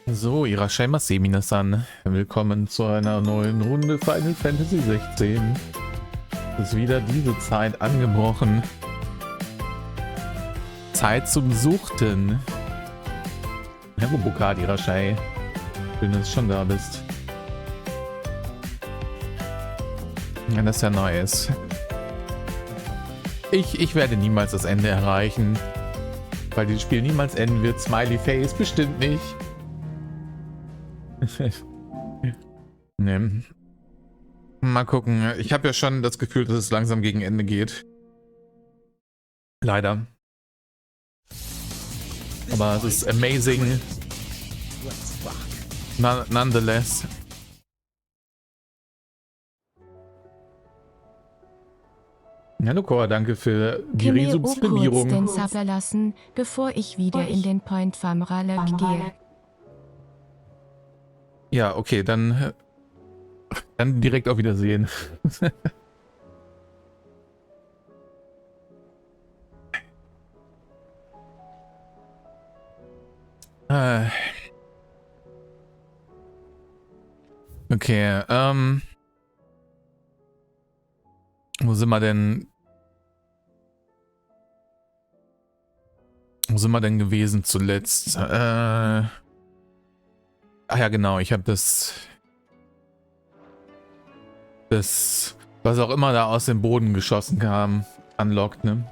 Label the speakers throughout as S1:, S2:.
S1: So, Irashai Minasan. Willkommen zu einer neuen Runde Final Fantasy 16. Es ist wieder diese Zeit angebrochen. Zeit zum Suchten. Herr Bukadi, Irashai. Schön, dass du schon da bist. Ja, das ist ja nice. Ich werde niemals das Ende erreichen. Weil dieses Spiel niemals enden wird. Smiley Face bestimmt nicht. Nee. Mal gucken. Ich habe ja schon das Gefühl, dass es langsam gegen Ende geht. Leider. Aber es ist amazing. Nonetheless. Hallo Cora, danke für die Resubskribierung.
S2: Den Sub verlassen, bevor ich wieder in den Point Farm Ralek gehe.
S1: Ja, okay, dann direkt auf Wiedersehen. Okay, wo sind wir denn? Wo sind wir denn gewesen zuletzt? Ach ja, genau, ich habe das, was auch immer da aus dem Boden geschossen kam, unlocked, ne?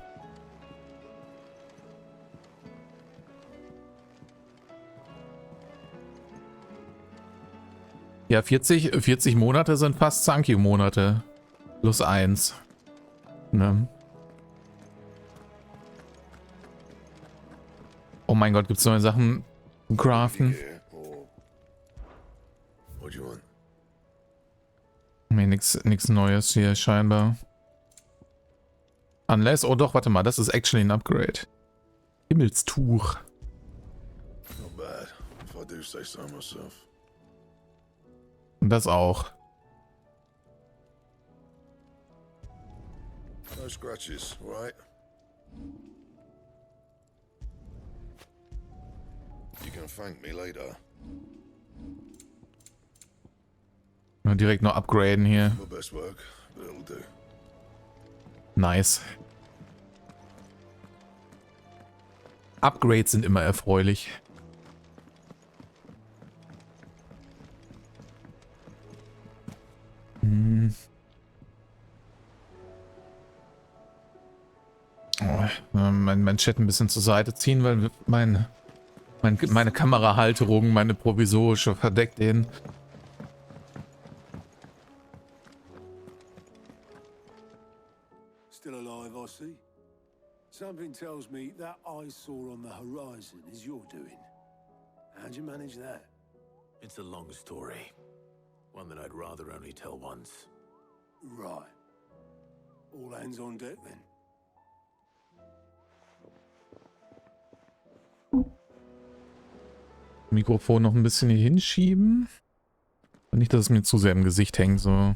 S1: Ja, 40 Monate sind fast Sankey-Monate. Plus 1. Ne? Oh mein Gott, gibt's neue Sachen zu craften? Nee, nix Neues hier scheinbar. Unless, oh doch, warte mal, das ist actually ein Upgrade. Himmelstuch. Und das auch.
S3: No scratches, right? You can thank me later.
S1: Direkt noch upgraden hier.
S3: My best work, but it'll do.
S1: Nice. Upgrades sind immer erfreulich. Oh, mein Chat ein bisschen zur Seite ziehen, weil meine Kamerahalterung, meine provisorische, verdeckt den.
S4: Still alive, I see. Something tells me that eyesore on the horizon is your doing. How'd you manage that?
S5: It's a long story. One that I'd rather only tell once.
S4: Right. All hands on deck then.
S1: Mikrofon noch ein bisschen hier hinschieben. Und nicht, dass es mir zu sehr im Gesicht hängt, so.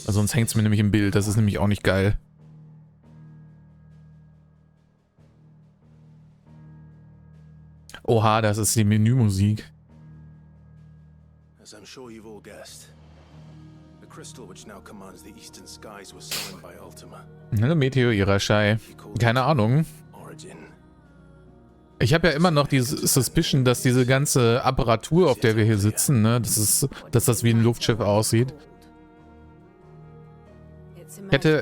S1: Also sonst hängt es mir nämlich im Bild, das ist nämlich auch nicht geil. Oha, das ist die Menümusik.
S5: As I'm sure you've all guessed, the crystal which now commands the eastern skies was summoned by Ultima.
S1: Hallo Meteor Irashai. Keine Ahnung.
S5: Origin.
S1: Ich habe ja immer noch diese Suspicion, dass diese ganze Apparatur, auf der wir hier sitzen, ne, dass das wie ein Luftschiff aussieht.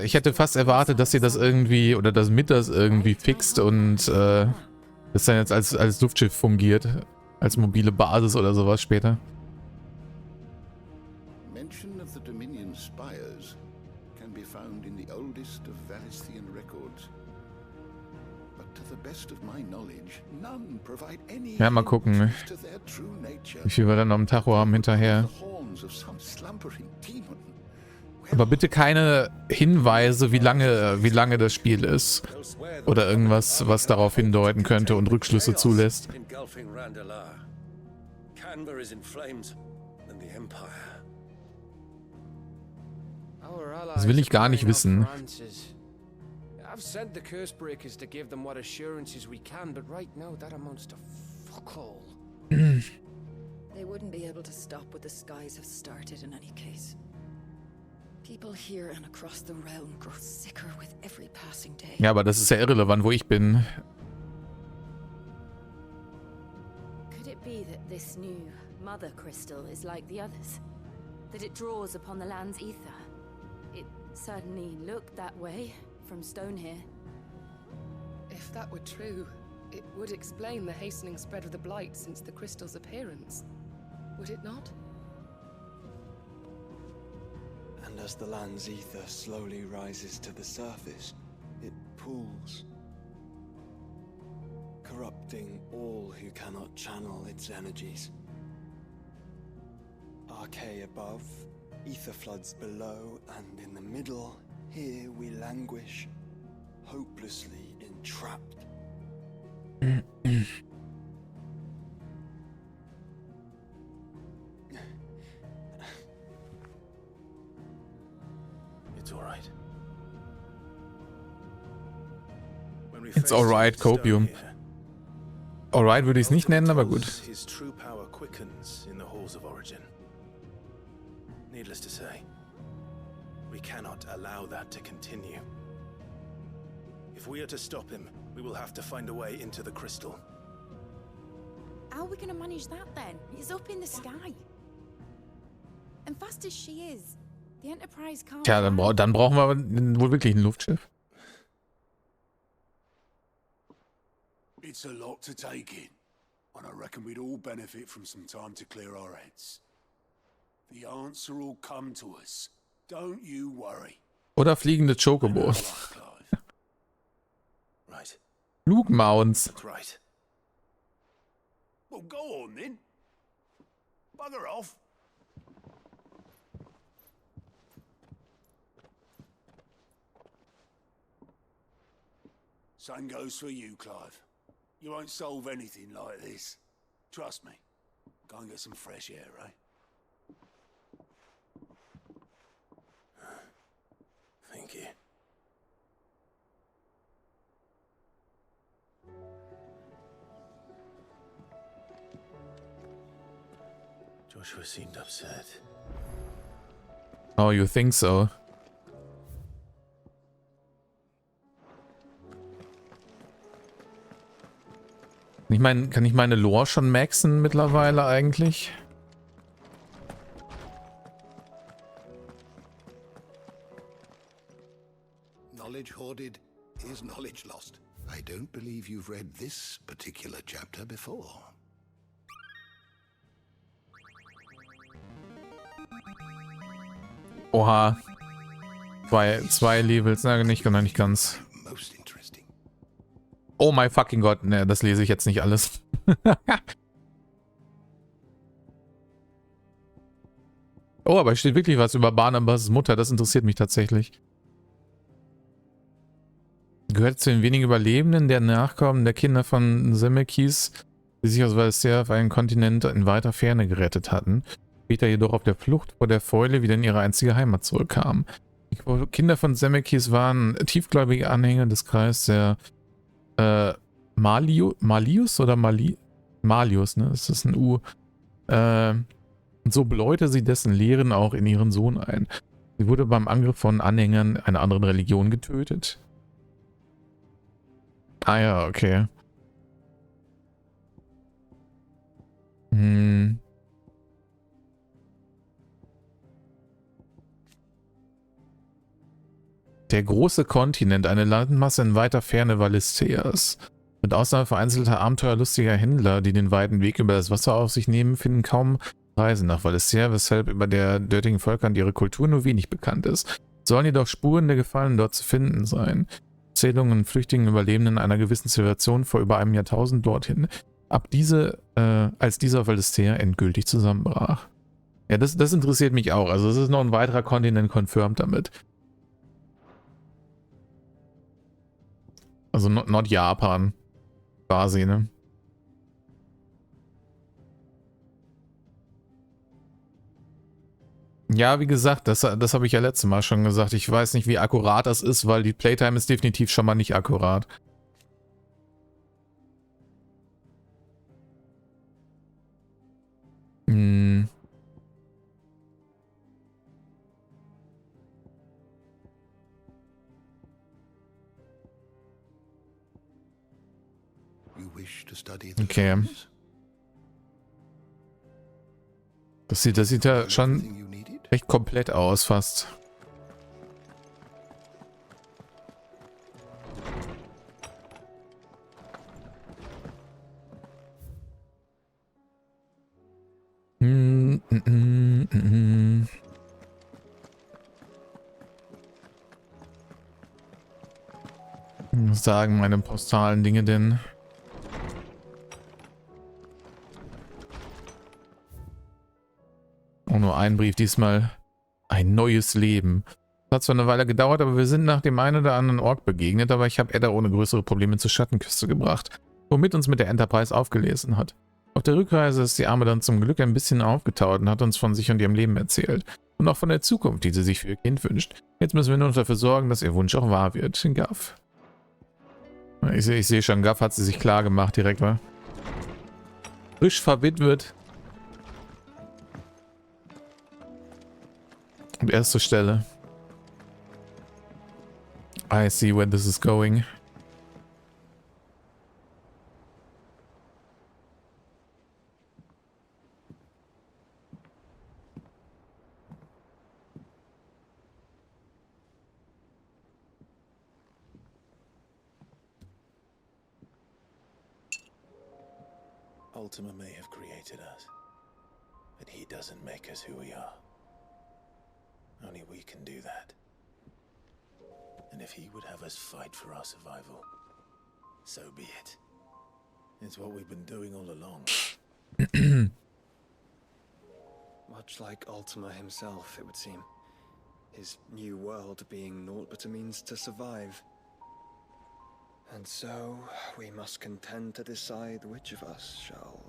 S1: Ich hätte fast erwartet, dass sie das irgendwie, oder dass Mit das irgendwie fixt und das dann jetzt als Luftschiff fungiert. Als mobile Basis oder sowas später.
S6: Mention of the Dominion spires can be found in the oldest of Valisthian records. But to the best of my knowledge, none provide any
S1: Ja, mal gucken, ne?
S6: to their true nature.
S1: Wie viel wir dann noch im Tacho haben hinterher.
S6: The horns of some slumbering demon.
S1: Aber bitte keine Hinweise, wie lange das Spiel ist. Oder irgendwas, was darauf hindeuten könnte und Rückschlüsse zulässt. Das will ich gar nicht wissen.
S7: I've sent the curse breakers to give them what assurances we can, but right now that amounts to fuck all.
S8: They wouldn't be able to stop what the skies have started in any case. People here and across the realm grow sicker with every passing day.
S1: Ja, aber das ist ja irrelevant, wo ich bin.
S9: Could it be that this new mother crystal is like the others? That it draws upon the land's ether? It certainly looked that way from stone here.
S10: If that were true, it would explain the hastening spread of the blight since the crystal's appearance. Would it not?
S11: And as the land's ether slowly rises to the surface, it pools, corrupting all who cannot channel its energies. Archay above, ether floods below, and in the middle, here we languish, hopelessly entrapped.
S5: It's all right.
S1: It's alright, Copium. Alright würde ich es nicht nennen, aber gut.
S5: His true power quickens in the halls of origin. Needless to say, we cannot allow that to continue. If we are to stop him, we will have to find a way into the crystal.
S9: How are we going to manage that then? It's up in the sky. And fast as she is, the Enterprise can't.
S1: Tja, dann brauchen wir wohl wirklich ein Luftschiff.
S4: It's a lot to take in, and I reckon we'd all benefit from some time to clear our heads. The answer will come to us. Don't you worry.
S1: Oder fliegende Chocobos.
S5: Right.
S1: Flugmounts.
S5: That's right.
S4: Well, go on then. Bugger off. Same goes for you, Clive. You won't solve anything like this. Trust me. Go and get some fresh air, eh?
S5: Thank you. Joshua seemed upset.
S1: Oh, you think so? Kann ich meine Lore schon maxen mittlerweile eigentlich?
S6: Knowledge hoarded is knowledge lost. I don't believe you've read this particular chapter before.
S1: Oha. Zwei Levels, na nicht ganz.
S6: Most interesting.
S1: Oh my fucking Gott, ne, das lese ich jetzt nicht alles. Oh, aber es steht wirklich was über Barnabas Mutter, das interessiert mich tatsächlich. Gehört zu den wenigen Überlebenden der Nachkommen der Kinder von Zemeckis, die sich aus Valisthea auf einen Kontinent in weiter Ferne gerettet hatten, später jedoch auf der Flucht vor der Fäule wieder in ihre einzige Heimat zurückkamen. Die Kinder von Zemeckis waren tiefgläubige Anhänger des Kreises der Malius oder Malius, ne? Das ist ein U. Und so bläute sie dessen Lehren auch in ihren Sohn ein. Sie wurde beim Angriff von Anhängern einer anderen Religion getötet. Ah ja, okay. Der große Kontinent, eine Landmasse in weiter Ferne Valistheas. Mit Ausnahme vereinzelter abenteuerlustiger Händler, die den weiten Weg über das Wasser auf sich nehmen, finden kaum Reisen nach Valisthea, weshalb über der dortigen Völker und ihre Kultur nur wenig bekannt ist. Sollen jedoch Spuren der Gefallenen dort zu finden sein. Erzählungen flüchtigen Überlebenden einer gewissen Zivilisation vor über einem Jahrtausend dorthin. Als dieser Valisthea endgültig zusammenbrach. Ja, das interessiert mich auch. Also es ist noch ein weiterer Kontinent confirmed damit. Also Nordjapan quasi, ne? Ja, wie gesagt, das habe ich ja letztes Mal schon gesagt. Ich weiß nicht, wie akkurat das ist, weil die Playtime ist definitiv schon mal nicht akkurat. Hm. Okay. Das sieht ja schon recht komplett aus, fast. Was sagen meine postalen Dinge denn? Oh, nur ein Brief, diesmal ein neues Leben. Das hat zwar eine Weile gedauert, aber wir sind nach dem einen oder anderen Ork begegnet, aber ich habe Edda ohne größere Probleme zur Schattenküste gebracht, womit uns mit der Enterprise aufgelesen hat. Auf der Rückreise ist die Arme dann zum Glück ein bisschen aufgetaut und hat uns von sich und ihrem Leben erzählt. Und auch von der Zukunft, die sie sich für ihr Kind wünscht. Jetzt müssen wir nur dafür sorgen, dass ihr Wunsch auch wahr wird. Gaff. Ich sehe schon, Gaff hat sie sich klar gemacht direkt, wa? Frisch verwitwet. Und erste Stelle. I see where this is going.
S5: Ultima may have created us, but he doesn't make us who we are. Only we can do that. And if he would have us fight for our survival, so be it. It's what we've been doing all along.
S11: Much like Ultima himself, it would seem. His new world being naught but a means to survive. And so, we must contend to decide which of us shall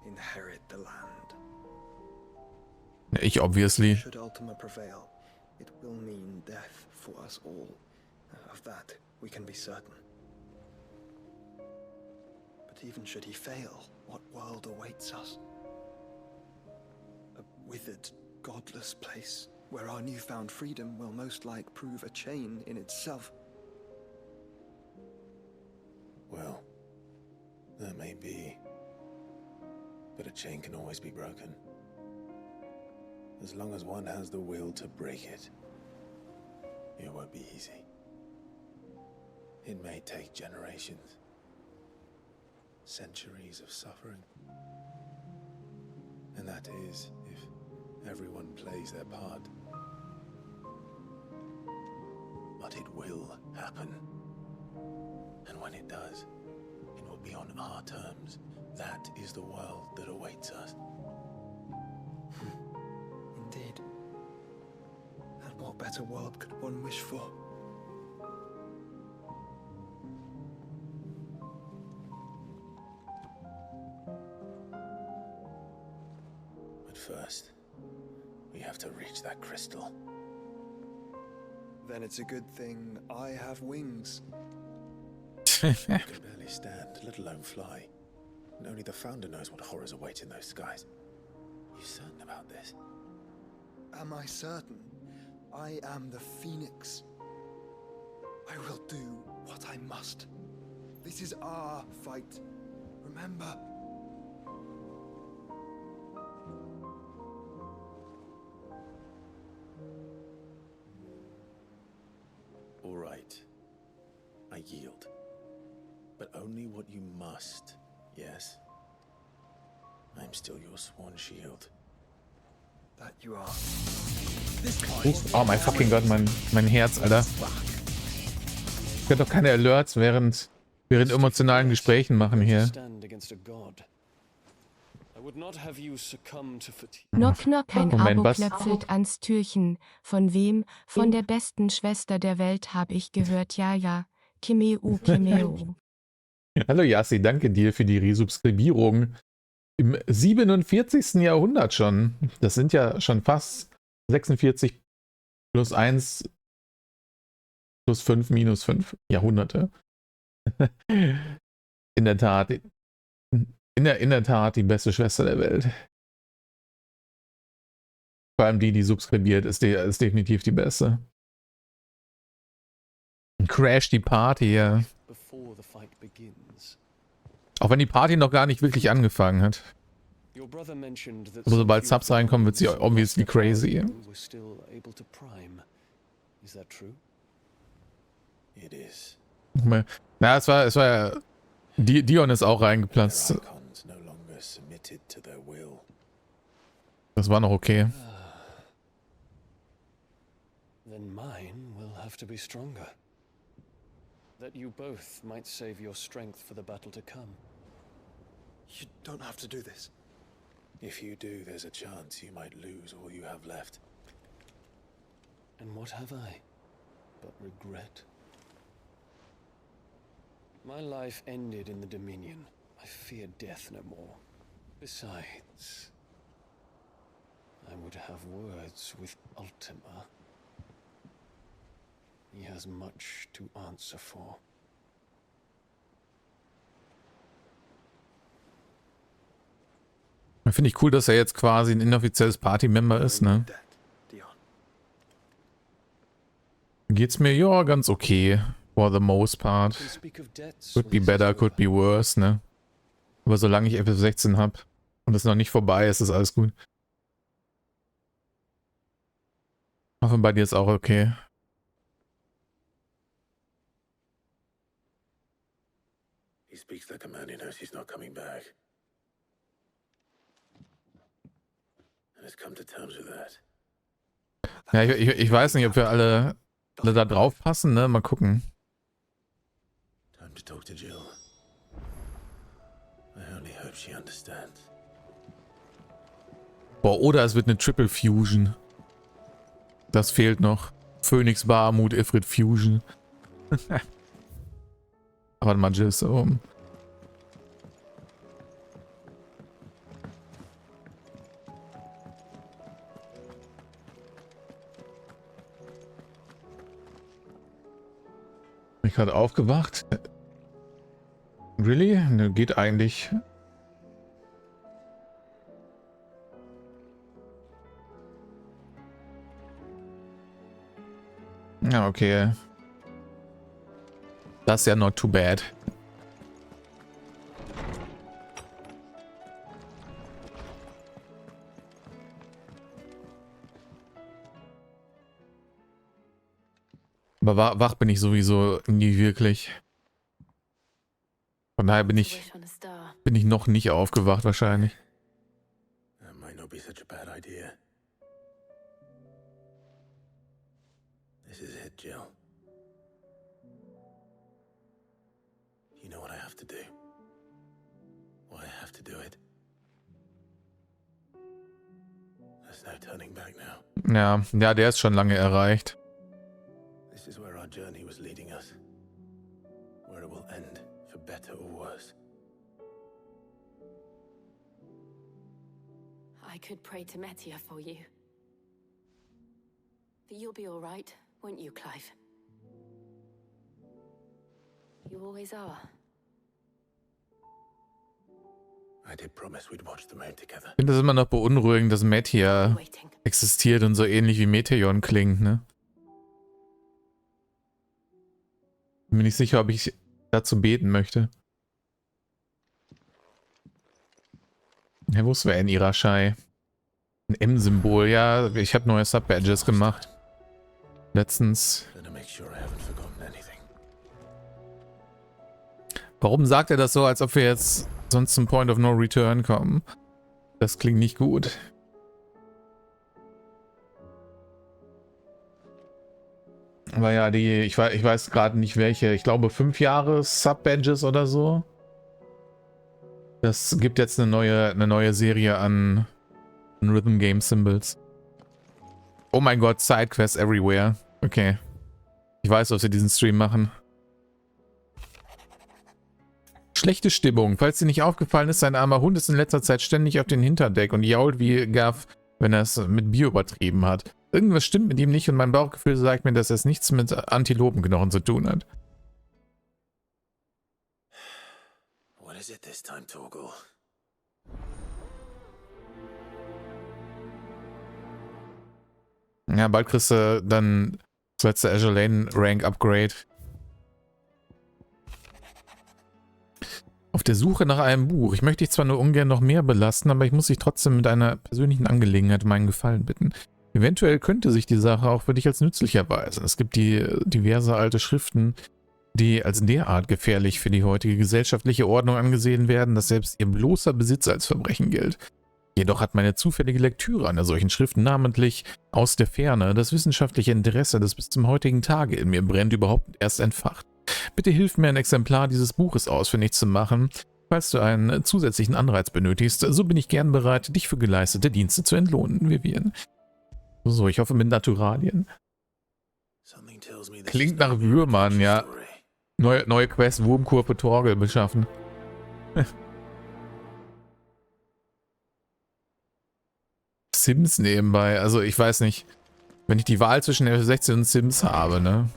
S11: inherit the land.
S1: Ich, obviously.
S11: Should Ultima prevail, it will mean death for us all. Of that, we can be certain. But even should he fail, what world awaits us? A withered, godless place, where our newfound freedom will most like prove a chain in itself.
S5: Well, that may be, but a chain can always be broken. As long as one has the will to break it, it won't be easy. It may take generations, centuries of suffering. And that is, if everyone plays their part. But it will happen. And when it does, it will be on our terms. That is the world that awaits us.
S11: Indeed. And what better world could one wish for?
S5: But first, we have to reach that crystal.
S11: Then it's a good thing I have wings.
S5: I can barely stand, let alone fly. And only the Founder knows what horrors await in those skies. Are you certain about this?
S11: Am I certain? I am the Phoenix. I will do what I must. This is our fight. Remember?
S5: All right. I yield. But only what you must, yes? I'm still your sworn shield.
S11: That you are.
S1: Oh mein fucking Gott, mein Herz, Alter. Ich könnte doch keine Alerts während emotionalen Gesprächen machen hier.
S2: Knock knock, ein
S1: Moment,
S2: Abo
S1: was?
S2: klöpfelt ans Türchen. Von wem? Von der besten Schwester der Welt habe ich gehört, ja ja. Kimeu, Kimeu.
S1: Hallo Yassi, danke dir für die Resubskribierung. Im 47. Jahrhundert schon. Das sind ja schon fast 46 plus 1 plus 5 minus 5 Jahrhunderte. In der Tat. In der Tat die beste Schwester der Welt. Vor allem die subskribiert, ist definitiv die beste. Crash die Party, ja. Auch wenn die Party noch gar nicht wirklich angefangen hat. Aber sobald Subs reinkommen, wird sie obviously crazy. Na, es war ja... Dion ist auch reingeplatzt. Das war noch okay.
S7: Then mine will have to be stronger. That you both might save your strength for the battle to come.
S5: You don't have to do this. If you do, there's a chance you might lose all you have left.
S7: And what have I but regret? My life ended in the Dominion. I fear death no more. Besides, I would have words with Ultima. He has much to answer for.
S1: Finde ich cool, dass er jetzt quasi ein inoffizielles Party-Member ist, ne? Geht's mir ja ganz okay. For the most part. Could be better, could be worse, ne? Aber solange ich FF16 hab und es noch nicht vorbei ist, ist alles gut. Hoffe, bei dir ist auch okay.
S5: He speaks like a man who knows he's not coming back. And has come to terms with that.
S1: Ja, ich weiß nicht, ob wir alle da drauf passen, ne? Mal gucken.
S5: Time to talk to Jill. I only hope she understands.
S1: Boah, oder es wird eine Triple Fusion. Das fehlt noch. Phoenix, Bahamut, Ifrit Fusion. Aber mal Jill ist da oben. Bin ich gerade aufgewacht? Really? Ne, geht eigentlich. Ja, okay. Das ist ja not too bad. Aber wach bin ich sowieso nie wirklich. Von daher bin ich noch nicht aufgewacht wahrscheinlich.
S5: That might not be such a bad idea. This is it, Jill. You know what I have to do. Why I have to do it. There's no turning back now.
S1: Ja, der ist schon lange erreicht.
S5: This is where our journey was leading us. Where it will end, for better or worse.
S9: I could pray to Metia for you. But you'll be all right, won't you, Clive? You always are.
S5: I did promise we'd watch the moon together.
S1: Ich finde das immer noch beunruhigend, dass Metia existiert und so ähnlich wie Meteon klingt, ne? Bin mir nicht sicher, ob ich dazu beten möchte. Ja, wo ist wer in Irashai? Ein M-Symbol, ja, ich habe neue Sub-Badges gemacht. Letztens. Warum sagt er das so, als ob wir jetzt sonst zum Point of No Return kommen? Das klingt nicht gut. Aber ja, ich weiß gerade nicht welche. Ich glaube 5 Jahre Sub-Badges oder so. Das gibt jetzt eine neue Serie an Rhythm Game Symbols. Oh mein Gott, Sidequests everywhere. Okay. Ich weiß, was wir diesen Stream machen. Schlechte Stimmung. Falls dir nicht aufgefallen ist, sein armer Hund ist in letzter Zeit ständig auf dem Hinterdeck und jault wie Gav wenn er es mit Bier übertrieben hat. Irgendwas stimmt mit ihm nicht und mein Bauchgefühl sagt mir, dass es nichts mit Antilopenknochen zu tun hat.
S5: What is it this time, Torgal?
S1: Ja, bald kriegst du dann das letzte Azure Lane Rank Upgrade. Auf der Suche nach einem Buch. Ich möchte dich zwar nur ungern noch mehr belasten, aber ich muss dich trotzdem mit einer persönlichen Angelegenheit um meinen Gefallen bitten. Eventuell könnte sich die Sache auch für dich als nützlich erweisen. Es gibt diverse alte Schriften, die als derart gefährlich für die heutige gesellschaftliche Ordnung angesehen werden, dass selbst ihr bloßer Besitz als Verbrechen gilt. Jedoch hat meine zufällige Lektüre einer solchen Schrift, namentlich aus der Ferne, das wissenschaftliche Interesse, das bis zum heutigen Tage in mir brennt, überhaupt erst entfacht. Bitte hilf mir, ein Exemplar dieses Buches ausfindig zu machen. Falls du einen zusätzlichen Anreiz benötigst, so bin ich gern bereit, dich für geleistete Dienste zu entlohnen, Vivian. So, ich hoffe mit Naturalien. Klingt nach Würmern, ja. Neue Quest, Wurmkurve Torgel beschaffen. Sims nebenbei, also ich weiß nicht. Wenn ich die Wahl zwischen F16 und Sims habe, ne?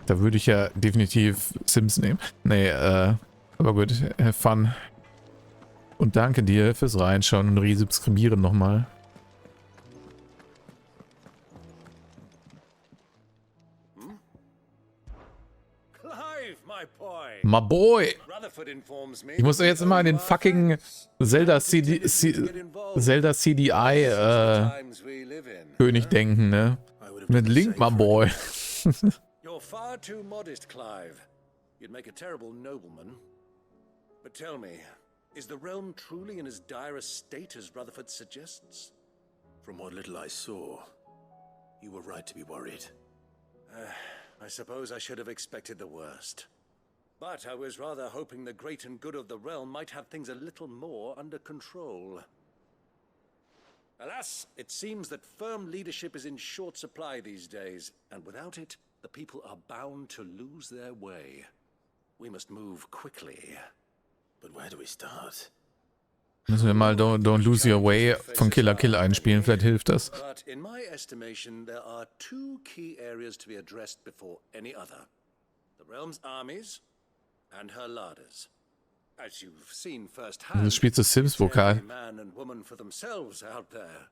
S1: Da würde ich ja definitiv Sims nehmen. Nee, aber gut, have fun. Und danke dir fürs Reinschauen und Resubskribieren nochmal. My boy! Ich muss ja jetzt immer an den fucking Zelda CDI König denken, ne? Mit Link, my boy.
S4: You're far too modest, Clive. You'd make a terrible nobleman. But tell me, is the realm truly in as dire a state as Rutherford suggests?
S5: From what little I saw, you were right to be worried.
S4: I suppose I should have expected the worst. But I was rather hoping the great and good of the realm might have things a little more under control. Alas, it seems that firm leadership is in short supply these days, and without it, the people are bound to lose their way. We must move quickly.
S5: But where do we start?
S1: Müssen wir mal Don't Lose Your Way von Killer Kill einspielen, vielleicht hilft das.
S4: But in my estimation, there are two key areas to be addressed before any other. The realm's armies and her larders. As you've seen firsthand,
S1: Das spielt das Sims-Vokal.
S4: man and woman for themselves out there.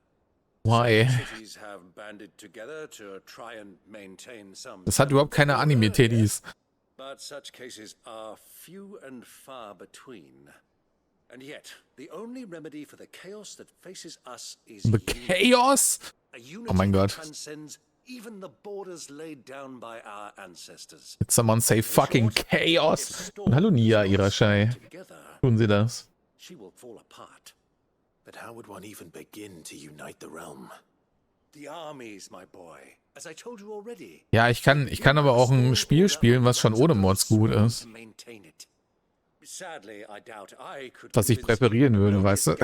S1: Why?
S4: Cities have banded together to try and maintain some.
S1: Das hat überhaupt keine Anime-Teddies.
S4: But such cases are few and far between. And yet, the only remedy for the chaos that faces us is
S1: The Chaos?
S4: a unity
S1: Oh mein Gott.
S4: that transcends even the borders laid down by our ancestors.
S1: Did someone say fucking Chaos? Und hallo Nia, Irashai. Tun Sie das?
S4: She will fall apart.
S5: But how would one even begin to unite the realm?
S4: The armies, my boy. As I told you already.
S1: Ja, ich kann aber auch ein Spiel spielen, was schon ohne Mods gut ist.
S4: Sadly, I doubt I could
S1: Was ich präferieren würde, weißt du?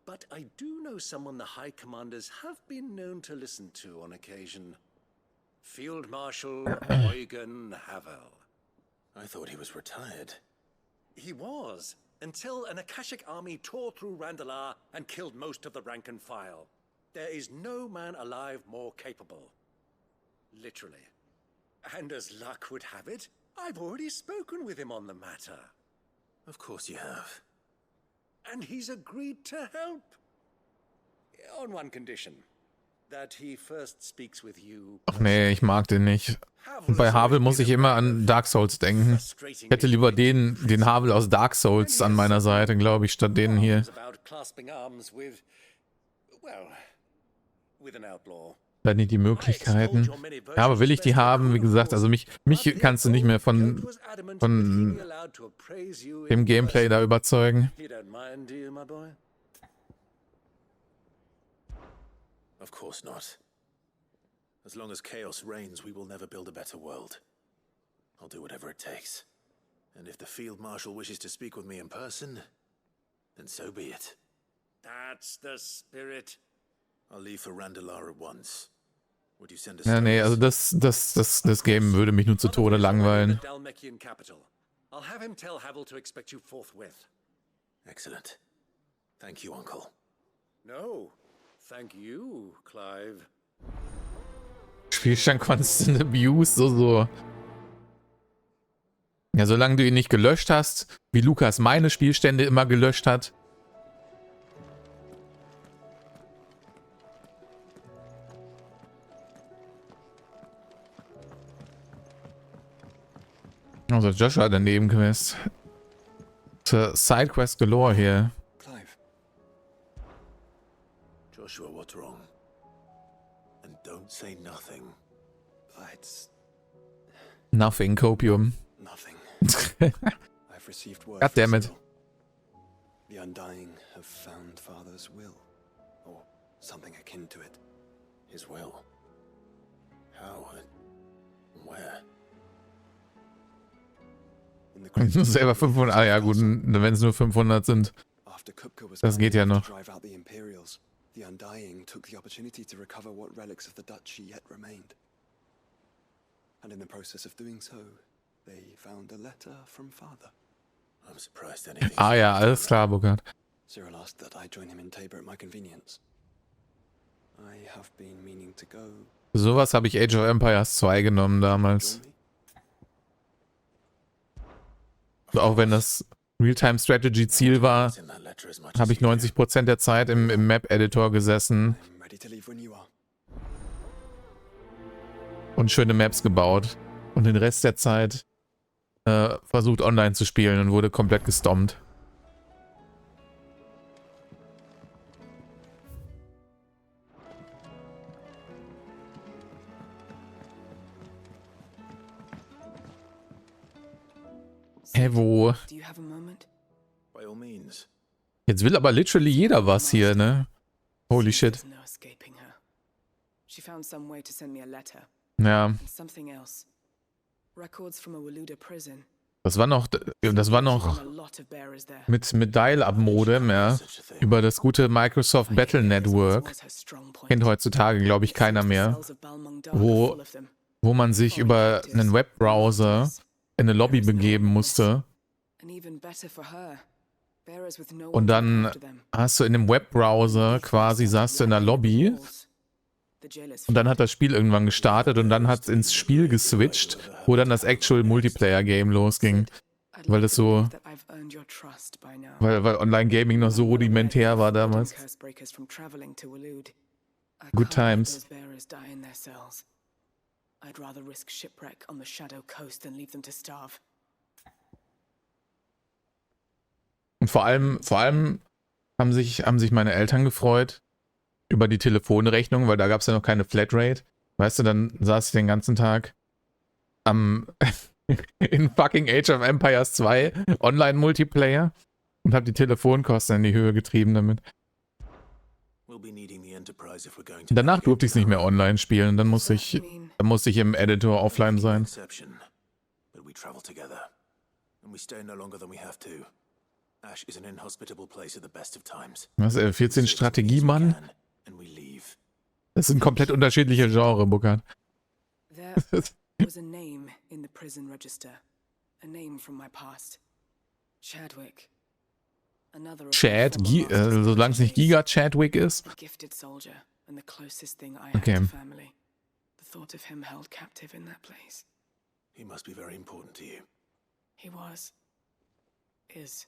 S4: But I do know someone the High Commanders have been known to listen to on occasion. Field Marshal Eugen Havel.
S5: I thought he was retired.
S4: He was, until an Akashic army tore through Randalar and killed most of the rank and file. There is no man alive more capable. Literally. And as luck would have it, I've already spoken with him on the matter.
S5: Of course you have.
S4: And he's agreed to help. On one condition. That he first speaks with you.
S1: Ach nee, ich mag den nicht. Und bei Havel muss ich immer an Dark Souls denken. Ich hätte lieber den Havel aus Dark Souls an meiner Seite, glaube ich, statt den hier. Da nicht die Möglichkeiten. Ja, aber will ich die haben? Wie gesagt, also mich kannst du nicht mehr von dem Gameplay da überzeugen.
S5: Of course not. As long as chaos reigns, we will never build a better world. I'll do whatever it takes. And if the Field Marshal wishes to speak with me in person, then so be it.
S4: That's the spirit.
S5: I'll leave for Randalar at once. Would you send us?
S1: Ja, nee, also das Game würde mich nur zu Tode langweilen.
S4: I'll have him tell Havel to expect you forthwith.
S5: Excellent. Thank you, Uncle.
S4: No, thank you, Clive.
S1: Spielstand Constant Abuse, so. Ja, solange du ihn nicht gelöscht hast, wie Lukas meine Spielstände immer gelöscht hat. Also Joshua hat eine Nebenquest. Sidequest galore hier.
S11: Clive.
S5: Joshua, what's wrong? And don't say nothing.
S11: It's
S1: Nothing, Copium.
S11: nothing. I've received word.
S1: God damn it.
S11: The Undying have found Father's will, or something akin to it.
S5: His will. How and where?
S11: In the
S1: Selber 500. Ah ja gut, wenn es nur 500 sind.
S11: After Kupka was
S1: Das geht ja
S11: gone
S1: noch.
S11: to drive out the Imperials, the Undying took the opportunity to recover what relics of the Duchy yet remained. And in the process of doing so, they found a letter from Father.
S5: I'm surprised anything.
S1: Ah ja, alles klar, Burkhard.
S11: Cyril asked that I join him in Tabor at my convenience. I have been meaning to go.
S1: Sowas habe ich Age of Empires 2 genommen damals.
S11: Join me?
S1: Auch wenn das Real-Time-Strategy-Ziel war, habe ich 90% der Zeit im Map-Editor gesessen
S11: I'm ready to leave when you are.
S1: und schöne Maps gebaut. Und den Rest der Zeit versucht online zu spielen und wurde komplett gestompt. Hä, wo?
S10: Do you have a moment?
S5: By all means.
S1: Jetzt will aber literally jeder was hier, ne? Holy shit.
S10: There's no escaping her. She found some way to send me a letter.
S1: Ja,
S10: And something else. Records from a Waluda prison.
S1: das war noch
S10: And a lot of bearers there.
S1: mit Dial-Up-Modem, ja. Über das gute Microsoft Battle Network.
S10: Was her strong point.
S1: Kennt heutzutage, glaube ich, keiner mehr. Wo man sich über einen Webbrowser in eine Lobby begeben musste.
S10: And even better for her. Bearers with no
S1: Und
S10: one to look
S1: dann
S10: after them.
S1: hast du in dem Webbrowser quasi, saßt du in der Lobby.
S10: The jailers
S1: Und dann hat das Spiel irgendwann gestartet und dann hat es ins Spiel geswitcht, wo dann das Actual Multiplayer-Game losging.
S10: I'd
S1: Weil
S10: like
S1: das
S10: to
S1: so,
S10: believe that I've earned your trust by now.
S1: weil Online-Gaming noch so rudimentär war damals.
S10: Cursebreakers from traveling to Walud. I
S1: Good
S10: can't let
S1: times.
S10: those bearers die in their cells. I'd rather risk shipwreck on the Shadow Coast than leave them to starve.
S1: Und vor allem haben sich meine Eltern gefreut über die Telefonrechnung, weil da gab es ja noch keine Flatrate. Weißt du, dann saß ich den ganzen Tag in fucking Age of Empires 2 Online-Multiplayer und habe die Telefonkosten in die Höhe getrieben damit.
S5: We'll be needing the Enterprise if we're going to
S1: Danach
S5: navigate
S1: durfte ich es nicht mehr online spielen, dann musste ich im Editor offline sein.
S5: Exception, but we travel together, and we stay no longer than we have to. Ash is an inhospitable place at the best of times.
S1: Was, 14 Strategiemann?
S5: And we leave.
S1: Das sind komplett unterschiedliche Genre, Burkhard.
S10: There was a name in the prison register. A name from my past. Chadwick. Another of my
S1: Chad,
S10: former masters
S1: solange es nicht
S10: of the
S1: Giga Chadwick ist.
S10: A gifted soldier and the closest thing I had
S1: Okay.
S10: to family. The thought of him held captive in that place.
S5: He must be very important to you.
S10: He was. Is.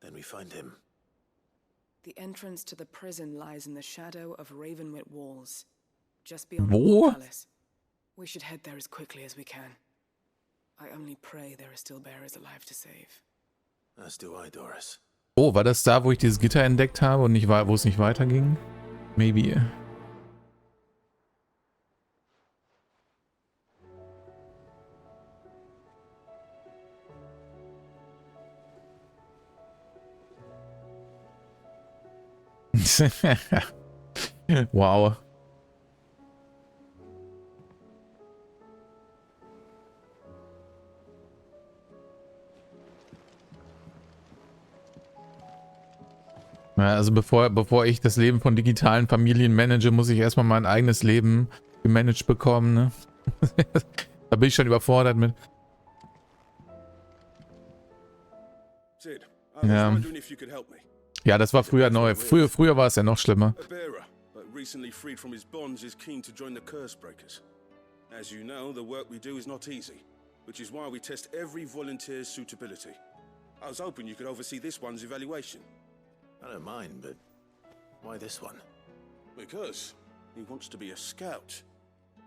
S5: Then we find him.
S10: The entrance to the prison lies in the shadow of Ravenwit Walls, just beyond
S1: Wo?
S10: the palace. We should head there as quickly as we can. I only pray there are still bearers alive to save.
S5: As do I, Doris.
S1: Oh, war das da, wo ich dieses Gitter entdeckt habe und wo es nicht weiterging? Maybe. Wow. Ja, also bevor ich das Leben von digitalen Familien manage, muss ich erstmal mein eigenes Leben gemanagt bekommen, ne? Da bin ich schon überfordert mit.
S4: Sid, I was
S1: Ja.
S4: wondering if you could help me.
S1: Ja, das war früher neu. Früher war es ja noch schlimmer.
S12: A bearer, but recently freed from his bonds, is keen to join the curse breakers. As you know, the work we do is not easy, which is why we test every volunteer's suitability. I was hoping you could oversee this one's evaluation.
S5: I don't mind, but why this one?
S12: Because he wants to be a scout.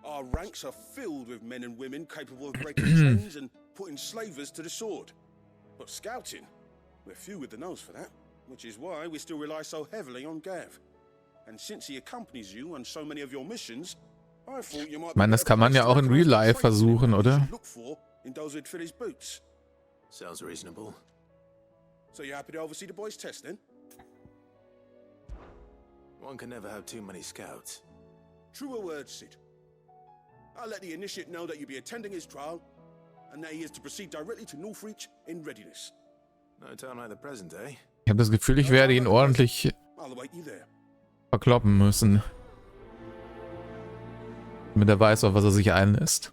S12: Our ranks are filled with men and women capable of breaking chains and putting slavers to the sword. But scouting, we're few with the nose for that, which is why we still rely so heavily on Gav. And since he accompanies you on so many of your missions, I thought you might
S1: Ich meine, das kann man ja auch in Real Life versuchen, oder?
S12: look for in those who'd fill his boots.
S5: Sounds reasonable.
S12: So you happy to oversee the boys' test then?
S5: One can never have too many scouts.
S12: Truer words, Sid. I'll let the initiate know that you'll be attending his trial, and that he is to proceed directly to Northreach in readiness.
S5: No time like the present, eh?
S1: Ich habe das Gefühl, ich werde ihn ordentlich
S12: I'll await you there.
S1: verkloppen müssen. Damit er weiß, auf was er sich einlässt.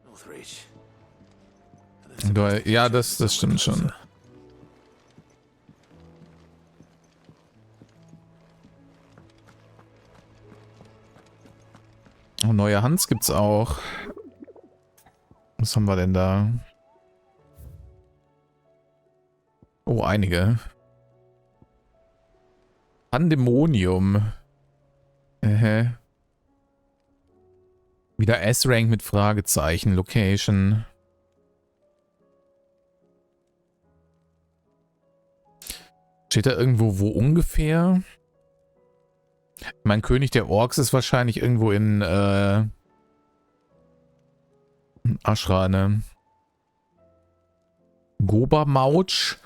S5: Northreach.
S1: Ja, das stimmt schon. Oh, neue Hans gibt's auch. Was haben wir denn da? Oh, einige. Pandemonium. Wieder S-Rank mit Fragezeichen. Location. Steht da irgendwo, wo ungefähr? Mein König der Orks ist wahrscheinlich irgendwo in Ashra, ne? Gobermautsch.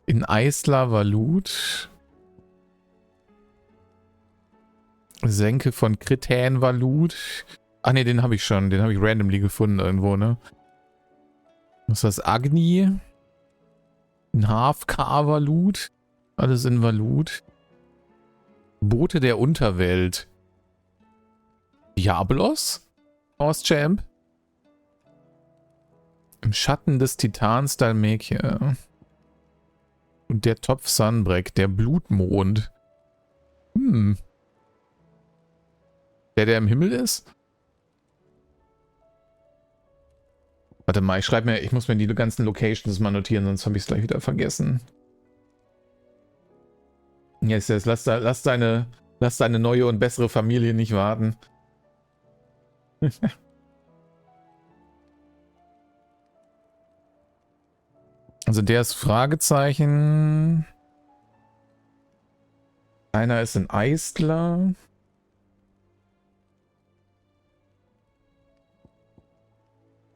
S1: In Eisla Valut. Senke von Kritan Valut. Ach ne, den habe ich schon. Den habe ich randomly gefunden irgendwo, ne? Was ist das? Agni? In Hafka Valut. Alles in Valut. Boote der Unterwelt. Diablos? Horse Champ? Im Schatten des Titans Dalmekia. Und der Topf Sunbreak, der Blutmond. Der im Himmel ist? Warte mal, ich muss mir die ganzen Locations mal notieren, sonst habe ich es gleich wieder vergessen. Yes, lass deine neue und bessere Familie nicht warten. Also der ist Fragezeichen. Einer ist in Eistler.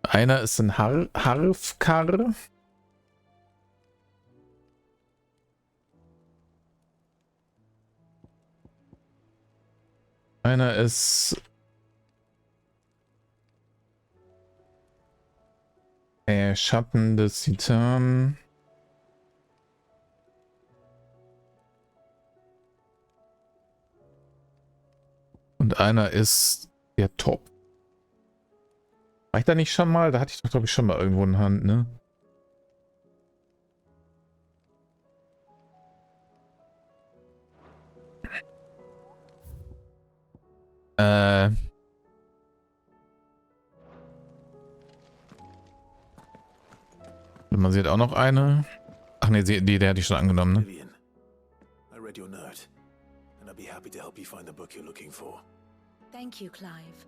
S1: Einer ist in Harfkar. Einer ist Schatten des Titan. Und einer ist der Top. War ich da nicht schon mal? Da hatte ich doch, glaube ich, schon mal irgendwo in Hand, ne? Man sieht auch noch eine. Ach ne, der hatte ich schon angenommen, ne?
S5: Vivian, I read your note, and I'd be happy to help you find the book you're looking for.
S9: Thank you, Clive.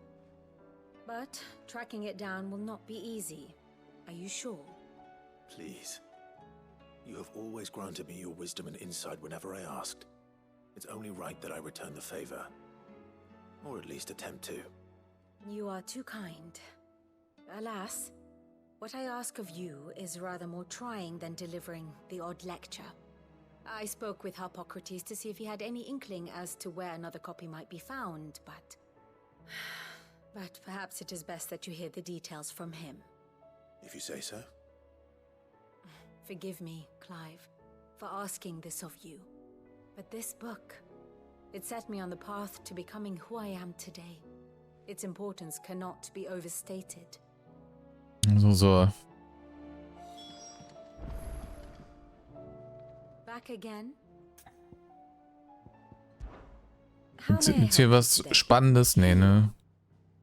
S9: But tracking it down will not be easy. Are you sure?
S5: Please. You have always granted me your wisdom and insight whenever I asked. It's only right that I return the favor. Or at least attempt to.
S9: You are too kind. Alas, what I ask of you is rather more trying than delivering the odd lecture. I spoke with Harpocrates to see if he had any inkling as to where another copy might be found, but perhaps it is best that you hear the details from him.
S5: If you say so.
S9: Forgive me, Clive, for asking this of you. But this book, it set me on the path to becoming who I am today. Its importance cannot be overstated.
S1: So.
S9: Back again?
S1: Gibt's hier was Spannendes? Nee, ne?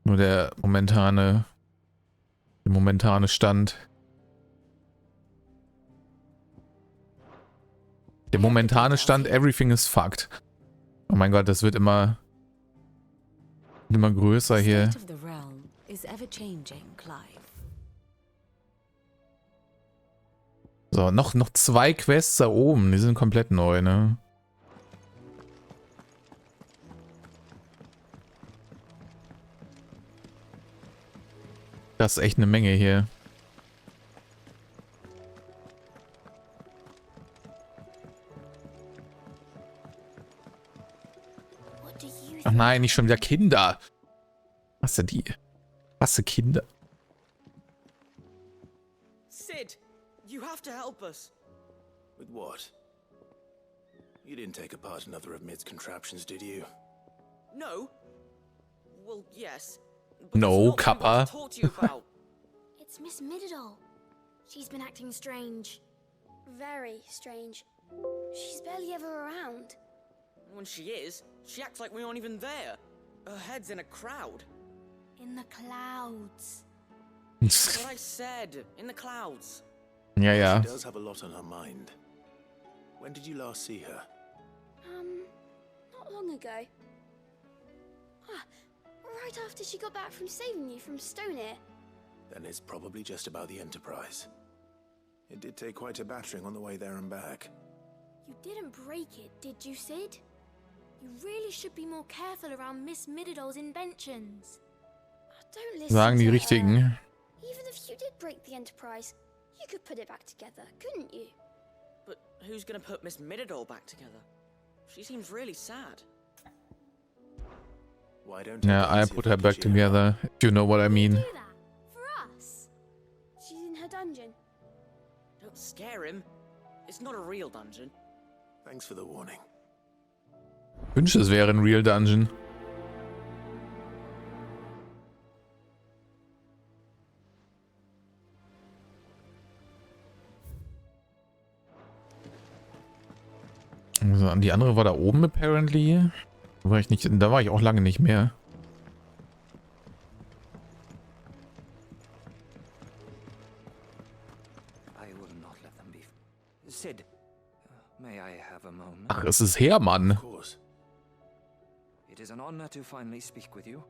S1: Nur der momentane Stand. Der momentane Stand, everything is fucked. Oh mein Gott, das wird immer größer hier. So, noch 2 Quests da oben. Die sind komplett neu, ne? Das ist echt eine Menge hier. Ach nein, nicht schon wieder Kinder. Was sind die? Was sind Kinder?
S13: Sid, you have to help us.
S5: With what? You didn't take apart another of Mid's contraptions, did you?
S13: No. Well, yes.
S1: No, Kappa.
S14: It's Miss Mididol. She's been acting strange. Very strange. She's barely ever around.
S13: When she is, she acts like we aren't even there. Her head's in a crowd.
S14: In the clouds.
S13: That's what I said. In the clouds.
S1: Ja, ja.
S5: She does have a lot on her mind. When did you last see her?
S14: Not long ago. Right after she got back from saving you from Stonehair.
S5: Then it's probably just about the Enterprise. It did take quite a battering on the way there and back.
S14: You didn't break it, did you, Sid? You really should be more careful around Miss Mididol's inventions. Don't listen
S1: Sagen die
S14: to
S1: Richtigen.
S14: her. Even if you did break the Enterprise, you could put it back together, couldn't you?
S13: But who's gonna put Miss Mididol back together? She seems really sad.
S5: Why don't
S1: Yeah, I put her back together. If you know what I mean.
S14: Do that for us. She's in her dungeon.
S13: Don't scare him. It's not a real dungeon.
S5: Thanks for the warning.
S1: Ich wünschte, es wäre ein Real Dungeon. Also, die andere war da oben apparently. Da war ich auch lange nicht mehr.
S15: Sid, may I have a moment?
S1: Ach, es ist Hermann.
S5: Of course.
S15: It is an honor to finally speak with you.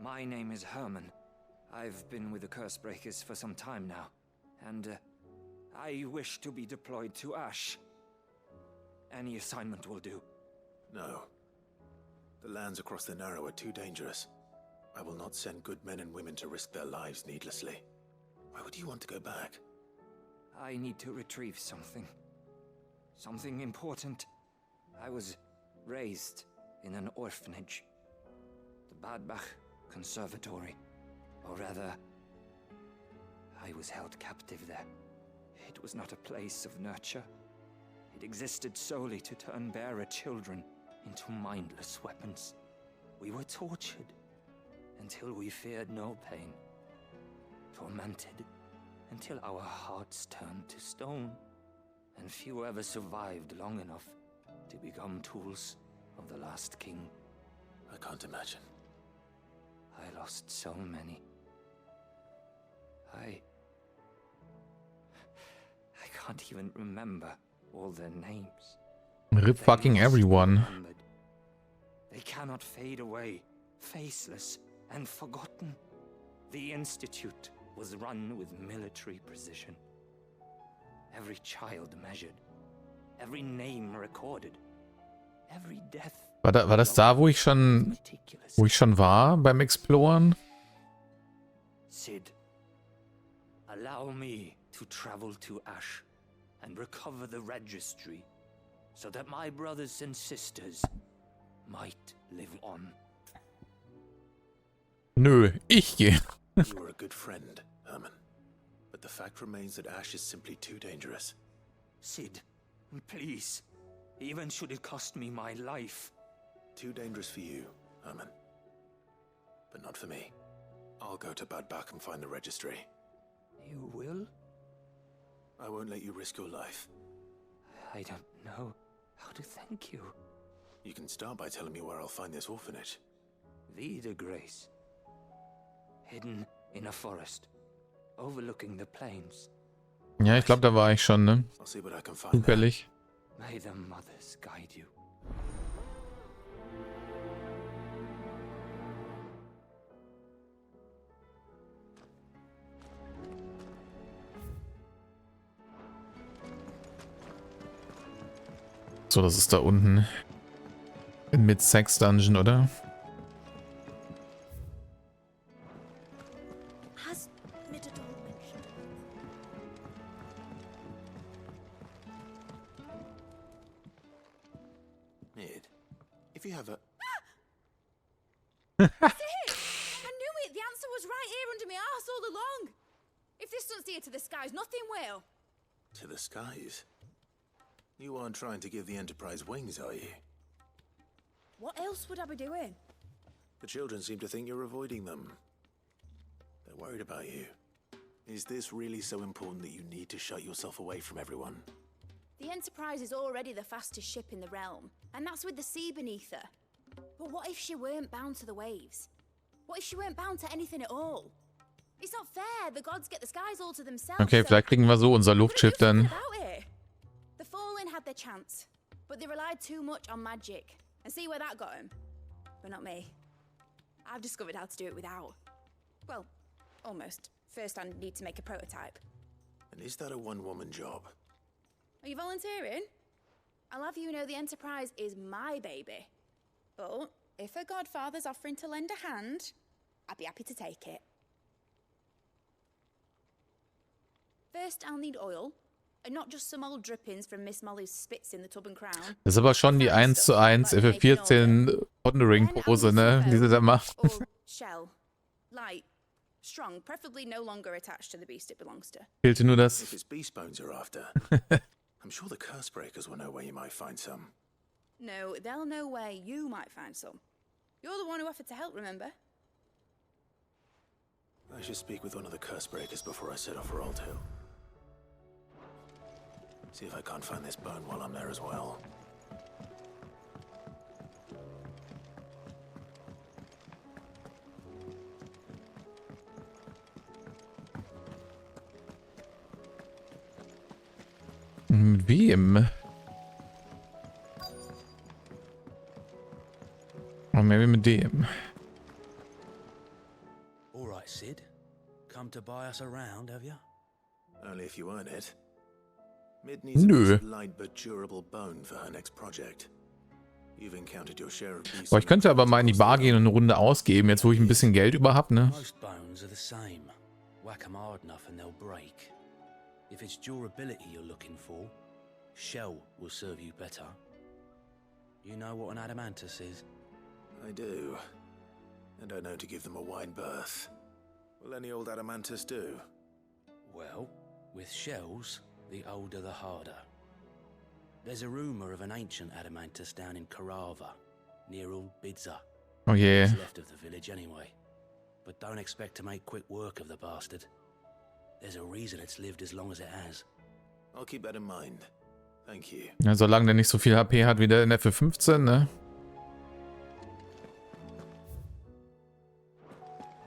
S15: My name is Herman. I've been with the Cursebreakers for some time now, and I wish to be deployed to Ash. Any assignment will do.
S5: No. The lands across the Narrow are too dangerous. I will not send good men and women to risk their lives needlessly. Why would you want to go back?
S15: I need to retrieve something. Something important. I was raised in an orphanage. The Badbach Conservatory. Or rather, I was held captive there. It was not a place of nurture. It existed solely to turn bearer children into mindless weapons. We were tortured until we feared no pain. Tormented until our hearts turned to stone. And few ever survived long enough to become tools of the last king.
S5: I can't imagine.
S15: I lost so many. I can't even remember all their names.
S1: Rip fucking everyone.
S15: They cannot fade away, faceless and forgotten. The Institute was run with military precision. Every child measured, every name recorded, every death.
S1: War das da, wo ich schon war beim Exploren?
S15: Sid, allow me to travel to Ash and recover the registry so that my brothers and sisters might live on.
S1: Nö, ich gehe.
S5: You were a good friend, Herman. But the fact remains that Ash is simply too dangerous.
S15: Sid, please. Even should it cost me my life.
S5: Too dangerous for you, Herman. But not for me. I'll go to Badbach and find the registry.
S15: You will?
S5: I won't let you risk your life.
S15: I don't know how to thank you.
S5: You can start by telling me where I'll find this orphanage.
S15: Vida Grace. Hidden in a forest, overlooking the plains.
S1: Ja, ich glaube, da war ich schon, ne?
S5: I'll see what I can find there.
S1: Zufällig.
S15: May the mothers guide you.
S1: So, das ist da unten. In Mid-Sex Dungeon, oder?
S14: Has Midadol mentioned?
S5: Mid, if you have a...
S9: That's it! I knew it! The answer was right here under my arse all along! If this doesn't steer to the skies, nothing will!
S5: To the skies? You aren't trying to give the Enterprise wings, are you?
S9: What else would I be doing?
S5: The children seem to think you're avoiding them. They're worried about you. Is this really so important that you need to shut yourself away from everyone?
S9: The Enterprise is already the fastest ship in the realm, and that's with the sea beneath her. But what if she weren't bound to the waves? What if she weren't bound to anything at all? It's not fair. The gods get the skies all to themselves.
S1: Okay, vielleicht kriegen wir so unser Luftschiff dann.
S9: The Fallen had their chance, but they relied too much on magic. And see where that got them? But not me. I've discovered how to do it without. Well, almost. First I need to make a prototype.
S5: And is that a one-woman job?
S9: Are you volunteering? I'll have you know the Enterprise is my baby. But if a godfather's offering to lend a hand, I'd be happy to take it. First I'll need oil. And not just some old drippings from Miss Molly's spits in the tub and crown.
S1: Das ist aber schon die 1:1 FF14 Pondering-Pose, ne? Die sie da macht.
S9: Shell. Light. Strong. Preferably no longer attached to the beast it belongs to.
S1: Fehlte nur das.
S5: If it's beast bones you're after, I'm sure the curse breakers will know where you might find some.
S9: No, they'll know where you might find some. You're the one who offered to help, remember?
S5: I should speak with one of the curse breakers before I set off for Old Hill. See if I can't find this bone while I'm there as well.
S1: Mit wem? Oh, maybe mit dem.
S16: All right, Sid. Come to buy us around, have you?
S5: Only if you earn it. Mid needs a piece of light but durable bone for her next project. You've encountered your share of beasts.
S1: Boah, ich könnte aber mal in die Bar gehen und eine Runde ausgeben, jetzt wo ich ein bisschen Geld über hab, ne?
S16: Most bones are the same. Whack 'em hard enough and they'll break. If it's durability you're looking for, shell will serve you better. You know what an adamantus is?
S5: I do. And I know to give them a wide berth. Will any old adamantus do?
S16: Well, with shells, the older the harder. There's a rumor of an ancient adamantus down in Karava, near Old Bidza.
S1: Oh yeah.
S16: What's left of the village anyway. But don't expect to make quick work of the bastard. There's a reason it's lived as long as it has.
S5: I'll keep that in mind. Thank you.
S1: Ja, solange der nicht so viel HP hat wie der in FF15, ne?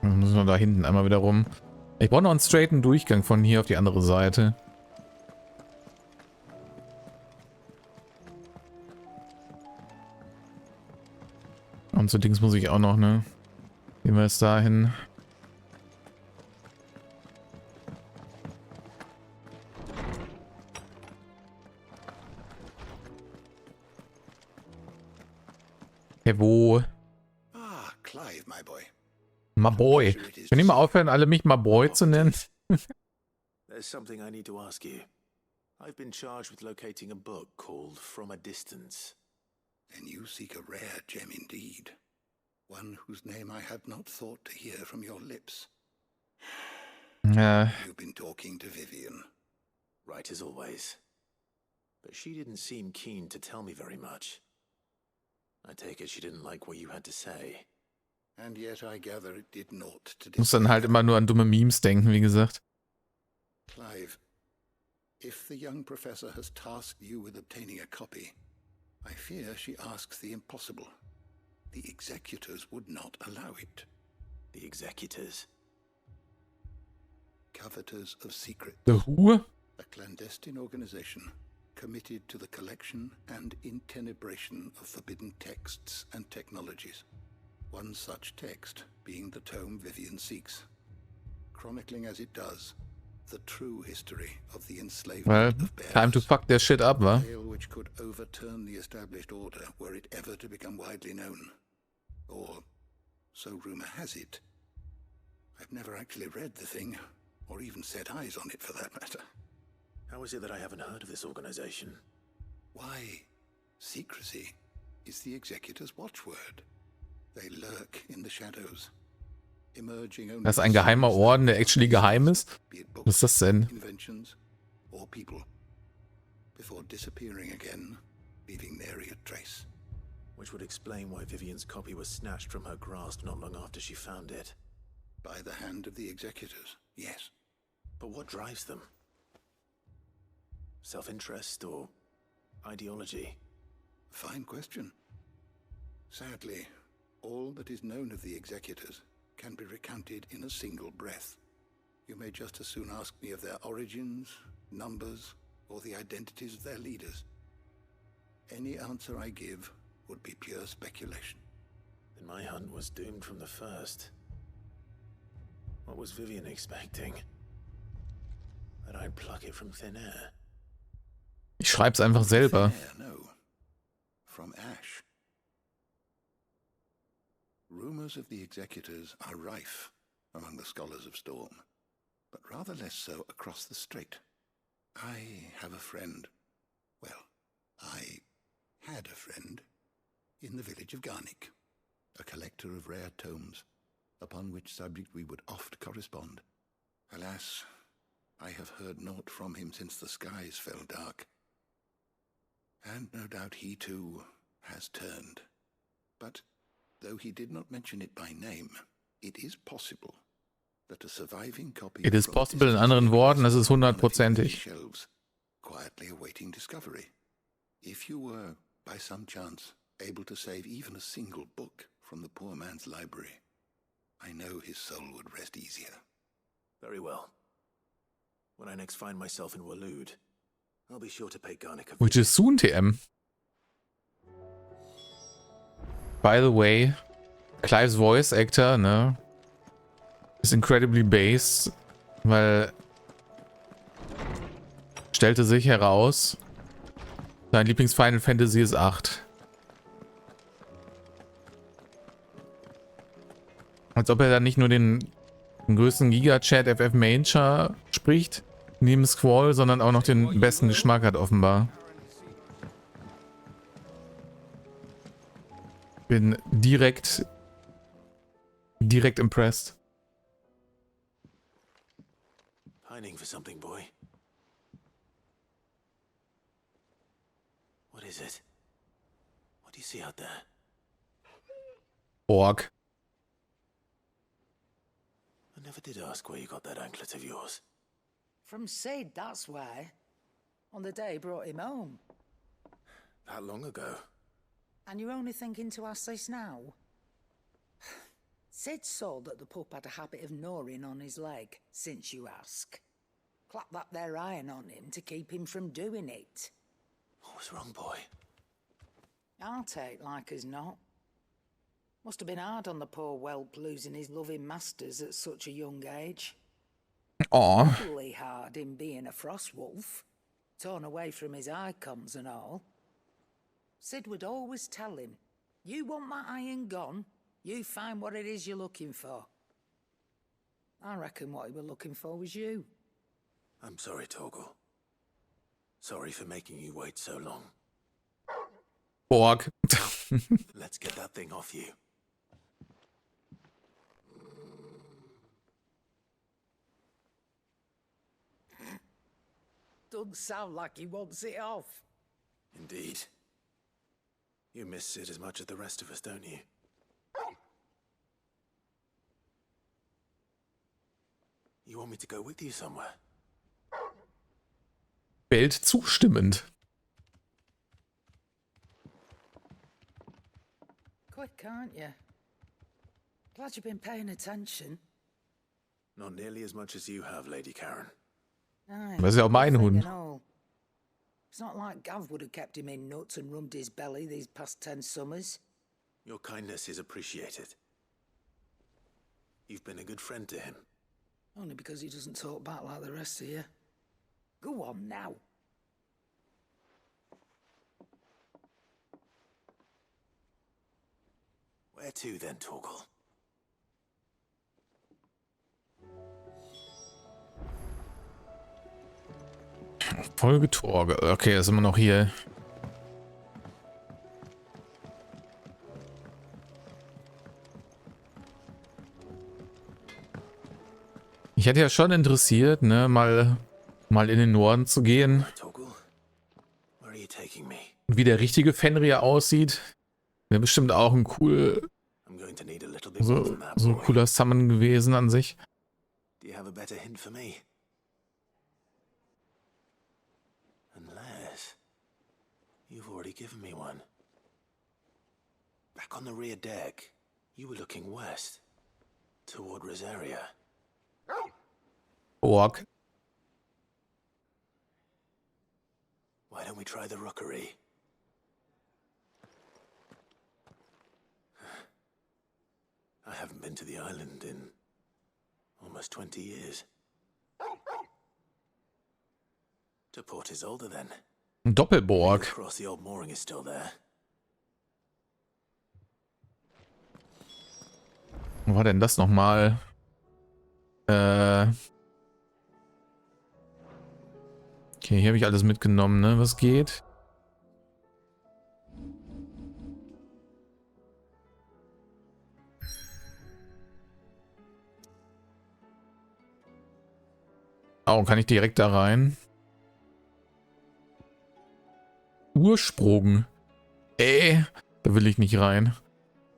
S1: Dann müssen wir da hinten einmal wieder rum. Ich brauche noch einen straighten Durchgang von hier auf die andere Seite. Und so Dings muss ich auch noch, ne? Gehen wir jetzt dahin. Hey, wo?
S6: Ah, Clive, my boy.
S1: My boy. Können die mal aufhören, alle mich My Boy zu nennen?
S5: There's something I need to ask you. I've been charged with locating a book called From a Distance.
S6: Then you seek a rare gem indeed. One whose name I had not thought to hear from your lips. You've been talking to Vivian.
S5: Right as always. But she didn't seem keen to tell me very much. I take it she didn't like what you had to say.
S6: And yet I gather it did not to
S1: Muss dann halt immer nur an dumme Memes denken, wie gesagt.
S6: Clive, If the young professor has tasked you with obtaining a copy, I fear she asks the impossible. The executors would not allow it.
S5: The executors?
S6: Coveters of secrets.
S1: The who?
S6: A clandestine organization committed to the collection and intenebration of forbidden texts and technologies. One such text being the tome Vivian seeks, chronicling as it does the true history of the enslavement
S1: Well,
S6: of bears.
S1: time to fuck their shit up, wa?
S6: A tale which could overturn the established order were it ever to become widely known. Or, so rumor has it. I've never actually read the thing, or even set eyes on it for that matter.
S5: How is it that I haven't heard of this organization?
S6: Why, secrecy is the executor's watchword. They lurk in the shadows, emerging only
S1: Das ist ein geheimer Orden, der actually geheim ist? Was ist das denn?
S6: inventions or people, before disappearing again, leaving nary a trace.
S5: Which would explain why Vivian's copy was snatched from her grasp not long after she found it.
S6: By the hand of the executors, yes.
S5: But what drives them? Self-interest or ideology?
S6: Fine question. Sadly, all that is known of the executors can be recounted in a single breath. You may just as soon ask me of their origins, numbers, or the identities of their leaders. Any answer I give would be pure speculation.
S5: Then my hunt was doomed from the first. What was Vivian expecting? That I'd pluck it from thin air?
S1: Ich schreib's einfach selber.
S6: No. From ash. Rumors of the executors are rife among the scholars of Storm, but rather less so across the strait. I have a friend. Well, I had a friend in the village of Garnick, a collector of rare tomes, upon which subject we would oft correspond. Alas, I have heard naught from him since the skies fell dark. And no doubt he too has turned. But though he did not mention it by name, it is possible that a surviving copy
S1: It is possible, in anderen Worten, das ist 100%ig.
S6: shelves, quietly awaiting discovery. If you were, by some chance, able to save even a single book from the poor man's library, I know his soul would rest easier.
S5: Very well. When I next find myself in Waloed, I'll be sure to pay Garnick a
S1: Which is soon, TM. By the way, Clive's Voice Actor, ne, ist incredibly based, weil stellte sich heraus, sein Lieblings-Final Fantasy ist 8. Als ob er dann nicht nur den größten Giga-Chat FF Major spricht, neben Squall, sondern auch noch den besten Geschmack hat offenbar. Bin direkt impressed.
S5: pining for something, boy. What is it? What do you see out there?
S1: Orc.
S5: I never did ask where you got that anklet of yours.
S17: From Sid, that's why. On the day he brought him home.
S5: That long ago?
S17: And you're only thinking to ask this now? Sid saw that the pup had a habit of gnawing on his leg, since you ask. Clap that there iron on him to keep him from doing it.
S5: What was wrong, boy?
S17: I'll take like as not. Must have been hard on the poor whelp losing his loving masters at such a young age.
S1: Aw.
S17: Equally hard in being a frost wolf, torn away from his icons and all. Sid would always tell him, "You want that iron gone? You find what it is you're looking for." I reckon what he were looking for was you.
S5: I'm sorry, Torgal. Sorry for making you wait so long.
S1: Orc.
S5: Let's get that thing off you.
S17: Doesn't sound like he wants it off.
S5: Indeed. You miss Sid as much as the rest of us, don't you? You want me to go with you somewhere?
S1: bellt zustimmend.
S17: Quick, aren't you? Glad you've been paying attention.
S5: Not nearly as much as you have, Lady Karen.
S17: Aye,
S1: Das ist ja auch mein
S17: good thing
S1: Hund.
S17: and all. It's not like Gav would have kept him in nuts and rubbed his belly these past 10 summers.
S5: Your kindness is appreciated. You've been a good friend to him.
S17: Only because he doesn't talk back like the rest of you. Go on now.
S5: Where to then, Torgal?
S1: Folge Torge. Okay, ist immer noch hier. Ich hätte ja schon interessiert, ne, mal in den Norden zu gehen. Und wie der richtige Fenrir aussieht. Wäre bestimmt auch ein so cooler Summon gewesen an sich.
S5: Do you have a better hint for me? Unless you've already given me one. Back on the rear deck, you were looking west, toward Rosaria.
S1: Ork.
S5: Why don't we try the rookery? I haven't been to the island in almost 20 years. To Port Isolde then.
S1: Ein Doppelborg.
S5: Across the old mooring is still there.
S1: Wo war denn das nochmal? Okay, hier habe ich alles mitgenommen, ne? Was geht? Oh, kann ich direkt da rein? Ursprung. Da will ich nicht rein.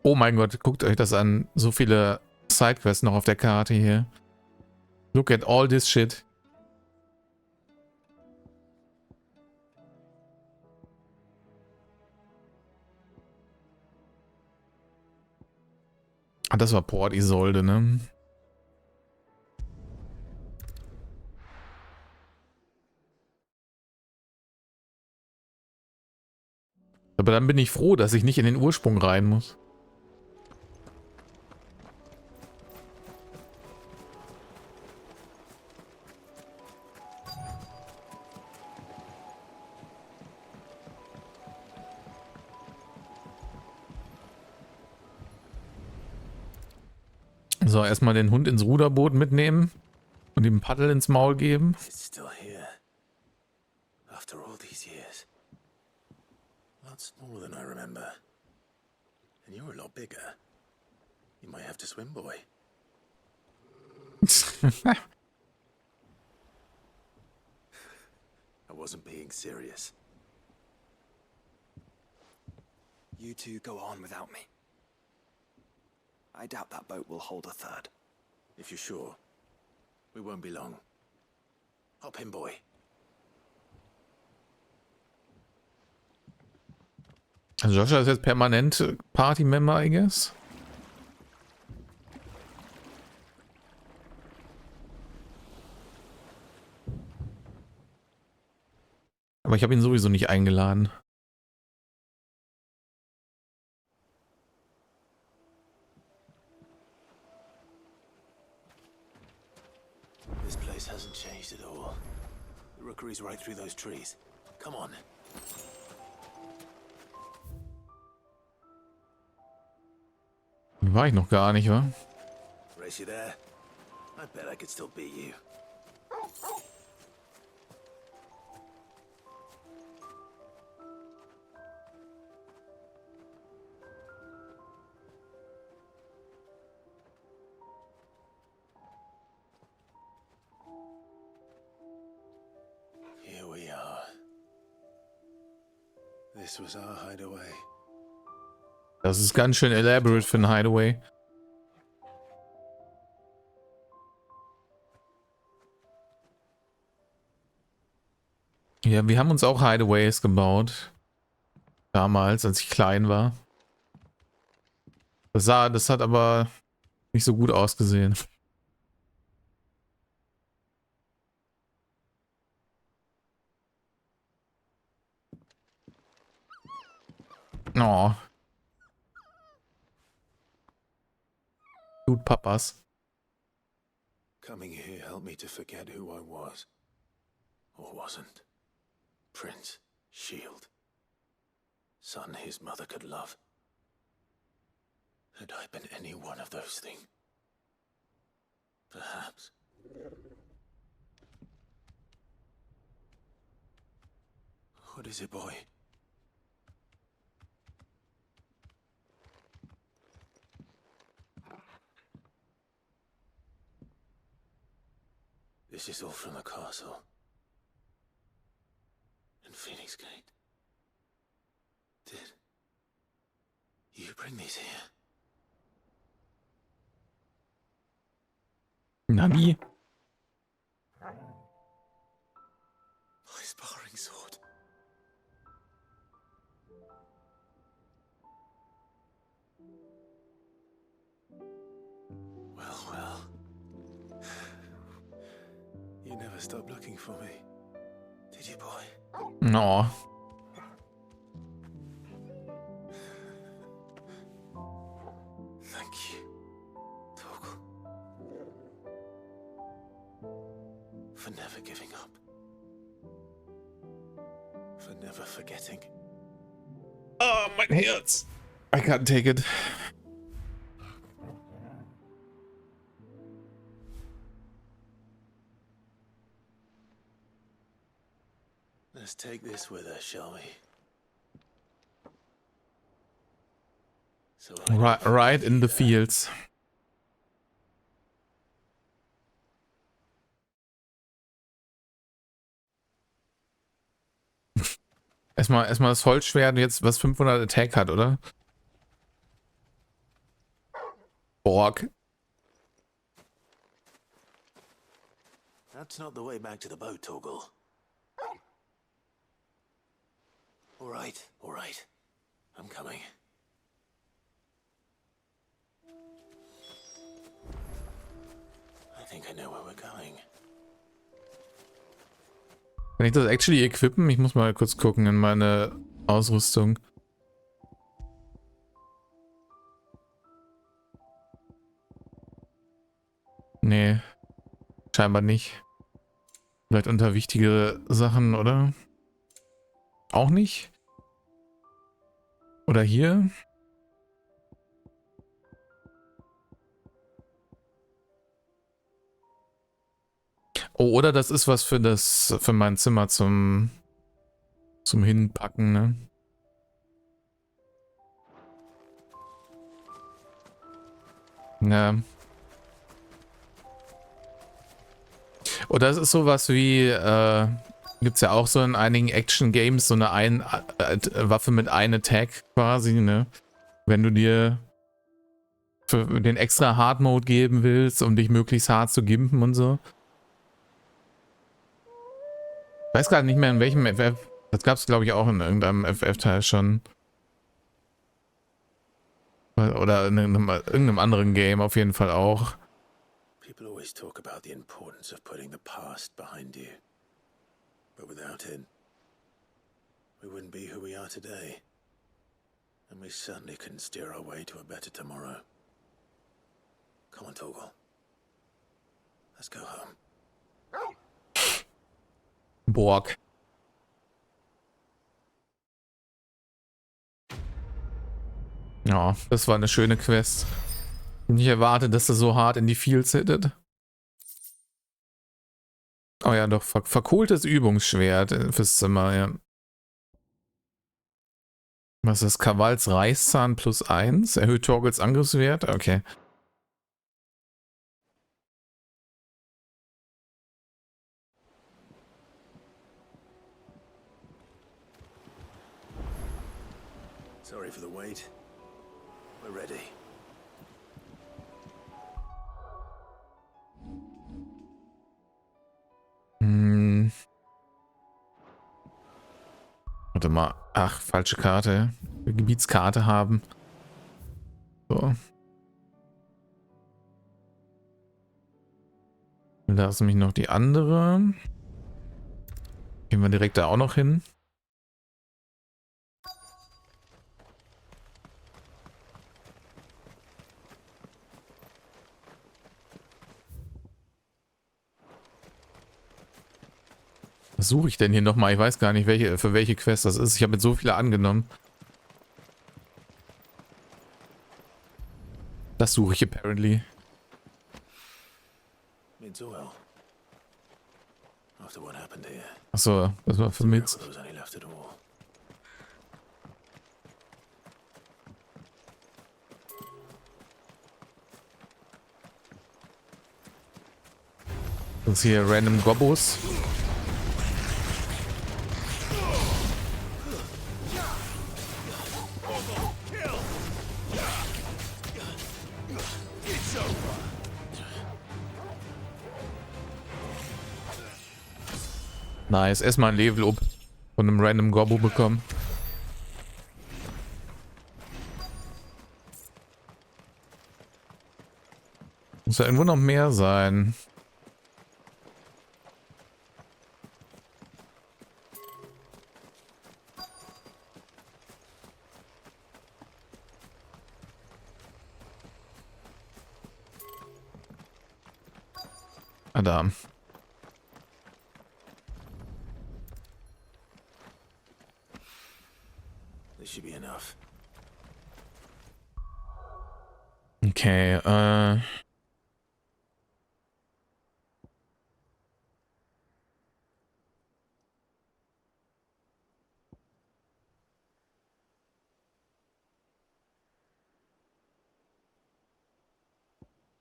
S1: Oh mein Gott, guckt euch das an. So viele Sidequests noch auf der Karte hier. Look at all this shit. Ah, das war Port Isolde, ne? Aber dann bin ich froh, dass ich nicht in den Ursprung rein muss. So, erstmal den Hund ins Ruderboot mitnehmen und ihm ein Paddel ins Maul geben.
S5: It's still here. After all these years. Lot smaller than I remember. And you're a lot bigger. You might have to swim, boy. I wasn't being serious.
S11: You two go on without me. I doubt that boat will hold a third.
S5: If you're sure, we won't be long. Hop in, boy.
S1: Also Joshua ist jetzt permanent Party-Member, I guess. Aber ich habe ihn sowieso nicht eingeladen.
S5: This place hasn't changed at all. The rookery's right through those trees. Come on.
S1: War ich noch gar nicht, wa?
S5: Race you there? I bet I could still beat you. Here we are. This was our hideaway.
S1: Das ist ganz schön elaborate für ein Hideaway. Ja, wir haben uns auch Hideaways gebaut. Damals, als ich klein war. Das hat aber nicht so gut ausgesehen. Oh. Gut, Papas.
S12: Coming here helped me to forget who I was. Or wasn't. Prince, shield. Son his mother could love. Had I been any one of those things? Perhaps. What is it, boy? This is all from the castle. In Phoenix Gate. Did you bring these here?
S1: Nani?
S12: My sparring sword. Well. You never stopped looking for me, did you, boy?
S1: No.
S12: Thank you, Torgal. For never giving up. For never forgetting.
S1: Oh, mein Herz. I can't take it.
S12: Let's take this with us, shall we? So
S1: Right in the fields. Erstmal das Holzschwert jetzt, was 500 Attack hat, oder? Borg.
S12: That's not the way back to the boat, Torgal. All right. I'm coming. I think I know where we're going.
S1: Kann ich das actually equippen? Ich muss mal kurz gucken in meine Ausrüstung. Nee, scheinbar nicht. Vielleicht unter wichtige Sachen, oder? Auch nicht? Oder hier? Oh, oder das ist was für mein Zimmer zum Hinpacken, ne? Ja. Oder es ist sowas wie, gibt's ja auch so in einigen Action-Games so eine Waffe mit einem Attack quasi, ne? Wenn du dir für den extra Hard-Mode geben willst, um dich möglichst hart zu gimpen und so. Ich weiß gerade nicht mehr in welchem FF. Das gab es, glaube ich, auch in irgendeinem FF-Teil schon. Oder in irgendeinem anderen Game auf jeden Fall auch.
S12: People always talk about the importance of putting the past behind you. But without it, we wouldn't be who we are today. And we certainly couldn't steer our way to a better tomorrow. Come on, Torgal. Let's go home.
S1: Borg. Ja, das war eine schöne Quest. Nicht erwartet, dass er so hart in die Fields hittet. Oh ja, doch, verkohltes Übungsschwert fürs Zimmer, ja. Was ist das? Kavals Reißzahn +1? Erhöht Torgels Angriffswert? Okay.
S12: Sorry for the wait. We're ready.
S1: Warte mal. Ach, falsche Karte. Gebietskarte haben. So. Da ist nämlich noch die andere. Gehen wir direkt da auch noch hin. Was suche ich denn hier nochmal? Ich weiß gar nicht, für welche Quest das ist. Ich habe jetzt so viele angenommen. Das suche ich apparently. Achso, das war für Mitz. Das ist hier random Gobbos. Nice, erstmal ein Level up von einem random Gobbo bekommen. Muss ja irgendwo noch mehr sein. Adam. Okay,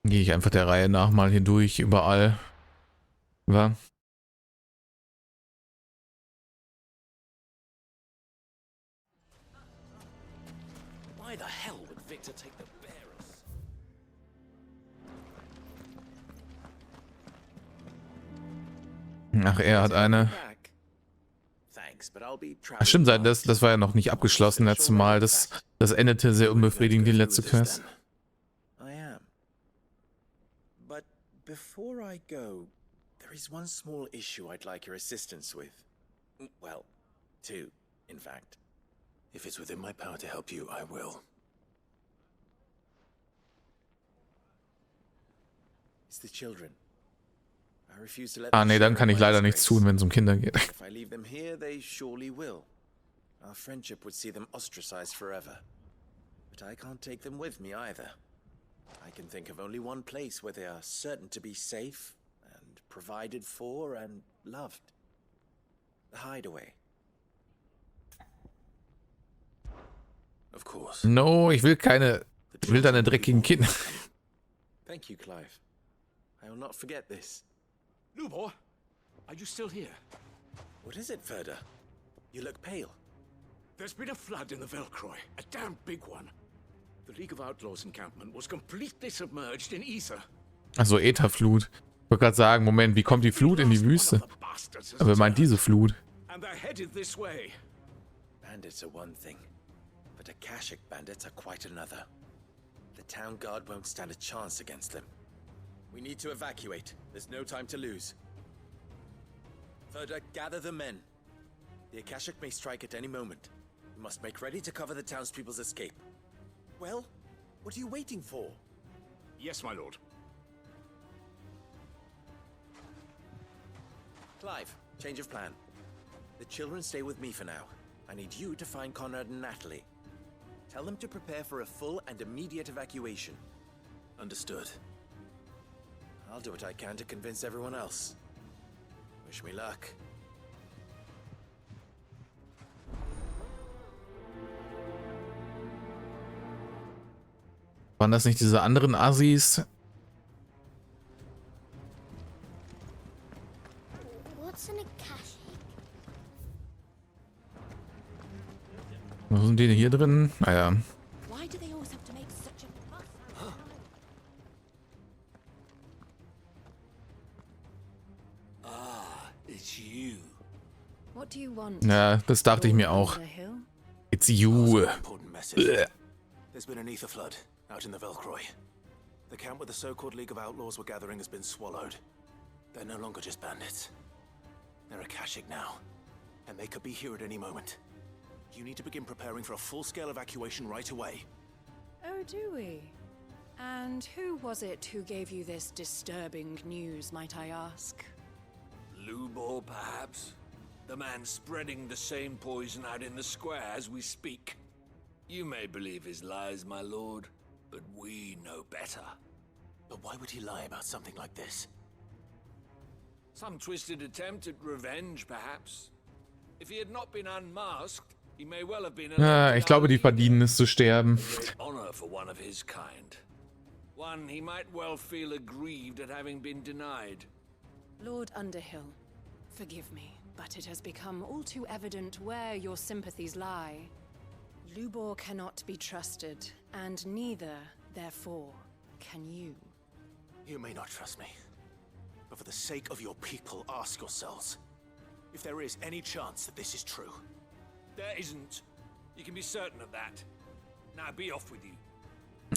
S1: gehe ich einfach der Reihe nach mal hier durch, überall. Wa?
S7: Why the hell would Victor take the bearers?
S1: Ach, er hat eine. Ach, stimmt, das war ja noch nicht abgeschlossen letztes Mal. Das endete sehr unbefriedigend, die letzte Quest.
S5: But before I go, there is one small issue I'd like your assistance with. Well, two, in fact. If it's within my power to help you, I will. It's the children. I refuse to let
S1: Ah, nee, dann kann ich leider nichts tun, wenn es um Kinder geht.
S5: If I leave them here, they surely will. Our friendship would see them ostracized forever. But I can't take them with me either. I can think of only one place where they are certain to be safe and provided for and loved. The hideaway. Of course.
S1: No, ich will deine dreckigen Kinder.
S5: Thank you, Clive. I will not forget this.
S4: Lubor, are you still here?
S5: What is it, Ferda? You look pale.
S4: There's been a flood in the Velcroy, a damn big one. The League of Outlaws encampment was completely submerged in ether.
S1: Achso, Ätherflut. Ich wollte gerade sagen, Moment, wie kommt die Flut in die Wüste? Aber er meint diese Flut.
S4: And they're headed this way.
S5: Bandits are one thing, but Akashic bandits are quite another. The town guard won't stand a chance against them. We need to evacuate. There's no time to lose. Ferda, gather the men. The Akashic may strike at any moment. We must make ready to cover the townspeople's escape. Well, what are you waiting for?
S4: Yes, my lord.
S5: Clive, change of plan. The children stay with me for now. I need you to find Conrad and Natalie. Tell them to prepare for a full and immediate evacuation. Understood. I'll do what I can to convince everyone else. Wish me luck.
S1: Waren das nicht diese anderen Assis?
S14: What's an Akashic?
S1: Was sind die hier drin? Naja.
S14: Why do they always have to make such a fuss?
S4: Ah, it's you.
S8: What do you want?
S1: Ja, das dachte ich mir auch. It's you.
S5: Important message. There's been an ether flood out in the Velcroy. The camp where the so-called League of Outlaws were gathering has been swallowed. They're no longer just bandits. They're Akashic now, and they could be here at any moment. You need to begin preparing for a full-scale evacuation right away.
S10: Oh, do we? And who was it who gave you this disturbing news, might I ask?
S18: Lubor, perhaps? The man spreading the same poison out in the square as we speak. You may believe his lies, my lord, but we know better.
S5: But why would he lie about something like this?
S18: Some twisted attempt at revenge, perhaps. If he had not been unmasked, he may well have been
S1: Ich glaube, die verdienen es zu sterben.
S18: honor for one of his kind. One he might well feel aggrieved at having been denied.
S10: Lord Underhill, forgive me, but it has become all too evident where your sympathies lie. Lubor cannot be trusted, and neither, therefore, can you.
S5: You may not trust me, but for the sake of your people, ask yourselves if there is any chance that this is true.
S18: There isn't. You can be certain of that. Now be off with you.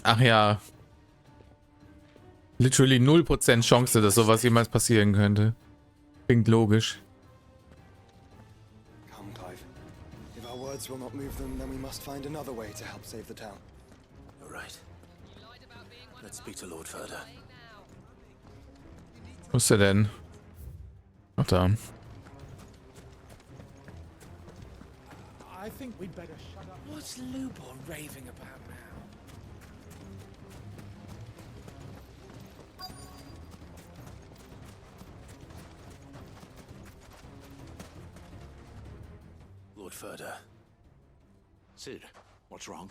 S1: Ach ja. Literally 0% Chance, dass sowas jemals passieren könnte. Klingt logisch.
S11: Come, Clive. If our words will not move them, then we must find another way to help save the town.
S5: All right. Let's speak to Lord Furder.
S1: Wo ist er denn? Ach da.
S19: I think we'd better shut up. What's Lubor raving about now?
S5: Lord Furder.
S12: Sid, what's wrong?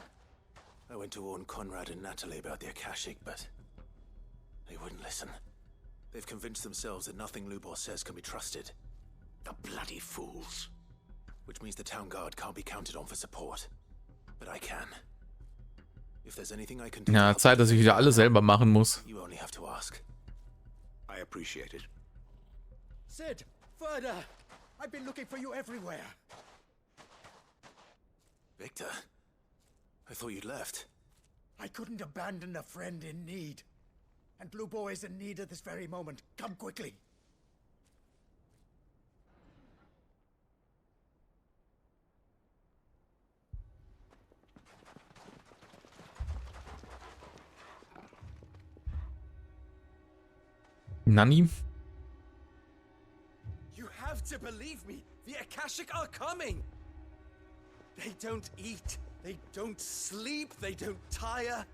S5: I went to warn Conrad and Natalie about the Akashic, but they wouldn't listen. They've convinced themselves that nothing Lubor says can be trusted.
S12: The bloody fools.
S5: Which means the town guard can't be counted on for support. But I can. If there's anything I can do,
S1: Ja, Zeit, dass ich wieder alles selber machen muss.
S5: you only have to ask.
S12: I appreciate it.
S19: Sid! Further! I've been looking for you everywhere.
S5: Victor, I thought you'd left.
S19: I couldn't abandon a friend in need. And Lubor is in need at this very moment. Come quickly.
S1: Nanni?
S20: You have to believe me. The Akashic are coming. They don't eat, they don't sleep, they don't tire,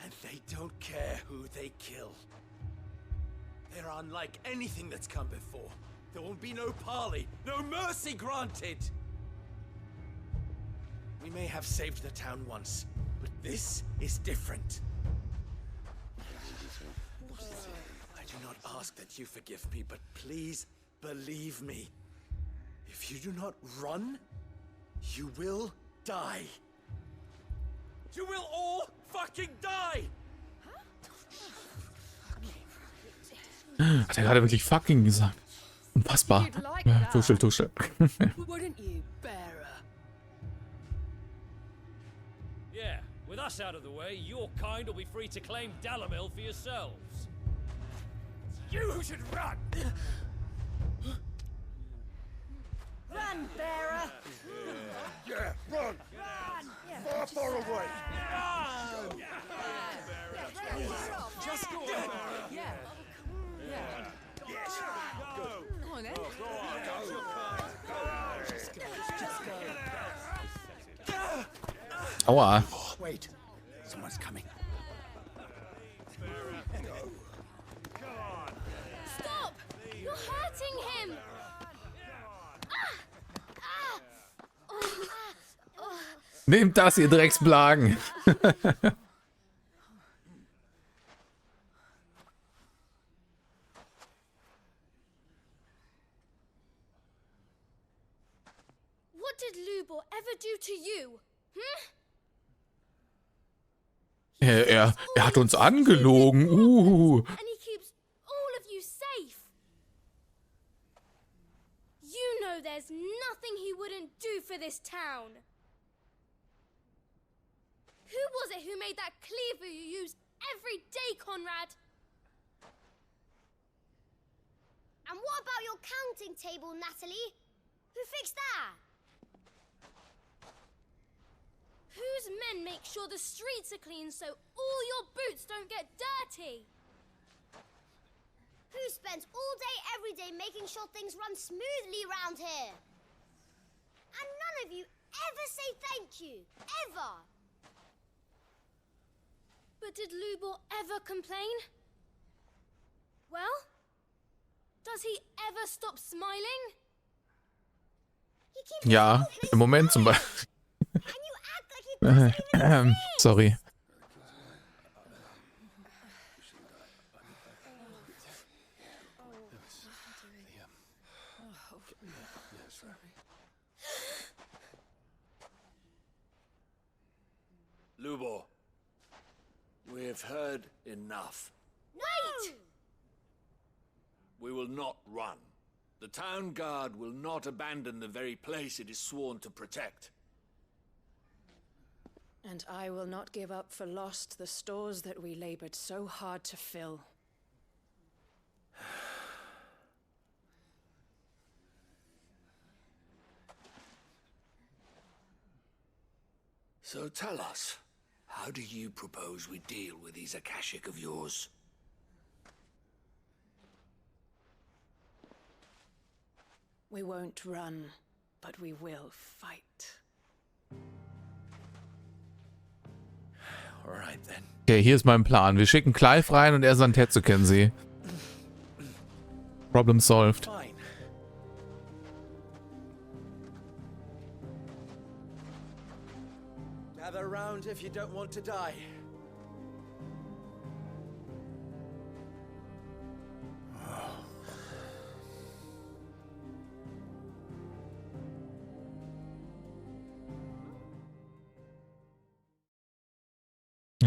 S20: and they don't care who they kill. They're unlike anything that's come before. There will be no parley, no mercy granted. We may have saved the town once, but this is different. I do not ask that you forgive me, but please believe me. If you do not run, you will die. You will all fucking die!
S1: Hat er gerade wirklich fucking gesagt? Unfassbar. Tuschel, tuschel.
S10: Wouldn't you, Bearer?
S21: Yeah, with us out of the way, your kind will be free to claim Dalamil for yourselves.
S20: It's you who should run!
S10: Run, Bearer!
S20: Yeah, run! Far, far away! Run!
S10: Just go on. Yeah. Yeah.
S20: Yes.
S10: Go on, then. Just go. Just go.
S1: Aua.
S19: Wait. Someone's coming.
S14: Stop! You're hurting him!
S1: Nehmt das, ihr Drecksblagen.
S14: What did Lubor ever do to you? Hm?
S1: Er hat uns angelogen.
S14: And he keeps all of you safe. You know know there's nothing he wouldn't do for this town. Who was it who made that cleaver you use every day, Conrad? And what about your counting table, Natalie? Who fixed that? Whose men make sure the streets are clean so all your boots don't get dirty? Who spends all day every day making sure things run smoothly around here? And none of you ever say thank you, ever. But did Lubor ever complain? Well, does he ever stop smiling?
S1: Ja, im Moment zum Beispiel. Sorry.
S18: Lubor, we have heard enough.
S14: Wait!
S18: We will not run. The town guard will not abandon the very place it is sworn to protect.
S10: And I will not give up for lost the stores that we labored so hard to fill.
S18: So tell us, how do you propose we deal with these Akashic of yours?
S10: We won't run, but we will fight.
S18: Alright then.
S1: Okay, hier ist mein Plan. Wir schicken Clive rein und er sandt Tetsu Kenzie. Problem solved.
S20: Fine. Gather round if you don't want to die.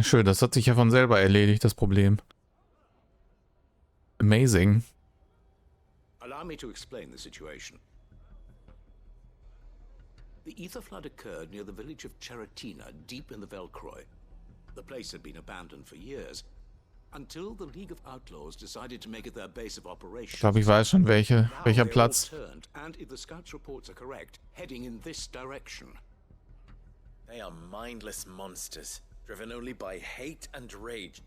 S1: Schön, das hat sich ja von selber erledigt, das Problem. Amazing.
S3: Allow me to explain the situation. The ether flood occurred near the village of Cheratina, deep in the Velcroy. The place had been abandoned for years, until the League of Outlaws decided to make it their base of operations.
S1: Ich glaube, ich weiß schon, welcher Platz.
S3: Turned, and if the scouts' reports are correct, heading in this direction.
S20: They are mindless monsters, driven only by hate and rage.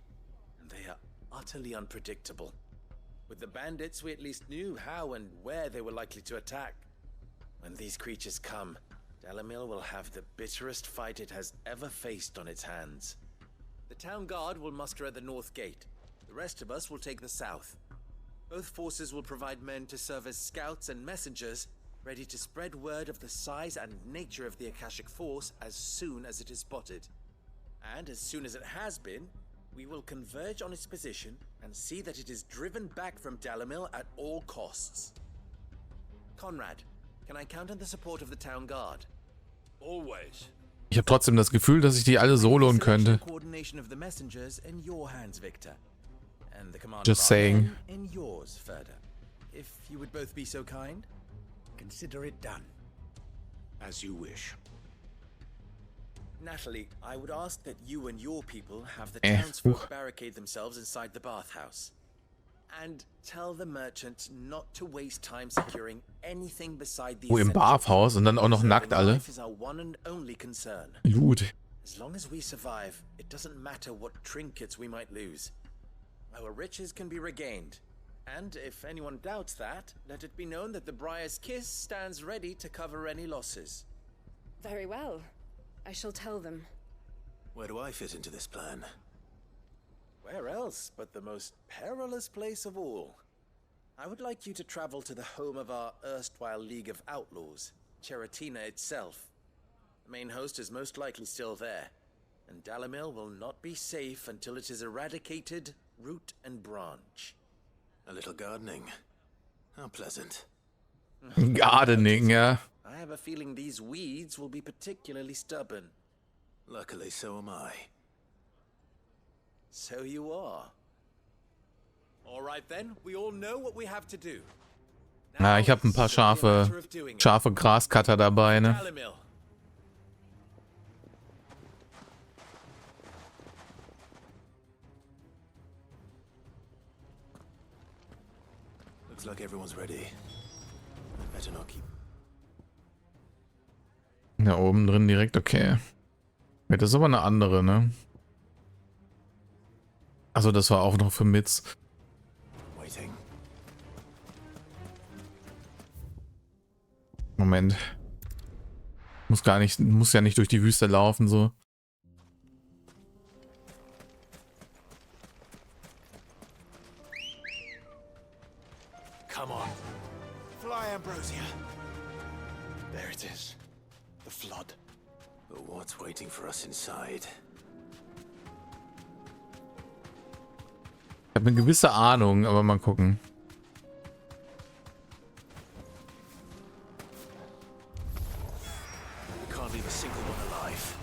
S20: And they are utterly unpredictable. With the bandits, we at least knew how and where they were likely to attack. When these creatures come, Dalamil will have the bitterest fight it has ever faced on its hands. The town guard will muster at the north gate. The rest of us will take the south. Both forces will provide men to serve as scouts and messengers, ready to spread word of the size and nature of the Akashic force as soon as it is spotted. And as soon as it has been, we will converge on its position and see that it is driven back from Dalamil at all costs. Conrad, can I count on the support of the town guard?
S18: Always.
S1: Ich habe trotzdem das Gefühl, dass ich die alle soloen könnte.
S20: Coordination of the messengers in your hands, Victor. And the command
S1: Just
S20: of our
S1: saying.
S20: men in yours, Ferda. If you would both be so kind.
S19: Consider it done.
S3: As you wish.
S20: Natalie, I would ask that you and your people have the townsfolk barricade themselves inside the bathhouse. And tell the merchant not to waste time securing anything beside the
S1: Im Bathhaus und dann auch noch nackt alle.
S20: is our one and only concern.
S1: Blut.
S20: As long as we survive, it doesn't matter what trinkets we might lose. Our riches can be regained. And if anyone doubts that, let it be known that the Briar's Kiss stands ready to cover any losses.
S10: Very well. I shall tell them.
S5: Where do I fit into this plan?
S20: Where else but the most perilous place of all? I would like you to travel to the home of our erstwhile League of Outlaws, Cheratina itself. The main host is most likely still there, and Dalamil will not be safe until it is eradicated root and branch.
S5: A little gardening. How pleasant.
S1: Gardening, ja.
S20: I have a feeling these weeds will be particularly stubborn.
S5: Luckily, so am I.
S20: So you are. All right then, we all know what we have to do.
S1: Ja, ich habe ein paar scharfe Grascutter dabei, ne?
S5: Looks like everyone's ready. Better not keep.
S1: Da oben drin direkt, okay. Ja, das ist aber eine andere, ne? Also das war auch noch für Mitz. Moment. Muss ja nicht durch die Wüste laufen, so.
S20: Come on. Fly, Ambrosia. There it is. The flood.
S5: But what's waiting for us inside?
S1: Ich habe eine gewisse Ahnung, aber mal gucken.
S5: Can't leave a single one alive.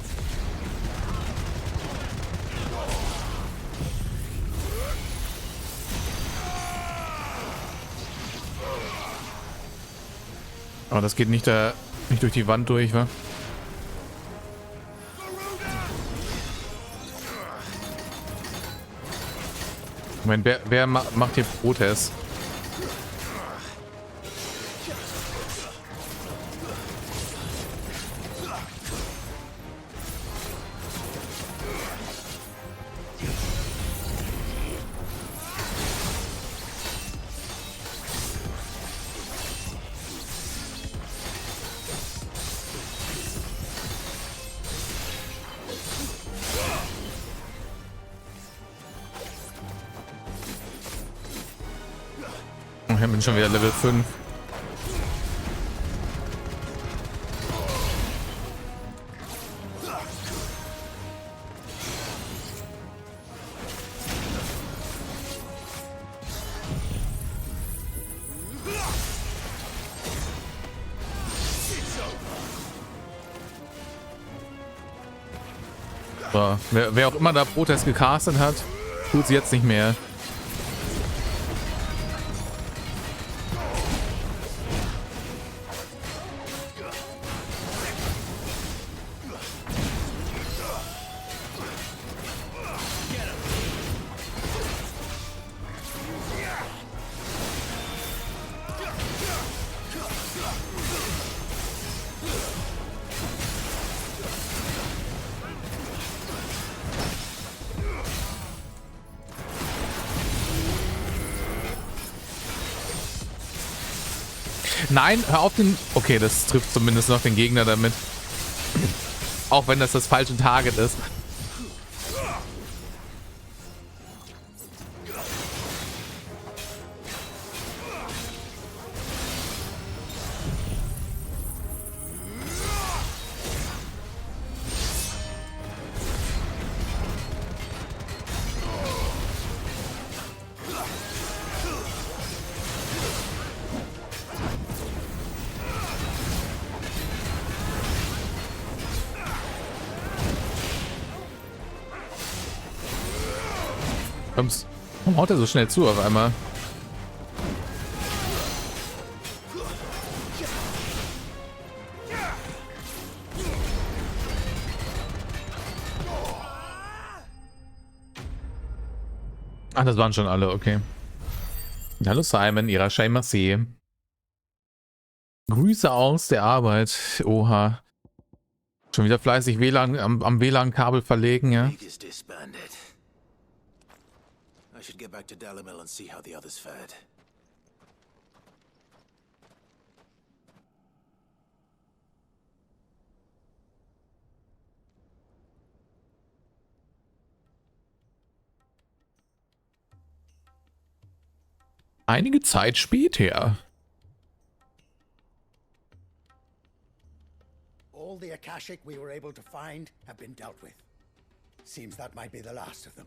S1: Aber das geht nicht durch die Wand durch, wa? Moment, wer macht hier Protest? Ich bin schon wieder Level 5. So, wer auch immer da Protest gecastet hat, tut sie jetzt nicht mehr. Nein, hör auf den... Okay, das trifft zumindest noch den Gegner damit. Auch wenn das falsche Target ist. Warum haut er so schnell zu auf einmal? Ach, das waren schon alle, okay. Hallo Simon, Irashaimase. Grüße aus der Arbeit. Oha. Schon wieder fleißig WLAN am WLAN-Kabel verlegen, ja?
S5: I should get back to Dalimil and see how the others fared.
S1: Einige Zeit später.
S19: All the Akashic we were able to find have been dealt with. Seems that might be the last of them.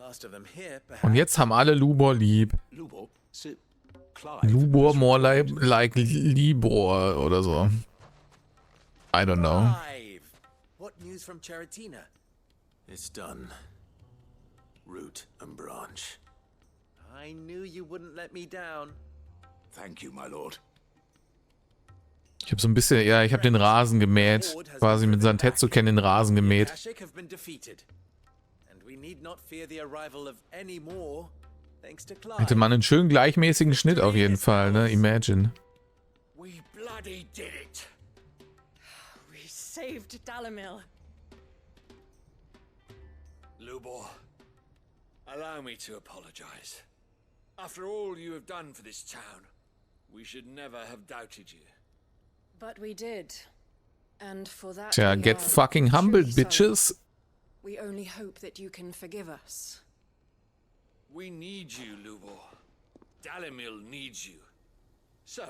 S5: Last of them here, perhaps.
S1: Und jetzt haben alle Lubor lieb. Lubor more like Libor oder so. I don't know.
S20: What news from Charatina?
S5: It's done. Root and branch.
S20: I knew you wouldn't let me down.
S3: Thank you, my lord.
S1: Ich habe so ein bisschen, ja, ich habe den Rasen gemäht. Quasi mit Santetsu kennen den Rasen gemäht.
S20: Akashic have been defeated. And we need not fear the arrival of any more, thanks to Clive.
S1: Hätte man einen schön gleichmäßigen Schnitt auf jeden Fall, ne? Imagine.
S18: We bloody did it.
S13: We saved Dalimil.
S18: Lubor, allow me to apologize. After all you have done for this town, we should never have doubted you.
S10: But we did. And for that
S1: Tja,
S10: we
S1: get
S10: are
S1: fucking humbled,
S10: truly
S1: bitches.
S10: sorry. We only hope that you can forgive us.
S18: We need you, Lubor. Dalimil needs you. So,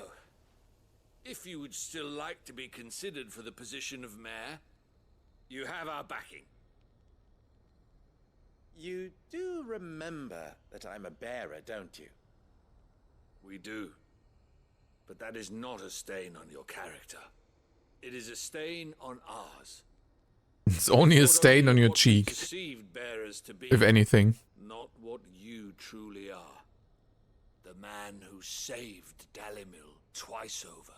S18: if you would still like to be considered for the position of mayor, you have our backing.
S20: You do remember that I'm a bearer, don't you?
S18: We do. But that is not a stain on your character. It is a stain on ours.
S1: It's only a stain on your cheek.
S18: Perceived bearers to be,
S1: If anything.
S18: not what you truly are. The man who saved Dalimil twice over.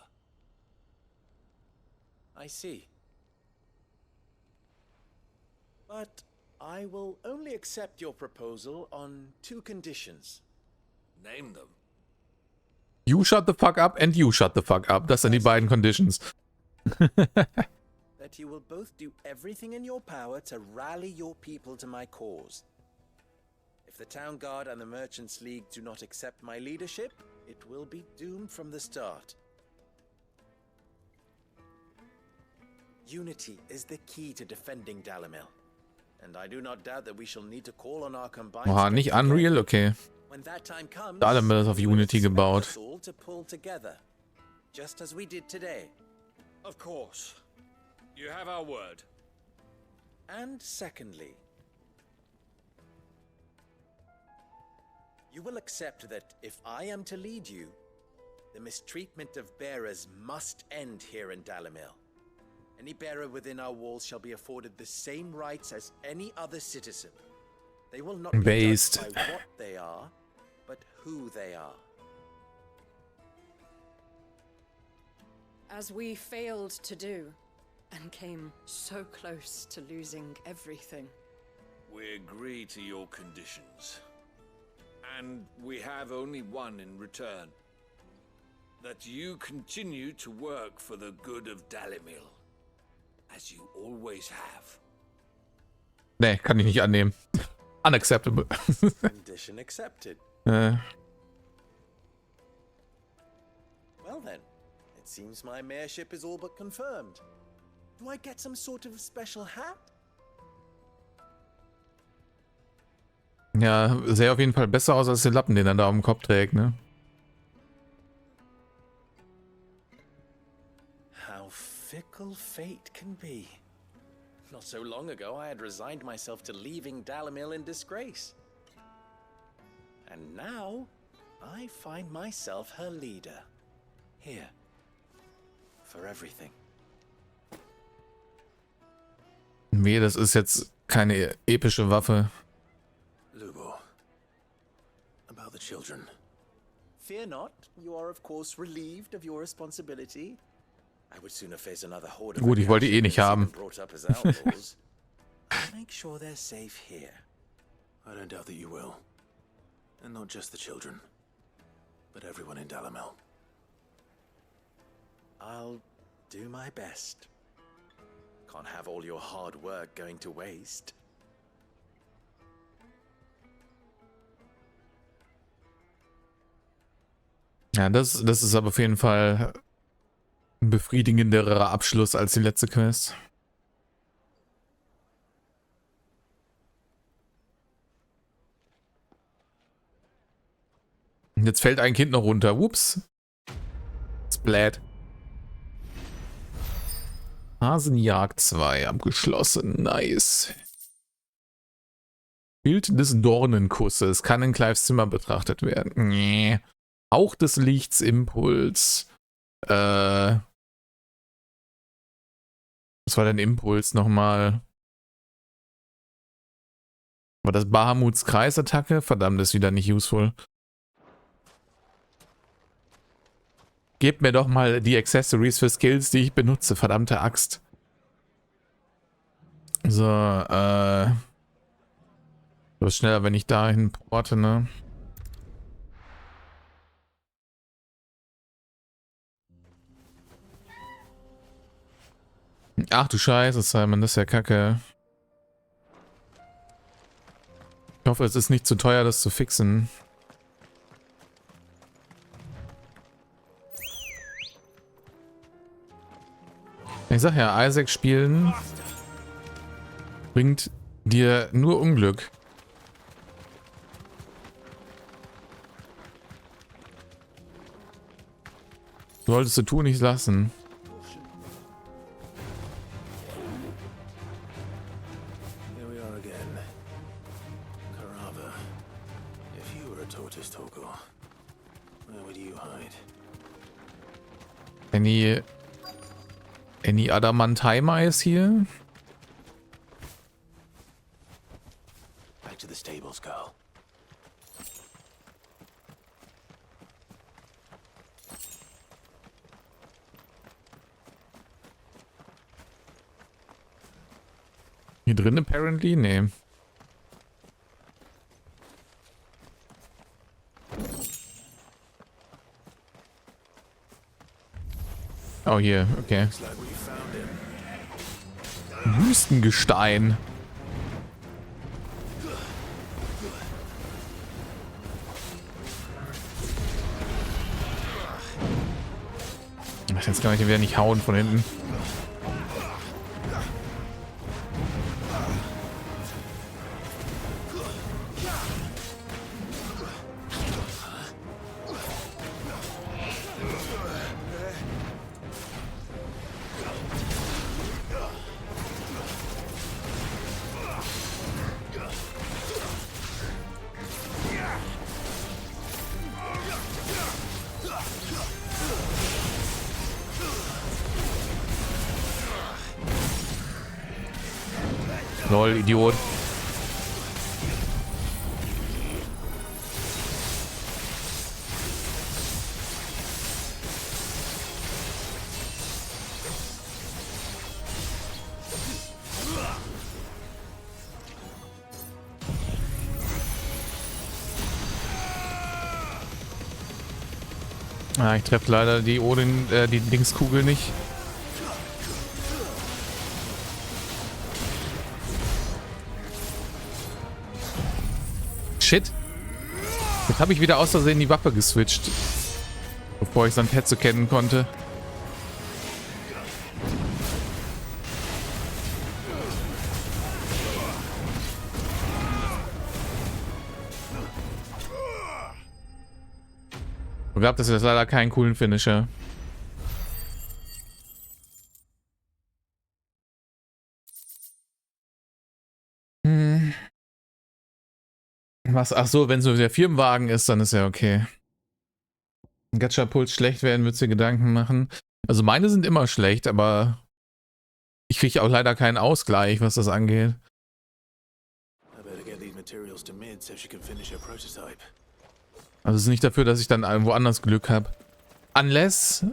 S20: I see. But I will only accept your proposal on 2 conditions.
S18: Name them.
S1: You shut the fuck up and you shut the fuck up. Das sind die beiden Conditions.
S20: That you will both do everything in your power to rally your people to my cause. If the Town Guard and the Merchants League do not accept my leadership, it will be doomed from the start. Unity is the key to defending Dalimil. And I do not doubt that we shall need to call on our combined
S1: Oha, nicht Unreal? Okay.
S20: When that time comes,
S1: Dalimil ist auf Unity gebaut.
S20: us all to pull together, just as we did today.
S18: Of course. You have our word.
S20: And secondly, you will accept that if I am to lead you, the mistreatment of bearers must end here in Dalimil. Any bearer within our walls shall be afforded the same rights as any other citizen. They will not be
S1: Based.
S20: judged by what they are, but who they are.
S10: As we failed to do, and came so close to losing everything.
S18: We agree to your conditions. And we have only one in return. That you continue to work for the good of Dalimil. As you always have.
S1: Nee, kann ich nicht annehmen. Unacceptable.
S20: Condition accepted.
S1: Äh.
S20: Well then, it seems my mayorship is all but confirmed. Do I get some sort of special hat?
S1: Ja, sähe auf jeden Fall besser aus als der Lappen, den er da auf dem Kopf trägt, ne?
S20: How fickle fate can be. Not so long ago, I had resigned myself to leaving Dalimil in disgrace. And now, I find myself her leader. Here. For everything.
S1: Nee, das ist jetzt keine epische Waffe.
S20: Lubor. About the children. Fear not. You are of course relieved of your responsibility. I would sooner face another horde of
S1: Gut, ich wollte eh nicht haben.
S20: brought up as outlaws. I'll make sure they're safe here.
S5: I don't doubt that you will. And not just the children, but everyone in Dalimil.
S20: I'll do my best. Can't have all your hard work going to waste.
S1: Ja, das ist aber auf jeden Fall ein befriedigenderer Abschluss als die letzte Quest. Jetzt fällt ein Kind noch runter. Ups. Splat. Hasenjagd 2 abgeschlossen. Nice. Bild des Dornenkusses kann in Clives Zimmer betrachtet werden. Nee. Hauch des Lichts, Impuls. Was war denn Impuls nochmal? War das Bahamuts Kreisattacke? Verdammt, ist wieder nicht useful. gebt mir doch mal die Accessories für Skills, die ich benutze, verdammte Axt. So, das ist schneller, wenn ich dahin porte, ne? Ach du Scheiße, Simon, das ist ja kacke. Ich hoffe, es ist nicht zu teuer, das zu fixen. Ich sag ja, Isaac spielen bringt dir nur Unglück. Solltest du tun, nicht lassen. Any Adamantheimer ist hier?
S20: Back to the stables, girl.
S1: Hier drin apparently? Nee. Oh, hier, okay. Wüstengestein. Jetzt kann ich den wieder nicht hauen von hinten. Lol, Idiot. Ah, ich treffe leider die Odin, die Dingskugel nicht. Shit. Jetzt habe ich wieder aus Versehen die Waffe geswitcht. Bevor ich sein Pet zu kennen konnte. Ich glaube, das ist leider keinen coolen Finisher. Was? Ach so, wenn so der Firmenwagen ist, dann ist ja okay. Gacha-Puls schlecht werden, würdest du dir Gedanken machen. Also meine sind immer schlecht, aber ich kriege auch leider keinen Ausgleich, was das angeht. Also es ist nicht dafür, dass ich dann irgendwo anders Glück habe. Unless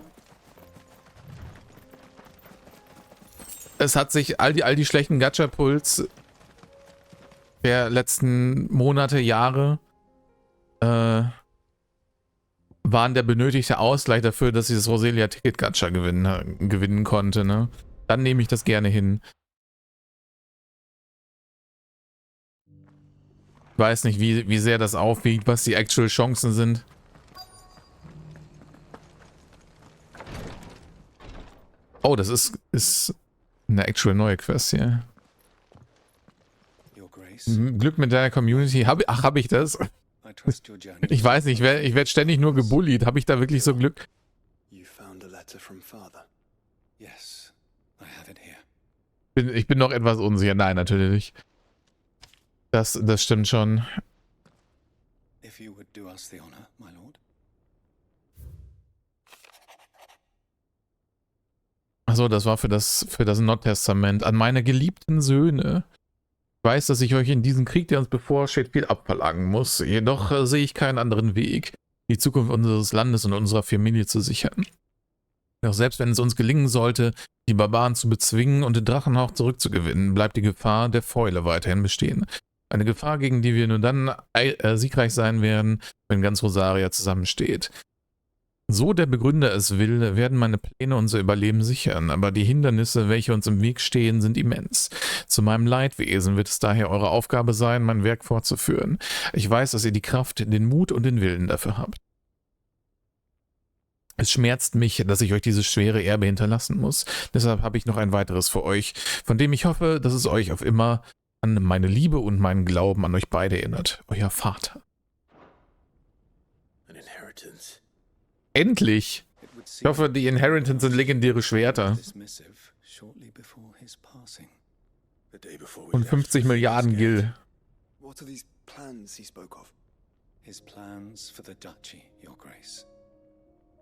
S1: es hat sich all die schlechten Gacha-Puls der letzten Monate, Jahre waren der benötigte Ausgleich dafür, dass ich das Roselia-Ticket-Gacha gewinnen konnte, ne? Dann nehme ich das gerne hin. Ich weiß nicht, wie sehr das aufwiegt, was die actual Chancen sind. Oh, das ist eine actual neue Quest hier. Glück mit deiner Community. Hab ich das? Ich weiß nicht, ich werd ständig nur gebullied. Habe ich da wirklich so Glück? Ich bin noch etwas unsicher. Nein, natürlich nicht. Das stimmt schon. Achso, das war für das Not-Testament. An meine geliebten Söhne. Ich weiß, dass ich euch in diesem Krieg, der uns bevorsteht, viel abverlangen muss. Jedoch sehe ich keinen anderen Weg. die Zukunft unseres Landes und unserer Familie zu sichern. Doch selbst wenn es uns gelingen sollte, die Barbaren zu bezwingen und den Drachenhauch zurückzugewinnen, bleibt die Gefahr der Fäule weiterhin bestehen. Eine Gefahr, gegen die wir nur dann siegreich sein werden, wenn ganz Rosaria zusammensteht. So der Begründer es will, werden meine Pläne unser Überleben sichern, aber die Hindernisse, welche uns im Weg stehen, sind immens. Zu meinem Leidwesen wird es daher eure Aufgabe sein, mein Werk fortzuführen. Ich weiß, dass ihr die Kraft, den Mut und den Willen dafür habt. Es schmerzt mich, dass ich euch dieses schwere Erbe hinterlassen muss. Deshalb habe ich noch ein weiteres für euch, von dem ich hoffe, dass es euch auf immer an meine Liebe und meinen Glauben an euch beide erinnert. Euer Vater. Endlich! Ich hoffe, die Inheritance sind legendäre Schwerter. Und 50 Milliarden Gil.
S2: What are these plans he spoke of?
S22: His plans for the duchy, Your Grace.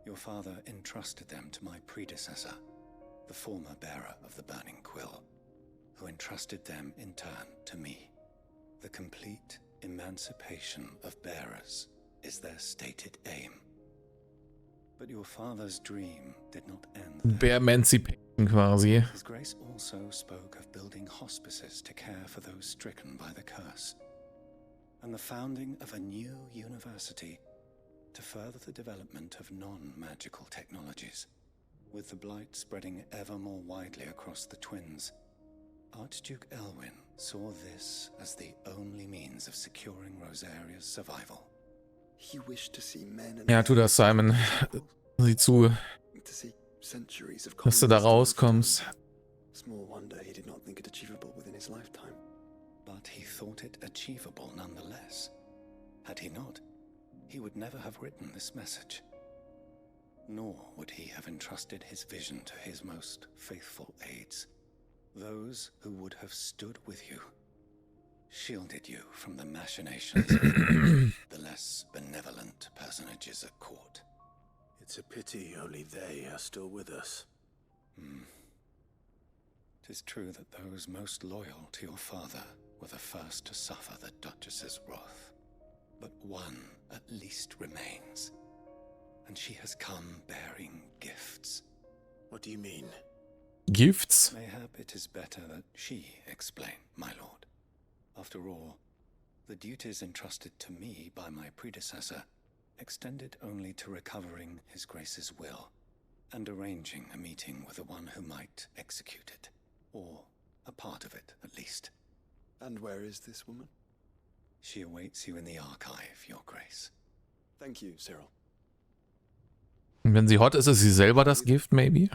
S22: Your father entrusted them to my predecessor, the former bearer of the Burning Quill, who entrusted them in turn to me. The complete emancipation of bearers is their stated aim. But your father's dream did not end there.
S1: Emancipation quasi.
S22: His Grace also spoke of building hospices to care for those stricken by the curse, and the founding of a new university to further the development of non-magical technologies. With the blight spreading ever more widely across the twins, Archduke Elwyn saw this as the only means of securing Rosaria's survival.
S2: He wished to see men and
S1: Ja, tu das, Simon. Sieh zu, dass du da rauskommst.
S2: Small wonder he did not think it achievable within his lifetime.
S22: But he thought it achievable nonetheless. Had he not, he would never have written this message. Nor would he have entrusted his vision to his most faithful aides, those who would have stood with you, shielded you from the machinations of the less benevolent personages at court.
S12: It's a pity only they are still with us.
S22: 'Tis true that those most loyal to your father were the first to suffer the Duchess's wrath. But one at least remains, and she has come bearing gifts.
S12: What do you mean?
S1: Gifts?
S22: Mayhap it is better that she explain, my lord. After all, the duties entrusted to me by my predecessor extended only to recovering His Grace's will and arranging a meeting with the one who might execute it, or a part of it at least.
S2: And where is this woman?
S22: She awaits you in the archive, Your Grace.
S2: Thank you, Cyril.
S1: Und wenn sie hot ist, ist sie selber das Gift, maybe?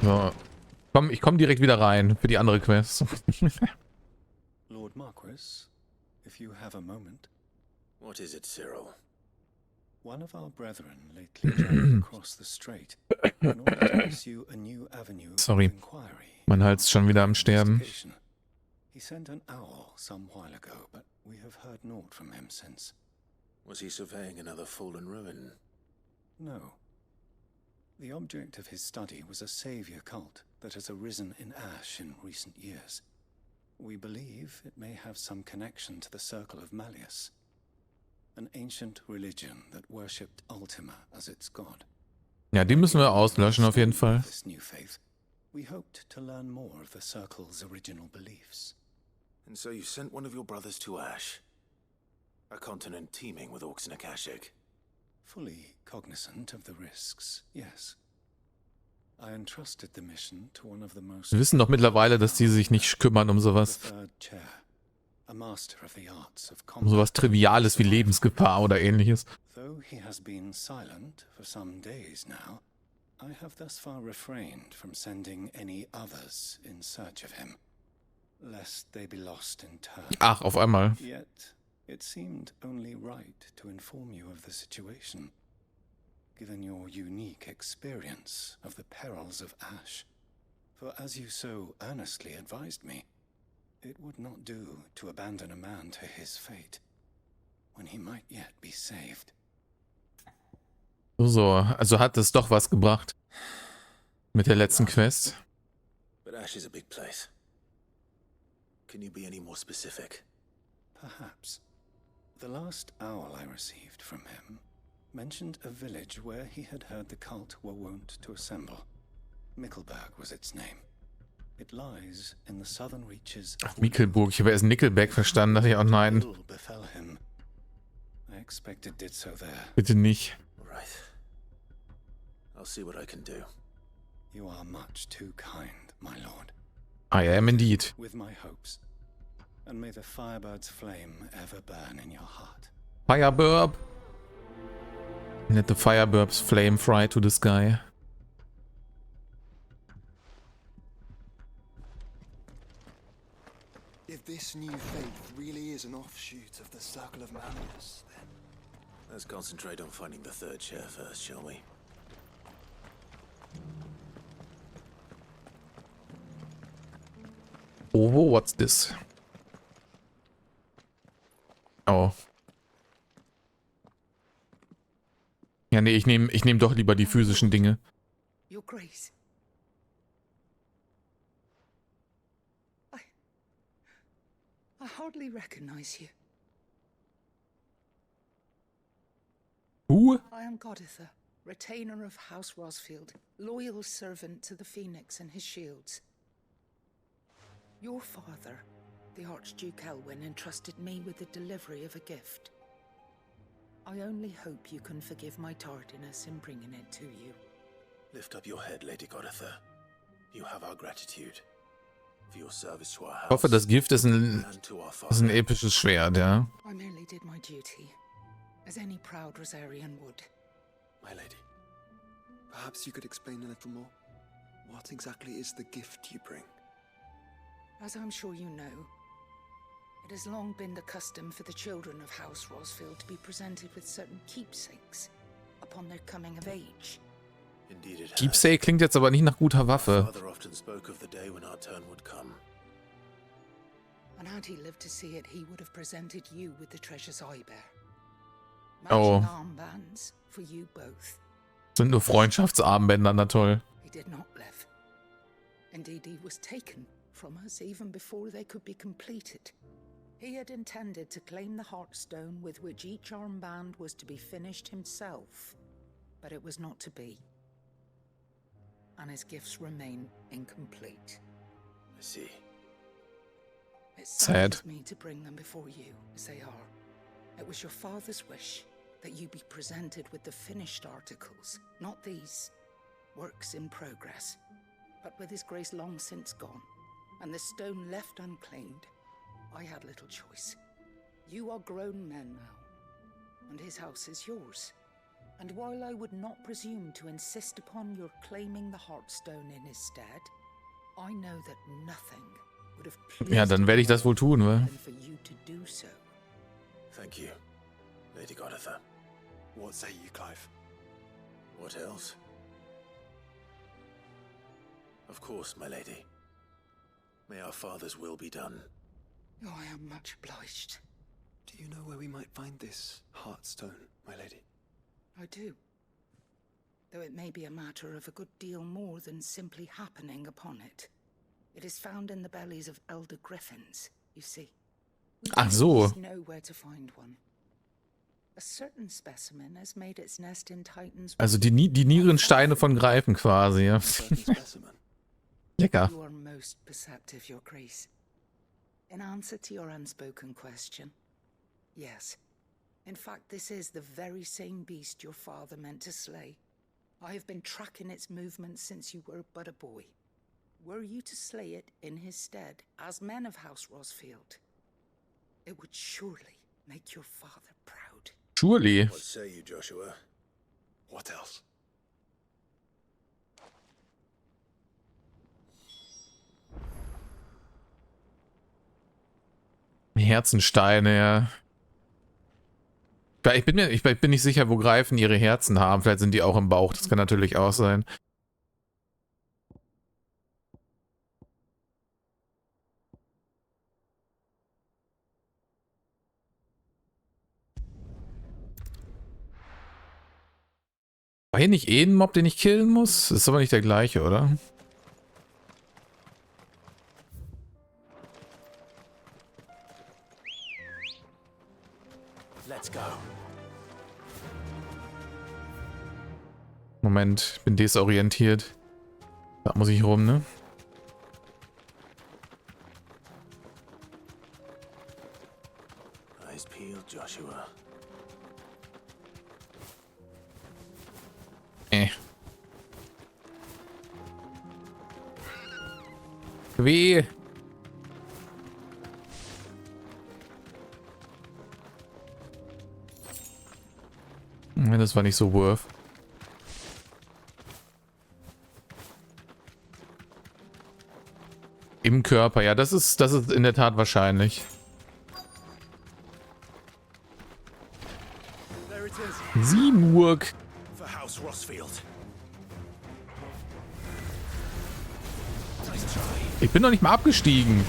S1: So. Komm, ich komme direkt wieder rein für die andere Quest.
S22: Lord Marquis, if you have a moment.
S12: What is it, Cyril?
S22: One of our brethren lately journeyed across the strait in order to pursue a new avenue
S1: Sorry,
S22: of inquiry.
S1: mein Hals ist schon wieder am Sterben.
S22: He sent an owl some while ago, but we have heard naught from him since.
S12: Was he surveying another fallen ruin?
S22: No. The object of his study was a savior cult that has arisen in Ash in recent years. We believe it may have some connection to the Circle of Malleus, an ancient religion that worshipped Ultima as its god.
S1: Ja, die müssen wir auslöschen auf jeden Fall.
S22: This new faith, we hoped to learn more of the Circle's original beliefs.
S12: And so you sent one of your brothers to Ash, a continent teeming with orcs and Akashic.
S22: Fully cognizant of the risks, yes. I entrusted the mission to one of the most.
S1: Wir wissen doch mittlerweile, dass die sich nicht kümmern um sowas. Um sowas Triviales wie Lebensgefahr oder ähnliches.
S22: Though he has been silent for some days now, I have thus far refrained from sending any others in search of him, lest they be lost in turn.
S1: Ach, auf einmal.
S22: Yet it seemed only right to inform you of the situation, given your unique experience of the perils of Ash. For as you so earnestly advised me, it would not do to abandon a man to his fate. when he might yet be saved.
S1: So, also hat es doch was gebracht. Mit der letzten Quest.
S5: But Ash is a big place. Can you be any more specific?
S22: Perhaps. The last owl I received from him mentioned a village where he had heard the cult were wont to assemble. Mickelberg was its name. It lies in the southern reaches of
S1: Mickelburg, ich habe erst Nickelback verstanden, dachte ich, oh nein.
S22: befell him. I expect it did so there.
S1: Bitte nicht.
S5: Right. I'll see what I can do.
S22: You are much too kind, my lord.
S1: I am indeed.
S22: With my hopes. And may the firebird's flame ever burn in your heart.
S1: Fireburb. Let the fireburb's flame fry to the sky.
S2: If this new faith really is an offshoot of the Circle of Madness, then...
S5: Let's concentrate on finding the third chair first, shall we?
S1: Oh, what's this? Oh. Ja, nee, ich nehm doch lieber die physischen Dinge.
S17: Your Grace. I hardly recognize you.
S1: Who?
S17: I am Goditha, retainer of House Rosfield, loyal servant to the Phoenix and his shields. Your father, the Archduke Elwyn, entrusted me with the delivery of a gift. I only hope you can forgive my tardiness in bringing it to you.
S5: Lift up your head, Lady Goditha. You have our gratitude for your service to our
S1: Ich
S5: house.
S1: hoffe, das Gift ist ein episches Schwert, ja.
S17: I merely did my duty, as any proud Rosarian would.
S2: My lady, perhaps you could explain a little more? What exactly is the gift you bring?
S17: As I'm sure you know, it has long been the custom for the children of House Rosfield to be presented with certain keepsakes upon their coming of age.
S5: Indeed it has.
S1: Keepsake klingt jetzt aber nicht nach guter Waffe.
S5: Father often spoke of the day when our turn would come.
S17: And had he lived to see it, he would have presented you with the treasures I bear.
S1: Oh.
S17: Matching armbands for you both.
S1: Sind nur Freundschaftsarmbänder, na toll.
S17: He did not live. Indeed, he was taken from us even before they could be completed. He had intended to claim the Heartstone with which each armband was to be finished himself, but it was not to be. And his gifts remain incomplete.
S5: I see.
S17: It
S1: Sad.
S17: saddens me to bring them before you, as they are. It was your father's wish that you be presented with the finished articles, not these works in progress. But with his grace long since gone, and the stone left unclaimed, I had little choice. You are grown men now, and his house is yours. And while I would not presume to insist upon your claiming the Heartstone in his stead, I know that nothing would have pleased
S1: Ja, dann werde ich das wohl tun, wa?
S17: than for you to do so.
S5: Thank you, Lady Goditha.
S2: What say you, Clive?
S5: What else? Of course, my lady. May our father's will be done.
S17: Oh, I am much obliged.
S2: Do you know where we might find this Heartstone, my lady?
S17: I do. Though it may be a matter of a good deal more than simply happening upon it. It is found in the bellies of elder griffins, you see. We
S1: Ach so.
S17: don't know where to find one. A certain specimen has made its nest in Titan's...
S1: Also die Nierensteine von Greifen quasi, ja. Lecker.
S17: You are most perceptive, Your Grace. In answer to your unspoken question, yes. In fact, this is the very same beast your father meant to slay. I have been tracking its movements since you were but a boy. Were you to slay it in his stead, as men of House Rosfield, it would surely make your father proud.
S1: Surely.
S5: What say you, Joshua?
S2: What else?
S1: Herzensteine, ja. Ich bin nicht sicher, wo Greifen ihre Herzen haben. Vielleicht sind die auch im Bauch. Das kann natürlich auch sein. War hier nicht ein Mob, den ich killen muss? Ist aber nicht der gleiche, oder?
S5: Let's go.
S1: Moment, ich bin desorientiert. Da muss ich rum, ne?
S5: Eyes peeled, Joshua.
S1: Wie? Das war nicht so worth. Im Körper, ja, das ist in der Tat wahrscheinlich.
S5: There it is.
S1: 7 Uhr.
S5: For House Rossfield.
S1: Ich bin noch nicht mal abgestiegen.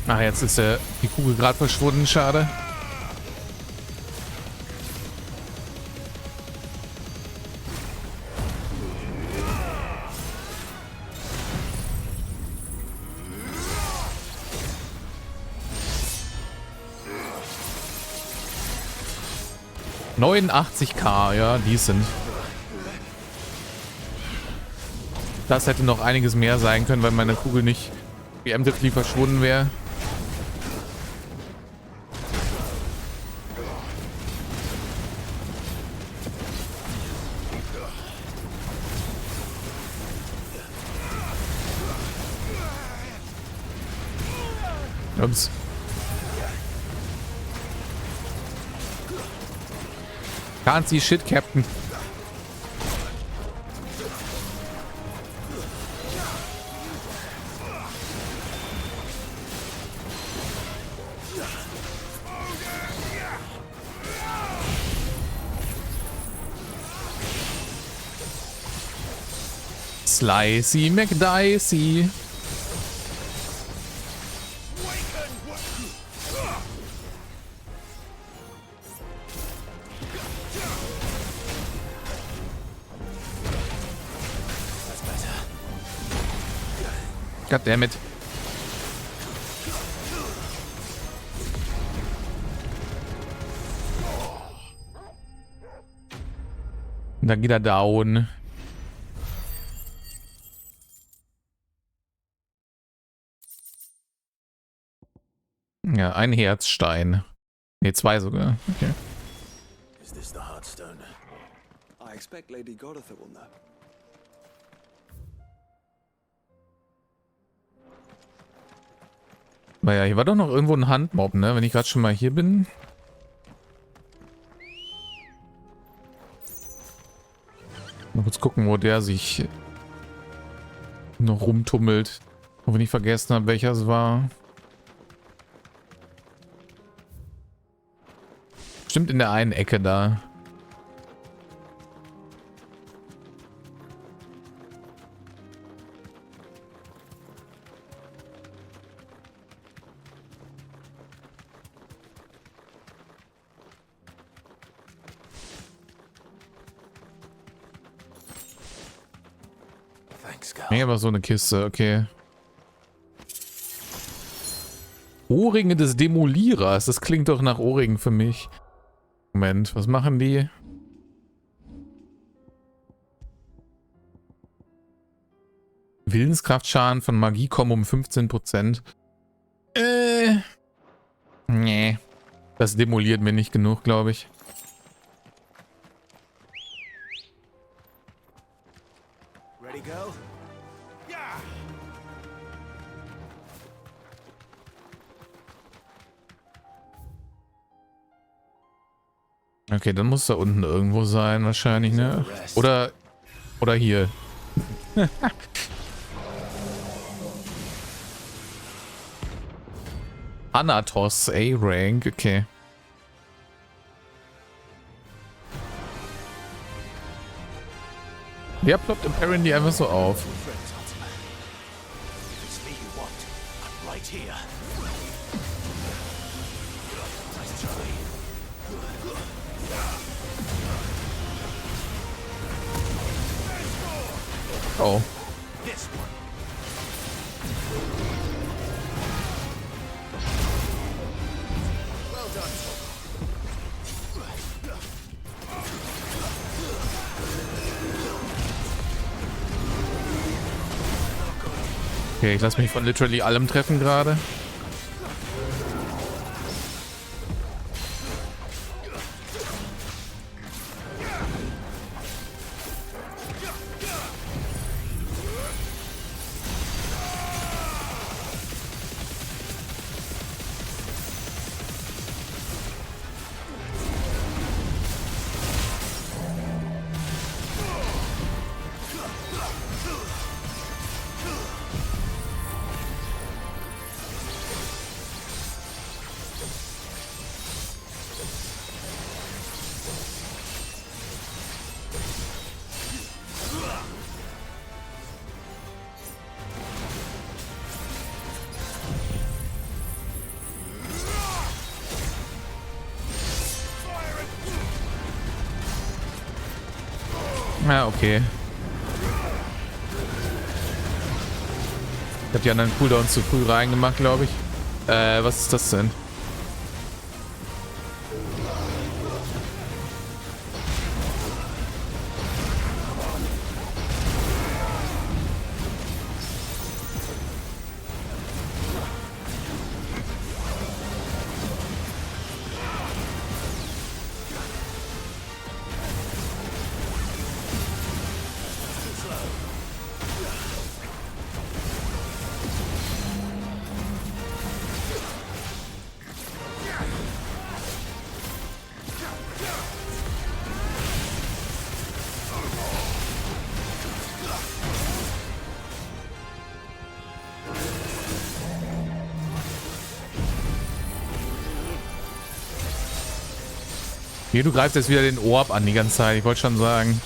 S1: Ach, jetzt ist die Kugel gerade verschwunden, schade. $89.000, ja, decent. Das hätte noch einiges mehr sein können, weil meine Kugel nicht preemptively verschwunden wäre. Ups. Can't see shit, Captain. Slicey McDicey. Goddammit. Und dann geht er down. Ja, ein Herzstein. Ne, 2 sogar. Okay.
S5: Is this the Heartstone?
S2: I expect Lady Goritha will know.
S1: Naja, hier war doch noch irgendwo ein Handmob, ne? Wenn ich gerade schon mal hier bin. Mal kurz gucken, wo der sich noch rumtummelt. Und wenn ich vergessen habe, welcher es war. Stimmt, in der einen Ecke da. Nee, aber so eine Kiste, okay. Ohrringe des Demolierers. Das klingt doch nach Ohrringen für mich. Moment, was machen die? Willenskraftschaden von Magie kommen um 15%. Nee. Das demoliert mir nicht genug, glaube ich.
S5: Ready, go? Yeah!
S1: Okay, dann muss da unten irgendwo sein, wahrscheinlich, ne? Oder hier. Anatos, A-Rank, okay. Der ploppt apparently einfach so auf. Oh. Okay, ich lasse mich von literally allem treffen gerade. Ja, okay. Ich habe die anderen Cooldowns zu früh reingemacht, glaube ich. Was ist das denn? Hier, du greifst jetzt wieder den Orb an die ganze Zeit. Ich wollte schon sagen.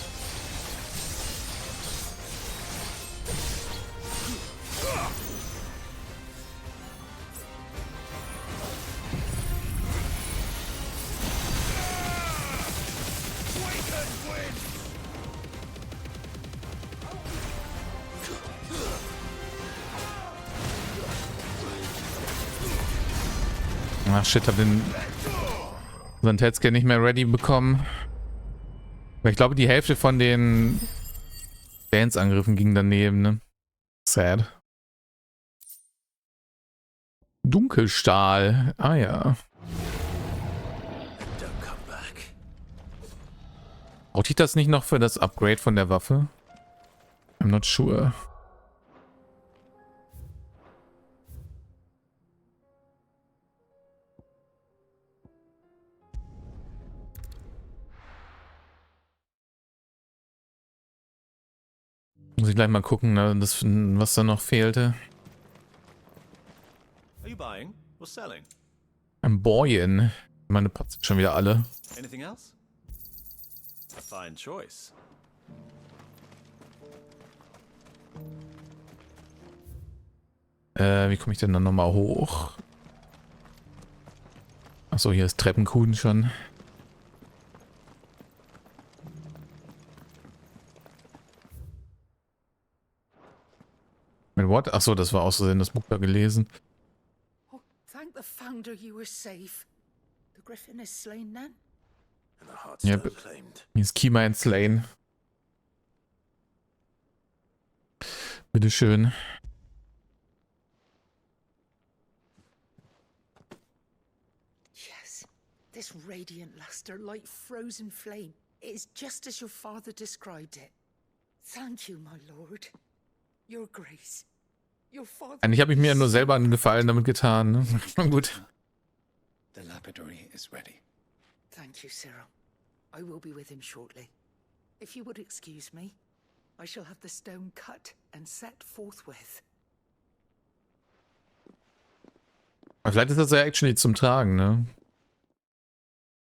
S1: Ach shit, hab den Sanitätsscan nicht mehr ready bekommen. Aber ich glaube, die Hälfte von den Dance-Angriffen ging daneben, ne? Sad. Dunkelstahl. Ah ja. Brauchte ich das nicht noch für das Upgrade von der Waffe? I'm not sure. Muss ich gleich mal gucken, ne, das, was da noch fehlte.
S9: Are you buying or selling?
S1: Ein Boyen. Meine Pots sind schon wieder alle.
S9: Anything else? A fine choice.
S1: Wie komme ich denn dann nochmal hoch? Achso, hier ist Treppenkuhn schon. Mit what? Achso, das war aus Versehen das Buch da gelesen.
S17: Oh, thank the Founder you were safe. The Griffin is slain then?
S5: And the Heartstone
S1: Yep.
S5: claimed.
S1: Hier ist Keymind slain. Bitteschön.
S17: Yes, this radiant luster like frozen flame. It is just as your father described it. Thank you, my lord. Your grace. Your father.
S1: Eigentlich habe ich mir ja nur selber einen Gefallen damit getan. Ne? Gut.
S22: The lapidary is ready.
S17: Thank you, Cyril. I will be with him shortly. If you would excuse me, I shall have the stone cut and set forthwith.
S1: Aber vielleicht ist das ja actually zum Tragen, ne?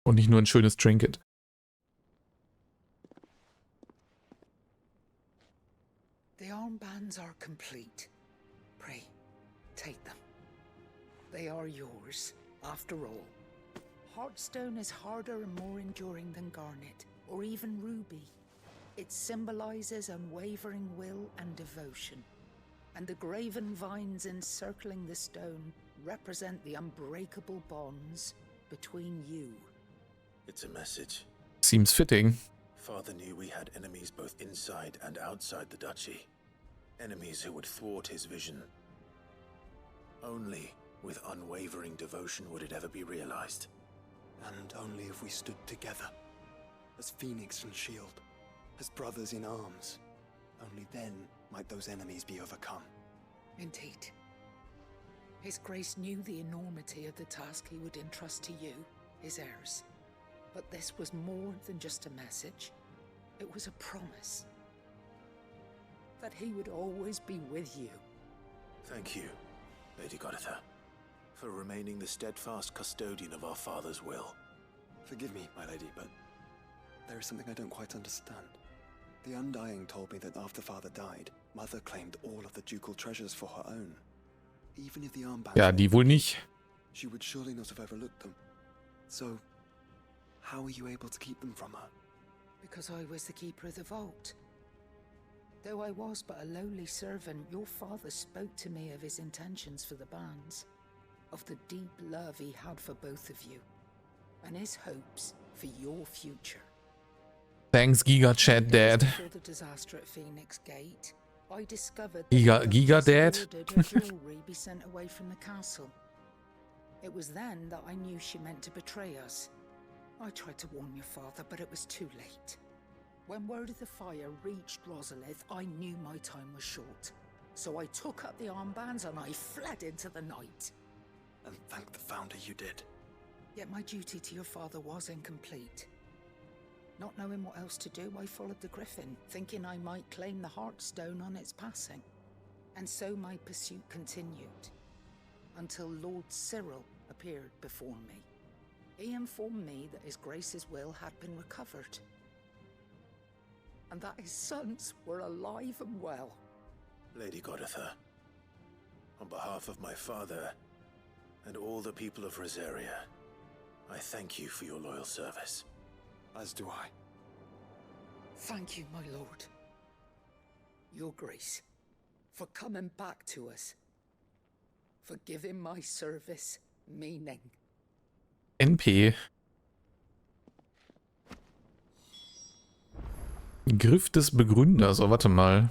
S1: Und nicht nur ein schönes Trinket.
S17: The armbands are complete. Pray, take them. They are yours, after all. Heartstone is harder and more enduring than garnet, or even ruby. It symbolizes unwavering will and devotion. And the graven vines encircling the stone represent the unbreakable bonds between you.
S5: It's a message.
S1: Seems fitting.
S5: Father knew we had enemies both inside and outside the duchy. Enemies who would thwart his vision. Only with unwavering devotion would it ever be realized.
S2: And only if we stood together, as Phoenix and Shield, as brothers in arms, only then might those enemies be overcome.
S17: Indeed. His Grace knew the enormity of the task he would entrust to you, his heirs. But this was more than just a message. It was a promise. That he would always be with you.
S5: Thank you, Lady Goditha, for remaining the steadfast custodian of our father's will.
S2: Forgive me, my lady, but there is something I don't quite understand. The Undying told me that after father died, mother claimed all of the ducal treasures for her own. Even if the armbands...
S1: Ja, die wohl nicht.
S2: She would surely not have overlooked them. So, how were you able to keep them from her?
S17: Because I was the keeper of the vault. Though I was but a lowly servant, your father spoke to me of his intentions for the bands, of the deep love he had for both of you, and his hopes for your future.
S1: Thanks, Giga Chat Dad.
S17: Before the disaster at Phoenix Gate, I discovered
S1: Giga Dad.
S17: ordered her jewelry be sent away from the castle. It was then that I knew she meant to betray us. I tried to warn your father, but it was too late. When word of the fire reached Rosalith, I knew my time was short. So I took up the armbands and I fled into the night.
S2: And thank the Founder you did.
S17: Yet my duty to your father was incomplete. Not knowing what else to do, I followed the Griffin, thinking I might claim the Heartstone on its passing. And so my pursuit continued, until Lord Cyril appeared before me. He informed me that His Grace's will had been recovered, and that his sons were alive and well.
S5: Lady Goditha, on behalf of my father and all the people of Rosaria, I thank you for your loyal service.
S2: As do I.
S17: Thank you, my lord. Your Grace, for coming back to us. For giving my service meaning.
S1: NP. Griff des Begründers. Oh, warte mal.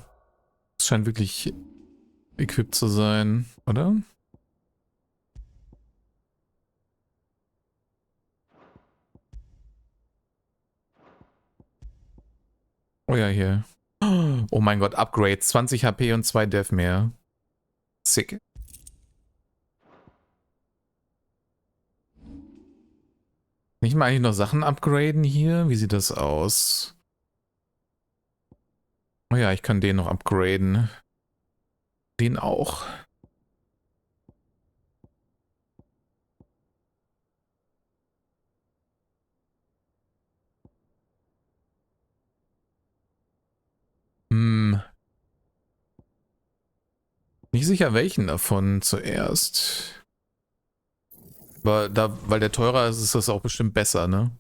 S1: Das scheint wirklich equipped zu sein, oder? Oh ja, hier. Oh mein Gott, Upgrades. 20 HP und 2 Death mehr. Sick. Nicht mal eigentlich noch Sachen upgraden hier? Wie sieht das aus? Oh ja, ich kann den noch upgraden. Den auch. Nicht sicher, welchen davon zuerst. Aber weil der teurer ist, ist das auch bestimmt besser, ne?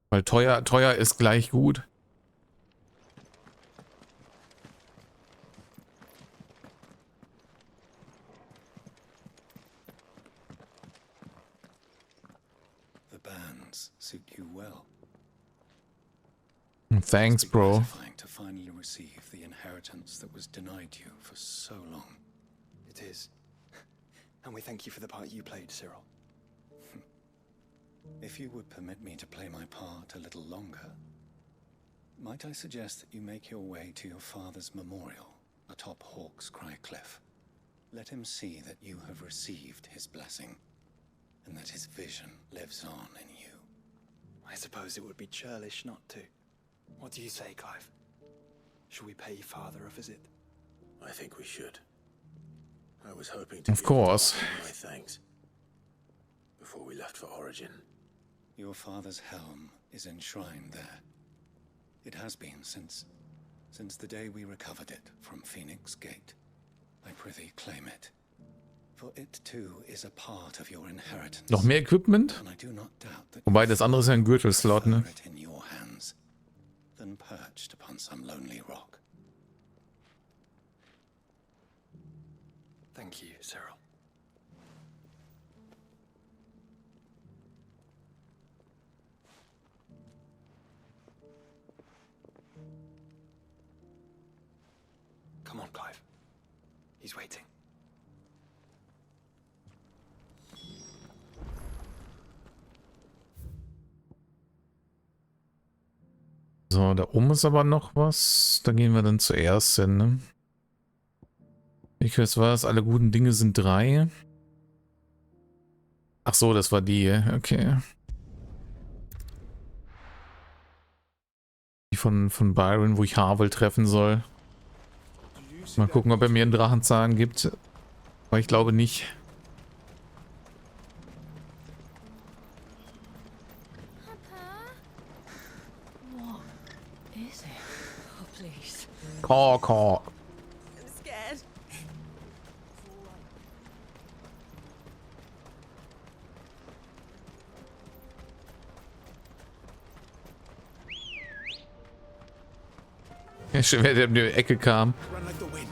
S1: Weil teuer ist gleich gut.
S22: bands suit you well.
S1: Thanks, bro.
S22: It's gratifying to finally receive the inheritance that was denied you for so long.
S11: It is. And we thank you for the part you played, Cyril.
S22: If you would permit me to play my part a little longer, might I suggest that you make your way to your father's memorial atop Hawk's Cry Cliff? Let him see that you have received his blessing, and that his vision lives on in you.
S11: I suppose it would be churlish not to. What do you say, Clive? Should we pay father a visit?
S12: I think we should. I was hoping to
S1: Of course.
S12: my thanks before we left for Origin.
S22: Your father's helm is enshrined there. It has been since the day we recovered it from Phoenix Gate. I prithee claim it, for it too is a part of your inheritance.
S1: Noch mehr Equipment?
S22: And I do not doubt that
S1: Wobei das andere ist ja ein Gürtelslot, ne?
S22: it in your hands, than perched upon some lonely rock.
S11: Thank you, Cyril. Come on, Clive. He's waiting.
S1: So, da oben ist aber noch was. Da gehen wir dann zuerst hin, ne? Ich weiß was, alle guten Dinge sind 3. Ach so, das war die, okay. Die von Byron, wo ich Havel treffen soll. Mal gucken, ob er mir einen Drachenzahn gibt. Aber ich glaube nicht. Caw.
S13: I'm scared.
S1: Ja, schön, wer der um die Ecke kam.
S4: Run like the wind.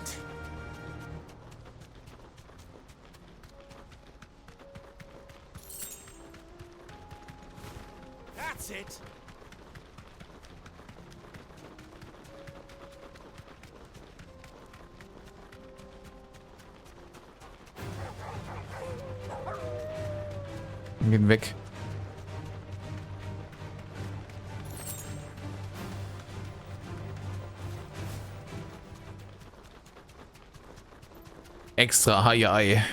S4: That's it.
S1: Gehen weg. Extra Hai-Ei.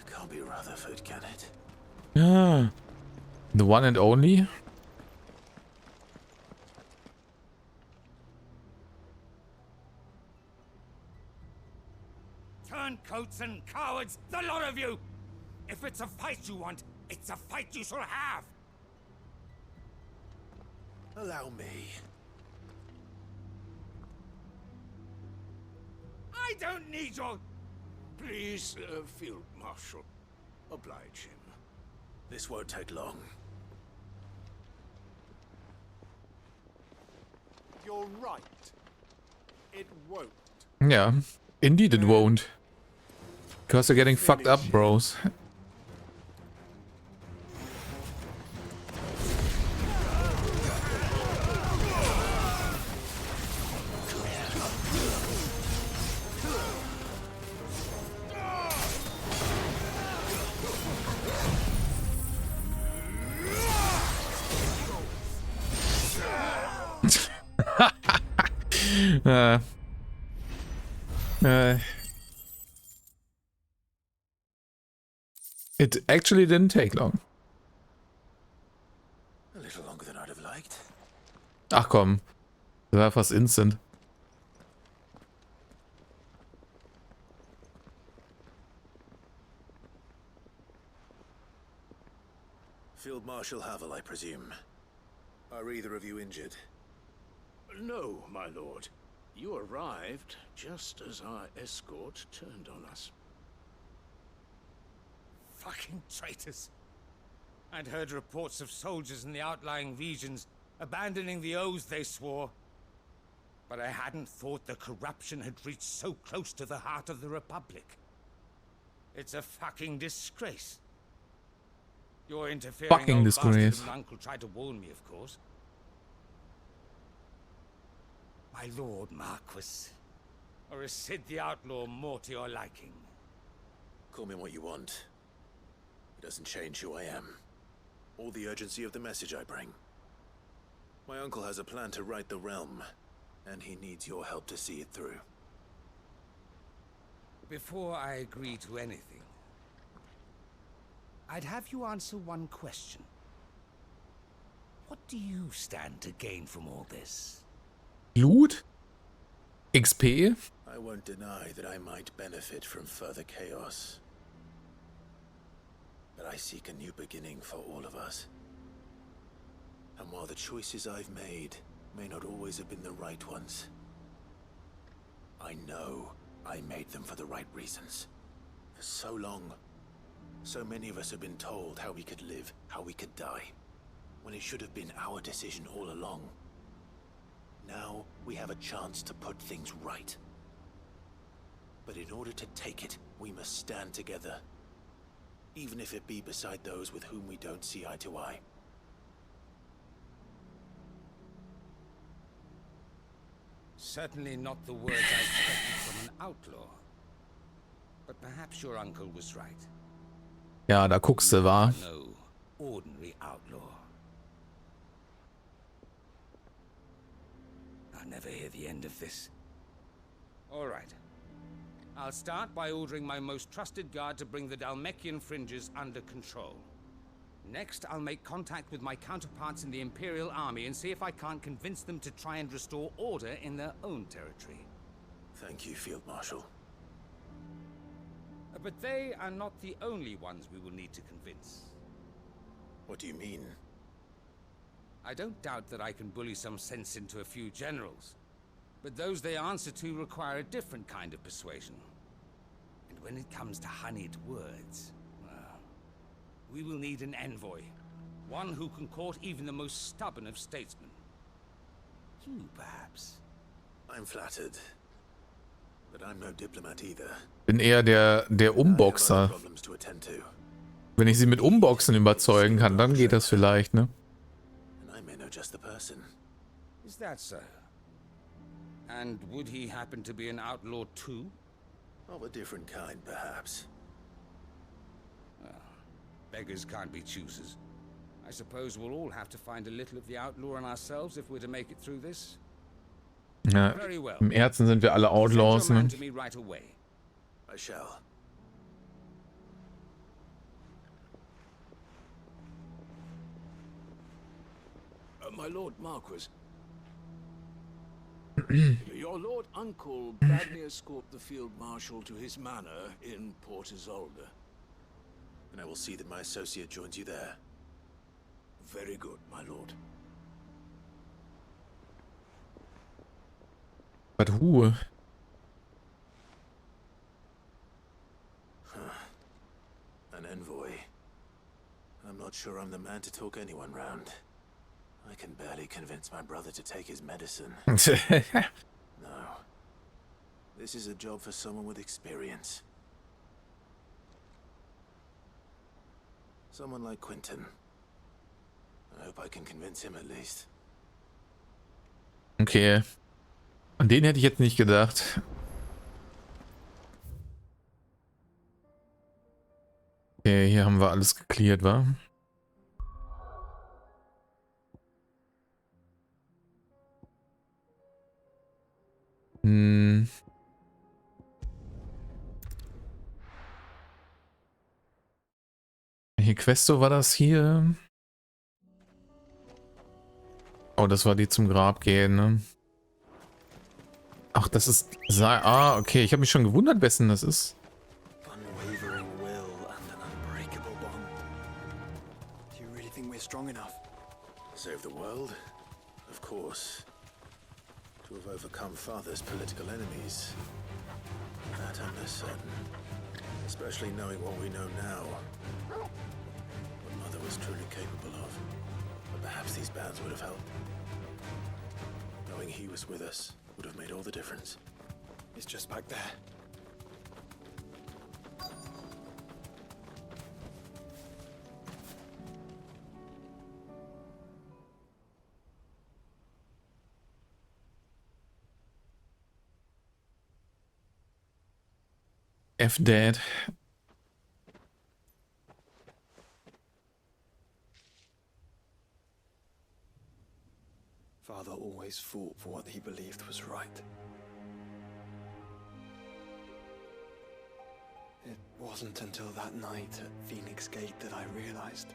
S12: Can't be Rutherford, can it?
S1: Ja. The one and only.
S15: Turncoats and cowards, the lot of you! If it's a fight you want, it's a fight you shall have!
S12: Allow me.
S15: I don't need your...
S3: Please, Field Marshal, oblige him.
S12: This won't take long.
S4: You're right. It won't.
S1: Yeah, indeed it won't. Because you're getting fucked up, bros. It actually didn't take long.
S12: A little longer than I'd have liked.
S1: Ach komm, das war fast instant.
S12: Field Marshal Havel, I presume. Are either of you injured?
S3: No, my lord. You arrived just as our escort turned on us.
S15: Fucking traitors. I'd heard reports of soldiers in the outlying regions abandoning the oaths they swore. But I hadn't thought the corruption had reached so close to the heart of the Republic. It's a fucking disgrace. Your interfering
S1: Fucking
S15: old
S1: disgrace.
S15: bastard of an uncle tried to warn me, of course. My lord Marquis. Or is Sid the Outlaw more to your liking?
S6: Call me what you want. It doesn't change who I am, or the urgency of the message I bring. My uncle has a plan to right the realm, and he needs your help to see it through.
S15: Before I agree to anything, I'd have you answer one question. What do you stand to gain from all this?
S1: Loot? XP?
S6: I won't deny that I might benefit from further chaos. But I seek a new beginning for all of us. And while the choices I've made may not always have been the right ones, I know I made them for the right reasons. For so long, so many of us have been told how we could live, how we could die, when it should have been our decision all along. Now we have a chance to put things right. But in order to take it, we must stand together. Even if it be beside those with whom we don't see eye to eye.
S15: Certainly not the words I expected from an outlaw. But perhaps your uncle was right.
S1: Ja, da guckst du, wa?
S15: No ordinary outlaw. I'll never hear the end of this. All right. I'll start by ordering my most trusted guard to bring the Dalmekian fringes under control. Next, I'll make contact with my counterparts in the Imperial Army and see if I can't convince them to try and restore order in their own territory.
S6: Thank you, Field Marshal.
S15: But they are not the only ones we will need to convince.
S6: What do you mean?
S15: I don't doubt that I can bully some sense into a few generals, but those they answer to require a different kind of persuasion. And when it comes to honeyed words, well, we will need an envoy. One who can court even the most stubborn of statesmen. You, perhaps.
S6: I'm flattered. But I'm no diplomat either.
S1: Bin eher der Umboxer. Wenn ich sie mit Umboxen überzeugen kann, dann geht das vielleicht, ne?
S6: And I may know just the person.
S15: Is that so? And would he happen to be an outlaw too?
S6: Of a different kind, perhaps.
S15: Well, beggars can't be choosers. I suppose we'll all have to find a little of the outlaw in ourselves if we're to make it through this.
S1: Ja, im Herzen sind wir alle Outlaws, ne?
S6: I shall.
S3: My Lord Marquis. Your Lord Uncle bade me escort the Field Marshal to his manor in Port Isolde.
S6: And I will see that my associate joins you there.
S3: Very good, my lord.
S1: But who?
S6: An envoy. I'm not sure I'm the man to talk anyone round. I can barely convince my brother to take his medicine. No. This is a job for someone with experience. Someone like Quentin. I hope I can convince him at least.
S1: Okay. An den hätte ich jetzt nicht gedacht. Okay, hier haben wir alles geklärt, wa? Welche Questo war das hier? Oh, das war die zum Grab gehen, ne? Ach, das ist... Ah, okay. Ich habe mich schon gewundert, wessen das ist.
S11: Unwavering will and an unbreakable bond.
S2: Do you really think we're strong enough?
S6: Save the world? Of course. To have overcome Father's political enemies. That I'm less certain. Especially knowing what we know now. What Mother was truly capable of. But perhaps these bands would have helped. Knowing he was with us, would have made all the difference.
S11: It's just back there.
S1: F-Dad.
S11: Father always fought for what he believed was right. It wasn't until that night at Phoenix Gate that I realized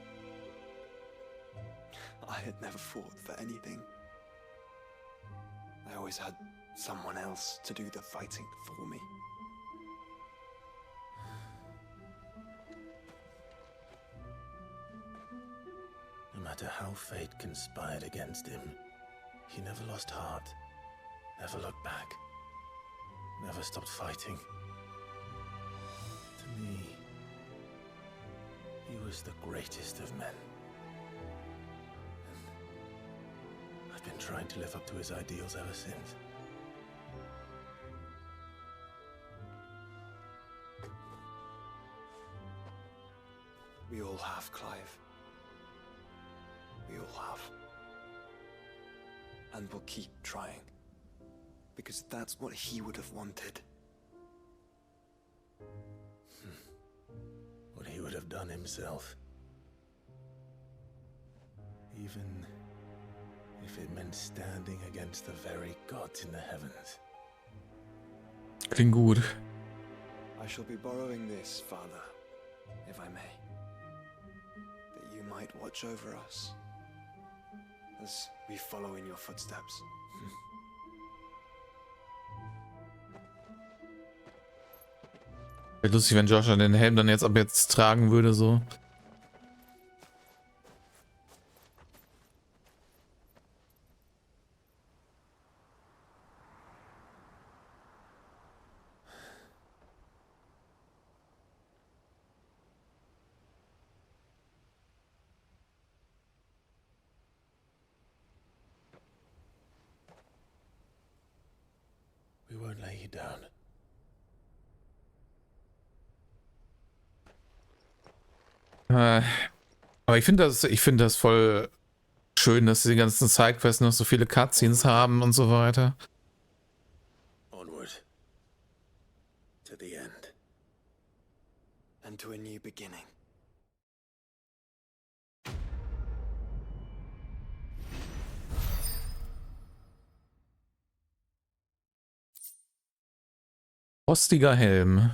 S11: I had never fought for anything. I always had someone else to do the fighting for me.
S6: No matter how fate conspired against him, he never lost heart, never looked back, never stopped fighting. To me, he was the greatest of men. And I've been trying to live up to his ideals ever since.
S11: We all have, Clive. We all have. And we'll keep trying. Because that's what he would have wanted.
S6: What he would have done himself. Even if it meant standing against the very gods in the heavens.
S1: Klingt gut.
S11: I shall be borrowing this, Father, if I may. That you might watch over us as we follow in your footsteps.
S1: Wäre lustig, wenn Joshua den Helm dann jetzt ab jetzt tragen würde, so.
S6: We won't lay you down.
S1: Aber ich finde das voll schön, dass die ganzen Sidequests noch so viele Cutscenes haben und so weiter.
S6: Onward. To the end.
S11: And to a new beginning.
S1: Rostiger Helm.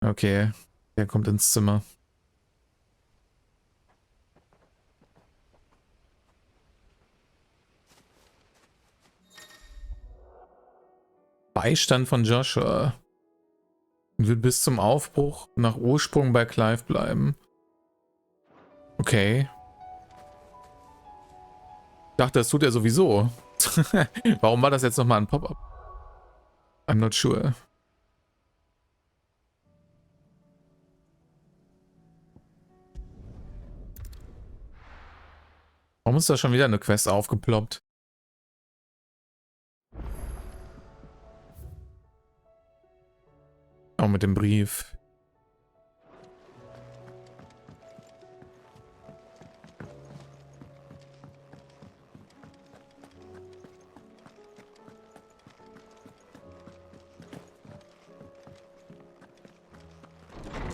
S1: Okay, der kommt ins Zimmer. Beistand von Joshua. Wird bis zum Aufbruch nach Ursprung bei Clive bleiben. Okay. Ich dachte, das tut er sowieso. Warum war das jetzt nochmal ein Pop-up? I'm not sure. Warum ist da schon wieder eine Quest aufgeploppt? Auch mit dem Brief.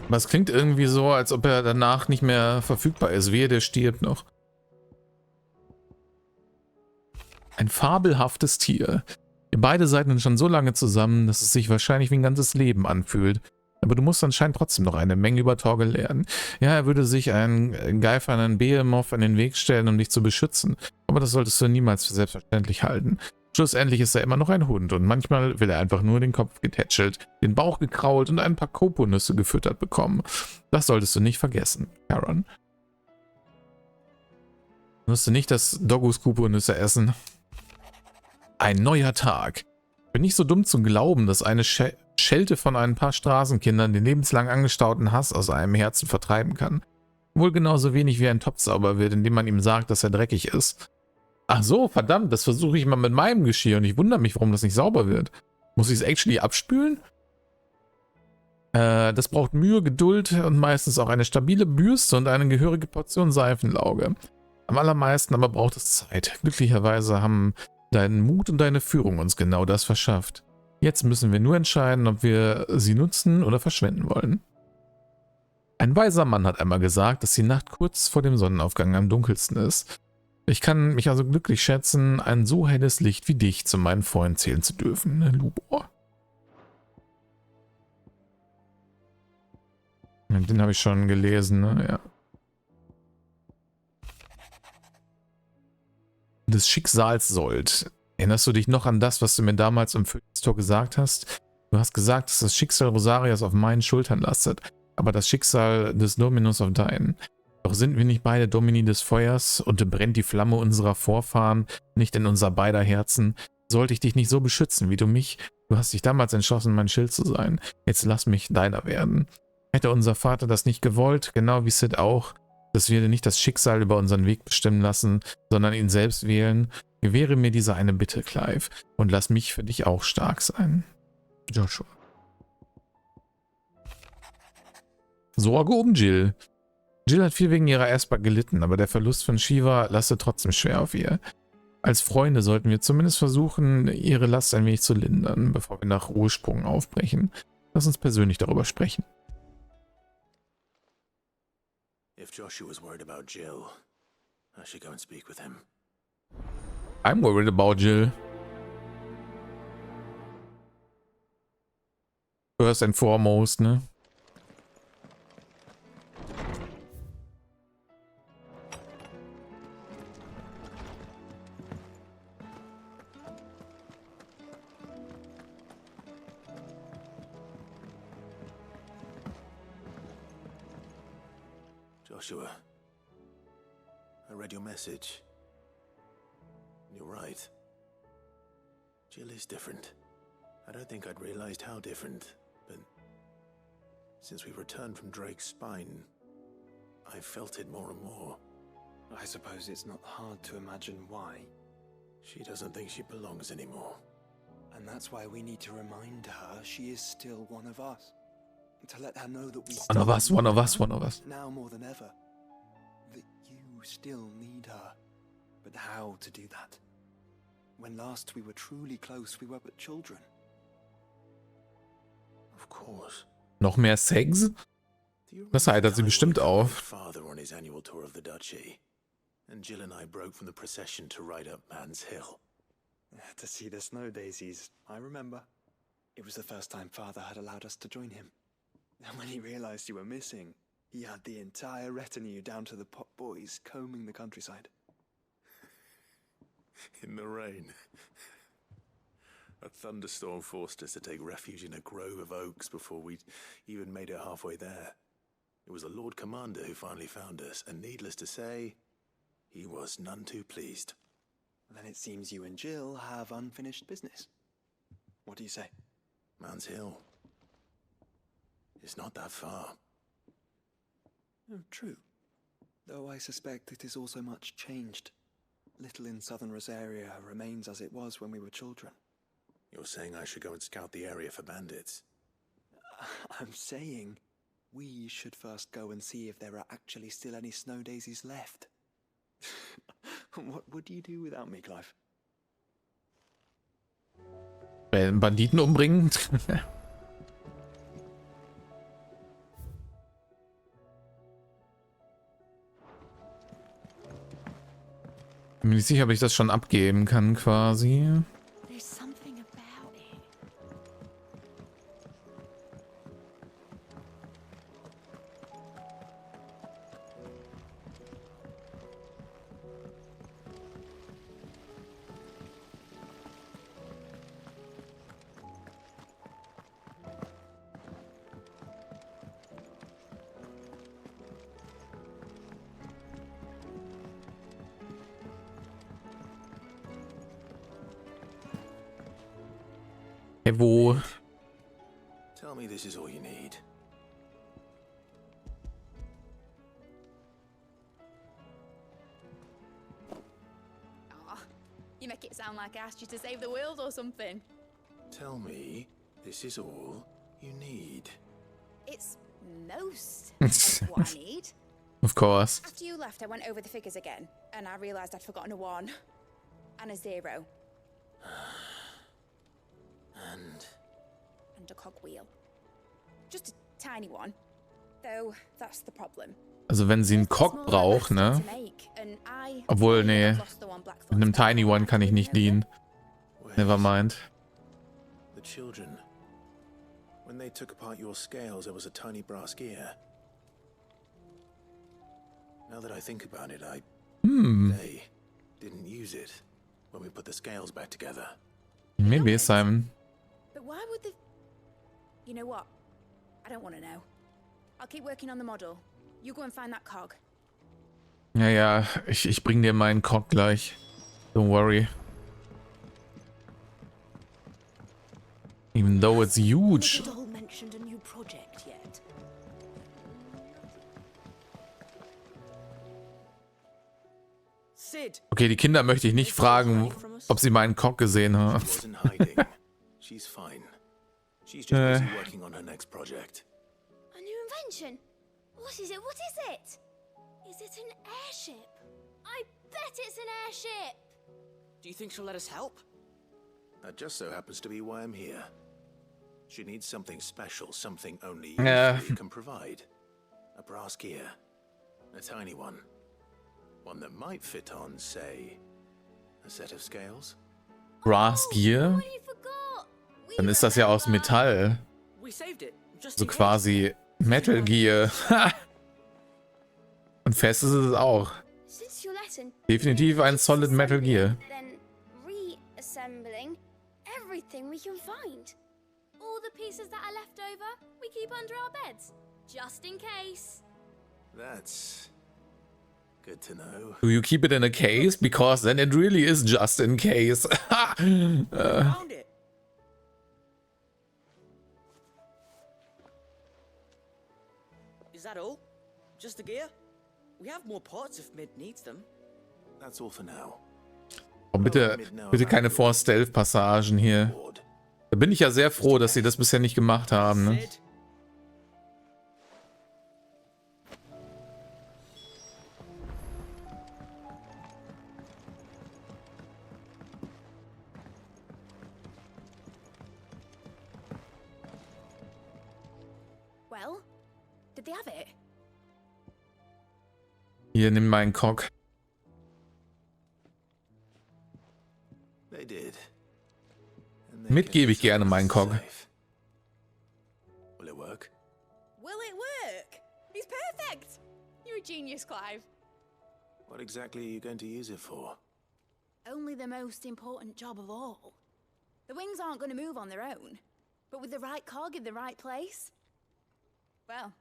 S1: Aber es klingt irgendwie so, als ob er danach nicht mehr verfügbar ist. Wehe, der stirbt noch. Ein fabelhaftes Tier. Ihr beide seid nun schon so lange zusammen, dass es sich wahrscheinlich wie ein ganzes Leben anfühlt. Aber du musst anscheinend trotzdem noch eine Menge über Torgal lernen. Ja, er würde sich einen geifernden Behemoth in den Weg stellen, um dich zu beschützen. Aber das solltest du niemals für selbstverständlich halten. Schlussendlich ist er immer noch ein Hund und manchmal will er einfach nur den Kopf getätschelt, den Bauch gekrault und ein paar Koponüsse gefüttert bekommen. Das solltest du nicht vergessen, Charon. Musst du nicht das Doggus Koponüsse essen? Ein neuer Tag. Ich bin nicht so dumm zu glauben, dass eine Schelte von ein paar Straßenkindern den lebenslang angestauten Hass aus einem Herzen vertreiben kann. Wohl genauso wenig wie ein Topf sauber wird, indem man ihm sagt, dass er dreckig ist. Ach so, verdammt, das versuche ich mal mit meinem Geschirr und ich wundere mich, warum das nicht sauber wird. Muss ich es actually abspülen? Das braucht Mühe, Geduld und meistens auch eine stabile Bürste und eine gehörige Portion Seifenlauge. Am allermeisten aber braucht es Zeit. Glücklicherweise haben dein Mut und deine Führung uns genau das verschafft. Jetzt müssen wir nur entscheiden, ob wir sie nutzen oder verschwenden wollen. Ein weiser Mann hat einmal gesagt, dass die Nacht kurz vor dem Sonnenaufgang am dunkelsten ist. Ich kann mich also glücklich schätzen, ein so helles Licht wie dich zu meinen Freunden zählen zu dürfen, Lubor. Den habe ich schon gelesen, ne? Ja. Des Schicksals Sold. Erinnerst du dich noch an das, was du mir damals im Phönixtor gesagt hast? Du hast gesagt, dass das Schicksal Rosarias auf meinen Schultern lastet, aber das Schicksal des Dominus auf deinen. Doch sind wir nicht beide Domini des Feuers und brennt die Flamme unserer Vorfahren nicht in unser beider Herzen? Sollte ich dich nicht so beschützen wie du mich? Du hast dich damals entschlossen, mein Schild zu sein. Jetzt lass mich deiner werden. Hätte unser Vater das nicht gewollt, genau wie Sid auch, dass wir nicht das Schicksal über unseren Weg bestimmen lassen, sondern ihn selbst wählen, gewähre mir diese eine Bitte, Clive, und lass mich für dich auch stark sein. Joshua. Sorge um Jill. Jill hat viel wegen ihrer Asper gelitten, aber der Verlust von Shiva lastet trotzdem schwer auf ihr. Als Freunde sollten wir zumindest versuchen, ihre Last ein wenig zu lindern, bevor wir nach Ursprung aufbrechen. Lass uns persönlich darüber sprechen.
S6: If Joshua's worried about Jill, I should go and speak with him.
S1: I'm worried about Jill. First and foremost, ne?
S6: Joshua, I read your message. You're right. Jill is different. I don't think I'd realized how different, but since we returned from Drake's spine, I've felt it more and more.
S11: I suppose it's not hard to imagine why.
S6: She doesn't think she belongs anymore.
S11: And that's why we need to remind her she is still one of us. To let her know that we
S1: One of us, one of us, one of us.
S11: now more than ever. That you still need her. But how to do that? When last we were truly close, we were but children.
S6: Of course.
S1: Noch mehr Sex? Das heitert sie bestimmt auf.
S6: Father on his annual tour of the duchy, and Jill and I broke from the procession to ride up Man's Hill.
S11: To see the snow daisies, I remember. It was the first time Father had allowed us to join him. And when he realized you were missing, he had the entire retinue down to the pot boys combing the countryside.
S6: In the rain. A thunderstorm forced us to take refuge in a grove of oaks before we'd even made it halfway there. It was the Lord Commander who finally found us, and needless to say, he was none too pleased.
S11: Then it seems you and Jill have unfinished business. What do you say?
S6: Man's Hill. It's not that far.
S11: Oh, true. Though I suspect it is also much changed. Little in southern Rosaria remains as it was when we were children.
S6: You're saying I should go and scout the area for bandits?
S11: I'm saying we should first go and see if there are actually still any snow daisies left. What would you do without me, Clive?
S1: Banditen umbringen? Bin mir nicht sicher, ob ich das schon abgeben kann, quasi. Wo?
S6: Tell me this is all you need.
S7: You make it sound like I asked you to save the world or something.
S6: Tell me, this is all you need.
S7: It's most of what I need.
S1: Of course.
S7: After you left, I went over the figures again, and I realized I'd forgotten a 1 and a 0. And a cogwheel. Just a tiny one. Though that's the problem.
S1: Also wenn sie einen Cock braucht, ne? Obwohl, nee. Mit einem Tiny One kann ich nicht dienen. Never mind.
S6: The children. When they took apart your scales, there was a tiny brass gear. Now that I think about it, they didn't use it when we put the scales back together.
S1: Maybe, Simon.
S7: But why would the... You know what? I don't want to know. I'll keep working on the model. You go and find that cog.
S1: Ja, ich bring dir meinen Cock gleich. Don't worry. Even though it's huge.
S13: mentioned a new project yet. Sid.
S1: Okay, die Kinder möchte ich nicht fragen, ob sie meinen Cock gesehen haben.
S6: She's fine. She's just busy working on her next project.
S14: A new invention? What is it? What is it? Is it an airship? I bet it's an airship!
S13: Do you think she'll let us help?
S6: That just so happens to be why I'm here. She needs something special, something only you can provide. A brass gear. A tiny one. One that might fit on, say, a set of scales.
S1: Brass Gear? Dann ist das ja aus Metall. So quasi Metal Gear. Und fest ist es auch. Definitiv ein Solid Metal Gear.
S14: Then reassembling everything we can find. All the pieces that are left over, we keep under our beds, just in case.
S6: That's good to know.
S1: Do you keep it in a case? Because then it really is just in case.
S13: Found it. Is that all? Just the gear? We have more parts if Mid needs them.
S6: That's all for now.
S1: Oh, bitte keine Force-Stealth-Passagen hier. Da bin ich ja sehr froh, dass sie das bisher nicht gemacht haben. Ne?
S7: Well, did they have it?
S1: Hier, nimm meinen Cock.
S6: They did.
S1: Mitgebe ich gerne meinen Cock.
S6: Will it work?
S7: Will it work? He's perfect! You're a genius, Clive.
S6: What exactly are you going to use it for?
S7: Only the most important job of all. The wings aren't going to move on their own. But with the right cog in the right place... Well,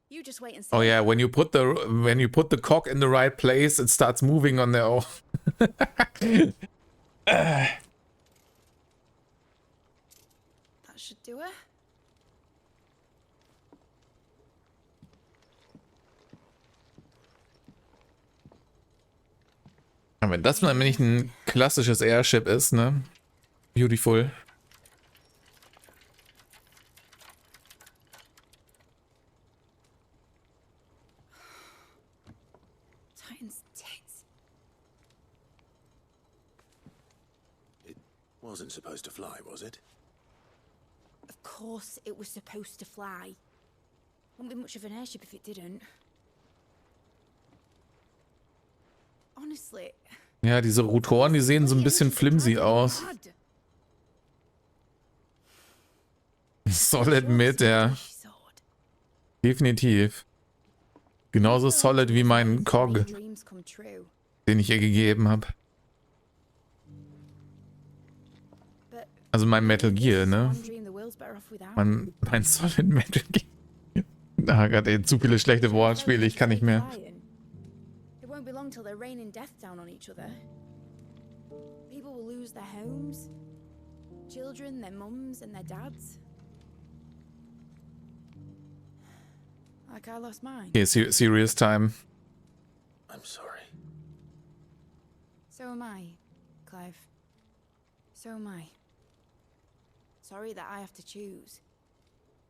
S7: you just wait and see.
S1: Oh yeah, when you put the cock in the right place, it starts moving on their own.
S7: That should do it.
S1: Wenn das mal nicht ein klassisches Airship ist, ne? Beautiful.
S7: Titan's tits.
S6: It wasn't supposed to fly, was it?
S7: Of course it was supposed to fly. Wouldn't be much of an airship if it didn't. Honestly.
S1: Ja, diese Rotoren, die sehen so ein bisschen flimsy aus. Solid mit, ja. Definitiv. Genauso solid wie mein Cog, den ich ihr gegeben habe. Also mein Metal Gear, ne? Mein Solid Metal Gear. Ah Gott, ey, zu viele schlechte Wortspiele, ich kann nicht mehr.
S7: It won't be long till they're raining death down on each other. People will lose their homes. Children, their mums and their dads. Like I lost mine.
S1: Okay, serious time.
S6: I'm sorry.
S7: So am I. Clive. So am I. Sorry that I have to choose.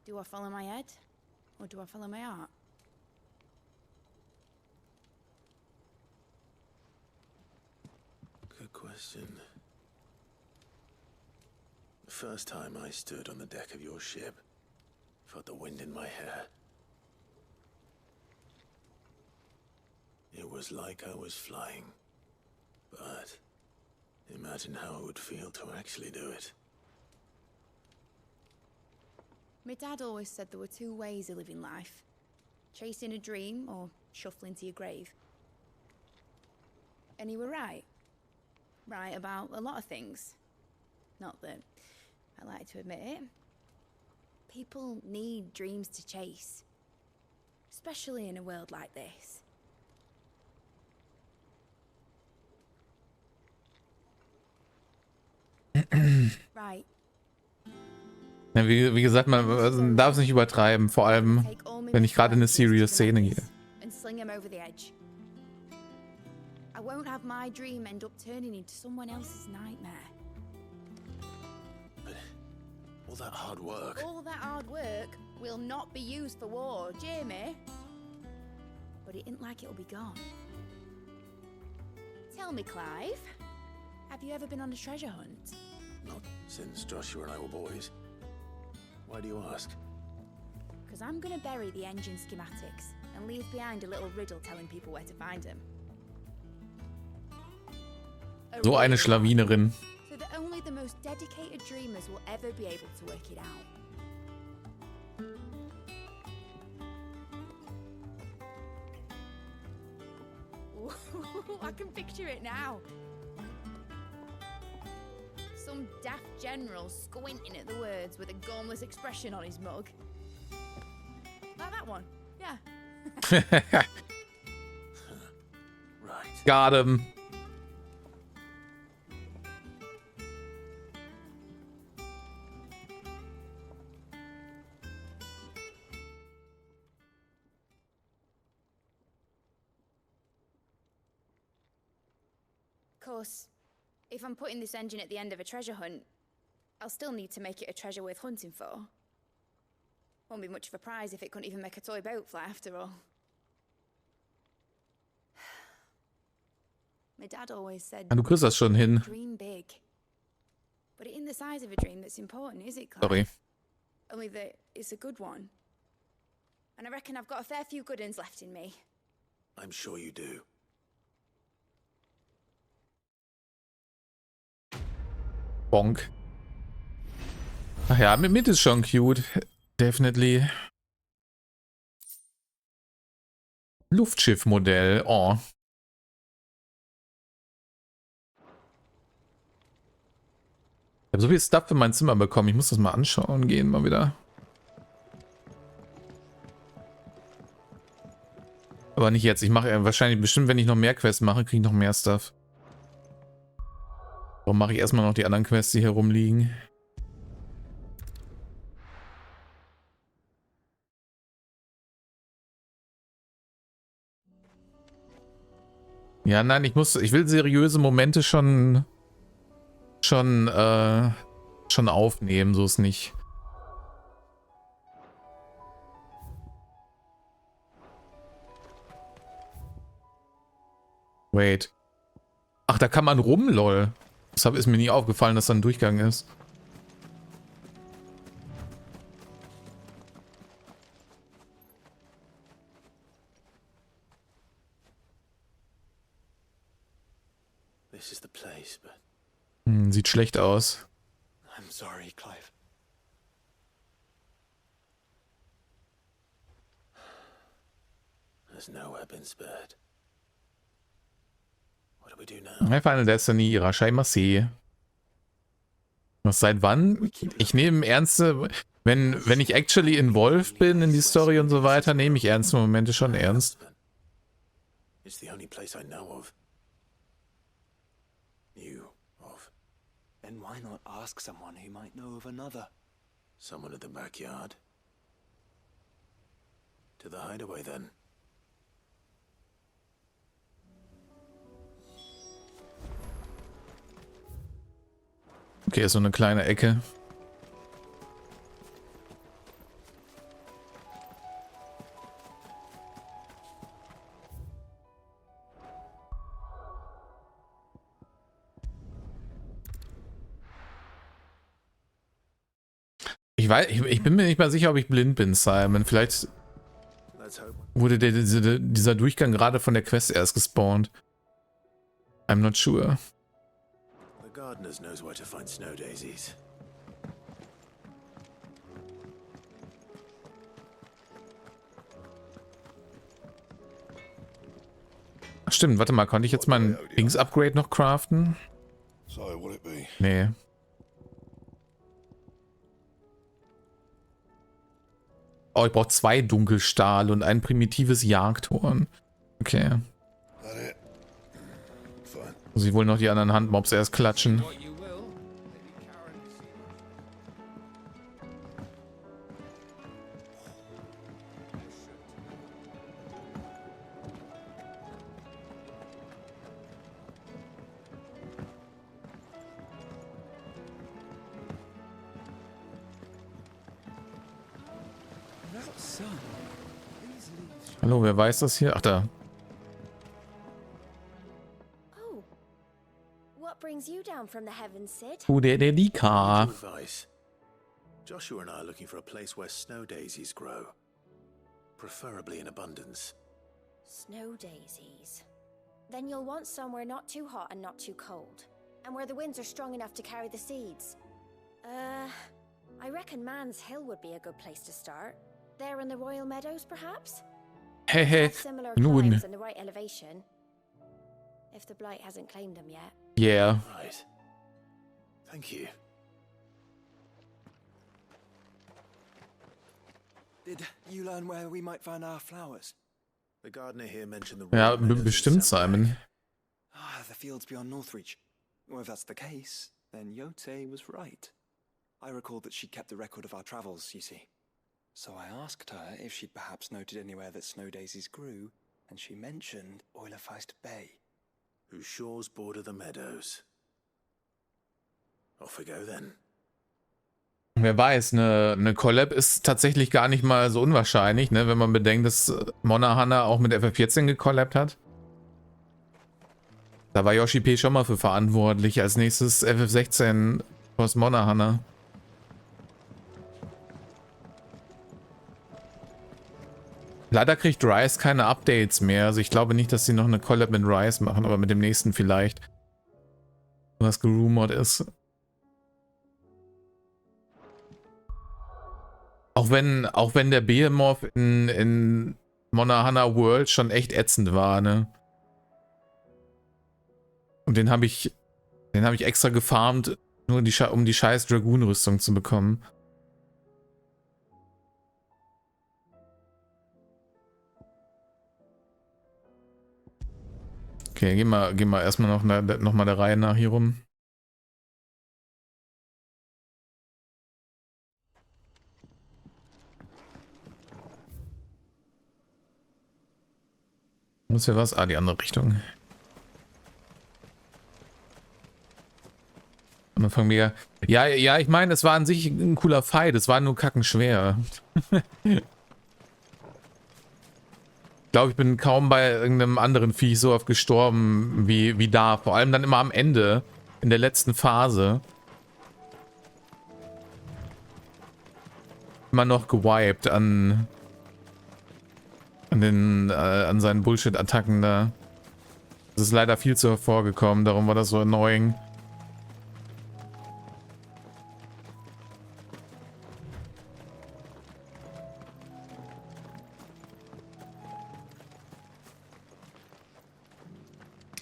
S7: Do I follow my head, or do I follow my heart?
S6: Good question. The first time I stood on the deck of your ship, felt the wind in my hair. It was like I was flying. But imagine how it would feel to actually do it.
S7: My dad always said there were two ways of living life. Chasing a dream or shuffling to your grave. And he were right. Right about a lot of things. Not that I like to admit it. People need dreams to chase. Especially in a world like this. Right.
S1: Ja, wie gesagt, man darf es nicht übertreiben, vor allem, wenn ich gerade in eine serious Szene gehe.
S7: And sling him over the edge. I won't have my dream end up turning into someone else's nightmare.
S6: But all that hard work.
S7: All that hard work will not be used for war, Jamie. But it ain't like it'll be gone. Tell me, Clive, have you ever been on a treasure hunt?
S6: Not since Joshua and I were boys. Why do you ask?
S7: Because I'm gonna bury the engine schematics and leave behind a little riddle telling people where to find them.
S1: So eine Schlawinerin.
S7: So that only the most dedicated dreamers will ever be able to work it out. Ooh, I can picture it now. Some daft general squinting at the words with a gormless expression on his mug. Like that one, yeah.
S6: Right.
S1: Got him.
S7: Of course, if I'm putting this engine at the end of a treasure hunt, I'll still need to make it a treasure worth hunting for. Won't be much of a prize if it couldn't even make a toy boat fly after all. My dad always said,
S1: Du kriegst das schon hin.
S7: dream big. But it ain't the size of a dream that's important, is it, Clive?
S1: Sorry.
S7: Only that it's a good one. And I reckon I've got a fair few good uns left in me.
S6: I'm sure you do.
S1: Bonk. Ach ja, mit ist schon cute. Definitely. Luftschiffmodell. Oh. Ich habe so viel Stuff für mein Zimmer bekommen. Ich muss das mal anschauen gehen, mal wieder. Aber nicht jetzt. Ich mache wahrscheinlich bestimmt, wenn ich noch mehr Quests mache, kriege ich noch mehr Stuff. Warum mache ich erstmal noch die anderen Quests, die hier rumliegen? Ja, nein, ich will seriöse Momente schon aufnehmen, so ist nicht. Wait. Ach, da kann man rum, lol. Deshalb ist mir nie aufgefallen, dass da ein Durchgang ist.
S6: This is the place, but
S1: Sieht schlecht aus.
S11: I'm sorry, Clive.
S6: there's nowhere been spared. What do we do now?
S1: Final Destiny, Irashai-Masse. Was seit wann? Ich nehme ernste, wenn ich actually involved bin in die Story und so weiter, nehme ich ernste Momente schon ernst.
S6: It's the only place I know of. Knew of.
S11: Then why not ask someone who might know of another?
S6: Someone at the backyard. To the hideaway then.
S1: Okay, ist so eine kleine Ecke. Ich bin mir nicht mal sicher, ob ich blind bin, Simon. Vielleicht wurde dieser Durchgang gerade von der Quest erst gespawnt. I'm not sure.
S6: The gardener knows where to find snow daisies.
S1: Stimmt, warte mal, konnte ich jetzt mein Dings-Upgrade noch craften? Nee. Oh, ich brauche 2 Dunkelstahl und ein primitives Jagdhorn. Okay. Muss ich wohl noch die anderen Handmobs erst klatschen. Hallo, wer weiß das hier? Ach, da.
S14: Oh. What brings you down from the heavens, Sid?
S1: Der Lika.
S6: Advice. Joshua and I are looking for a place where snow daisies grow. Preferably in abundance.
S14: Snow daisies. Then you'll want somewhere not too hot and not too cold. And where the winds are strong enough to carry the seeds. I reckon Man's Hill would be a good place to start. There in the Royal Meadows, perhaps?
S1: Hehe,
S14: Similar
S1: nun.
S14: climbs and the right elevation. If the blight hasn't claimed them yet.
S1: Yeah.
S6: Right. Thank you.
S11: Did you learn where we might find our flowers?
S6: The gardener here mentioned the
S1: Ja,
S6: Royal Meadows
S1: bestimmt, Simon.
S11: Ah, the fields beyond Northreach. Well, if that's the case, then Yote was right. I recalled that she kept the record of our travels, you see. So I asked her if she'd perhaps noted anywhere that snow daisies grew, and she mentioned Eulerfeist Bay.
S6: Whose shores border the meadows. Off we go then.
S1: Wer weiß, eine Collab ist tatsächlich gar nicht mal so unwahrscheinlich, ne? Wenn man bedenkt, dass Monahana auch mit FF14 gecollabt hat. Da war Yoshi P schon mal für verantwortlich. Als nächstes FF16 aus Monahana. Leider kriegt Rise keine Updates mehr. Also ich glaube nicht, dass sie noch eine Collab mit Rise machen, aber mit dem nächsten vielleicht. Was gerumort ist. Auch wenn der Behemoth in Monahana World schon echt ätzend war, ne? Und den habe ich extra gefarmt, nur um die scheiß Dragoon-Rüstung zu bekommen. Okay, gehen wir erstmal noch mal der Reihe nach hier rum. Muss ja was? Ah, die andere Richtung. Am Anfang mega. Ja, ich meine, es war an sich ein cooler Fight. Es war nur kackenschwer. Ich glaube, ich bin kaum bei irgendeinem anderen Viech so oft gestorben wie da. Vor allem dann immer am Ende, in der letzten Phase. Immer noch gewiped an seinen Bullshit-Attacken da. Das ist leider viel zu hervorgekommen, darum war das so annoying.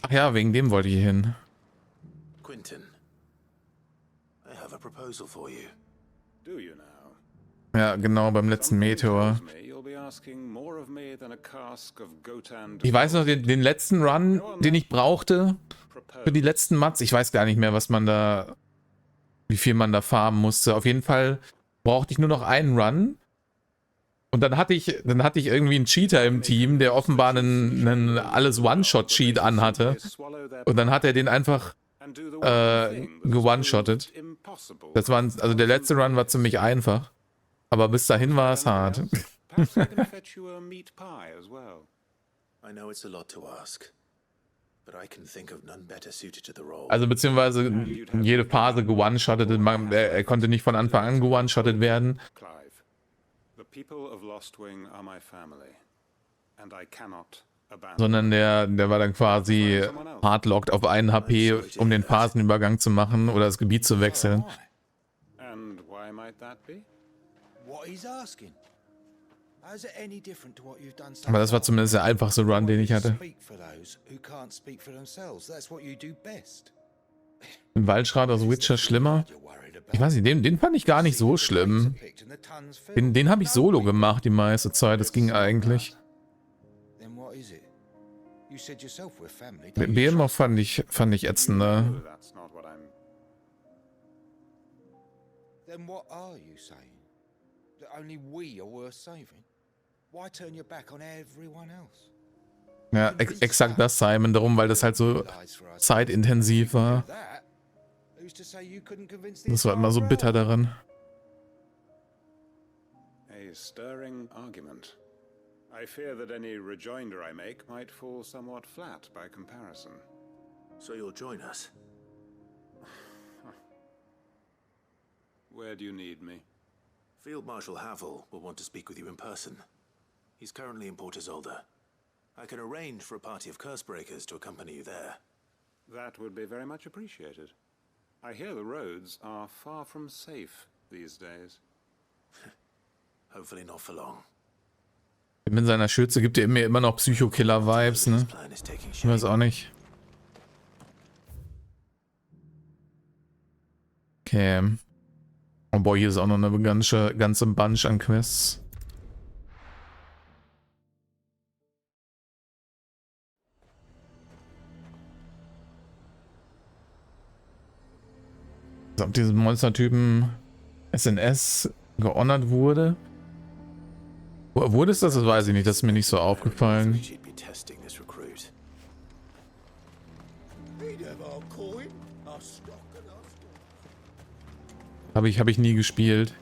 S1: Ach ja, wegen dem wollte ich hier hin.
S6: Quentin, I have a proposal for you.
S22: Do you now?
S1: Ja, genau, beim letzten Meteor. Ich weiß noch, den letzten Run, den ich brauchte für die letzten Mats. Ich weiß gar nicht mehr, wie viel man da farmen musste. Auf jeden Fall brauchte ich nur noch einen Run. Und dann hatte ich irgendwie einen Cheater im Team, der offenbar einen alles One-Shot-Cheat anhatte. Und dann hat er den einfach ge-one-shottet. Das war, also der letzte Run war ziemlich einfach. Aber bis dahin war es hart.
S22: Perhaps I can fetch you a meat pie as well.
S6: I know it's a lot to ask, but I can think of none better suited to the role.
S1: Also beziehungsweise jede Phase ge-one-shottet. Er konnte nicht von Anfang an ge-one-shottet werden.
S22: Clive, the people of Lost Wing are my family, and I cannot abandon.
S1: Sondern der war dann quasi hardlocked auf 1 HP, um den Phasenübergang zu machen oder das Gebiet zu wechseln.
S22: And why might that be?
S8: What he's asking. How's it any different to what you've done so
S1: Aber das war zumindest der einfachste Run, den ich hatte.
S8: Speak for those who can't speak for themselves. That's what you do best.
S1: Im Waldschrat aus Witcher schlimmer? Ich weiß nicht, den fand ich gar nicht so schlimm. Den habe ich solo gemacht die meiste Zeit, das ging eigentlich.
S8: Then what is it? You said yourself we're family.
S1: BMO fand ich ätzender.
S22: That's not what I'm.
S8: Then what are you saying? That only we are worth saving? Why turn your back on everyone else?
S1: Ja, exakt das, Simon, darum, weil das halt so zeitintensiv war.
S8: Who's to say you couldn't convince the
S1: Das war immer so bitter daran.
S22: A stirring argument. I fear that any rejoinder I make might fall somewhat flat by comparison.
S6: So you'll join us?
S22: Where do you need me?
S6: Field Marshal Havel will want to speak with you in person. He's currently in Port Isolde. I can arrange for a party of Cursebreakers to accompany you there.
S22: That would be very much appreciated. I hear the roads are far from safe these days.
S6: Hopefully not for long.
S1: Mit seiner Schürze gibt er mir immer noch Psycho-Killer-Vibes, ne? Ich weiß auch nicht. Okay. Oh boah, hier ist auch noch eine ganze Bunch an Quests. Ob diesem Monstertypen SNS gehonored wurde? Wurde es das? Das weiß ich nicht, das ist mir nicht so aufgefallen. Hab ich nie gespielt.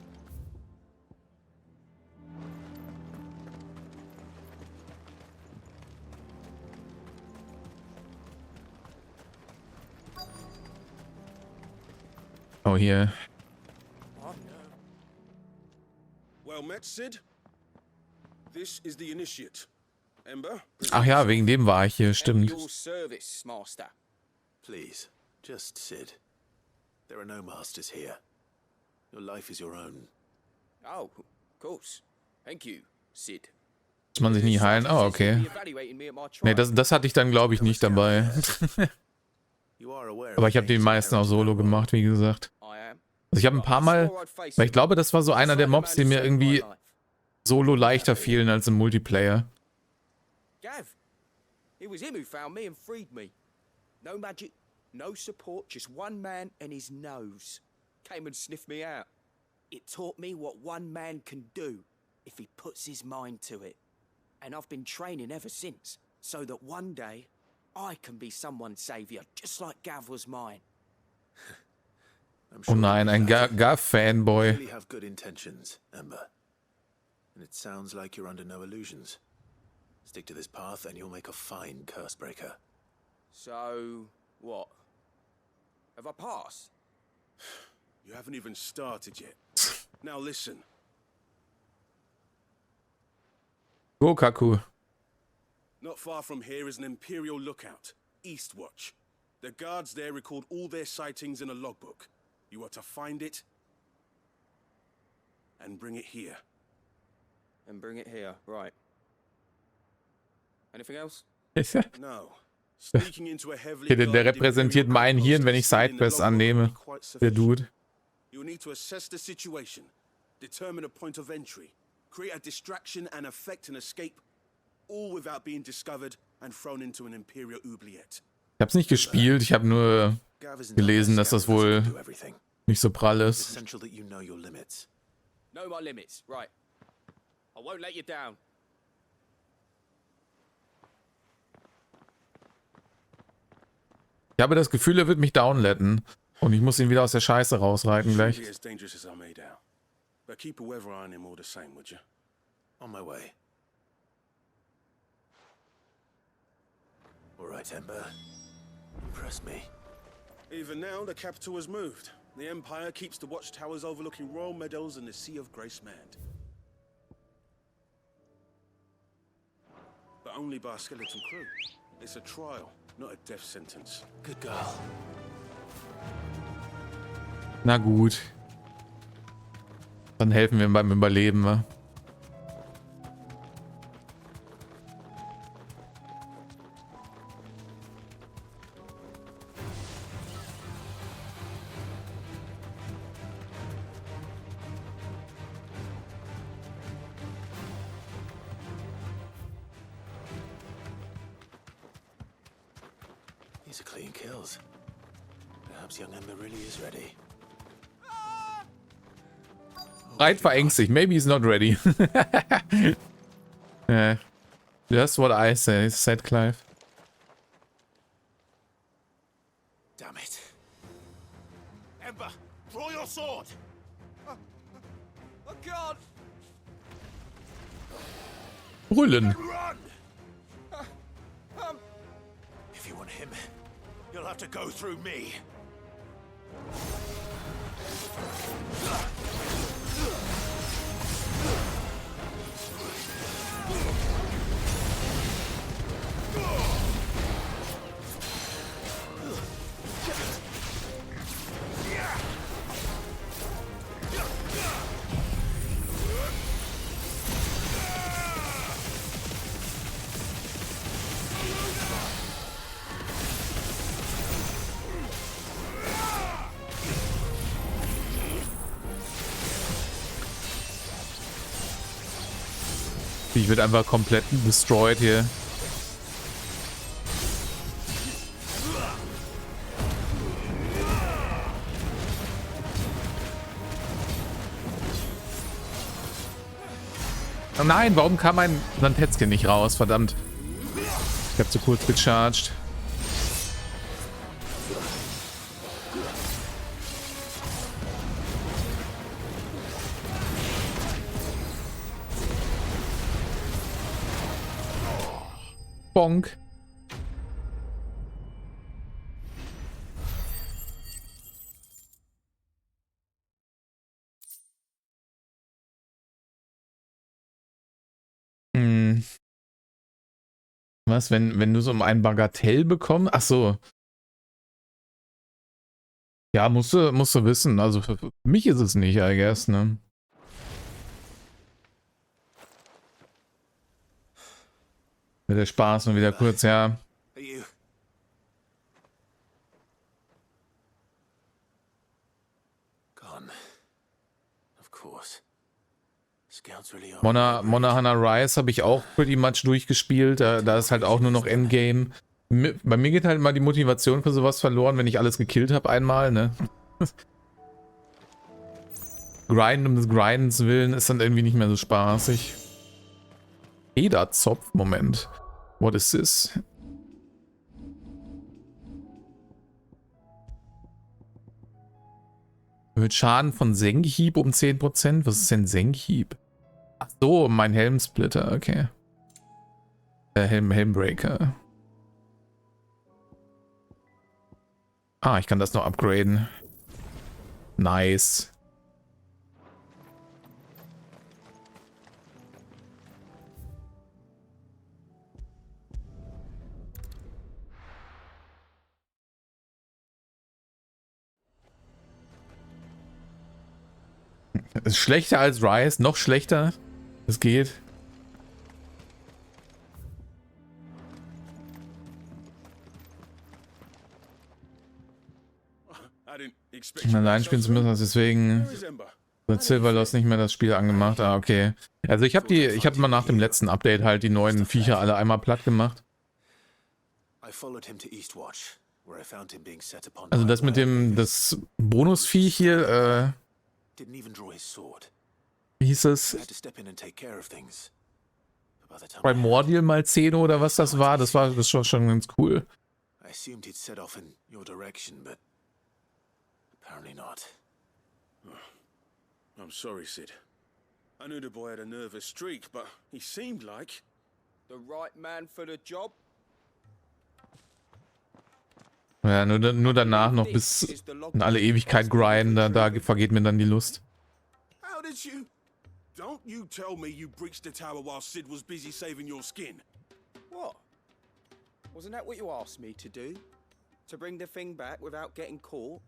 S1: Oh, hier.
S12: Well met, Sid. This is the initiate. Ember.
S1: Ach ja, wegen dem war ich hier, stimmt.
S6: Your service, Master. Please, just Sid. There are no masters here. Your life is your own.
S13: Oh, of course. Thank you, Sid.
S1: Muss man sich nie heilen? Oh, okay. Ne, das hatte ich dann, glaube ich, nicht dabei. Aber ich habe die meisten auch solo gemacht, wie gesagt. Also ich habe ein paar Mal, weil ich glaube, das war so einer der Mobs, die mir irgendwie solo leichter fielen als im Multiplayer.
S13: Gav, it was him who found me and freed me. No magic, no support, just one man and his nose. Came and sniffed me out. It taught me what one man can do if he puts his mind to it. And I've been training ever since, so that one day I can be someone's savior, just like Gav was mine.
S1: Oh nein, ein Gav-Fanboy.
S6: You really have good intentions, Ember. And it sounds like you're under no illusions. Stick to this path and you'll make a fine Cursebreaker.
S13: So, what? Have I passed?
S12: You haven't even started yet. Now listen.
S1: Go, Kaku.
S12: Not far from here is an Imperial lookout, Eastwatch. The guards there record all their sightings in a logbook. You are to find it and bring it here.
S13: And bring it here, right. Anything else?
S12: No. Sneaking into a heavily
S1: Der repräsentiert mein Hirn, wenn ich Sidequests annehme. Der Dude.
S12: You will need to assess the situation, determine a point of entry, create a distraction and effect an escape, all without being discovered and thrown into an Imperial oubliette.
S1: Ich hab's nicht gespielt, ich habe nur gelesen, dass das wohl nicht so prall ist.
S13: Know my limits, right. I won't let you down.
S1: Ich habe das Gefühl, er wird mich downletten. Und ich muss ihn wieder aus der Scheiße rausreiten gleich.
S12: As dangerous as I made out. But keep a weather eye on him all the same, would you?
S6: On my way. All right, Ember. Impress me.
S12: Even now, the capital has moved. The Empire keeps the watchtowers overlooking royal meadows and the Sea of Graceland. But only by a skeleton crew. It's a trial, not a death sentence.
S6: Good girl.
S1: Na gut. Dann helfen wir ihm beim Überleben, wa?
S6: These are clean kills. Perhaps young Ember really is ready.
S1: Breit verängstigt. Maybe he's not ready. Yeah. That's what I say, said Clive.
S6: Damn it. Ember, draw your sword!
S20: Oh God!
S1: Brüllen.
S6: Run! If you want him, you'll have to go through me.
S1: Ich wird einfach komplett destroyed hier. Oh nein, warum kam mein Santetzke nicht raus? Verdammt. Ich habe zu kurz gecharged. Bonk. Was, wenn du so um ein Bagatell bekommst? Ach so. Ja, musst du wissen. Also für mich ist es nicht, I guess, ne? Mit der Spaß und wieder kurz, ja. Monahana Rise habe ich auch pretty much durchgespielt. Da ist halt auch nur noch Endgame. Bei mir geht halt mal die Motivation für sowas verloren, wenn ich alles gekillt habe einmal, ne? Grinden um des Grindens willen ist dann irgendwie nicht mehr so spaßig. Federzopf, Moment. What is this? Erhöht Schaden von Senkhieb um 10%. Was ist denn Senkhieb? Ach so, mein Helmsplitter, okay. Helmbreaker. Ah, ich kann das noch upgraden. Nice. Ist schlechter als Rise, noch schlechter. Es geht. Allein spielen zu müssen, deswegen wird Silverloss nicht mehr das Spiel angemacht. Ah, okay. Also ich habe mal nach dem letzten Update halt die neuen Viecher alle einmal platt gemacht. Also das mit das Bonusviech hier, wie hieß es? Primordial mal 10 oder was das war? Das war schon ganz cool.
S6: Apparently not.
S12: I'm sorry, Sid. I knew the boy had a nervous streak, but he seemed like...
S13: The right man for the job?
S1: Ja, nur danach noch bis in alle Ewigkeit grinden, da vergeht mir dann die Lust.
S12: How did you... Don't you tell me you breached the tower while Sid was busy saving your skin.
S13: What? Wasn't that what you asked me to do? To bring the thing back without getting caught?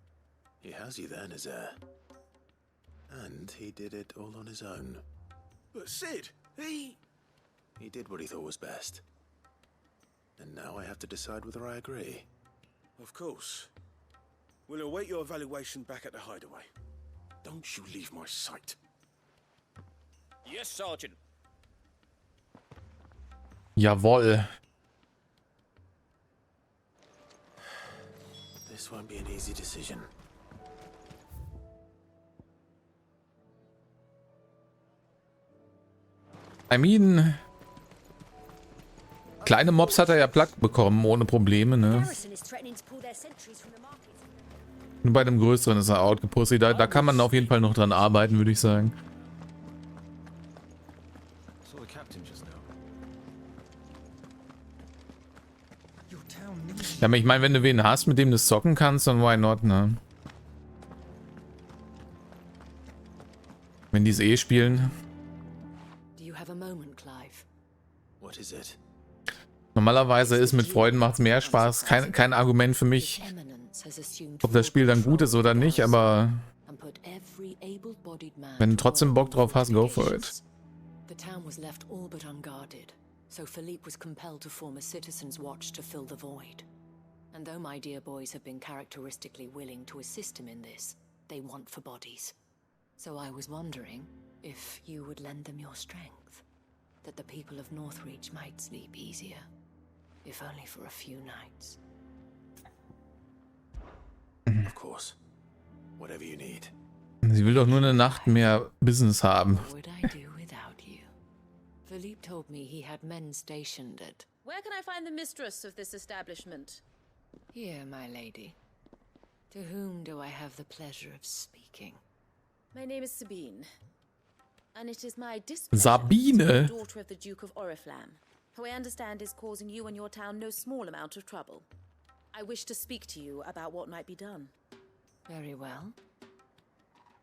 S6: He has you then, his heir. And he did it all on his own.
S12: But Sid, he
S6: did what he thought was best. And now I have to decide whether I agree.
S12: Of course. We'll await your evaluation back at the hideaway. Don't you leave my sight.
S13: Yes, Sergeant.
S1: Jawohl.
S6: This won't be an easy decision.
S1: I mean, kleine Mobs hat er ja platt bekommen, ohne Probleme, ne? Nur bei dem größeren ist er outgepustet. Da kann man auf jeden Fall noch dran arbeiten, würde ich sagen. Ja, aber ich meine, wenn du wen hast, mit dem du zocken kannst, dann why not, ne? Wenn die es eh spielen.
S6: What is it?
S1: Normalerweise ist mit Freuden macht's mehr Spaß. Kein Argument für mich, ob das Spiel dann gut ist oder nicht, aber wenn du trotzdem Bock drauf hast, go for it.
S10: The town was left all but unguarded, so Philippe was compelled to form a citizens' watch to fill the void. And though my dear boys have been characteristically willing to assist him in this, they want for bodies. So I was wondering if you would lend them your strength, that the people of Northreach might sleep easier, if only for a few nights.
S6: Of course. Whatever you need.
S1: Sie will doch nur eine Nacht mehr Business haben.
S10: What would I do without you? Philippe told me he had men stationed at...
S16: Where can I find the mistress of this establishment?
S10: Here, my lady. To whom do I have the pleasure of speaking?
S16: My name is Sabine. And it is my
S1: Sabine,
S16: the daughter of the Duke of Oriflamme, who I understand is causing you and your town no small amount of trouble. I wish to speak to you about what might be done.
S10: Very well.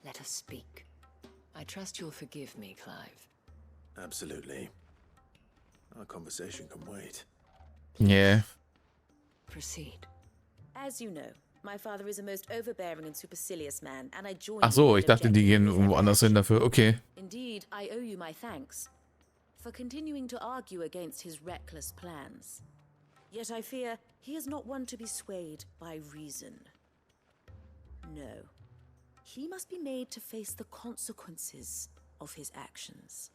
S10: Let us speak. I trust you'll forgive me, Clive.
S6: Absolutely. Our conversation can wait.
S1: Yeah.
S10: Proceed.
S16: As you know, my father is a most overbearing and supercilious man, and I join
S1: Ach so, ich dachte, die gehen irgendwo anders hin dafür. Okay.
S16: Indeed, I owe you my thanks for continuing to argue against his reckless plans. Yet I fear he is not one to be swayed by reason. No. He must be made to face the consequences of his actions.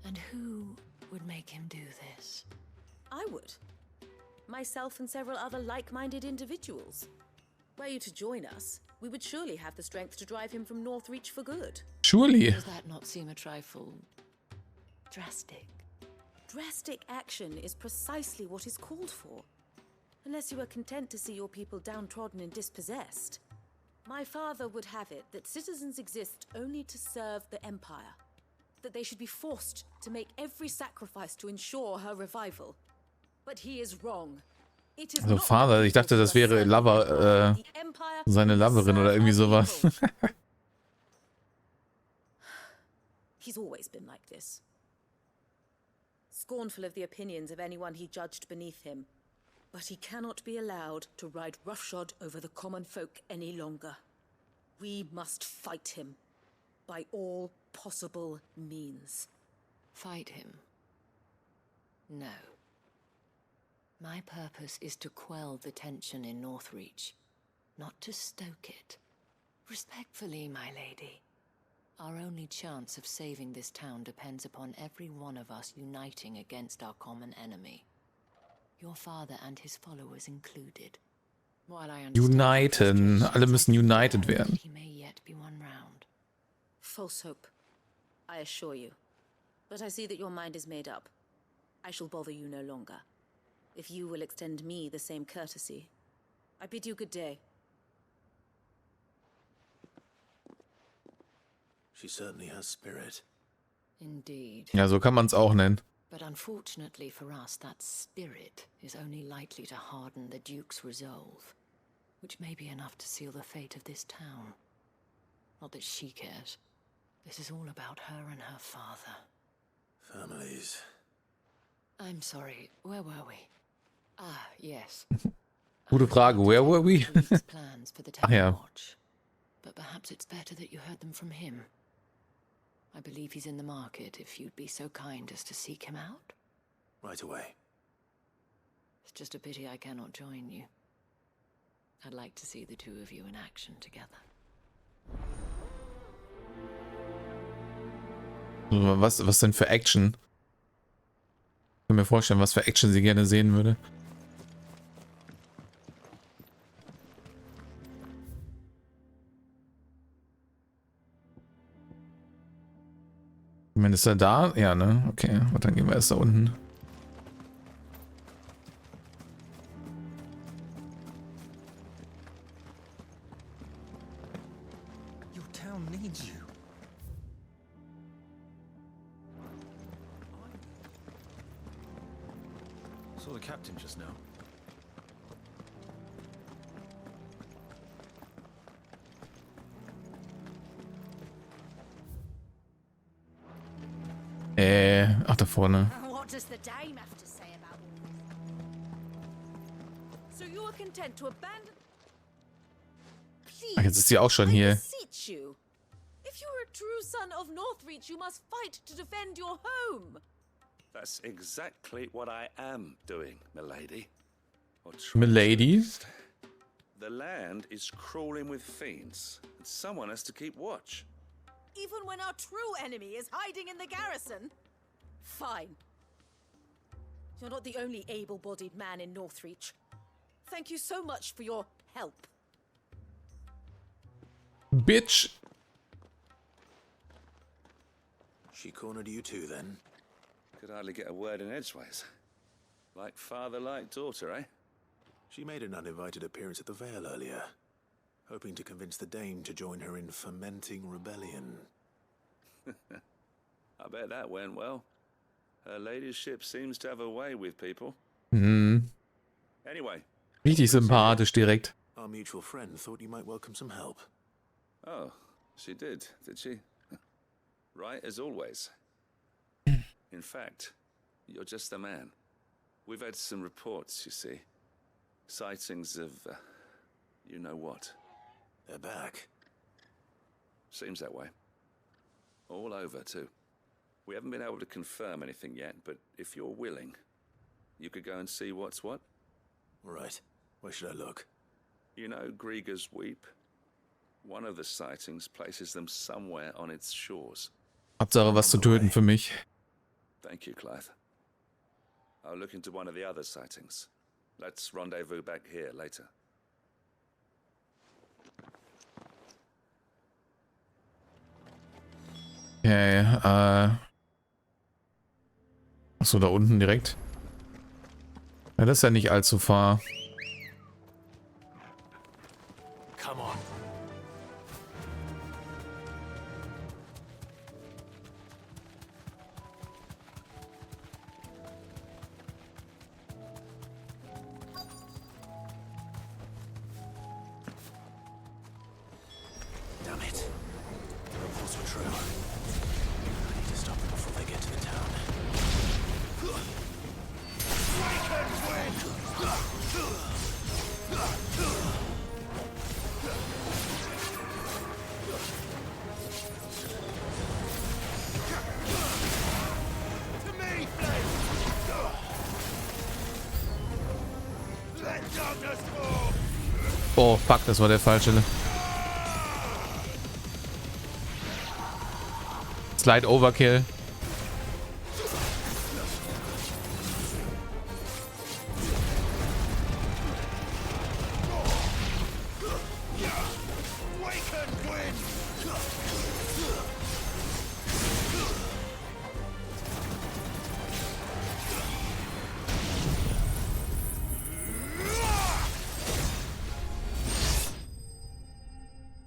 S10: And who would make him do this?
S16: I would. Myself and several other like-minded individuals. Were you to join us, we would surely have the strength to drive him from Northreach for good.
S1: Surely.
S10: Does that not seem a trifle drastic?
S16: Drastic action is precisely what is called for. Unless you are content to see your people downtrodden and dispossessed. My father would have it that citizens exist only to serve the Empire. That they should be forced to make every sacrifice to ensure her revival. But he is wrong.
S1: Also Vater, ich dachte, das wäre Lover, seine Loverin oder irgendwie sowas.
S16: He's always been like this. Scornful of the opinions of anyone he judged beneath him. But he cannot be allowed to ride roughshod over the common folk any longer. We must fight him by all possible means.
S10: Fight him? No. My purpose is to quell the tension in Northreach, not to stoke it. Respectfully, my lady. Our only chance of saving this town depends upon every one of us uniting against our common enemy. Your father and his followers included. While I
S1: Uniten. Alle müssen united werden.
S10: He may yet be won round.
S16: False hope, I assure you. But I see that your mind is made up. I shall bother you no longer. If you will extend me the same courtesy, I bid you good day.
S6: She certainly has spirit.
S10: Indeed.
S1: Ja, so kann man es auch nennen.
S10: But unfortunately for us, that spirit is only likely to harden the Duke's resolve, which may be enough to seal the fate of this town. Not that she cares. This is all about her and her father.
S6: Families.
S10: I'm sorry, where were we? Ah, yes.
S1: Gute Frage, where were we?
S10: Plans for the
S1: Ach ja.
S10: watch. But perhaps it's better that you heard them from him. I believe he's in the market, if you'd be so kind as to seek him out.
S6: Right away.
S10: It's just a pity I cannot join you. I'd like to see the two of you in action together.
S1: Was denn für Action? Ich kann mir vorstellen, was für Action sie gerne sehen würde. Ich meine, ist er da? Ja, ne? Okay, und dann gehen wir erst da unten.
S20: Your town needs you.
S9: Saw the captain just now.
S1: Ach, da vorne.
S14: What does the dame have to say about
S16: So you are content to abandon?
S1: Ach, jetzt ist sie auch schon hier.
S16: Beseech you. If you are a true son of Northreach, you must fight to defend your home.
S3: That's exactly what I am doing, milady.
S1: Milady?
S3: The land is crawling with fiends, and someone has to keep watch.
S16: Even when our true enemy is hiding in the garrison? Fine. You're not the only able-bodied man in Northreach. Thank you so much for your help.
S1: Bitch!
S6: She cornered you too, then?
S3: Could hardly get a word in edgeways. Like father, like daughter, eh?
S6: She made an uninvited appearance at the Vale earlier, hoping to convince the Dame to join her in fomenting rebellion.
S3: I bet that went well. Her ladyship seems to have a way with people.
S1: Mhm.
S3: Anyway.
S1: Richtig sympathisch direkt.
S6: Our mutual friend thought you might welcome some help.
S3: Oh, she did she? Right as always. In fact, you're just the man. We've had some reports, you see. Sightings of, you know what.
S6: They're back.
S3: Seems that way. All over, too. We haven't been able to confirm anything yet, but if you're willing, you could go and see what's what.
S6: Right. Where should I look?
S3: You know Grieger's Weep? One of the sightings places them somewhere on its shores.
S1: Hauptsache was zu töten für mich.
S3: Thank you, Clive. I'll look into one of the other sightings. Let's rendezvous back here later.
S1: Okay, achso, da unten direkt. Ja, das ist ja nicht allzu far.
S6: Come on. Damn it. The reports were true. I need to stop them before they get to the town.
S4: To me, Flame! Let darkness fall!
S1: Oh, fuck, das war der falsche. Slide Overkill.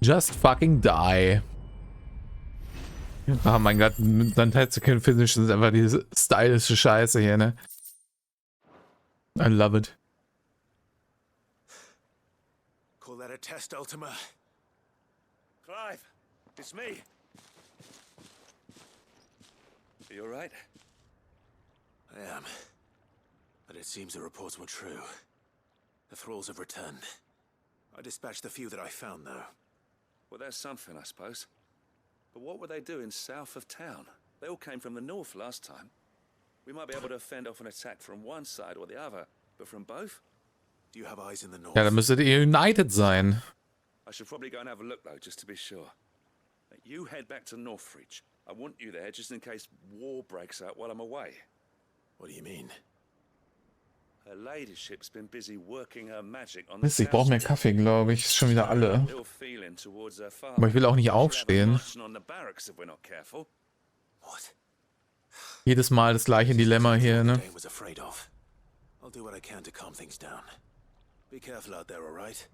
S1: Just fucking die. Oh mein Gott, dann Tactical Finish ist einfach diese stylische Scheiße hier, ne? I love it.
S5: Call that a test, Ultima?
S3: Clive, it's me. Are you alright?
S5: I am. But it seems the reports were true. The thralls have returned. I dispatched the few that I found, though.
S3: Well, that's something, I suppose. But what were they doing south of town? They all came from the north last time. We might be able to fend off an attack from one side or the other, but from both?
S5: Do you have eyes in the north?
S1: Ja, dann müsstet ihr united sein.
S3: I should probably go and have a look, though, just to be sure. You head back to Northreach. I want you there just in case war breaks out while I'm away.
S5: What do you mean?
S3: Her ladyship's been busy working her magic on
S1: Mist, ich brauche mehr Kaffee, glaube ich. Ist schon wieder alle. Aber ich will auch nicht aufstehen. Jedes Mal das gleiche Dilemma hier, ne?
S5: I'll do what I can to calm things down. Be careful out there, all right?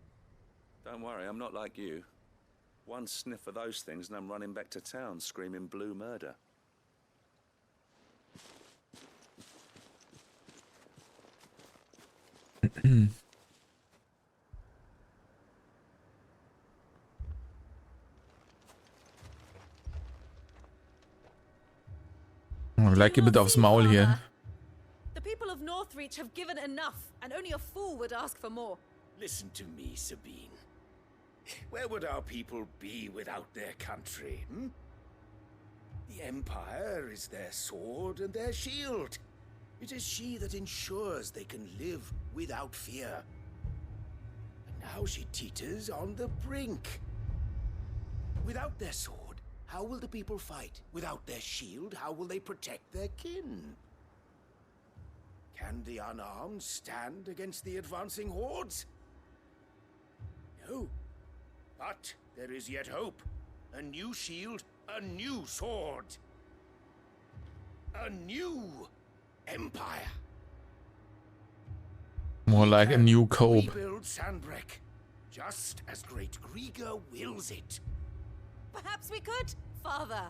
S3: Don't worry, I'm not like you. One sniff of those things and I'm running back to town screaming blue murder.
S1: Gleich gibt aufs Maul hier.
S16: The people of Northreach have given enough, and only a fool would ask for more.
S18: Listen to me, Sabine. Where would our people be without their country, hmm? The Empire is their sword and their shield. It is she that ensures they can live without fear. And now she teeters on the brink. Without their sword, how will the people fight? Without their shield, how will they protect their kin? Can the unarmed stand against the advancing hordes? No. But there is yet hope. A new shield, a new sword. A new empire.
S1: More like a new cope.
S18: Rebuild Sandbreck, just as great Grieger wills it.
S16: Perhaps we could, Father.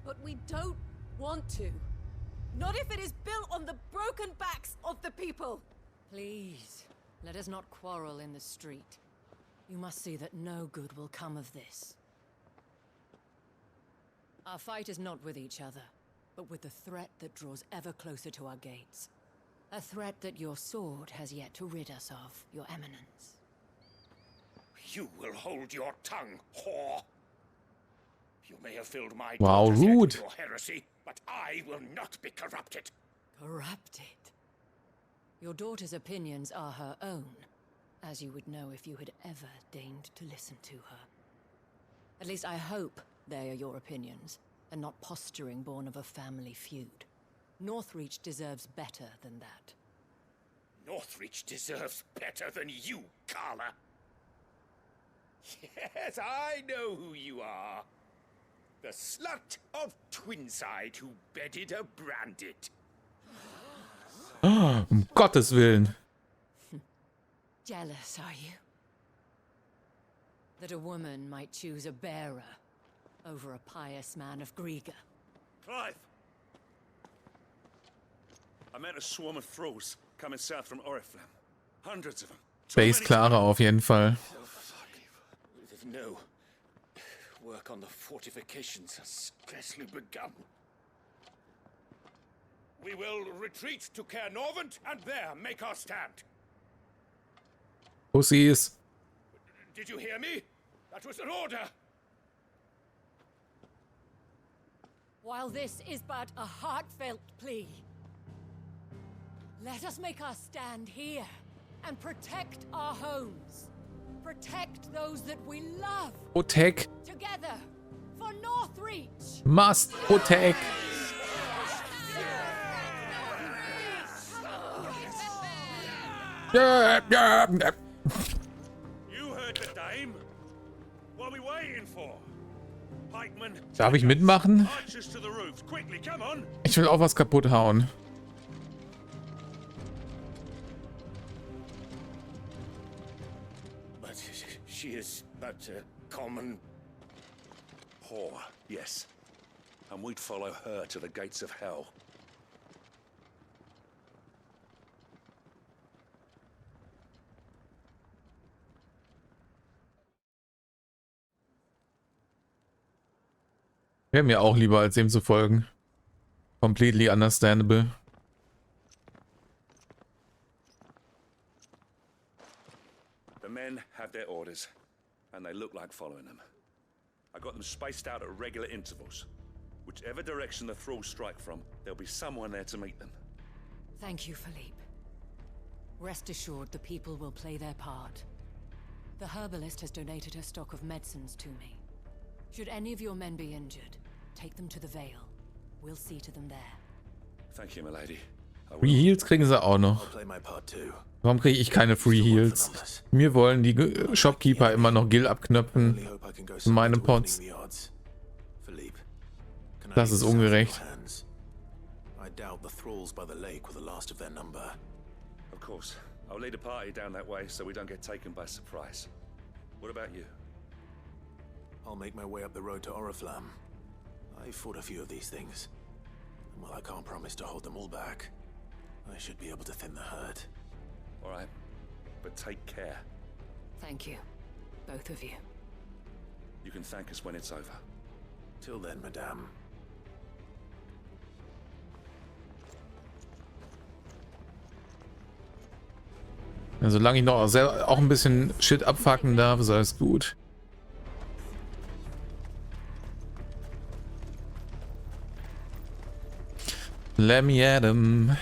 S16: But we don't want to. Not if it is built on the broken backs of the people.
S10: Please, let us not quarrel in the street. You must see that no good will come of this. Our fight is not with each other, but with the threat that draws ever closer to our gates. A threat that your sword has yet to rid us of, Your Eminence.
S18: You will hold your tongue, whore. You may have filled my
S1: Wow,
S18: daughter's head
S1: rude.
S18: with your heresy, but I will not be corrupted.
S10: Corrupted? Your daughter's opinions are her own, as you would know if you had ever deigned to listen to her. At least I hope they are your opinions, and not posturing born of a family feud. Northreach deserves better than that.
S18: Northreach deserves better than you, Carla. Yes, I know who you are. The slut of Twinside who bedded a Branded.
S1: Um Gottes Willen.
S10: Jealous, are you? That a woman might choose a bearer over a pious man of Grieger.
S3: Clive! I met a swarm of thralls coming south from Oriflamme. Hundreds of them.
S1: Base Clara auf jeden Fall.
S18: No. Work on the fortifications has scarcely begun. We will retreat to Caer Norvent and there make our stand.
S1: Pussies.
S18: Did you hear me? That was an order.
S10: While this is but a heartfelt plea, let us make our stand here and protect our homes. Protect those that we love.
S1: Protect.
S10: Together for Northreach.
S1: Must protect.
S3: You heard the dame. What are we waiting for? Pikemen.
S1: Darf ich mitmachen?
S3: Archers to the roofs. Quickly, come on.
S1: Ich will auch was kaputt hauen.
S18: But she is but a common
S3: whore. Yes, and we'd follow her to the gates of hell.
S1: Wäre mir auch lieber, als dem zu folgen. Completely understandable.
S3: The men have their orders, and they look like following them. I got them spaced out at regular intervals. Whichever direction the thralls strike from, there'll be someone there to meet them.
S10: Thank you, Philippe. Rest assured the people will play their part. The herbalist has donated her stock of medicines to me. Should any of your men be injured, take them to the Vale. We'll see to them there.
S3: Thank you, my lady.
S1: Free Heals kriegen sie auch noch. Warum kriege ich keine Free Heals? Mir wollen die Shopkeeper immer noch Gil abknöpfen in meinen Pots. Das ist ungerecht.
S6: I doubt the thralls by the lake were the last of their number.
S3: Of course. I'll lead a party down that way so we don't get taken by surprise. What about you?
S6: I'll make my way up the road to Oriflamme. I fought a few of these things. And while I can't promise to hold them all back, I should be able to thin the herd.
S3: All right. But take care.
S10: Thank you. Both of you.
S3: You can thank us when it's over.
S6: Till then, madame.
S1: Ja, solange ich noch auch ein bisschen Shit abfucken darf, ist alles gut. Let me at him.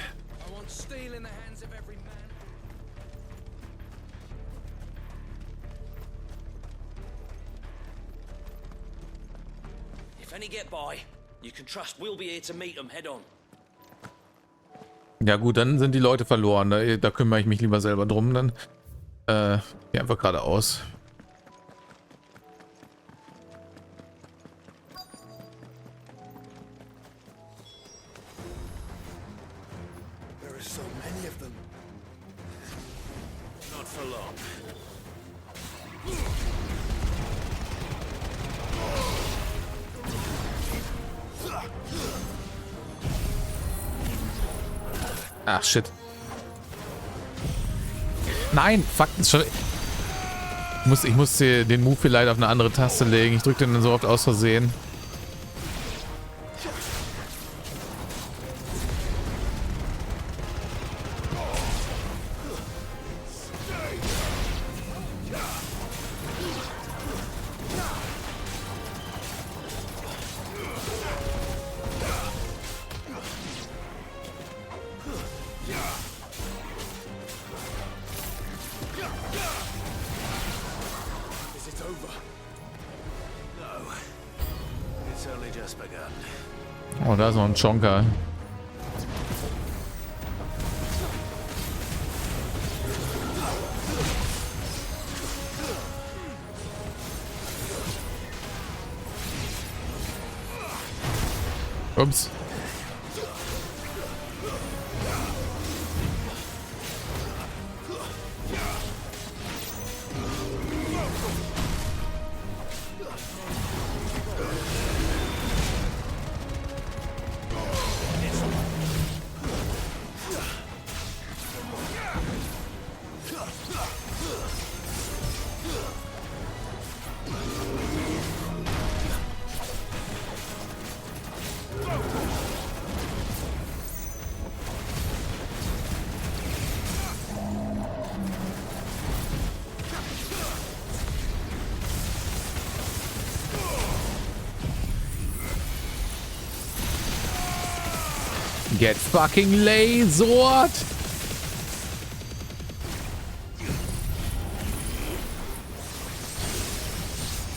S19: If any get by, you can trust we'll be here to meet them head on.
S1: Ja gut, dann sind die Leute verloren. Da kümmere ich mich lieber selber drum. Dann geh einfach geradeaus.
S2: There are so many of them.
S6: Not for long.
S1: Ach, shit. Nein, fuck. Ich muss den Move vielleicht auf eine andere Taste legen. Ich drücke den dann so oft aus Versehen. Oh, da ist noch ein Chonka. Ups. Get fucking lasered!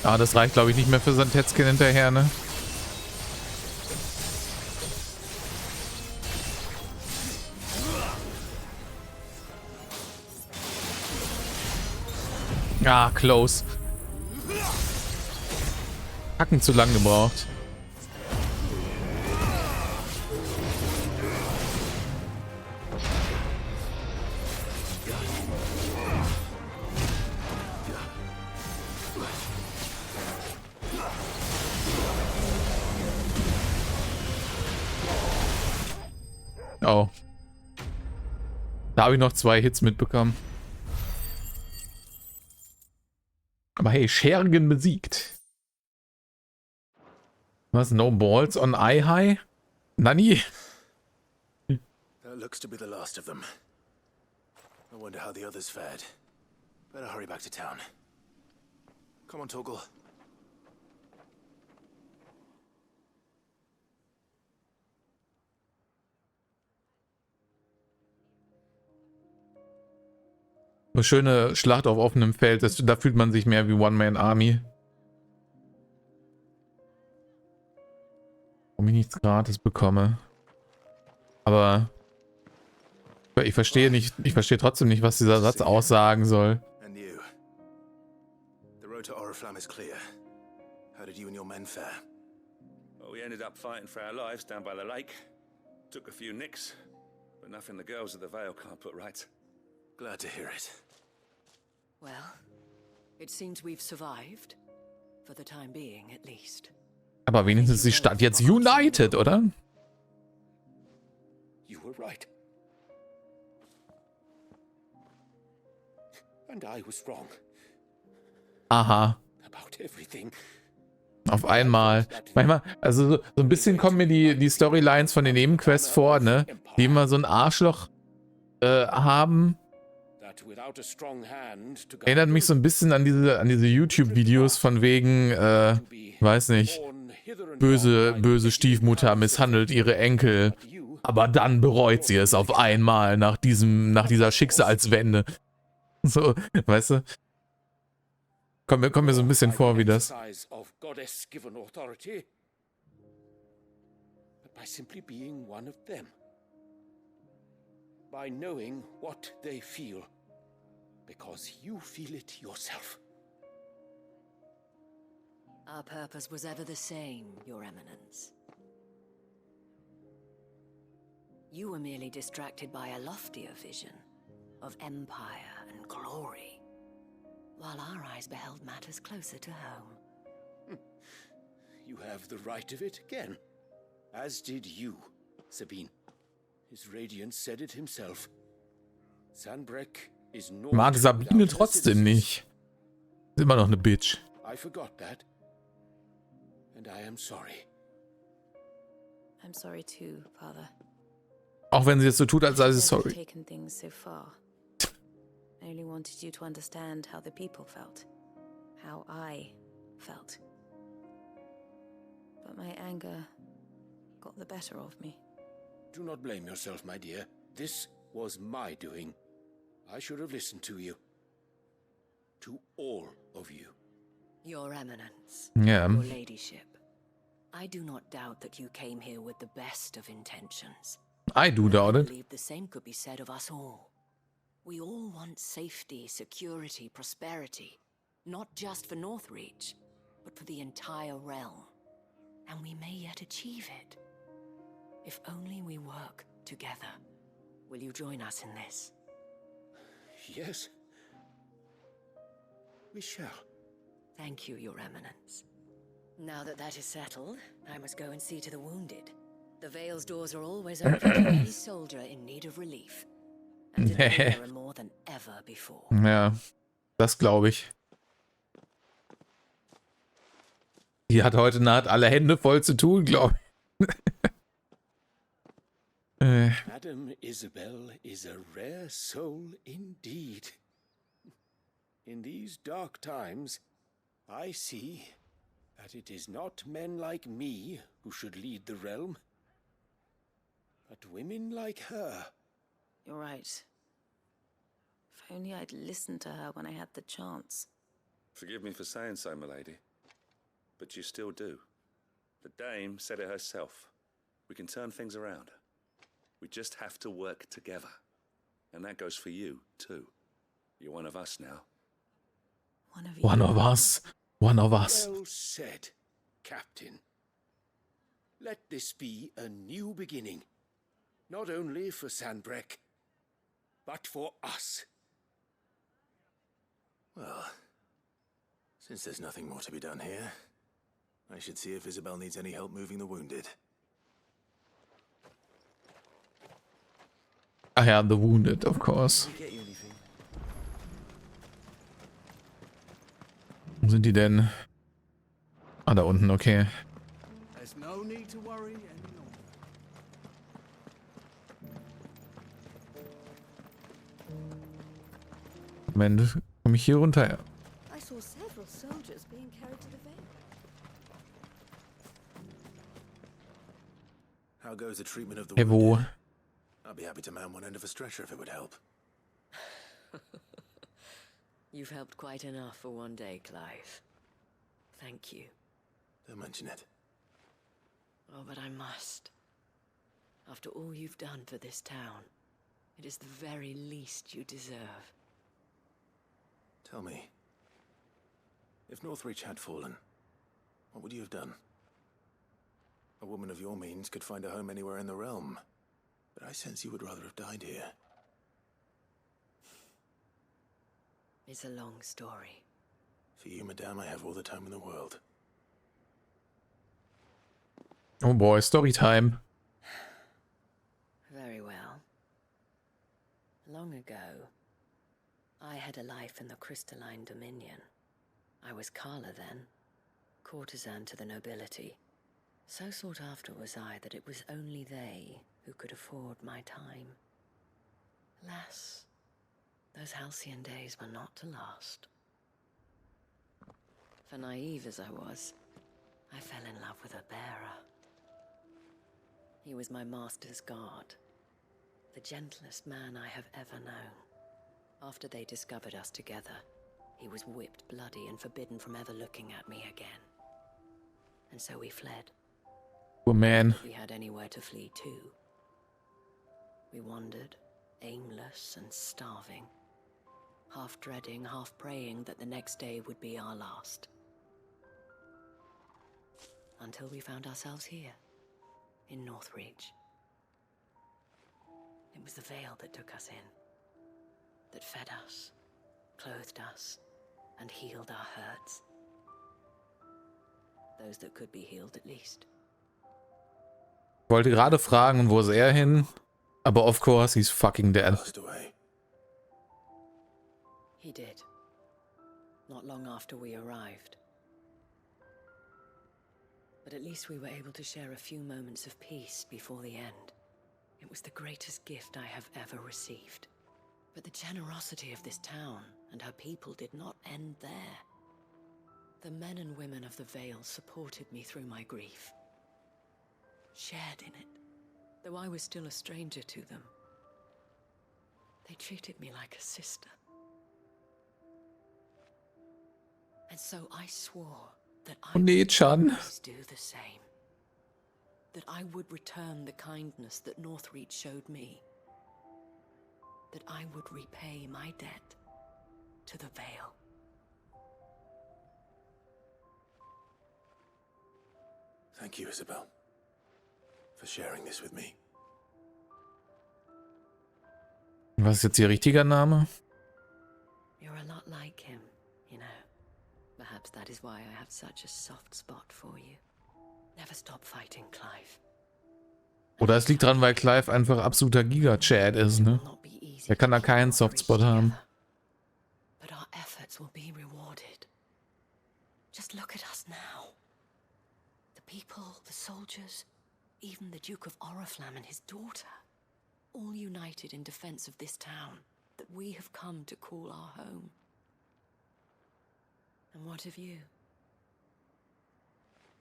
S1: Ah, das reicht, glaube ich, nicht mehr für sein Tetzkin hinterher, ne? Ah, close. Hacken zu lang gebraucht. Oh. Da habe ich noch 2 Hits mitbekommen. Aber hey, Schergen besiegt. Was? No balls on eye high? Nani?
S6: That looks to be the last of them. I wonder how the others fared. Better hurry back to town. Come on, Torgal.
S1: Eine schöne Schlacht auf offenem Feld. Da fühlt man sich mehr wie One-Man-Army. Warum ich nichts gratis bekomme. Aber ich verstehe trotzdem nicht, was dieser Satz aussagen soll.
S6: And you. The road to Oriflamme is clear. How did you and your men fare?
S3: Well, we ended up fighting for our lives down by the lake. Took a few nicks, but nothing the girls of the Vale can't put right.
S6: Glad to hear it.
S16: Well, it seems we've survived. For the time being, at least.
S1: Aber wenigstens ist die Stadt jetzt united, oder?
S12: You were right. And I was wrong.
S1: Aha.
S12: About everything.
S1: Auf einmal. Manchmal, also so ein bisschen kommen mir die Storylines von den Nebenquests vor, ne? Die immer so ein Arschloch haben. Erinnert mich so ein bisschen an diese YouTube-Videos von wegen, weiß nicht, böse Stiefmutter misshandelt ihre Enkel, aber dann bereut sie es auf einmal nach dieser Schicksalswende. So, weißt du? Kommt mir so ein bisschen vor wie das.
S12: By knowing what they feel, because you feel it yourself.
S16: Our purpose was ever the same, Your Eminence. You were merely distracted by a loftier vision of empire and glory, while our eyes beheld matters closer to home.
S12: You have the right of it again, as did you, Sabine. His radiance said it himself. Sanbreque is not.
S1: Mag Sabine trotzdem nicht. Ist immer noch eine Bitch.
S12: I forgot that. And I am sorry.
S16: I'm sorry too, Father.
S1: Auch wenn sie jetzt so tut, als sei sie sorry.
S16: Taken things so far. I only wanted you to understand how the people felt. How I felt. But my anger got the better of me.
S12: Do not blame yourself, my dear. This was my doing. I should have listened to you. To all of you.
S16: Your Eminence.
S1: Yeah.
S16: Your Ladyship. I do not doubt that you came here with the best of intentions.
S1: I do doubt it.
S16: I believe the same could be said of us all. We all want safety, security, prosperity. Not just for Northreach, but for the entire realm. And we may yet achieve it. If only we work together. Will you join us in this?
S12: Yes. We shall.
S16: Thank you, Your Eminence. Now that is settled, I must go and see to the wounded. The Vale's doors are always open to any soldier in need of relief. And today there are more than ever before.
S1: Ja, das glaube ich. Die hat heute Nacht alle Hände voll zu tun, glaube ich.
S12: Madame Isabel is a rare soul indeed. In these dark times, I see that it is not men like me who should lead the realm, but women like her.
S16: You're right. If only I'd listened to her when I had the chance.
S3: Forgive me for saying so, milady, but you still do. The dame said it herself. We can turn things around. We just have to work together. And that goes for you, too. You're one of us now.
S16: One of you.
S1: One of us. One of us.
S12: Well said, Captain. Let this be a new beginning. Not only for Sanbreque, but for us.
S6: Well, since there's nothing more to be done here, I should see if Isabel needs any help moving the wounded.
S1: Ah ja, The Wounded, of course. Wo sind die denn? Ah, da unten, okay.
S4: There's no need to worry any longer.
S1: Moment, komme ich hier runter?
S16: I saw several soldiers being carried to the Vale.
S6: How goes the treatment of the
S1: Hey, wo?
S6: wounded? I'd be happy to man one end of a stretcher if it would help.
S17: You've helped quite enough for one day, Clive. Thank you.
S6: Don't mention it.
S17: Oh, but I must. After all you've done for this town, it is the very least you deserve.
S6: Tell me, if Northreach had fallen, what would you have done? A woman of your means could find a home anywhere in the realm, but I sense you would rather have died here.
S17: It's a long story.
S6: For you, madame, I have all the time in the world.
S1: Oh boy, story time.
S17: Very well. Long ago, I had a life in the Crystalline Dominion. I was Carla then, courtesan to the nobility. So sought after was I that it was only they who could afford my time. Alas, those halcyon days were not to last. For naive as I was, I fell in love with a bearer. He was my master's guard, the gentlest man I have ever known. After they discovered us together, he was whipped bloody and forbidden from ever looking at me again. And so we fled.
S1: Oh man.
S17: If we had anywhere to flee to. We wandered, aimless and starving, half dreading, half praying that the next day would be our last. Until we found ourselves here, in Northreach. It was the Vale that took us in, that fed us, clothed us, and healed our hurts. Those that could be healed at least.
S1: Ich wollte gerade fragen, wo ist er hin? Aber of course, he's fucking dead.
S17: He did. Not long after we arrived. But at least we were able to share a few moments of peace before the end. It was the greatest gift I have ever received. But the generosity of this town and her people did not end there. The men and women of the Vale supported me through my grief. Shared in it, though I was still a stranger to them. They treated me like a sister. And so I swore that I would always do the same. That I would return the kindness that Northreach showed me. That I would repay my debt to the Vale.
S6: Thank you, Isabel, for sharing this with me.
S1: Was ist jetzt Ihr richtiger Name?
S17: You're a lot like him, you know. Perhaps that is why I have such a soft spot for you. Never stop fighting, Clive.
S1: Oder es liegt dran, weil Clive einfach absoluter Giga-Chad ist, ne? Er kann da keinen Softspot haben.
S17: But our efforts will be rewarded. Just look at us now. The people, the soldiers, even the Duke of Oriflamme and his daughter, all united in defense of this town that we have come to call our home. And what of you?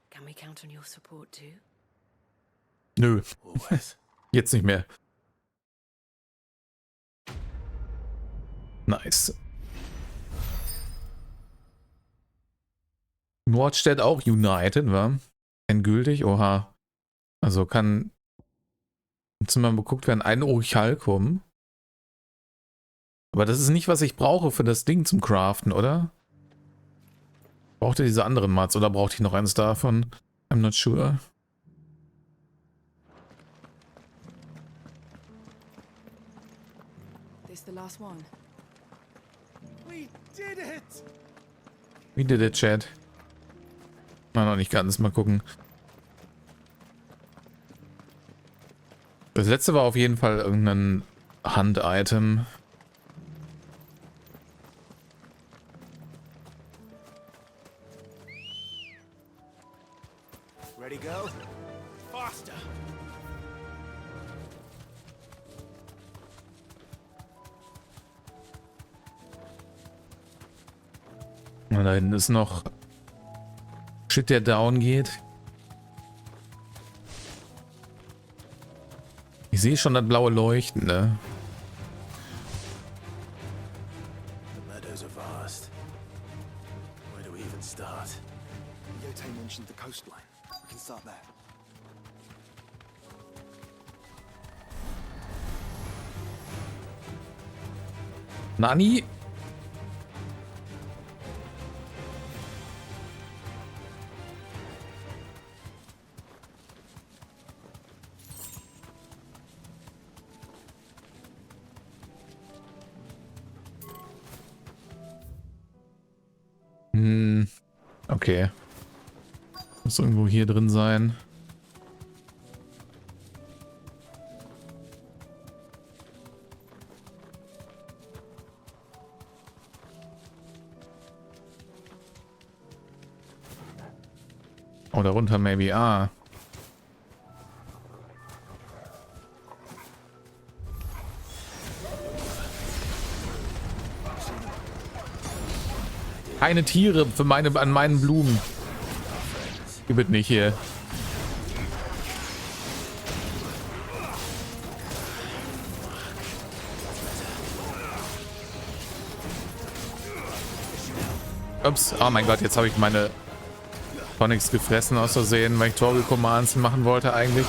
S17: Can we count on your support too?
S1: Nö. Jetzt nicht mehr. Nice. Nordstedt auch United, wa? Endgültig? Oha. Also kann jetzt mal geguckt werden, ein Orichalkum. Aber das ist nicht, was ich brauche für das Ding zum Craften, oder? Braucht ihr diese anderen Mats oder braucht ich noch eins davon? I'm not sure.
S10: This the last one.
S4: We did it!
S1: Wie did it, Chat? Na, noch nicht ganz. Mal gucken. Das letzte war auf jeden Fall irgendein Hand-Item.
S13: Ready, go? Faster!
S1: Und da hinten ist noch Shit, der down geht. Ich sehe schon das blaue Leuchten, ne?
S6: The meadows are vast. Where do we even start?
S2: Yote mentioned the coastline. We can start there.
S1: Nani? Okay. Muss irgendwo hier drin sein. Oh, darunter maybe. Ah. Keine Tiere für an meinen Blumen. Gib es nicht hier. Ups, oh mein Gott, jetzt habe ich meine Tonics gefressen aus Versehen, weil ich Toggle Commands machen wollte eigentlich.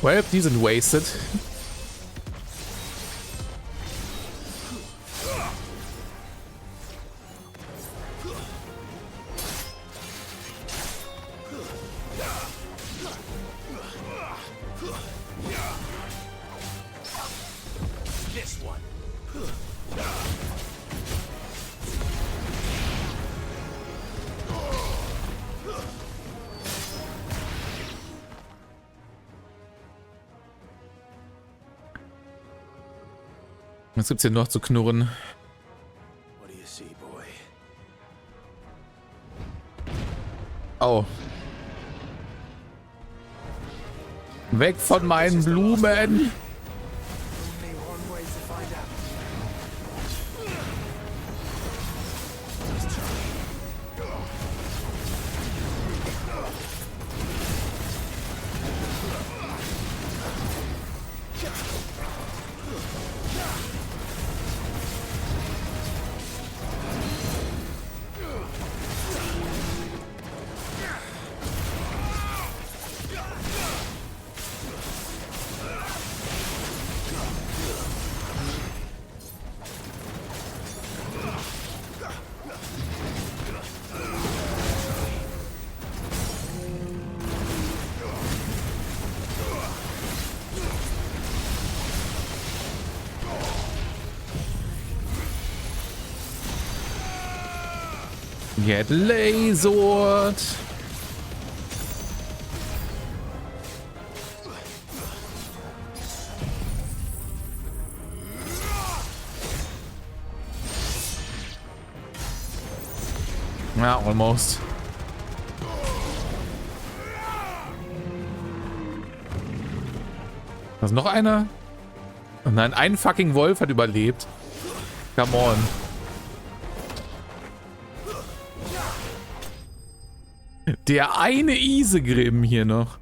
S1: Well, die sind wasted. Was gibt's hier noch zu knurren? Oh. Weg von meinen Blumen! Get lasered! Ja, almost. Da ist noch einer? Oh nein, ein fucking Wolf hat überlebt. Come on. Der eine Isegrim hier noch.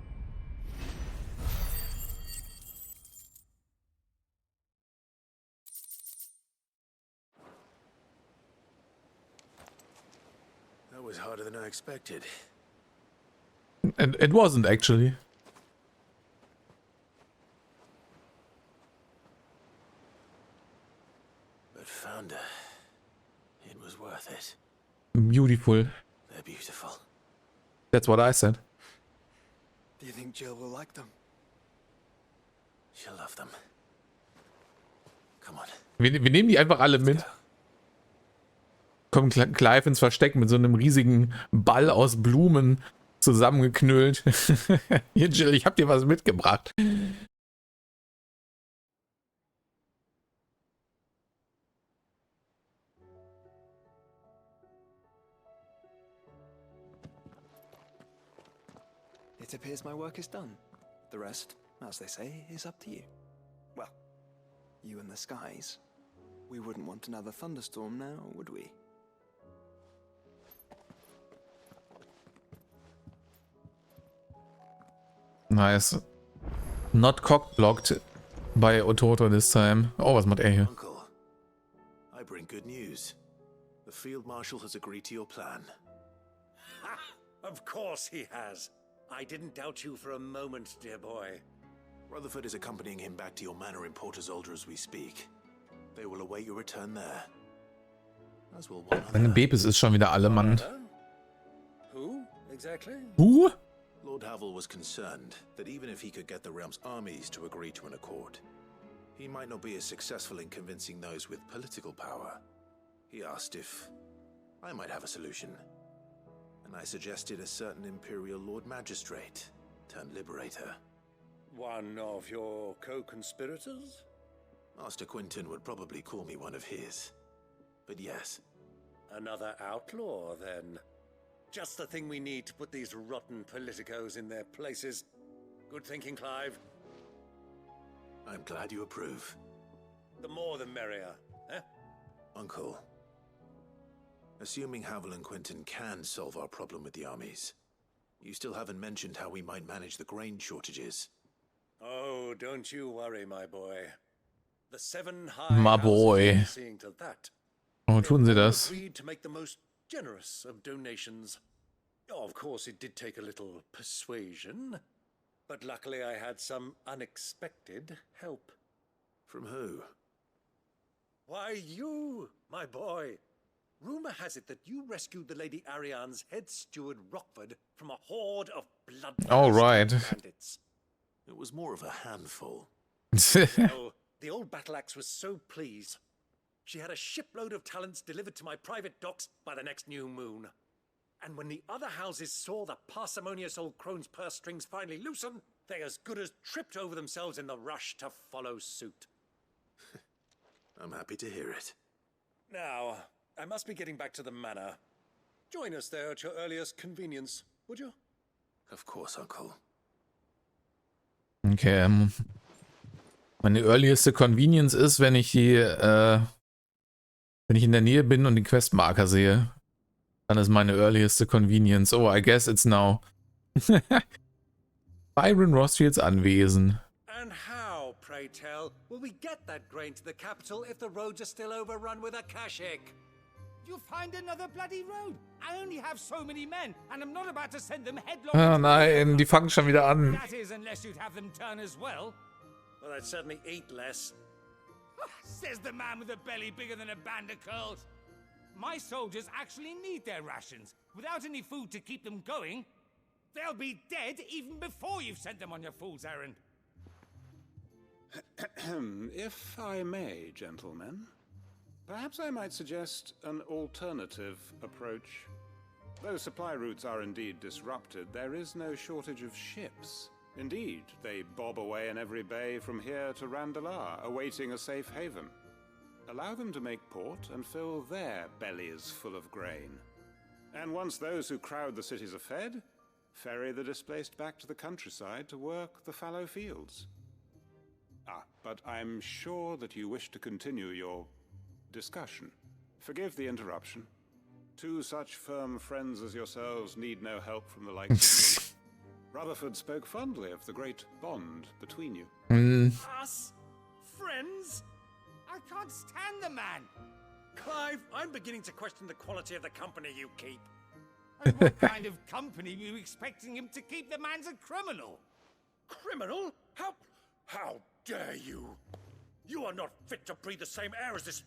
S6: That was harder than I expected.
S1: It wasn't actually.
S6: But found her. It was worth it.
S1: Beautiful.
S6: They're beautiful.
S1: That's what I said.
S2: Do you think Jill will like them?
S6: She'll love them. Come on.
S1: Wir nehmen die einfach alle mit. Kommt Clive ins Versteck mit so einem riesigen Ball aus Blumen zusammengeknüllt. Hier, Jill, ich hab dir was mitgebracht.
S2: It appears my work is done. The rest, as they say, is up to you. Well, you and the skies. We wouldn't want another thunderstorm now, would we?
S1: Nice. Not cock-blocked by Ototo this time. Oh, was macht er hier?
S6: Uncle, I bring good news. The Field Marshal has agreed to your plan.
S15: Ha! Of course he has. I didn't doubt you for a moment, dear boy.
S6: Rutherford is accompanying him back to your manor in Porter's Alder as we speak. They will await your return there. As will one
S1: Meine Babys ist schon wieder alle, Mann.
S15: Who, exactly?
S1: Who?
S6: Lord Havel was concerned that even if he could get the realm's armies to agree to an accord, he might not be as successful in convincing those with political power. He asked if I might have a solution, and I suggested a certain Imperial Lord Magistrate turned Liberator.
S15: One of your co-conspirators?
S6: Master Quinton would probably call me one of his, but yes.
S15: Another outlaw, then. Just the thing we need to put these rotten politicos in their places. Good thinking, Clive.
S6: I'm glad you approve.
S15: The more the merrier, eh?
S6: Uncle, assuming Havel and Quinton can solve our problem with the armies, you still haven't mentioned how we might manage the grain shortages.
S15: Oh, don't you worry, my boy. The 7 high
S1: My boy.
S15: houses are seeing to that.
S1: Oh, tun sie das?
S15: Agreed to make the most generous of donations. Oh, of course, it did take a little persuasion, but luckily I had some unexpected help.
S6: From who?
S15: Why, you, my boy. Rumor has it that you rescued the Lady Ariane's head steward Rockford from a horde of bloodthirsty bandits.
S6: It was more of a handful.
S15: Well, the old battle axe was so pleased. She had a shipload of talents delivered to my private docks by the next new moon. And when the other houses saw the parsimonious old crone's purse strings finally loosen, they as good as tripped over themselves in the rush to follow suit.
S6: I'm happy to hear it.
S15: Now, I must be getting back to the manor. Join us there at your earliest convenience, would you?
S6: Of course, Uncle.
S1: Okay, meine earlieste Convenience ist, wenn ich die, wenn ich in der Nähe bin und den Questmarker sehe. Dann ist meine earlieste Convenience. Oh, I guess it's now. Byron Rothschilds Anwesen.
S15: And how, pray tell, will we get that grain to the capital if the roads are still overrun with akashic?
S21: You'll find another bloody road. I only have so many men, and I'm not about to send them headlong.
S1: Ah nein, die fangen schon wieder an.
S21: That is, unless you'd have them turn as well.
S15: Well, I'd certainly eat less.
S21: Says the man with a belly bigger than a band of curls. My soldiers actually need their rations. Without any food to keep them going, they'll be dead even before you've sent them on your fool's errand.
S23: If I may, gentlemen, perhaps I might suggest an alternative approach. Though supply routes are indeed disrupted, there is no shortage of ships. Indeed, they bob away in every bay from here to Randalar, awaiting a safe haven. Allow them to make port and fill their bellies full of grain. And once those who crowd the cities are fed, ferry the displaced back to the countryside to work the fallow fields. Ah, but I'm sure that you wish to continue your discussion. Forgive the interruption. Two such firm friends as yourselves need no help from the likes of me. Rutherford spoke fondly of the great bond between you.
S21: Us? Friends? I can't stand the man.
S15: Clive, I'm beginning to question the quality of the company you keep.
S21: And what kind of company were you expecting him to keep? The man's a criminal.
S15: Criminal? How dare you? You are not fit to breathe the same air as this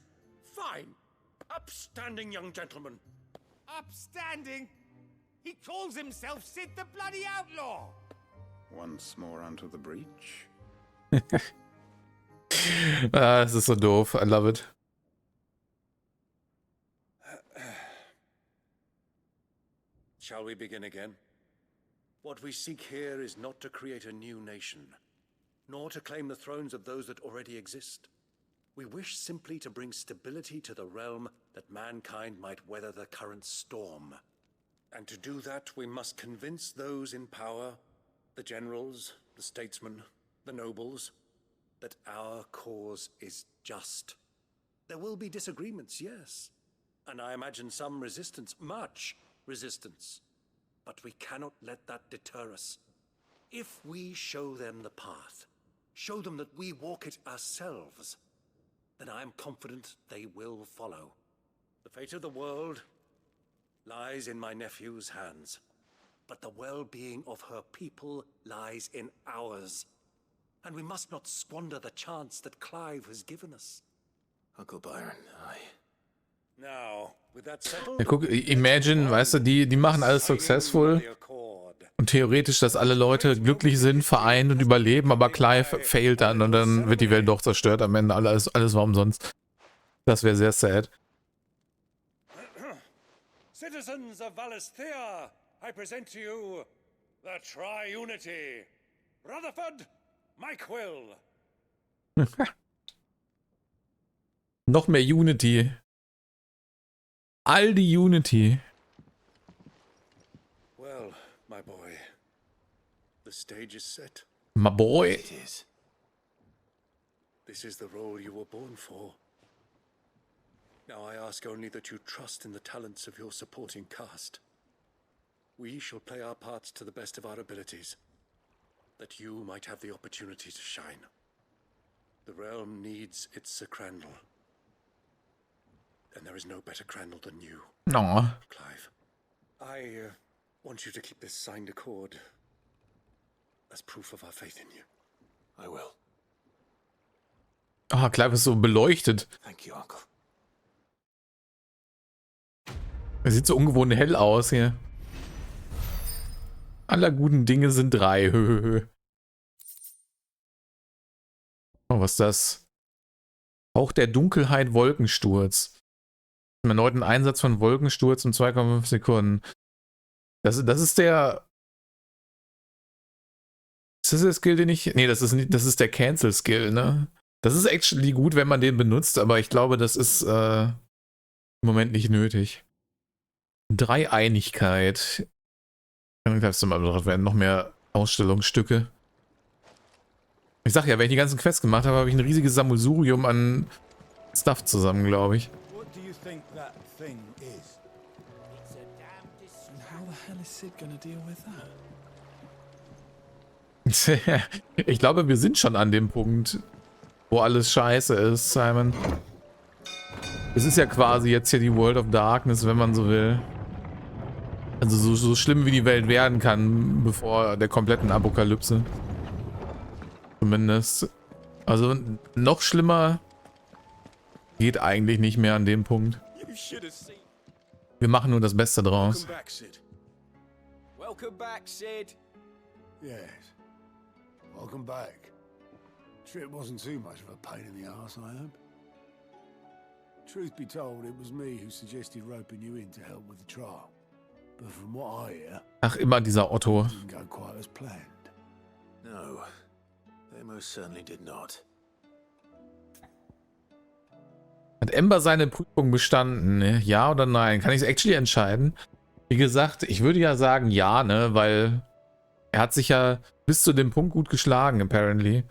S15: fine, upstanding young gentleman.
S21: Upstanding? He calls himself Sid the bloody outlaw.
S23: Once more onto the breach.
S1: Es ist so doof. I love it.
S15: Shall we begin again? What we seek here is not to create a new nation, nor to claim the thrones of those that already exist. We wish simply to bring stability to the realm that mankind might weather the current storm. And to do that, we must convince those in power, the generals, the statesmen, the nobles, that our cause is just. There will be disagreements, yes. And I imagine some resistance, much resistance. But we cannot let that deter us. If we show them the path, show them that we walk it ourselves, then I am confident they will follow. The fate of the world lies in my nephew's hands, but the well-being of her people lies in ours. And we must not squander the chance that Clive has given us.
S6: Uncle Byron,
S15: Now, with that settled,
S1: Ja, guck, Imagine, weißt du, die machen alles successful und theoretisch, dass alle Leute glücklich sind, vereint und überleben, aber Clive failt dann und dann wird die Welt doch zerstört am Ende. Alles war umsonst. Das wäre sehr sad.
S15: Citizens of Valisthea, I present to you the Tri-Unity. Rutherford, Mike Will.
S1: Noch mehr Unity. All die Unity.
S15: Well, my boy, the stage is set.
S1: My boy.
S15: It is. This is the role you were born for. Now I ask only that you trust in the talents of your supporting cast. We shall play our parts to the best of our abilities, that you might have the opportunity to shine. The realm needs its Sir Crandall. And there is no better Crandall than you,
S1: No.
S15: Clive. I want you to keep this signed accord as proof of our faith in you.
S6: I will.
S1: Ah, Clive ist so beleuchtet.
S6: Thank you, Uncle.
S1: Er sieht so ungewohnt hell aus hier. Aller guten Dinge sind 3. Oh, was ist das? Auch der Dunkelheit Wolkensturz. Im erneuten Einsatz von Wolkensturz um 2,5 Sekunden. Das ist der... Ist das der Skill, den ich... Nee, das ist der Cancel-Skill, ne? Das ist actually gut, wenn man den benutzt, aber ich glaube, das ist im Moment nicht nötig. 3 Einigkeit. Dann darfst du mal bedacht werden. Noch mehr Ausstellungsstücke. Ich sag ja, wenn ich die ganzen Quests gemacht habe, habe ich ein riesiges Sammelsurium an Stuff zusammen, glaube ich.
S7: What do you think that thing is?
S20: It's a damn
S7: And how the hell is Sid gonna deal with that?
S1: Ich glaube, wir sind schon an dem Punkt, wo alles scheiße ist, Simon. Es ist ja quasi jetzt hier die World of Darkness, wenn man so will. Also so schlimm wie die Welt werden kann, bevor der kompletten Apokalypse. Zumindest. Also noch schlimmer geht eigentlich nicht mehr an dem Punkt. Wir machen nur das Beste draus.
S13: Welcome back, Sid.
S4: Yes. Welcome back. Trip wasn't too much of a pain in the arse, I hope. Truth be told, it was me who suggested roping you in to help with the trial. But from what I hear,
S1: Ach, immer dieser Otto.
S4: it didn't go quite as planned.
S6: No, they most certainly did not.
S1: Hat Ember seine Prüfung bestanden? Ne? Ja oder nein? Kann ich es actually entscheiden? Wie gesagt, ich würde ja sagen ja, ne, weil er hat sich ja bis zu dem Punkt gut geschlagen, apparently.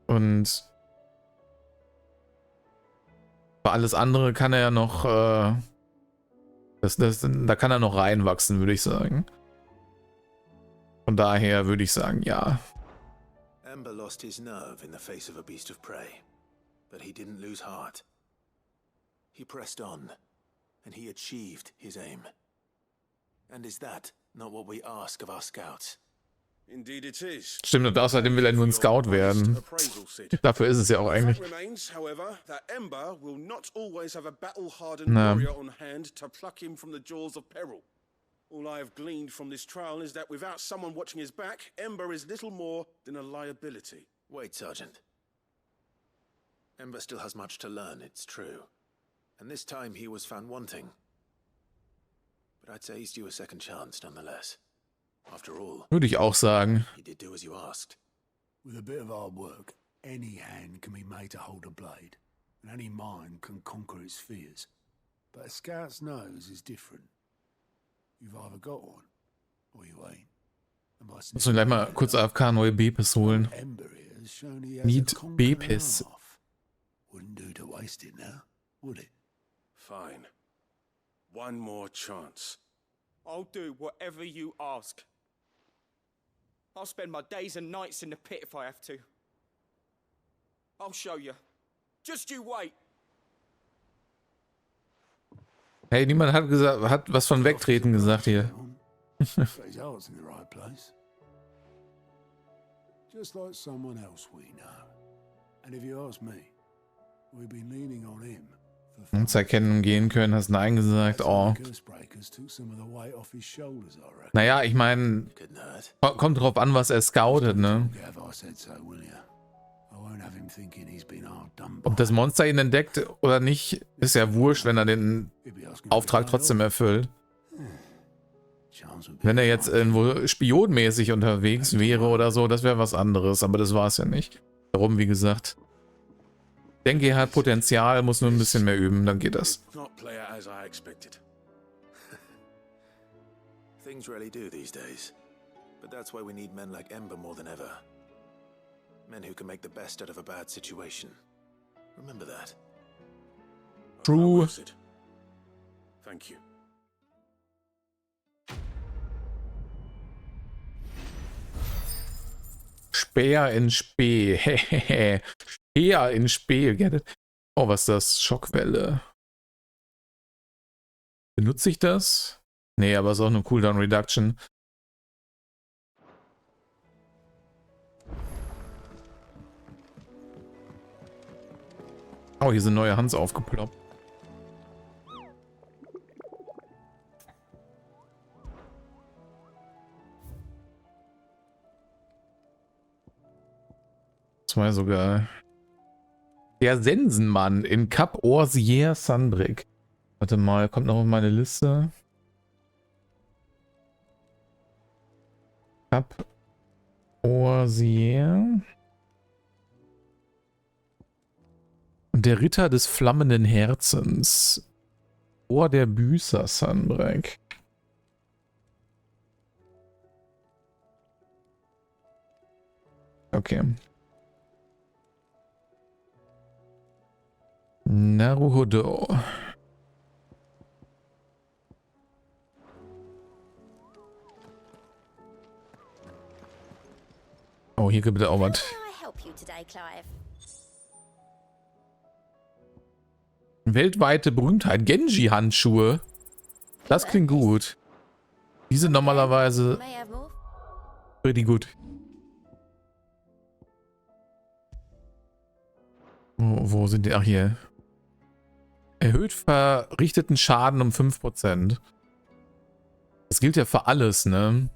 S1: Und für alles andere kann er ja noch, da kann er noch reinwachsen, würde ich sagen. Von daher würde ich sagen, ja.
S6: Ember lost his nerve in the face of a beast of prey, but he didn't lose heart. He pressed on, and he achieved his aim. And is that not what we ask of our scouts?
S12: Indeed it is.
S1: Stimmt, und außerdem will er nur ein Scout werden. Dafür ist es ja auch eigentlich.
S12: Fact remains, however, that Ember will not always have a battle-hardened
S1: No.
S12: warrior on hand to pluck him from the jaws of peril. All I have gleaned from this trial is that without someone watching his back, Ember is little more than a liability.
S6: Wait, Sergeant. Ember still has much to learn, it's true. And this time he was found wanting. but I'd say he's due a second chance nonetheless. After all,
S1: Würde ich auch sagen.
S6: he did do as you asked.
S4: With a bit of hard work, any hand can be made to hold a blade, and any mind can conquer its fears. But a scout's nose is different. You've either got one, or you ain't. And by
S1: Muss ich gleich mal kurz AFK neue B-Piss holen.
S4: Ember here has shown he has
S1: Need
S4: a conquer and
S1: B-Piss.
S4: a half. Wouldn't do to waste it now, would it?
S12: Fine. One more chance.
S13: I'll do whatever you ask. I'll spend my days and nights in the pit if I have to. I'll show you. Just you wait.
S1: Hey, niemand hat gesagt, hat was von Wegtreten gesagt hier.
S4: But his heart's in the right place. Just like someone else we know. And if you ask me, we've been leaning on him.
S1: Uns erkennen und gehen können, hast Nein gesagt. Oh.
S4: Curse-breakers took some of the weight off his shoulders, I reckon.
S1: Naja, ich meine, kommt drauf an, was er scoutet, ne?
S4: Gav, I said so, will ya? I won't have him thinking he's been hard done by.
S1: Ob das Monster ihn entdeckt oder nicht, ist ja wurscht, wenn er den Auftrag trotzdem erfüllt. Wenn er jetzt irgendwo spionmäßig unterwegs wäre oder so, das wäre was anderes, aber das war es ja nicht. Darum, wie gesagt. Ich denke, er hat Potenzial, muss nur ein bisschen mehr üben, dann geht das.
S12: Not play it as I expected.
S6: Things really do these days. But that's why we need men like Ember more than ever. Men who can make the best out of a bad situation. Remember that.
S1: True.
S12: Thank you.
S1: Speer in Spee. Hehehe. Speer in Spee. Get it? Oh, was ist das? Schockwelle. Benutze ich das? Nee, aber es ist auch eine Cooldown Reduction. Oh, hier sind neue Hans aufgeploppt. Zwei sogar. Der Sensenmann in Cap Orsier Sunbrick. Warte mal, kommt noch auf meine Liste. Cap Orsier. Der Ritter des flammenden Herzens. Ohr der Büßer Sunbrick. Okay. Naruhodo. Oh, hier gibt es auch was. Weltweite Berühmtheit. Genji-Handschuhe. Das klingt gut. Die sind normalerweise pretty gut. Wo sind die? Ach, hier. Erhöht verrichteten Schaden um 5%. Das gilt ja für alles, ne?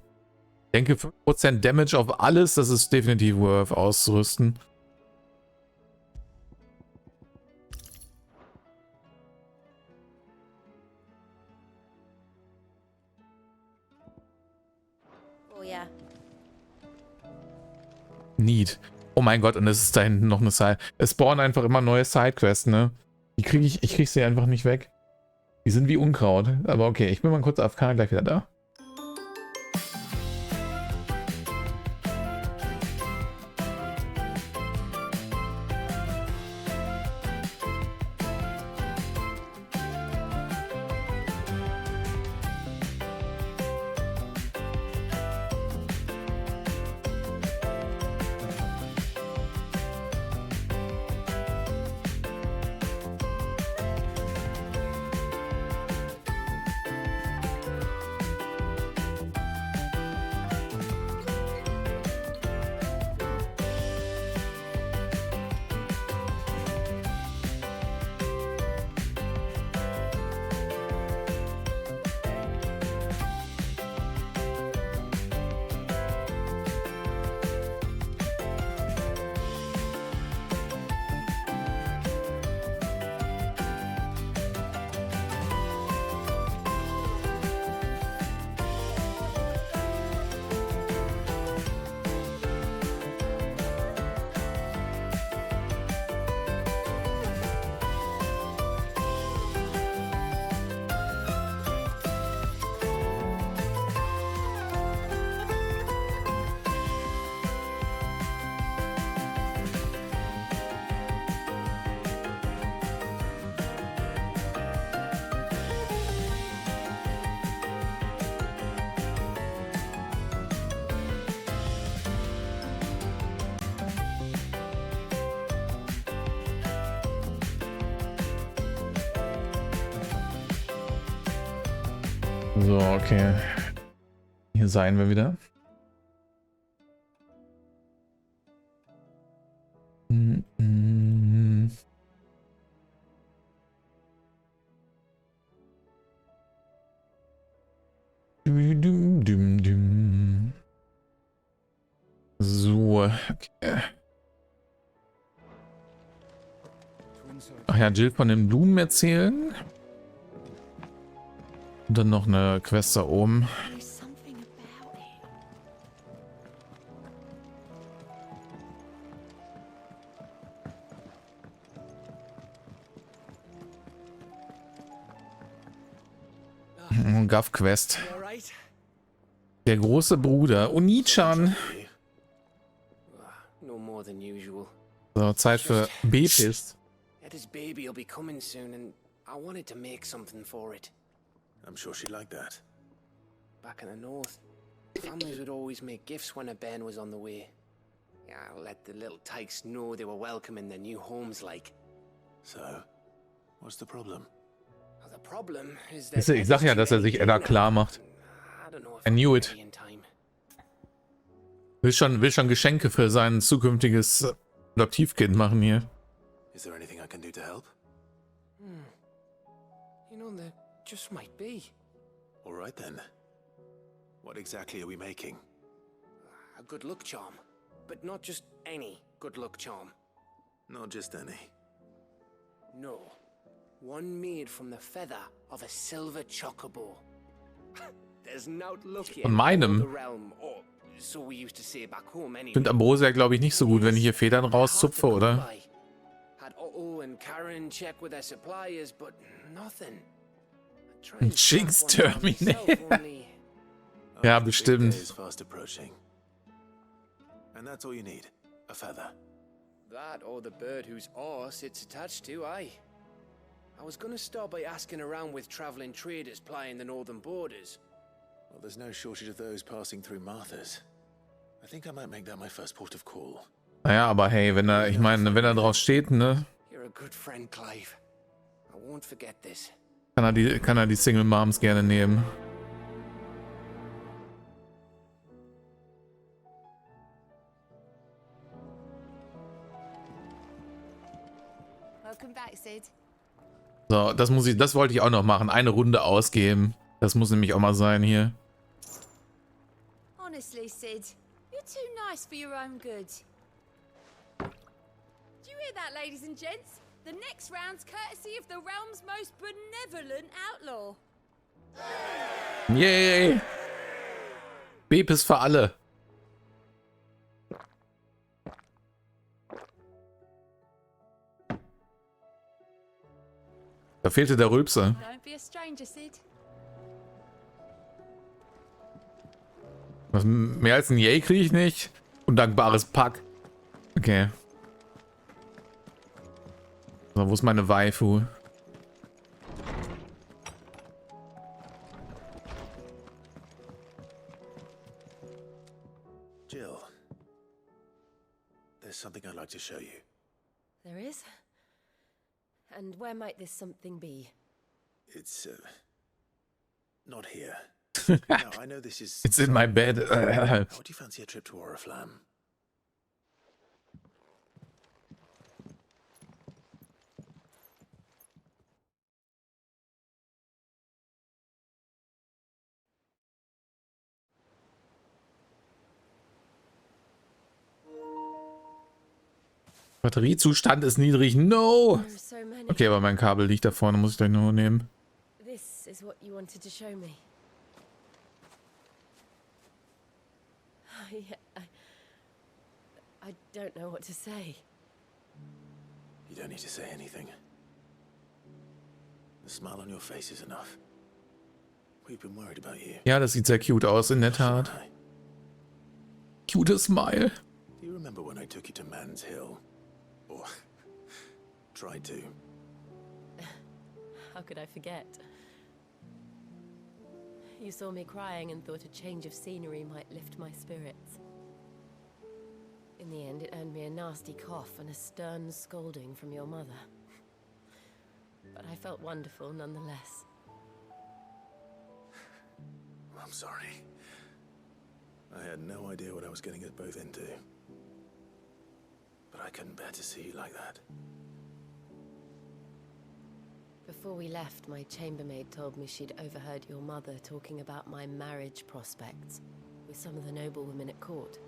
S1: Ich denke, 5% Damage auf alles, das ist definitiv worth auszurüsten.
S14: Oh ja.
S1: Neat. Oh mein Gott, und es ist da hinten noch eine Side. Es spawnen einfach immer neue Sidequests, ne? Die kriege ich krieg sie einfach nicht weg. Die sind wie Unkraut. Aber okay, ich bin mal kurz AFK, gleich wieder da. So, okay. Hier seien wir wieder. So, okay. Ach ja, Jill von den Blumen erzählen. Und dann noch eine Quest da oben. Gav-Quest. Der große Bruder. Oni-chan. So, Zeit für B-Pist.
S8: Etta's baby will be coming soon, and I wanted to make something for it.
S6: I'm sure she'd like that.
S8: Back in the north, families would always make gifts when a bairn was on the way. Yeah, I'll let the little tykes know they were welcome in their new homes, like.
S6: So, what's the problem?
S8: Well, the problem is that
S1: Ich sag ja, dass er sich Edda klar macht. I knew it. Will schon Geschenke für sein zukünftiges Adoptivkind machen hier.
S6: Is there anything I can do to help?
S8: You know, there just might be.
S6: All right then. What exactly are we making?
S8: A good luck charm, but not just any good luck charm.
S6: Not just any.
S8: No. One made from the feather of a silver chocobo. There's not luck here
S1: Von meinem.
S8: in the realm, or so we used to say back home anyway.
S1: Ich finde Ambrosia, glaube ich, nicht so gut, wenn ich hier Federn rauszupfe, oder?
S8: Had Otto and Karen check with their suppliers, but nothing.
S1: Jinx Terminator. Ja, bestimmt.
S6: Is fast approaching. And that's all you need. A feather.
S8: That or the bird whose oar sits attached to, aye. I was gonna start by asking around with traveling traders plying the northern borders.
S6: Well, there's no shortage of those passing through Martha's. I think I might make that my first port of call.
S1: Naja, aber hey, wenn er, ich meine, wenn er drauf steht, ne?
S8: You're a good friend, Clive. I won't forget this.
S1: Kann er die Single Moms gerne nehmen.
S11: Welcome back, Sid.
S1: So, das wollte ich auch noch machen. Eine Runde ausgeben. Das muss nämlich auch mal sein hier.
S11: Honestly, Sid, you're too nice for your own good. Do you hear that, ladies and gents? The next round's courtesy of the realm's most benevolent outlaw.
S1: Yay! B-Pist für alle. Da fehlte der Rülpser.
S11: Don't be a stranger, Sid.
S1: Was, mehr als ein Yay kriege ich nicht. Undankbares Pack. Okay. So, wo ist meine Waifu?
S6: Jill, there's something I'd like to show you.
S14: There is? And where might this something be?
S6: It's, not here. Now, I know this is...
S1: It's in my bed.
S6: How would you fancy a trip to Oriflamme?
S1: Batteriezustand ist niedrig. No! Okay, aber mein Kabel liegt da vorne. Muss ich gleich nur nehmen.
S14: This is what you wanted to show me. I don't know what to say.
S6: You don't need to say anything. The smile on your face is enough. We've been worried about you.
S1: Ja, das sieht sehr cute aus, in der Tat. Cute Smile.
S6: Do you remember when I took you to Man's Hill? Or tried to?
S14: How could I forget? You saw me crying and thought a change of scenery might lift my spirits. In the end, it earned me a nasty cough and a stern scolding from your mother. But I felt wonderful nonetheless.
S6: I'm sorry. I had no idea what I was getting us both into. But I couldn't bear to see you like that.
S17: Before we left, my chambermaid told me she'd overheard your mother talking about my marriage prospects with some of the noblewomen at court.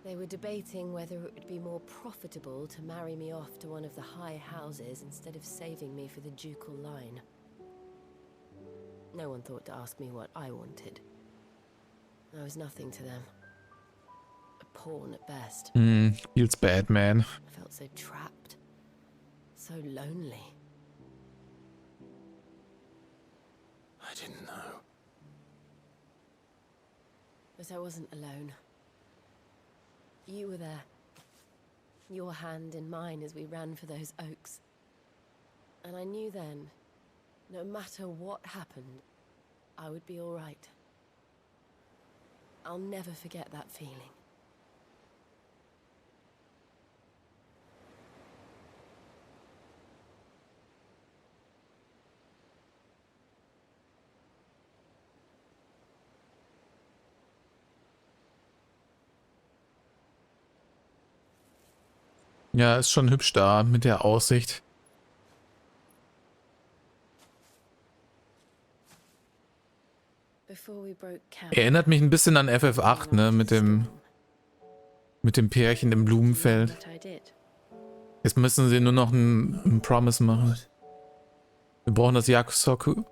S17: They were debating whether it would be more profitable to marry me off to one of the high houses instead of saving me for the ducal line. No one thought to ask me what I wanted. I was nothing to them. A pawn at best.
S1: Feels bad, man.
S17: I felt so trapped. So lonely.
S6: I didn't know.
S17: But I wasn't alone. You were there. Your hand in mine as we ran for those oaks. And I knew then, no matter what happened, I would be all right. I'll never forget that feeling.
S1: Ja, ist schon hübsch da mit der Aussicht. Erinnert mich ein bisschen an FF8, ne, mit dem Pärchen im Blumenfeld. Jetzt müssen sie nur noch einen Promise machen. Wir brauchen das Yakusoku.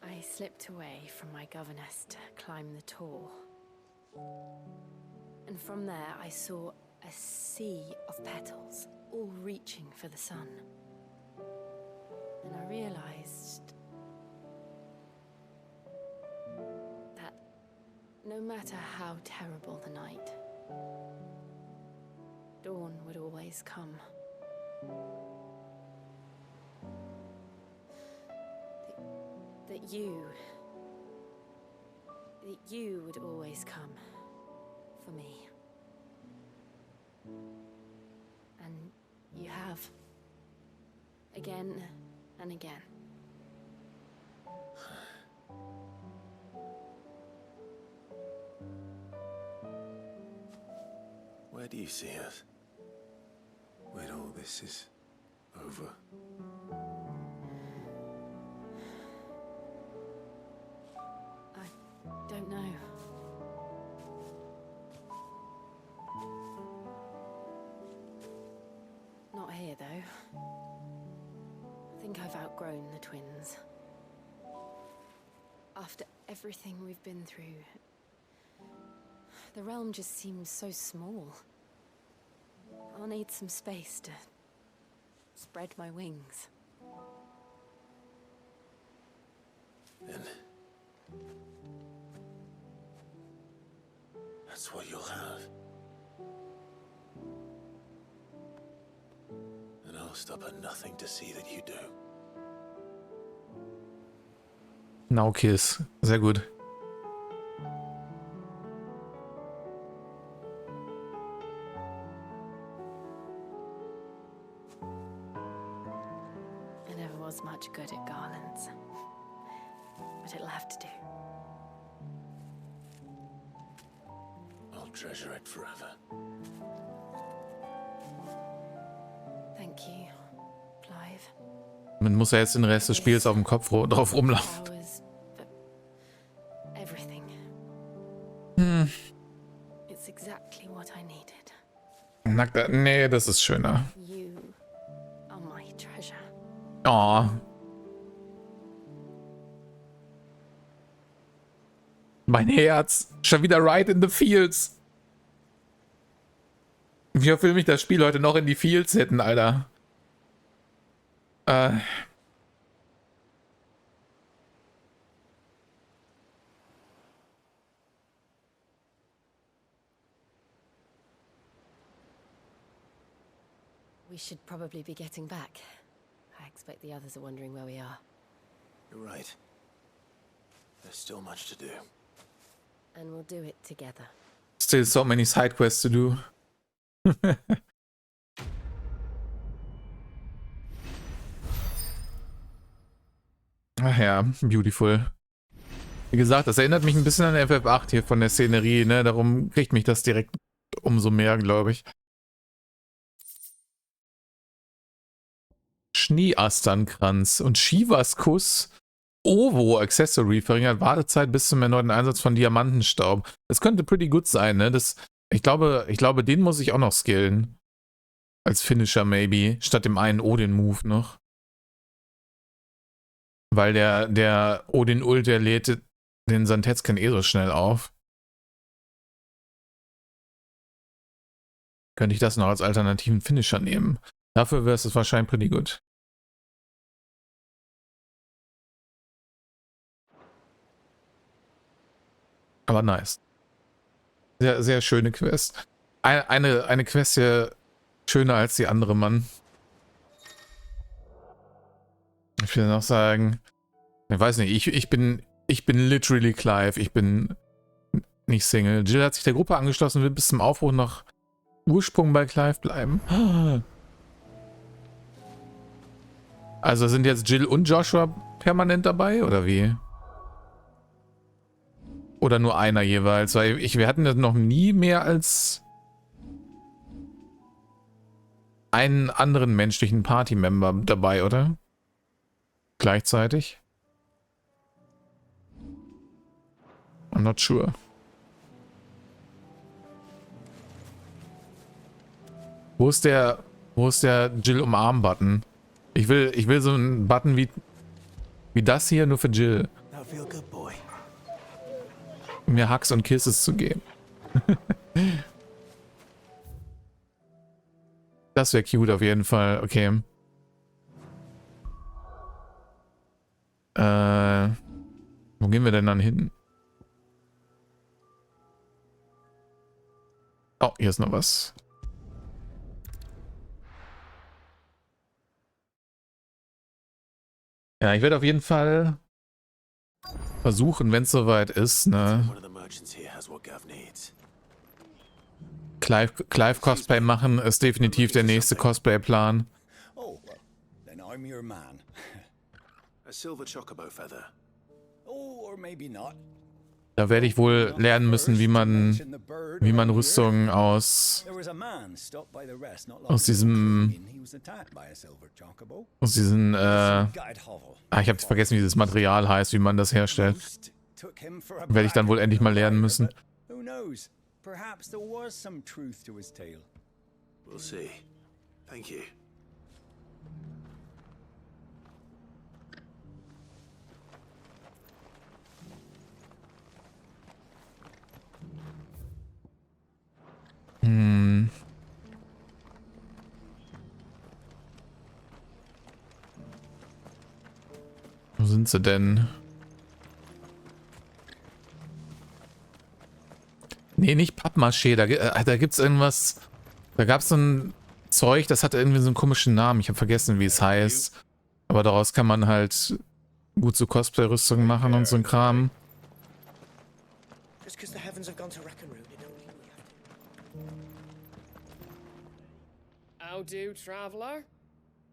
S17: I slipped away from my governess to climb the tor. And from there I saw a sea of petals, all reaching for the sun. And I realized that no matter how terrible the night, dawn would always come. That you would always come for me. And you have. Again and again.
S6: Where do you see us? When all this is over?
S17: I don't know. Not here, though. I think I've outgrown the twins. After everything we've been through, the realm just seems so small. I'll need some space to spread my wings.
S6: Then that's what you'll have. And I'll stop at nothing to see that you do.
S1: Now Kiss. Sehr gut.
S17: I never was much good at garlands, but it'll have to do.
S6: I'll treasure it forever.
S17: Thank you, Clive.
S1: Man muss ja jetzt den Rest des Spiels auf dem Kopf drauf rumlaufen.
S17: Flowers, but everything. It's exactly what I needed.
S1: Nackter. Nee, das ist schöner.
S17: You are my treasure.
S1: Oh. Mein Herz. Schon wieder right in the fields. Wie oft will mich das Spiel heute noch in die Fields hätten, Alter?
S17: We should probably be getting back. I expect the others are wondering where we are.
S6: You're right. There's still much to do.
S17: And we'll do it together.
S1: Still so many side quests to do. Ach ja, beautiful. Wie gesagt, das erinnert mich ein bisschen an FF8 hier von der Szenerie, ne? Darum kriegt mich das direkt umso mehr, glaube ich. Schneeasternkranz und Shivas Kuss. Ovo Accessory verringert Wartezeit bis zum erneuten Einsatz von Diamantenstaub. Das könnte pretty good sein, ne? Ich glaube, den muss ich auch noch skillen. Als Finisher maybe, statt dem einen Odin-Move noch. Weil der Odin-Ult, der lädt den Santetsken eh so schnell auf. Könnte ich das noch als alternativen Finisher nehmen. Dafür wäre es wahrscheinlich pretty good. Aber nice. Sehr, sehr schöne Quest. Eine Quest hier schöner als die andere, Mann. Ich will noch sagen, ich weiß nicht, ich bin literally Clive, ich bin nicht Single. Jill hat sich der Gruppe angeschlossen, will bis zum Aufbruch nach Ursprung bei Clive bleiben. Also sind jetzt Jill und Joshua permanent dabei, oder wie? Oder nur einer jeweils? Weil wir hatten das noch nie mehr als einen anderen menschlichen Party-Member dabei, oder? Gleichzeitig? I'm not sure. Wo ist der Jill Umarm-Button? Ich will so einen Button wie das hier, nur für Jill. Mir Hugs und Kisses zu geben. Das wäre cute auf jeden Fall. Okay. Wo gehen wir denn dann hin? Oh, hier ist noch was. Ja, ich werde auf jeden Fall versuchen, wenn es soweit ist, ne? Clive Cosplay machen ist definitiv der nächste Cosplay-Plan.
S5: Oh, well, then I'm your man.
S6: A silver chocobo feather.
S5: Oh, or maybe not.
S1: Da werde ich wohl lernen müssen, wie man Rüstungen aus diesen, ich habe vergessen, wie dieses Material heißt, wie man das herstellt. Werde ich dann wohl endlich mal lernen müssen.
S5: Who knows? Perhaps there was some truth to his tale.
S6: We'll see. Thank you.
S1: Wo sind sie denn? Nee, nicht Pappmaché. Da gibt's irgendwas. Da gab's so ein Zeug, das hatte irgendwie so einen komischen Namen. Ich habe vergessen, wie es heißt. Aber daraus kann man halt gut so Cosplay-Rüstungen machen und so ein Kram.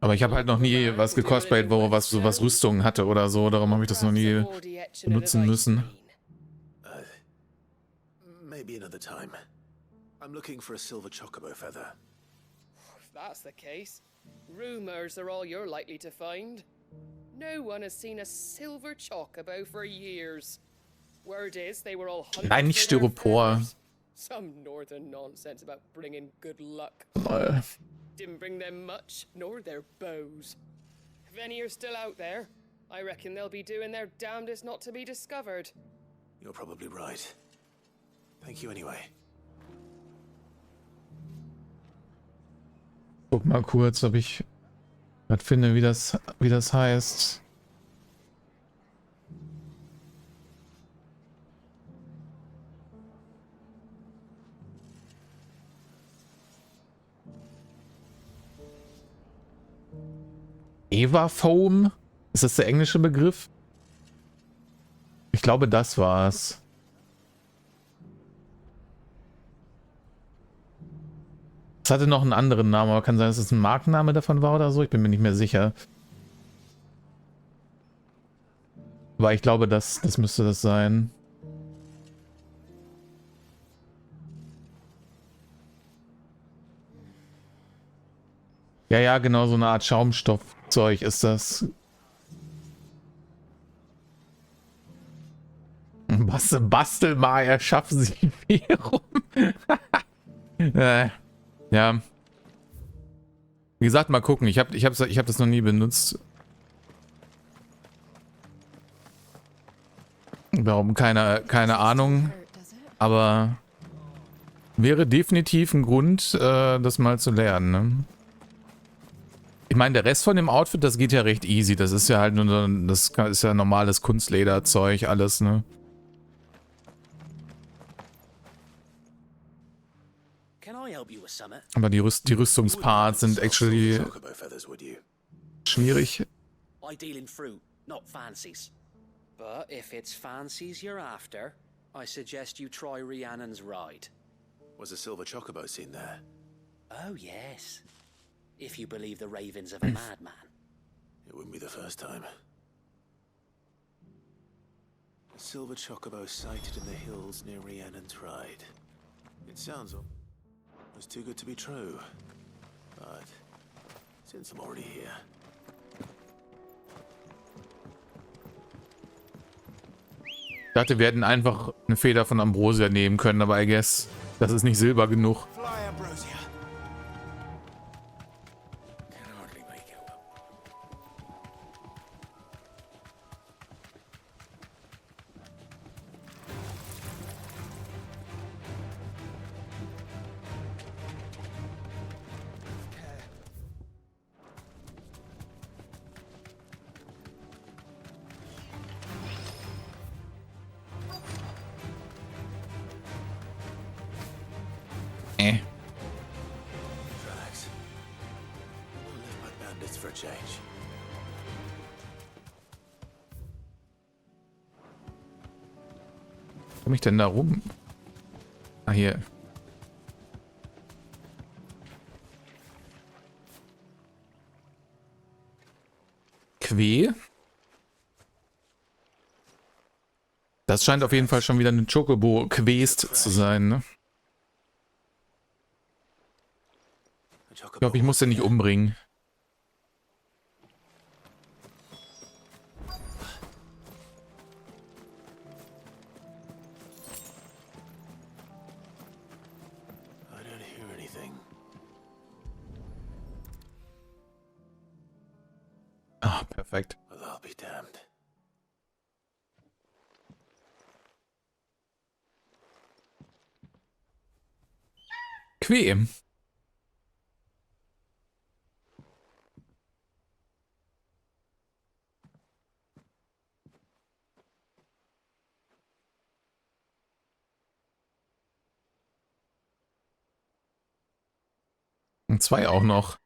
S1: Aber ich habe halt noch nie was gecosplayt, wo was Rüstungen hatte oder so. Darum habe ich das noch nie benutzen müssen.
S6: Maybe another time. I'm looking for a silver chocobo feather.
S9: If that's the case, rumors are all you're likely to find. No one has seen a silver chocobo for years. Word is they were all hunted
S1: Nein, nicht
S9: for their
S1: Styropor.
S9: feathers. Some northern nonsense about bringing good luck. Didn't bring them much, nor their bows. If any are still out there, I reckon they'll be doing their damnedest not to be discovered.
S6: You're probably right. Thank you anyway.
S1: Guck mal kurz, ob ich was finde, wie das heißt. Eva Foam? Ist das der englische Begriff? Ich glaube, das war's. Es hatte noch einen anderen Namen, aber kann sein, dass es ein Markenname davon war oder so. Ich bin mir nicht mehr sicher. Aber ich glaube, das müsste das sein. Ja, ja, genau, so eine Art Schaumstoffzeug ist das. Bastel mal, erschaffen Sie Währung. Ja. Wie gesagt, mal gucken. Ich hab das noch nie benutzt. Warum? Keine Ahnung. Aber wäre definitiv ein Grund, das mal zu lernen, ne? Ich meine, der Rest von dem Outfit, das geht ja recht easy. Das ist ja halt nur so, das ist ja normales Kunstlederzeug, alles, ne? Aber die Rüstungsparts sind actually schwierig.
S18: I deal in fruit, not fancies. But if it's fancies you're after, I suggest you try Rhiannon's ride.
S6: Was a silver chocobo seen there?
S18: Oh yes. If you believe the ravings of a madman.
S6: It wouldn't be the first time. A silver chocobo sighted in the hills near Rhiannon's ride. It sounds almost too good to be true. But since I'm already here.
S1: Ich dachte, wir hätten einfach eine Feder von Ambrosia nehmen können, aber I guess, das ist nicht Silber genug. Komme ich denn da rum? Ah, hier. Quee? Das scheint auf jeden Fall schon wieder eine Chocobo-Quest zu sein, ne? Ich glaube, ich muss den nicht umbringen. Ah, perfekt. Quee. Und 2 auch noch.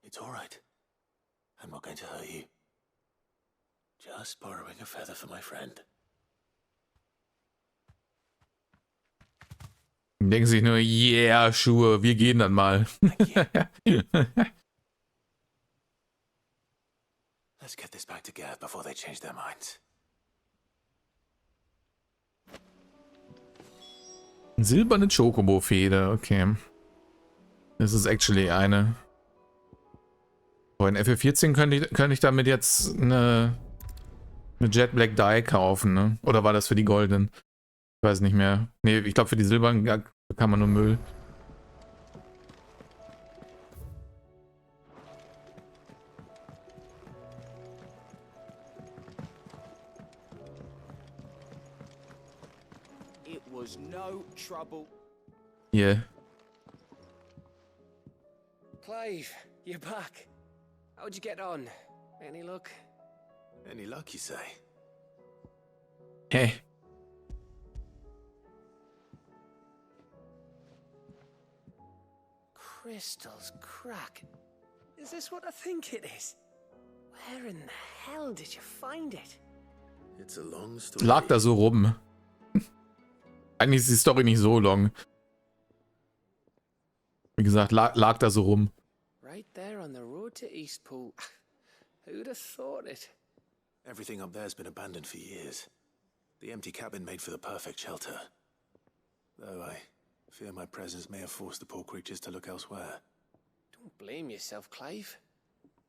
S6: It's all right. I'm not going to hurt you. Just borrowing a feather for my friend.
S1: Denken sich nur, yeah, Schuhe, wir gehen dann mal.
S6: Let's get this back to Gav before they change their minds.
S1: Silberne Chocobo-Feder, okay. Das ist actually eine. So, in FF14 könnte ich damit jetzt eine Jet Black Dye kaufen, ne? Oder war das für die goldenen? Ich weiß nicht mehr. Ne, ich glaube für die silbernen kann man nur Müll.
S13: It was no trouble.
S1: Yeah.
S8: Clive, you're back. How'd you get on? Any luck?
S6: Any luck, you say?
S1: Hey.
S8: Crystals crack. Is this what I think it is? Where in the hell did you find it?
S6: It's a long story.
S1: Lag da so rum. Eigentlich ist die Story nicht so long. Wie gesagt, lag da so rum.
S8: Right there on the road. road to Eastpool. Who'd have thought it?
S6: Everything up there's been abandoned for years. The empty cabin made for the perfect shelter. Though I fear my presence may have forced the poor creatures to look elsewhere.
S8: Don't blame yourself, Clive.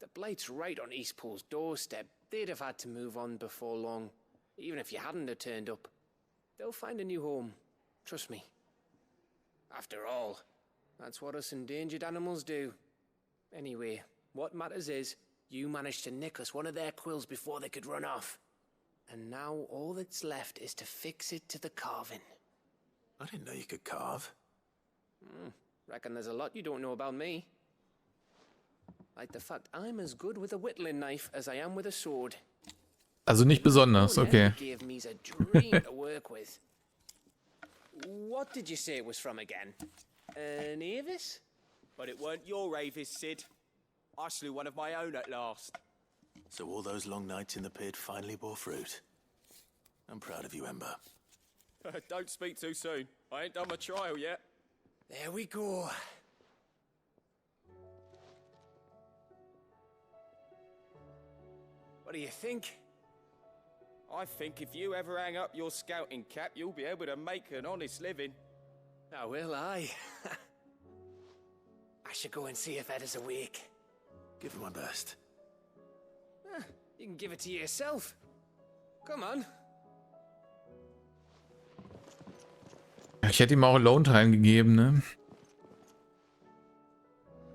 S8: The Blight's right on Eastpool's doorstep. They'd have had to move on before long, even if you hadn't have turned up. They'll find a new home. Trust me. After all, that's what us endangered animals do. Anyway, what matters is, you managed to nick us one of their quills before they could run off. And now all that's left is to fix it to the carving.
S6: I didn't know you could carve.
S8: Reckon there's a lot you don't know about me. Like the fact I'm as good with a whittling knife as I am with a sword.
S1: Also nicht besonders, okay.
S8: Gave me a dream to work with. What did you say it was from again? An Avis?
S13: But it weren't your Avis, Sid. I slew one of my own at last.
S6: So all those long nights in the pit finally bore fruit. I'm proud of you, Ember.
S13: Don't speak too soon. I ain't done my trial yet.
S8: There we go. What do you think?
S13: I think if you ever hang up your scouting cap, you'll be able to make an honest living.
S8: Now will I? I should go and see if Ed is awake.
S6: Give him my best.
S8: You can give it to yourself. Come on.
S1: Ich hätte ihm auch Alone Time gegeben, ne?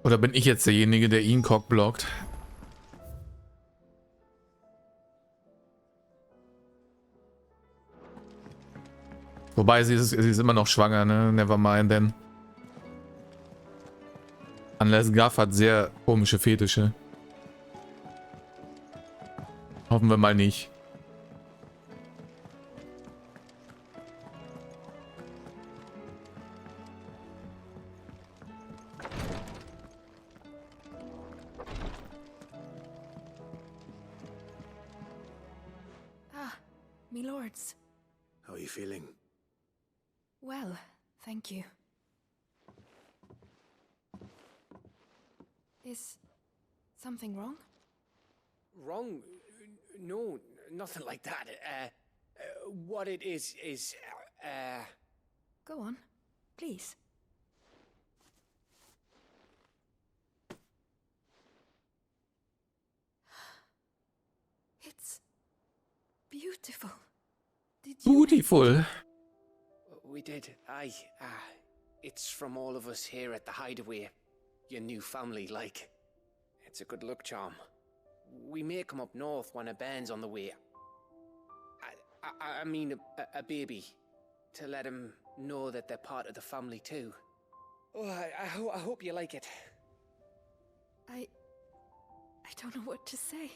S1: Oder bin ich jetzt derjenige, der ihn cockblockt? Wobei, sie ist immer noch schwanger, ne? Never mind, denn. Unless Gaff hat sehr komische Fetische. Hoffen wir mal nicht.
S10: Me lords.
S6: How are you feeling?
S10: Well, thank you. Is something wrong?
S8: Wrong? No, nothing like that. What it is...
S10: Go on, please. It's beautiful. Did you...
S1: Beautiful.
S8: We did. Aye. It's from all of us here at the Hideaway. Your new family, like. It's a good luck charm. We may come up north when a band's on the way. I mean a baby. To let him know that they're part of the family too. Oh, I hope you like it.
S10: I don't know what to say.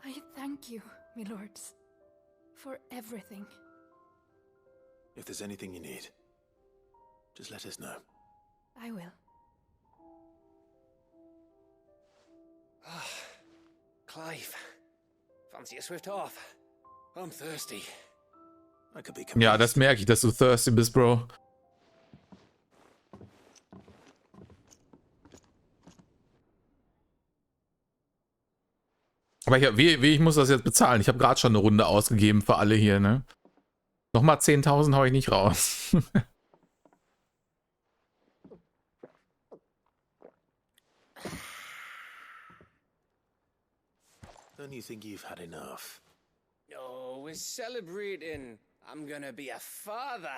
S10: I thank you, my lords, for everything.
S6: If there's anything you need, just let us know.
S10: I will.
S8: Clive, fancy a swift off? I'm thirsty.
S6: I could be
S1: Ja, das merke ich, dass du thirsty bist, Bro. Aber ich muss das jetzt bezahlen. Ich habe gerade schon eine Runde ausgegeben für alle hier, ne? Nochmal 10.000 hau ich nicht raus.
S6: Don't you think you've had enough?
S8: No, we're celebrating. I'm gonna be a father.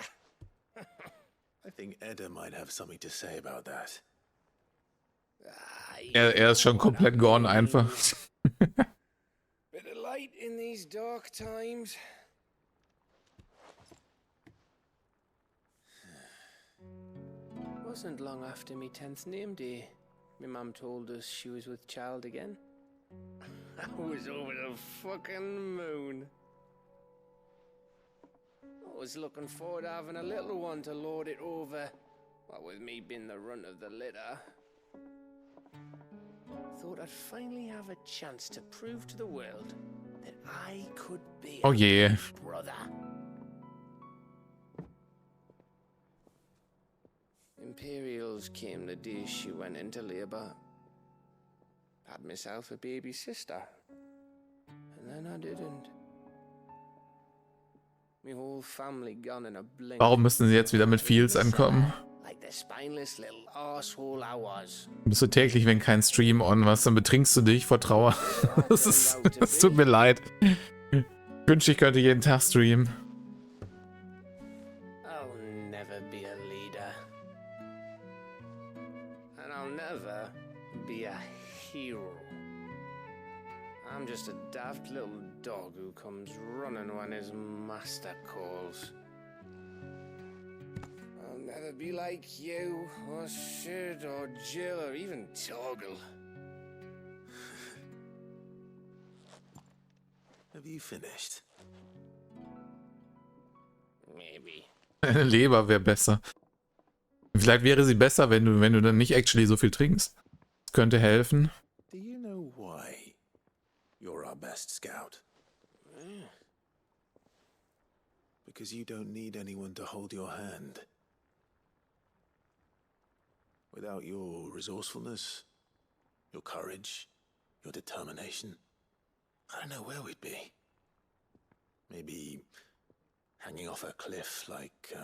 S6: I think Edda might have something to say about that.
S1: Er ist schon komplett gone einfach.
S8: Bit of light in these dark times. Wasn't long after me 10th name day. My mum told us she was with child again. I was over the fucking moon. I was looking forward to having a little one to lord it over. What with me being the runt of the litter. Thought I'd finally have a chance to prove to the world that I could be a
S1: yeah.
S8: brother. Imperials came the day she went into labor. had myself a baby sister. And then I didn't. My whole family gone in a blink.
S1: Warum müssen sie jetzt wieder mit Fields ankommen?
S8: Like the spineless little arsehole I was.
S1: Bist du täglich, wenn kein Stream on was, dann betrinkst du dich vor Trauer. Es tut mir leid. Ich wünschte, ich könnte jeden Tag streamen.
S8: I'll never be a leader. And I'll never be a hero. I'm just a daft little dog who comes running when his master calls. I'll never be like you, or Sid, or Jill, or even Torgal.
S6: Have you finished?
S8: Maybe.
S1: Eine Leber wäre besser. Vielleicht wäre sie besser, wenn du dann nicht actually so viel trinkst. Das könnte helfen.
S6: Do you know why you're our best scout? Because you don't need anyone to hold your hand. Without your resourcefulness, your courage, your determination, I don't know where we'd be. Maybe hanging off a cliff like,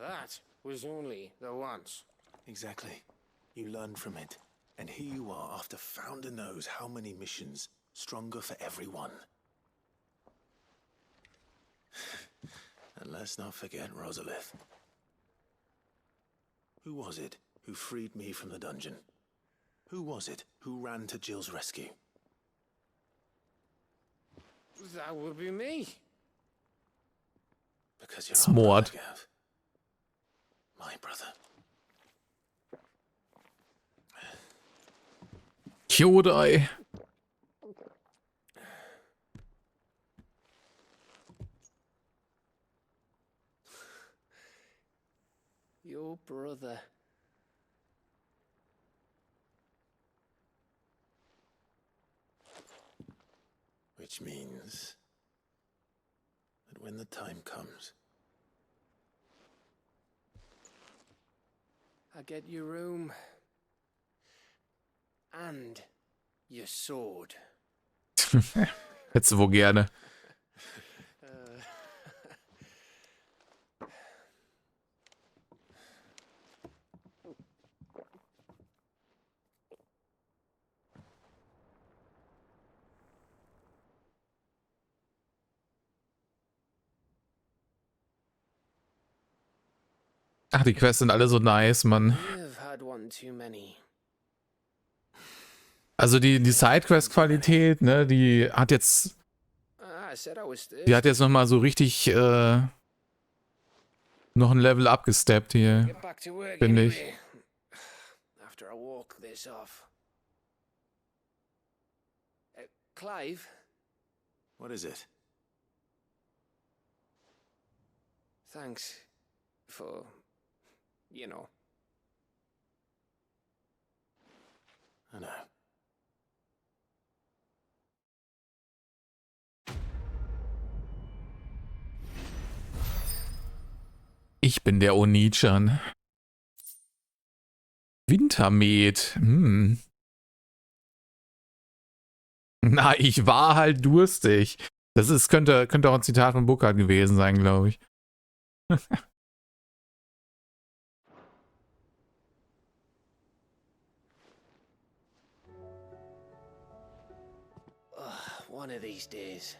S8: That was only the once.
S6: Exactly. You learned from it. And here you are after Founder knows how many missions, stronger for everyone. And let's not forget Rosalith. Who was it who freed me from the dungeon? Who was it who ran to Jill's rescue?
S8: That would be me.
S6: Because you're
S1: Smart.
S6: our brother, Gav. My brother.
S1: Kyodai.
S8: Your brother.
S6: Which means that when the time comes,
S8: I get your room. And your sword.
S1: Hättest du wohl gerne. Ach, die Quests sind alle so nice, Mann.
S8: You've had one too many.
S1: Also die Sidequest-Qualität, ne, die hat jetzt nochmal so richtig noch ein Level abgesteppt hier, finde ich.
S8: After I walk this off. Clive?
S6: what is it?
S8: Thanks for, you know.
S6: I know.
S1: Ich bin der Onichan. Wintermet. Na, ich war halt durstig. Das könnte auch ein Zitat von Burkhardt gewesen sein, glaube ich.
S8: One of these days.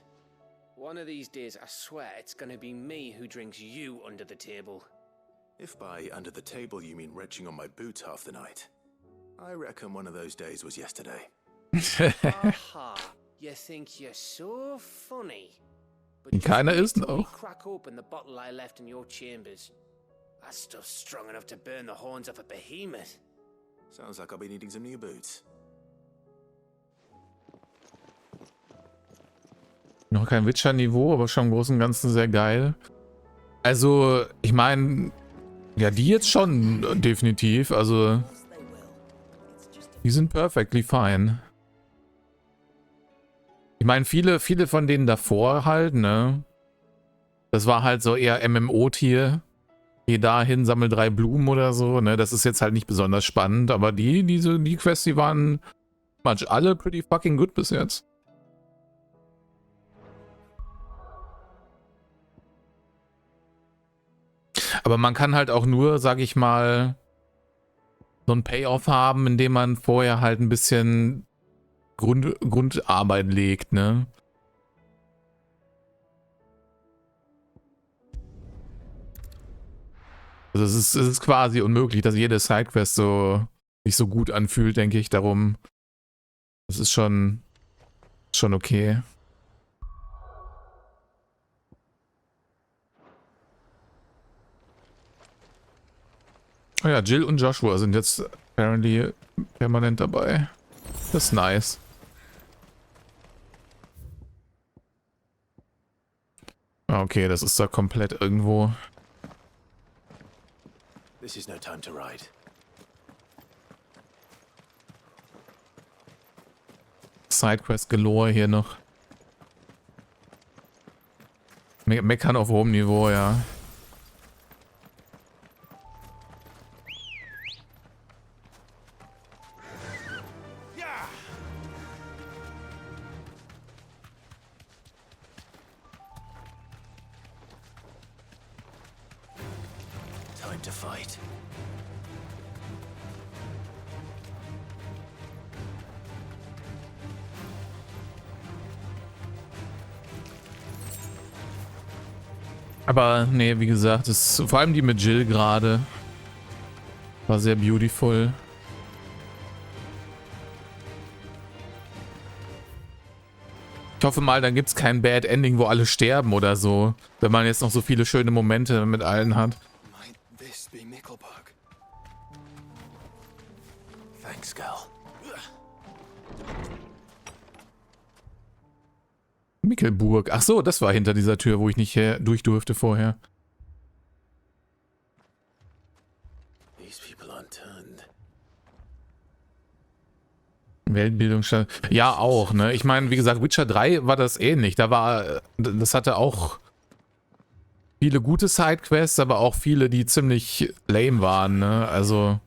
S8: One of these days, I swear it's gonna be me who drinks you under the table.
S6: If by under the table you mean retching on my boots half the night, I reckon one of those days was yesterday.
S8: Aha, you think you're so funny. But
S1: Keiner ist
S8: just wait till we
S1: noch.
S8: crack open the bottle I left in your chambers. That stuff's strong enough to burn the horns off a behemoth.
S6: Sounds like I'll be needing some new boots.
S1: Noch kein Witcher-Niveau, aber schon im Großen und Ganzen sehr geil. Also, ich meine, ja, die jetzt schon definitiv. Also, die sind perfectly fine. Ich meine, viele von denen davor halt, ne? Das war halt so eher MMO-Tier. geh dahin, sammel 3 Blumen oder so, ne? Das ist jetzt halt nicht besonders spannend, aber die Quests, die waren alle pretty fucking good bis jetzt. Aber man kann halt auch nur, sag ich mal, so ein Payoff haben, indem man vorher halt ein bisschen Grundarbeit legt, ne? Also es ist quasi unmöglich, dass jede Sidequest sich so gut anfühlt, denke ich. Darum, das ist schon okay. Oh ja, Jill und Joshua sind jetzt apparently permanent dabei. Das ist nice. Okay, das ist da komplett irgendwo.
S6: This is no time to ride.
S1: Sidequest galore hier noch. Meckern auf hohem Niveau, ja.
S6: Time to fight.
S1: Aber nee, wie gesagt, vor allem die mit Jill gerade war sehr beautiful. Ich hoffe mal, dann gibt es kein Bad Ending, wo alle sterben oder so, wenn man jetzt noch so viele schöne Momente mit allen hat.
S6: Thanks, Gal.
S1: Mickelburg. Ach so, das war hinter dieser Tür, wo ich nicht durch durfte vorher. Weltbildungsstand. Ja, auch, ne? Ich meine, wie gesagt, Witcher 3 war das ähnlich. Das hatte auch viele gute Sidequests, aber auch viele, die ziemlich lame waren, ne? Also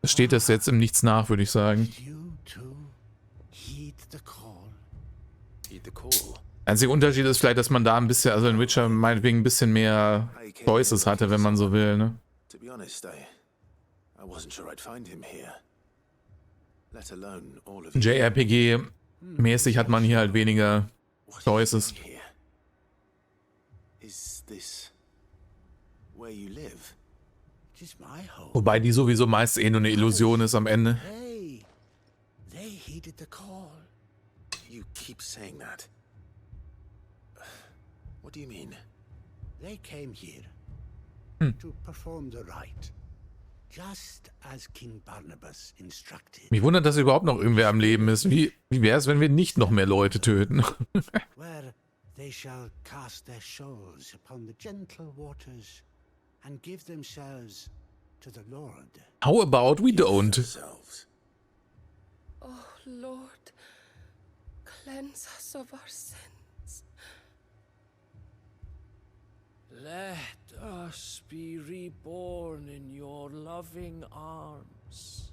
S1: steht das jetzt im Nichts nach, würde ich sagen. Einziger Unterschied ist vielleicht, dass man da ein bisschen, also in Witcher meinetwegen ein bisschen mehr Choices hatte, wenn man so will, ne?
S6: To be honest, I wasn't sure I'd find him here. Let alone all of you.
S1: JRPG-mäßig hat man hier halt weniger Choices.
S6: Is this where you live?
S1: Wobei die sowieso meist nur eine Illusion ist am Ende.
S6: They heeded the call. You keep saying that. What do you mean?
S3: They came here to perform the rite, just as King Barnabas instructed.
S1: Mich wundert, dass überhaupt noch irgendwer am Leben ist. Wie wäre es, wenn wir nicht noch mehr Leute töten?
S3: Where they shall cast their souls upon the gentle waters and give themselves to the Lord.
S1: How about we don't?
S9: Oh, Lord, cleanse us of our sins.
S19: Let us be reborn in your loving arms.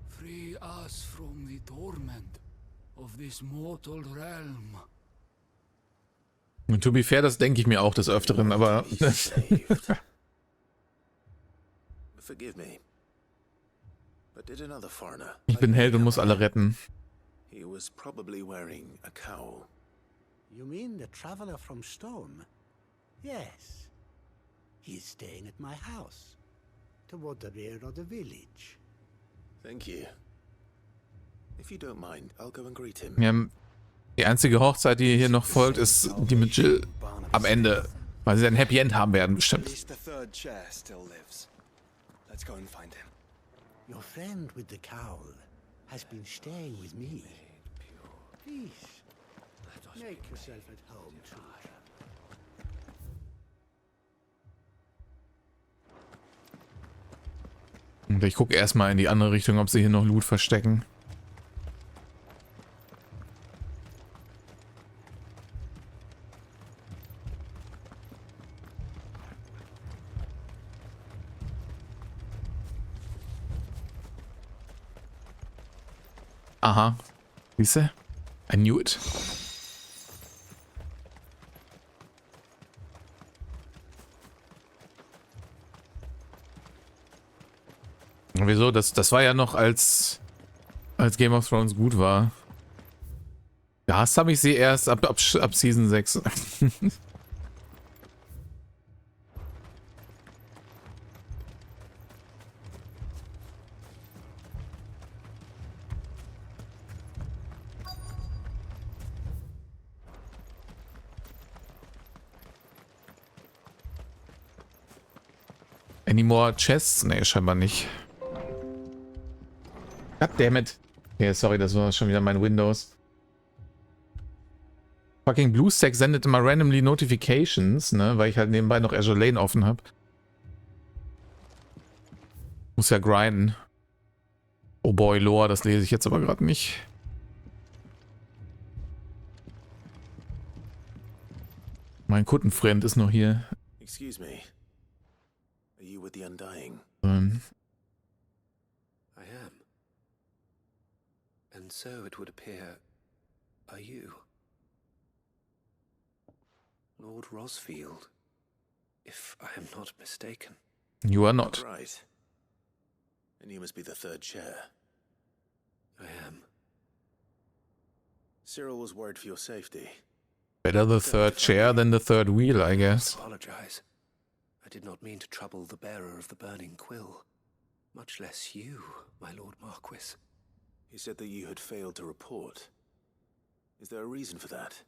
S22: Free us from the torment of this mortal realm.
S1: Und to be fair, das denke ich mir auch des Öfteren, aber...
S6: Forgive me. But did another foreigner?
S1: Ich bin Held und muss alle retten.
S6: He was probably wearing a cowl.
S3: You mean the traveler from Stone? Yes. He is staying at my house, toward the rear of the village.
S6: Thank you. If you don't mind, I'll go and greet him.
S1: Ja, die einzige Hochzeit, die hier noch folgt, ist die mit Jill am Ende, weil sie ein Happy End haben werden, bestimmt.
S3: Your friend with the cowl has been staying with me. Please, make yourself at home, children.
S1: Und ich gucke erstmal in die andere Richtung, ob sie hier noch Loot verstecken. Aha. Siehste? I knew it. Wieso? Das war ja noch als Game of Thrones gut war. Gehasst habe ich sie erst ab Season 6. Any more chests? Nee, scheinbar nicht. Goddammit. Okay, sorry, das war schon wieder mein Windows. Fucking BlueStack sendet immer randomly Notifications, ne, weil ich halt nebenbei noch Azure Lane offen habe. Muss ja grinden. Oh boy, Lore, das lese ich jetzt aber gerade nicht. Mein Kundenfreund ist noch hier.
S6: Excuse me. Are you with the Undying?
S2: I am. And so it would appear, are you? Lord Rosfield, if I am not mistaken.
S1: You are not.
S6: Right. And you must be the third chair.
S2: I am.
S6: Cyril was worried for your safety.
S1: Better the third chair than the third wheel, I guess.
S2: I apologize. I did not mean to trouble the bearer of the burning quill. Much less you, my Lord Marquis.
S6: He said that you had failed to report. Is there a reason for that?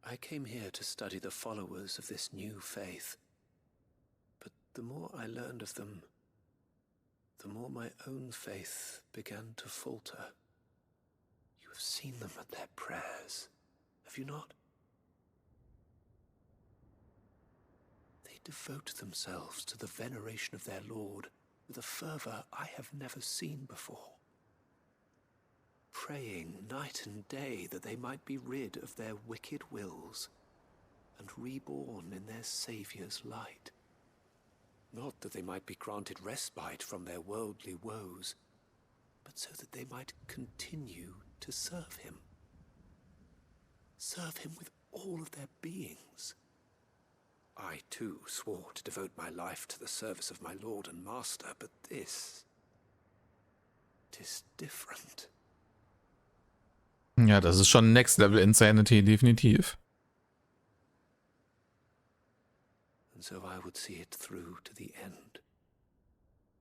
S2: I came here to study the followers of this new faith. But the more I learned of them, the more my own faith began to falter. You have seen them at their prayers, have you not? They devote themselves to the veneration of their Lord with a fervor I have never seen before. Praying night and day that they might be rid of their wicked wills and reborn in their Saviour's light. Not that they might be granted respite from their worldly woes, but so that they might continue to serve him. Serve him with all of their beings. I too swore to devote my life to the service of my Lord and Master, but this... 'tis different.
S1: Ja, das ist schon Next Level Insanity, definitiv.
S2: And so I would see it through to the end.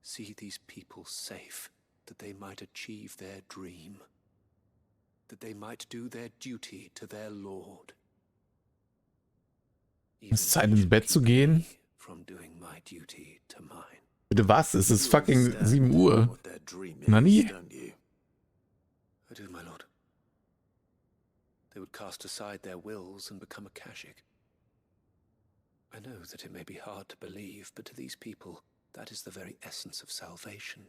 S2: See these people safe, that they might achieve their dream. That they might do their duty to their Lord.
S1: Es ist Zeit, ins Bett zu gehen.
S2: From doing my duty to mine.
S1: Bitte was? Es ist fucking 7 Uhr. Nani?
S2: I do, my lord. They would cast aside their wills and become Akashic. I know that it may be hard to believe, but to these people, that is the very essence of salvation.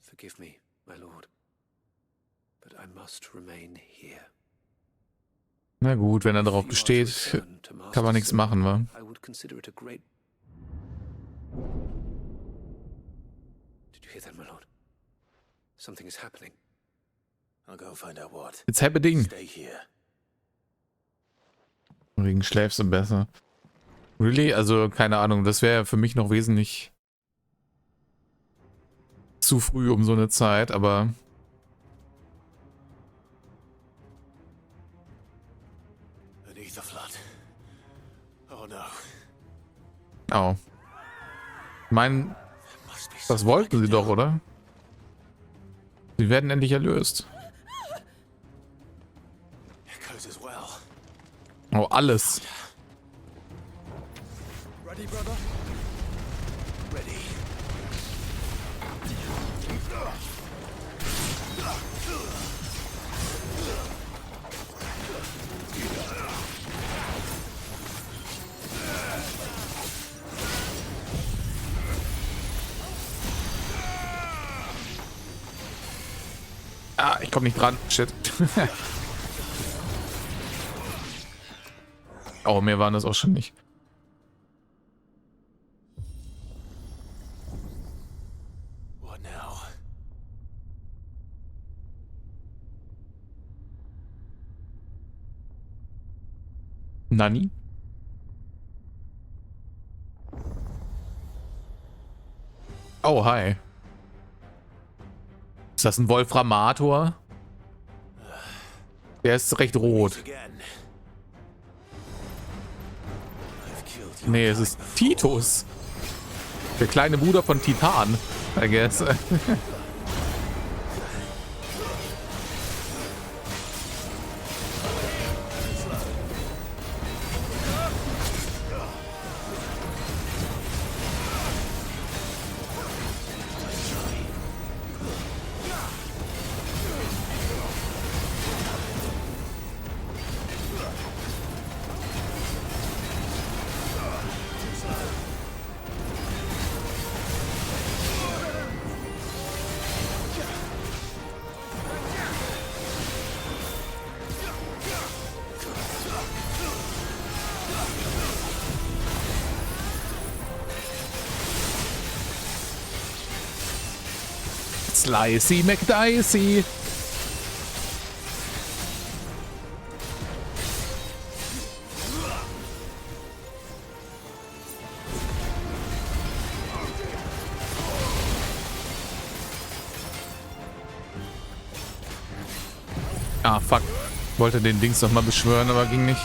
S2: Forgive me, my lord, but I must remain here.
S1: Na gut, wenn er darauf besteht, kann man nichts machen, wa?
S2: I would consider it a great... Did you hear that, my lord? Something is happening.
S6: I'll go find out what.
S1: It's happening.
S6: Stay here.
S1: Wegen schläfst du besser. Really? Also, keine Ahnung, das wäre für mich noch wesentlich zu früh um so eine Zeit, aber...
S6: Beneath the flood. Oh no.
S1: Oh. Ich meine, das wollten sie doch, oder? Sie werden endlich erlöst. Oh, alles.
S20: Ready, brother?
S6: Ready.
S1: Ah, ich komme nicht dran. Shit. Oh, mehr waren das auch schon nicht. Nani? Oh, hi. Ist das ein Wolframator? Der ist recht rot. Nee, es ist Titus. Der kleine Bruder von Titan, I guess. Slicey McDicey. Ah, fuck. Wollte den Dings noch mal beschwören, aber ging nicht.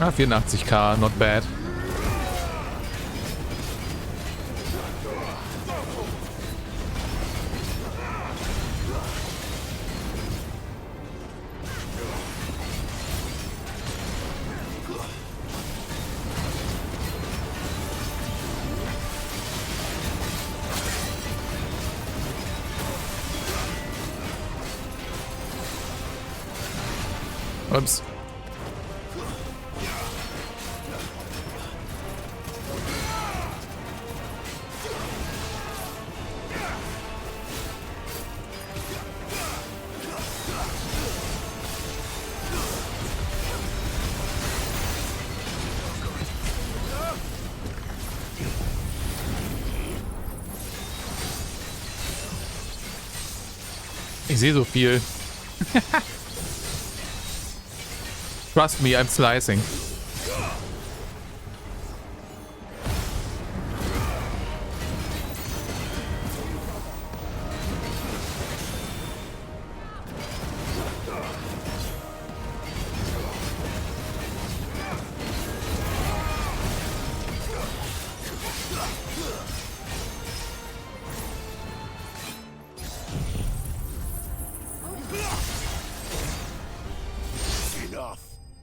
S1: Ah, 84k, not bad. Ups. Ich sehe so viel. Trust me, I'm slicing.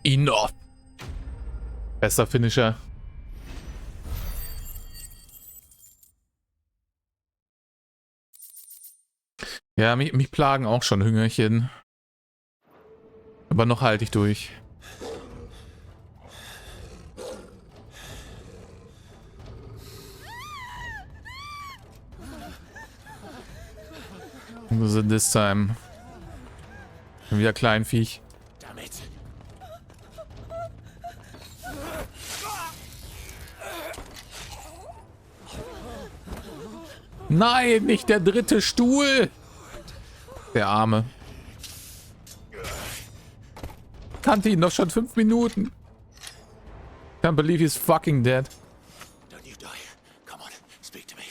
S1: Enough. Bester Finisher. Ja, mich plagen auch schon Hüngerchen. Aber noch halte ich durch. So this time. Wieder Kleinviech. Nein, nicht der dritte Stuhl. Der Arme. Kannte ihn doch schon 5 Minuten. Can't believe he's fucking dead.
S6: Don't you die. Come on, speak to me.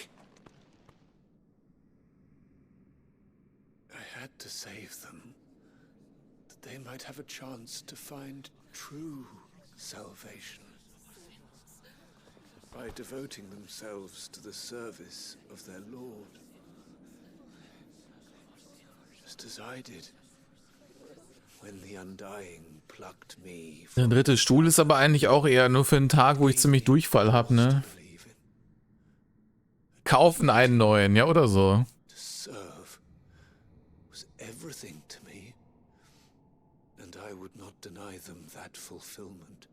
S2: I had to save them, that they might have a chance to find true salvation. By devoting themselves to the service of their Lord. Just as I did, when the Undying plucked me.
S1: Der dritte Stuhl ist aber eigentlich auch eher nur für einen Tag, wo ich ziemlich Durchfall habe, ne? Kaufen einen neuen, ja, oder so.
S2: To serve was everything to me, and I would not deny them that fulfillment.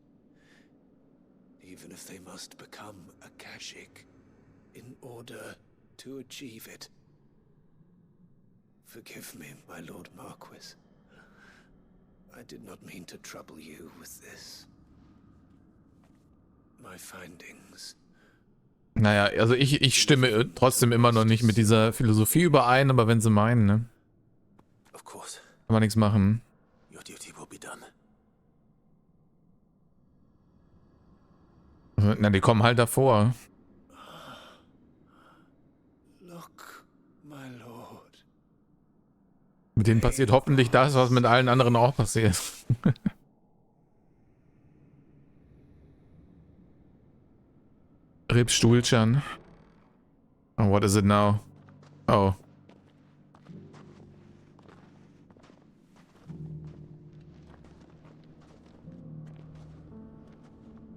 S2: Even if they must become a Kashik in order to achieve it. Forgive me, my Lord Marquis. I did not mean to trouble you with this. my findings.
S1: Naja, also ich stimme trotzdem immer noch nicht mit dieser Philosophie überein, aber wenn sie meinen, ne?
S6: Of course.
S1: Kann man nichts machen.
S6: Your duty will be done.
S1: Na, die kommen halt davor.
S2: Look, my lord.
S1: Mit denen passiert hoffentlich das, was mit allen anderen auch passiert. Rip Stuhlchan. Oh, what is it now? Oh.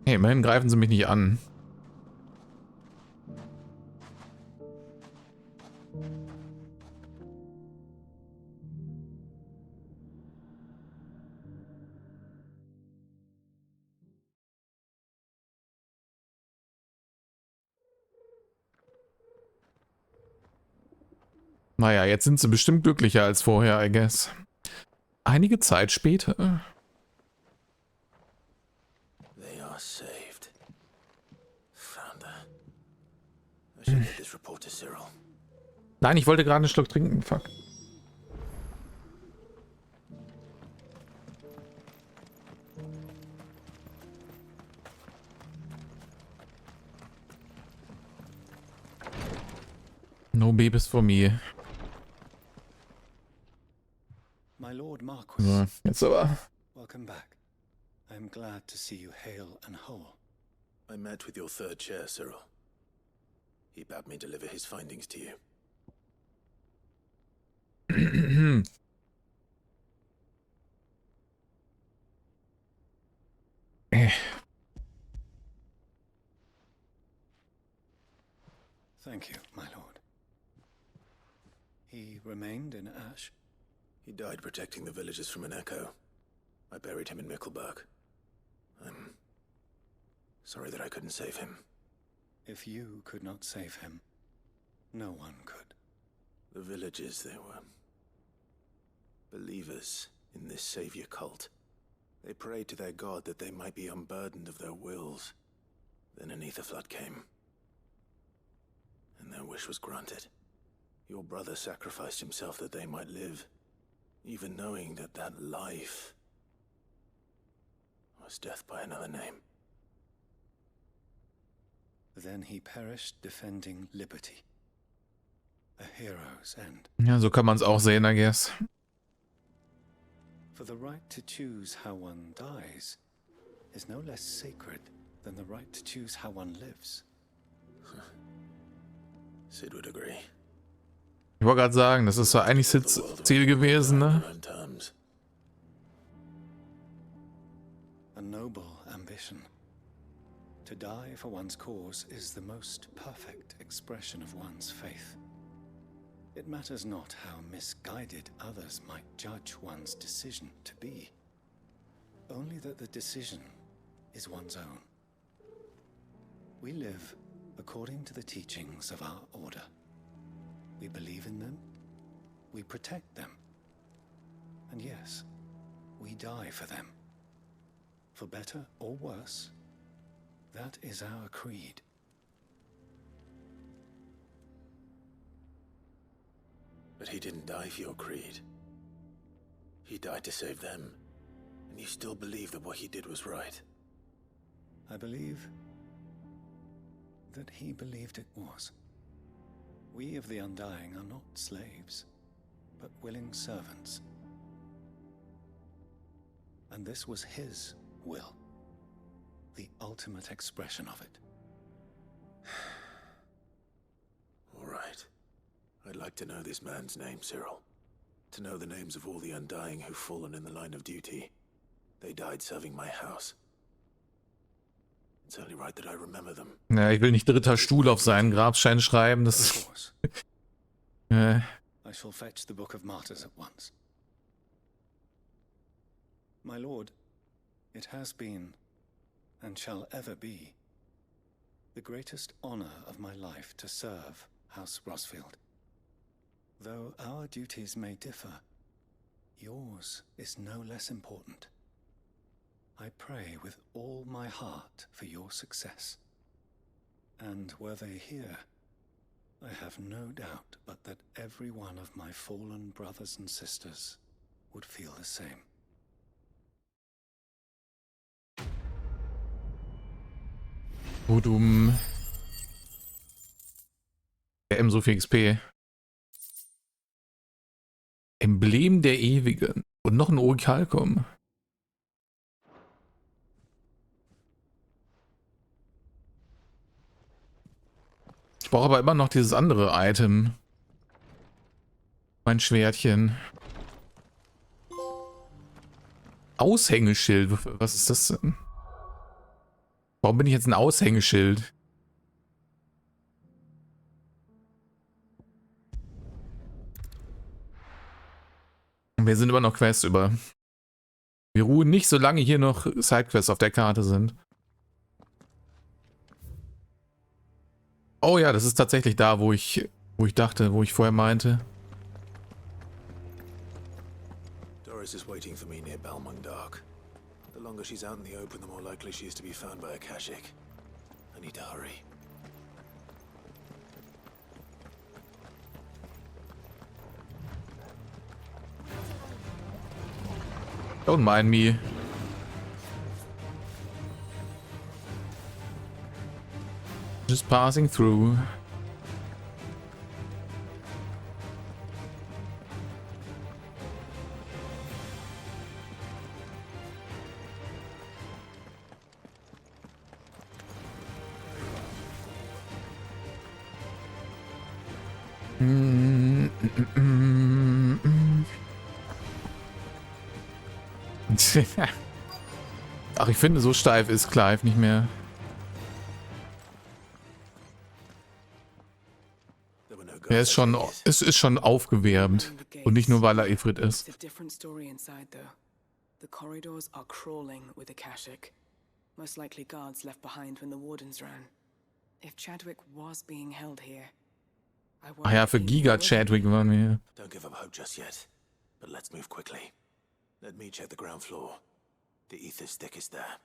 S1: Hey, immerhin greifen sie mich nicht an. Naja, jetzt sind sie bestimmt glücklicher als vorher, I guess. Einige Zeit später.
S6: They are saved. Founder. I should get this report to Cyril.
S1: Nein, ich wollte gerade einen Schluck trinken. Fuck. No babies for me.
S15: My Lord Marquis.
S1: So, jetzt aber.
S15: Welcome back. I am glad to see you hale and whole.
S6: I met with your third chair, Cyril. He bade me deliver his findings to you.
S15: Thank you, my lord. He remained in Ash?
S6: He died protecting the villagers from an echo. I buried him in Mickleburg. I'm sorry that I couldn't save him.
S15: If you could not save him, no one could.
S6: The villagers, they were believers in this savior cult. They prayed to their god that they might be unburdened of their wills. Then an ether flood came, and their wish was granted. Your brother sacrificed himself that they might live, even knowing that that life was death by another name.
S15: Then he perished defending liberty. A hero's end.
S1: Ja, so kann man es auch sehen, I guess.
S15: For the right to choose how one dies is no less sacred than the right to choose how one lives.
S6: Sid would agree.
S1: Ich wollte gerade sagen, das ist ja eigentlich Sids Ziel gewesen, ne?
S15: A noble ambition. To die for one's cause is the most perfect expression of one's faith. It matters not how misguided others might judge one's decision to be. Only that the decision is one's own. We live according to the teachings of our order. We believe in them, we protect them, and yes, we die for them. For better or worse, that is our creed.
S6: But he didn't die for your creed. He died to save them, and you still believe that what he did was right.
S15: I believe that he believed it was. We of the Undying are not slaves, but willing servants. And this was his will, the ultimate expression of it.
S6: All right. I'd like to know this man's name, Cyril. To know the names of all the Undying who've fallen in the line of duty. They died serving my house. It's only right that I remember them.
S1: Ja, ich will nicht dritter Stuhl auf seinen Grabstein schreiben, das
S15: I shall fetch the Book of Martyrs at once. My lord, it has been, and shall ever be, the greatest honor of my life to serve House Rosfield. Though our duties may differ, yours is no less important.
S2: I pray with all my heart for your success. And were they here, I have no doubt but that every one of my fallen brothers and sisters would feel the same.
S1: Budum. So viel XP. Emblem der Ewigen. Und noch ein Orikalkum. Ich brauche aber immer noch dieses andere Item. Mein Schwertchen. Aushängeschild. Was ist das denn? Warum bin ich jetzt ein Aushängeschild? Wir sind immer noch Quests über. Wir ruhen nicht, solange hier noch Sidequests auf der Karte sind. Oh ja, das ist tatsächlich da, wo ich dachte, wo ich vorher meinte.
S6: Doris is waiting for me near Balmung Dark. The longer she's out in the open, the more likely she is to be found by Akashic. I need to hurry.
S1: Don't mind me. Just passing through. Ach, ich finde, so steif ist Clive nicht mehr. Er ist schon, es ist schon aufgewärmt. Und nicht nur, weil er Ifrit ist.
S17: The corridors are crawling with Akashic. Most likely guards left behind when the wardens ran. If Chadwick was being held here,
S1: Ach ja, für Giga Chadwick waren wir hier.
S6: Don't give up hope just yet, but let's move quickly. Let me check the ground floor. The ether's thickest there.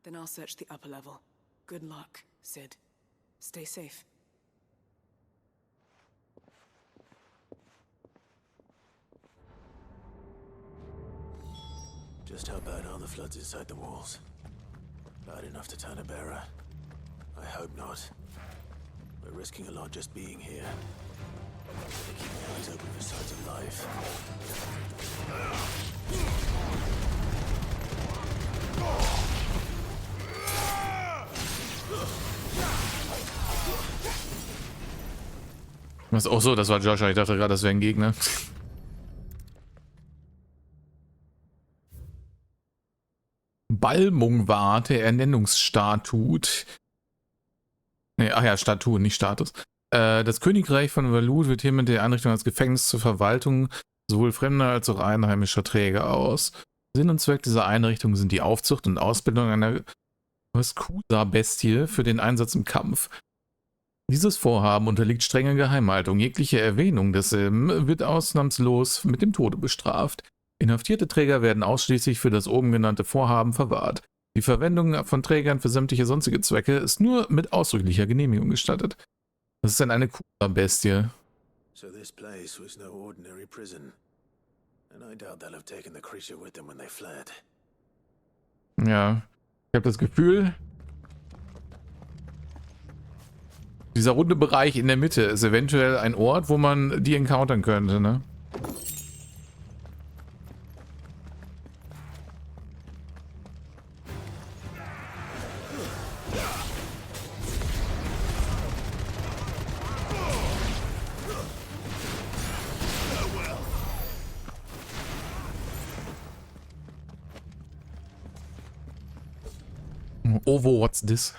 S17: Then I'll search the upper level. Good luck, Sid. Stay safe.
S6: Just how bad are the floods inside the walls? Bad enough to turn a bearer? I hope not. We're risking a lot just being here. Keep my eyes open for signs of life.
S1: Was? Oh so, das war Joshua. Ich dachte gerade, das wäre ein Gegner. Balmung-Warte, Ernennungsstatut. Nee, ach ja, Statut, nicht Status. Das Königreich von Valut wird hiermit der Einrichtung als Gefängnis zur Verwaltung sowohl fremder als auch einheimischer Träger aus. Sinn und Zweck dieser Einrichtung sind die Aufzucht und Ausbildung einer Kusa-Bestie für den Einsatz im Kampf. Dieses Vorhaben unterliegt strenger Geheimhaltung. Jegliche Erwähnung desselben wird ausnahmslos mit dem Tode bestraft. Inhaftierte Träger werden ausschließlich für das oben genannte Vorhaben verwahrt. Die Verwendung von Trägern für sämtliche sonstige Zwecke ist nur mit ausdrücklicher Genehmigung gestattet. Was ist denn eine Kusa-Bestie?
S6: So this place was no ordinary prison. And I doubt they'll have taken the creature with them when they fled.
S1: Ja, ich habe das Gefühl, dieser runde Bereich in der Mitte ist eventuell ein Ort, wo man die encountern könnte, ne? Ovo, what's this?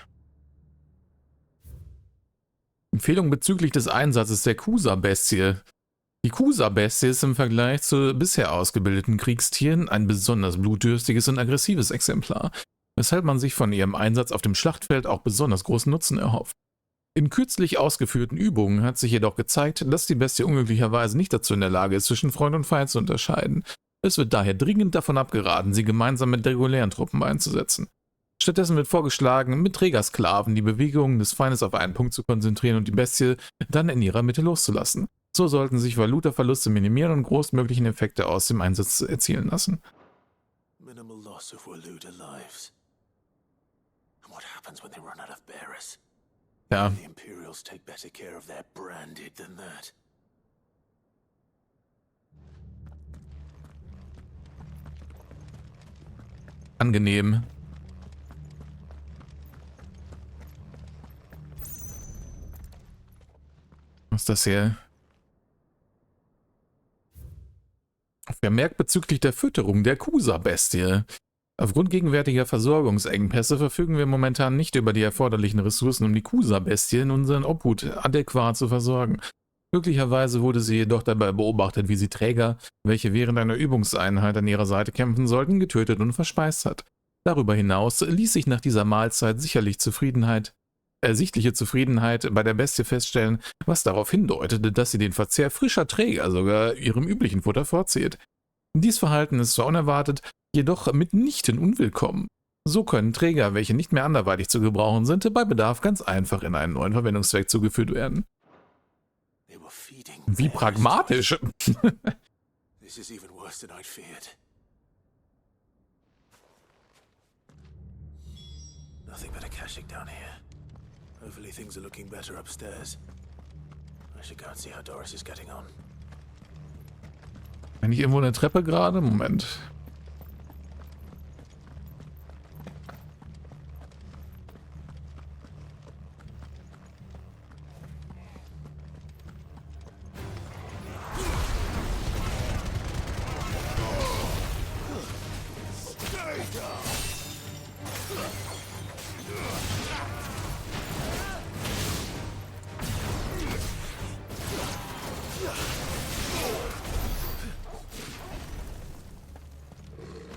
S1: Empfehlung bezüglich des Einsatzes der Kusa-Bestie. Die Kusa-Bestie ist im Vergleich zu bisher ausgebildeten Kriegstieren ein besonders blutdürstiges und aggressives Exemplar, weshalb man sich von ihrem Einsatz auf dem Schlachtfeld auch besonders großen Nutzen erhofft. In kürzlich ausgeführten Übungen hat sich jedoch gezeigt, dass die Bestie unglücklicherweise nicht dazu in der Lage ist, zwischen Freund und Feind zu unterscheiden. Es wird daher dringend davon abgeraten, sie gemeinsam mit regulären Truppen einzusetzen. Stattdessen wird vorgeschlagen, mit Trägersklaven die Bewegungen des Feindes auf einen Punkt zu konzentrieren und die Bestie dann in ihrer Mitte loszulassen. So sollten sich Valutaverluste minimieren und großmöglichen Effekte aus dem Einsatz erzielen lassen.
S6: Minimal loss of Waluda lives. And what happens when they run out of bearers?
S1: Ja.
S6: The Imperials take better care of their branded than that.
S1: Angenehm. Was ist das hier? Vermerk bezüglich der Fütterung der Kusa-Bestie. Aufgrund gegenwärtiger Versorgungsengpässe verfügen wir momentan nicht über die erforderlichen Ressourcen, um die Kusa-Bestie in unseren Obhut adäquat zu versorgen. Möglicherweise wurde sie jedoch dabei beobachtet, wie sie Träger, welche während einer Übungseinheit an ihrer Seite kämpfen sollten, getötet und verspeist hat. Darüber hinaus ließ sich nach dieser Mahlzeit sichtliche Zufriedenheit bei der Bestie feststellen, was darauf hindeutete, dass sie den Verzehr frischer Träger sogar ihrem üblichen Futter vorzieht. Dies Verhalten ist zwar unerwartet, jedoch mitnichten unwillkommen. So können Träger, welche nicht mehr anderweitig zu gebrauchen sind, bei Bedarf ganz einfach in einen neuen Verwendungszweck zugeführt werden. Wie pragmatisch!
S6: This is even worse than I'd feared. Nothing but a Akashic down here. Hopefully things are looking better upstairs. I should go and see how Doris is getting on.
S1: Bin ich irgendwo eine Treppe gerade? Moment.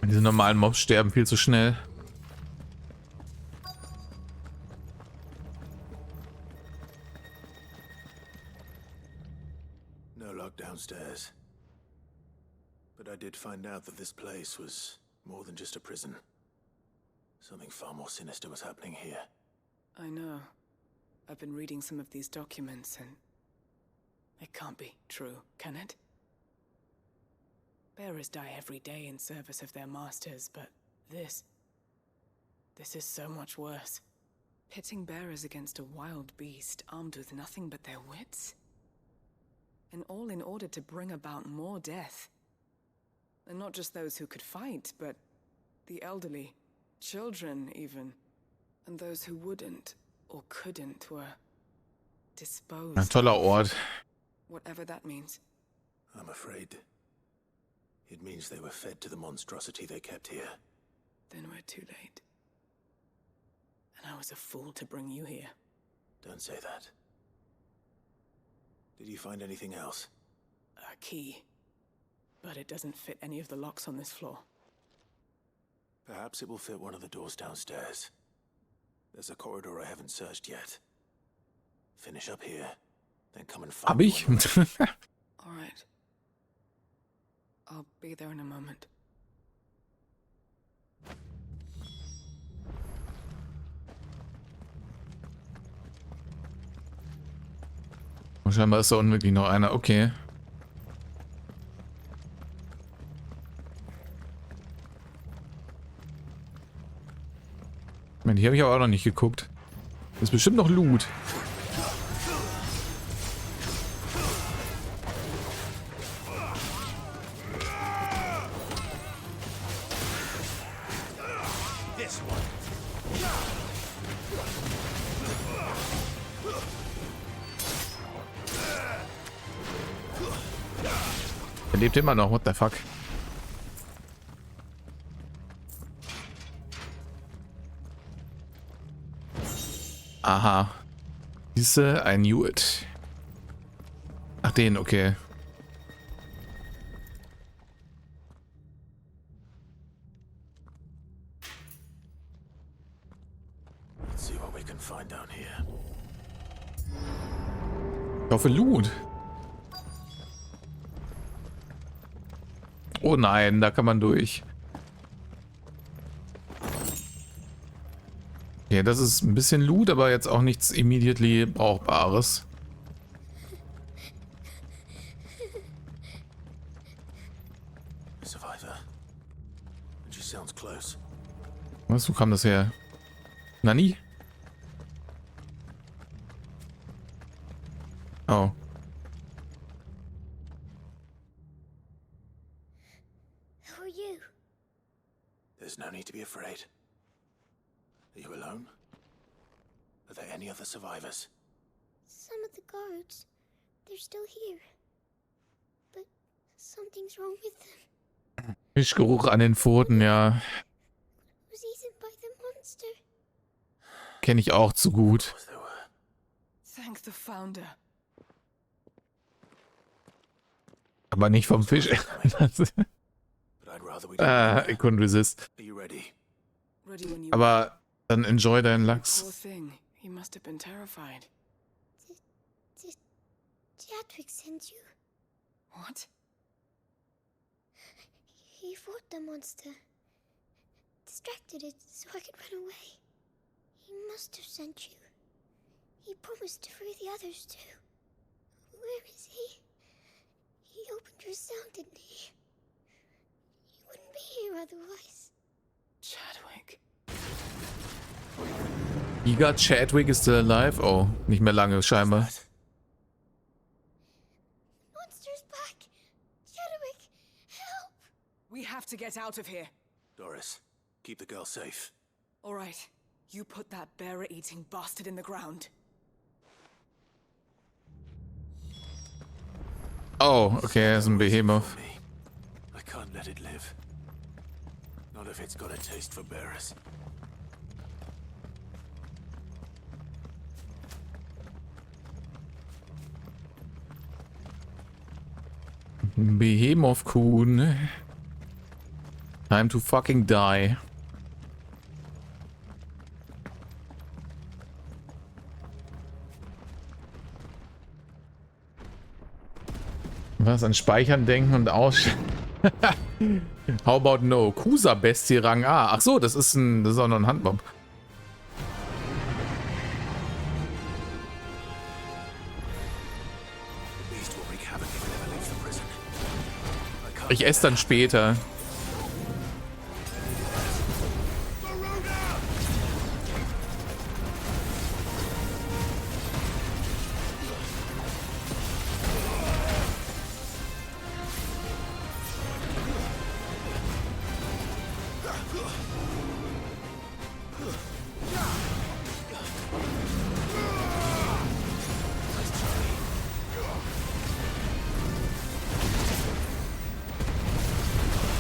S1: Diese normalen Mobs sterben viel zu schnell.
S6: No lock downstairs. But I did find out that this place was more than just a prison. Something far more sinister was happening here.
S17: I know. I've been reading some of these documents and it can't be true, can it? Bearers die every day in service of their masters, but this is so much worse. Pitting bearers against a wild beast armed with nothing but their wits? And all in order to bring about more death. And not just those who could fight, but the elderly, children even. And those who wouldn't or couldn't were disposed.
S1: Ein toller Ort.
S17: Whatever that means.
S6: I'm afraid it means they were fed to the monstrosity they kept here.
S17: Then we're too late. And I was a fool to bring you here.
S6: Don't say that. Did you find anything else?
S17: A key. But it doesn't fit any of the locks on this floor.
S6: Perhaps it will fit one of the doors downstairs. There's a corridor I haven't searched yet. Finish up here, then come and find
S1: Hab ich?
S17: All right. I'll be there in a moment.
S1: Scheinbar ist da unten wirklich noch einer. Okay. Ich meine, hier habe ich aber auch noch nicht geguckt. Das ist bestimmt noch Loot. Er lebt immer noch, what the fuck? Aha. Diese, I knew it. Ach, den, okay.
S6: Let's see what we can find down here.
S1: Ich hoffe Loot. Oh nein, da kann man durch. Ja, das ist ein bisschen Loot, aber jetzt auch nichts immediately Brauchbares.
S6: Survivor. And she sounds close.
S1: Was, wo kam das her? Nani? Oh.
S14: Who are you?
S6: There's no need to be afraid. Are you alone? Are there any other survivors?
S14: Some of the guards. They're still here. But something's wrong with them.
S1: Fischgeruch an den Pfoten, ja.
S14: Was eaten by the monster.
S1: Kenne ich auch zu gut.
S17: Thank the founder.
S1: Aber nicht vom Fisch. I couldn't resist.
S6: Are you ready?
S17: Ready when you
S1: Aber dann enjoy deinen Lachs.
S17: Poor thing. He must have been terrified.
S14: Did Chadwick send you?
S17: What?
S14: He fought the monster. Distracted it so I could run away. He must have sent you. He promised to free the others too. Where is he? He opened your cell, didn't he? You wouldn't be here otherwise.
S17: Chadwick.
S1: Giga Chadwick is still alive? Oh, nicht mehr lange scheinbar.
S14: Monster's back! Chadwick, help!
S17: We have to get out of here.
S6: Doris, keep the girl safe.
S17: All right. You put that bearer-eating bastard in the ground.
S1: Oh, okay, er ist ein Behemoth.
S6: I can't let it live. Not if it's got a taste for bearers.
S1: Behemoth-Kuhn. Time to fucking die. Was, an Speichern denken und aus... How about no? Kusa-Bestie Rang A. Ach so, das ist auch noch ein Handmob. Ich esse dann später.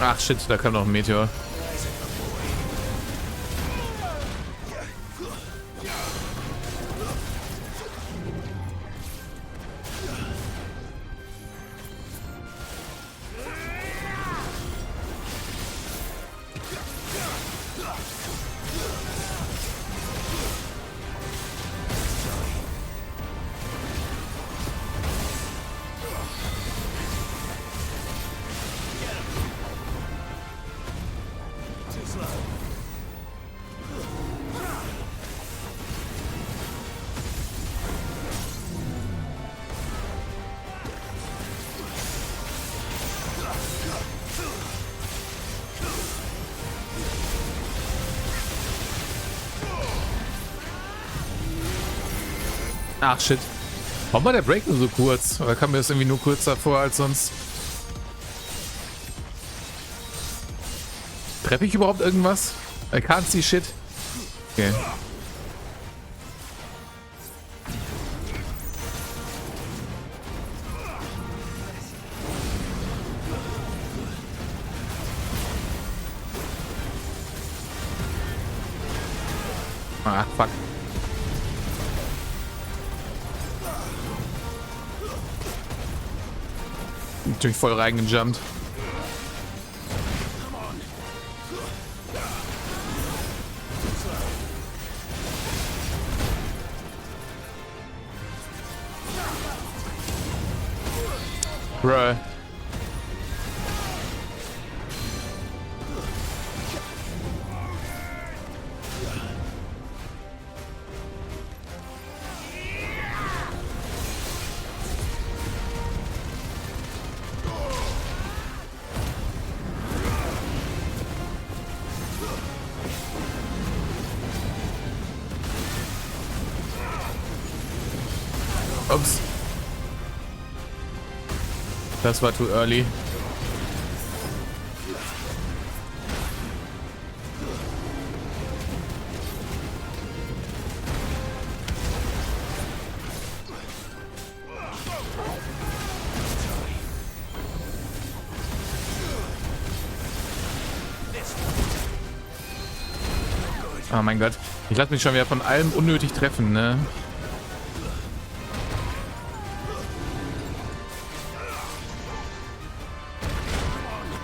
S1: Ach shit, da kam noch ein Meteor. Ach shit. Warum war der Break nur so kurz? Oder kam mir das irgendwie nur kürzer vor als sonst? Treffe ich überhaupt irgendwas? I can't see shit. Okay. Ah, fuck. Natürlich voll reingejumpt. Bruh. Ups. Das war too early. Oh mein Gott. Ich lasse mich schon wieder von allem unnötig treffen, ne?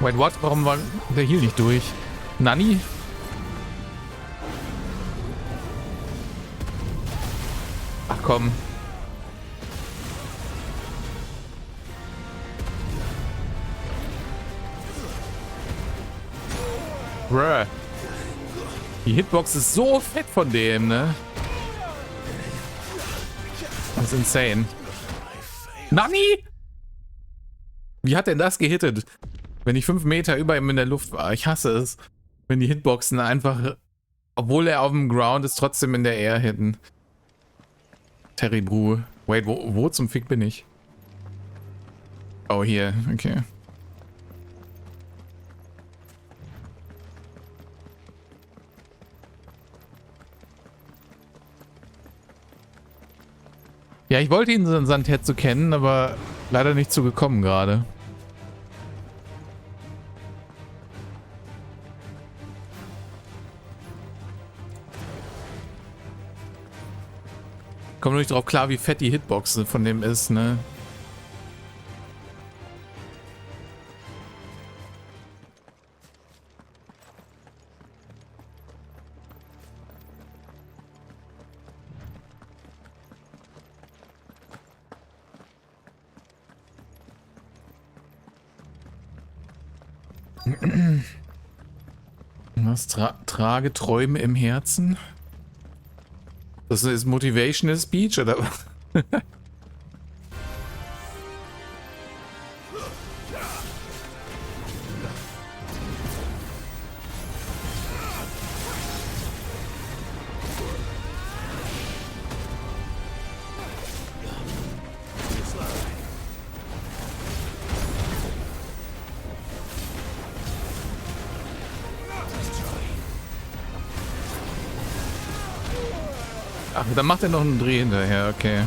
S1: Wait, what? Warum war der Heal nicht durch? Nani? Ach komm. Bruh. Die Hitbox ist so fett von dem, ne? Das ist insane. Nani? Wie hat denn das gehittet? Wenn ich 5 Meter über ihm in der Luft war. Ich hasse es. Wenn die Hitboxen einfach, obwohl er auf dem Ground ist, trotzdem in der Air hitten. Terry Bru. Wait, wo zum Fick bin ich? Oh, hier. Okay. Ja, ich wollte ihn in Sandhet zu kennen, aber leider nicht zugekommen gerade. Komm nur nicht drauf klar, wie fett die Hitbox von dem ist, ne? Was? Trage Träume im Herzen? Das ist Motivational Speech, oder was? Ach, dann macht er noch einen Dreh hinterher, okay.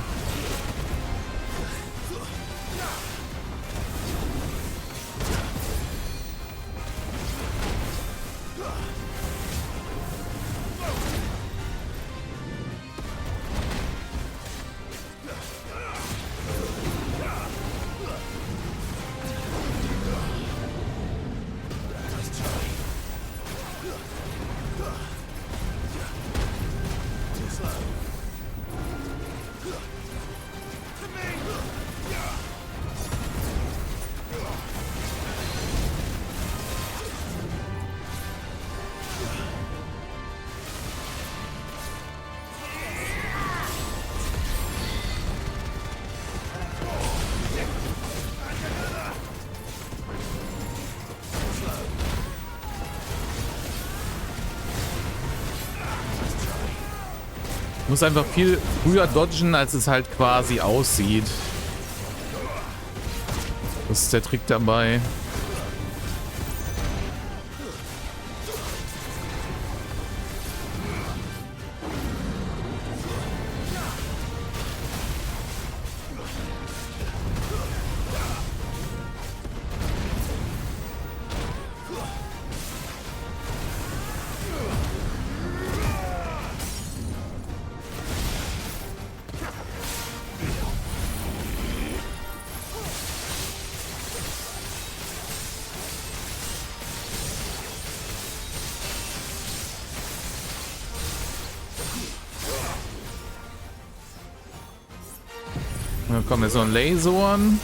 S1: Muss einfach viel früher dodgen, als es halt quasi aussieht. Das ist der Trick dabei. Dann kommt jetzt so ein Laserhorn.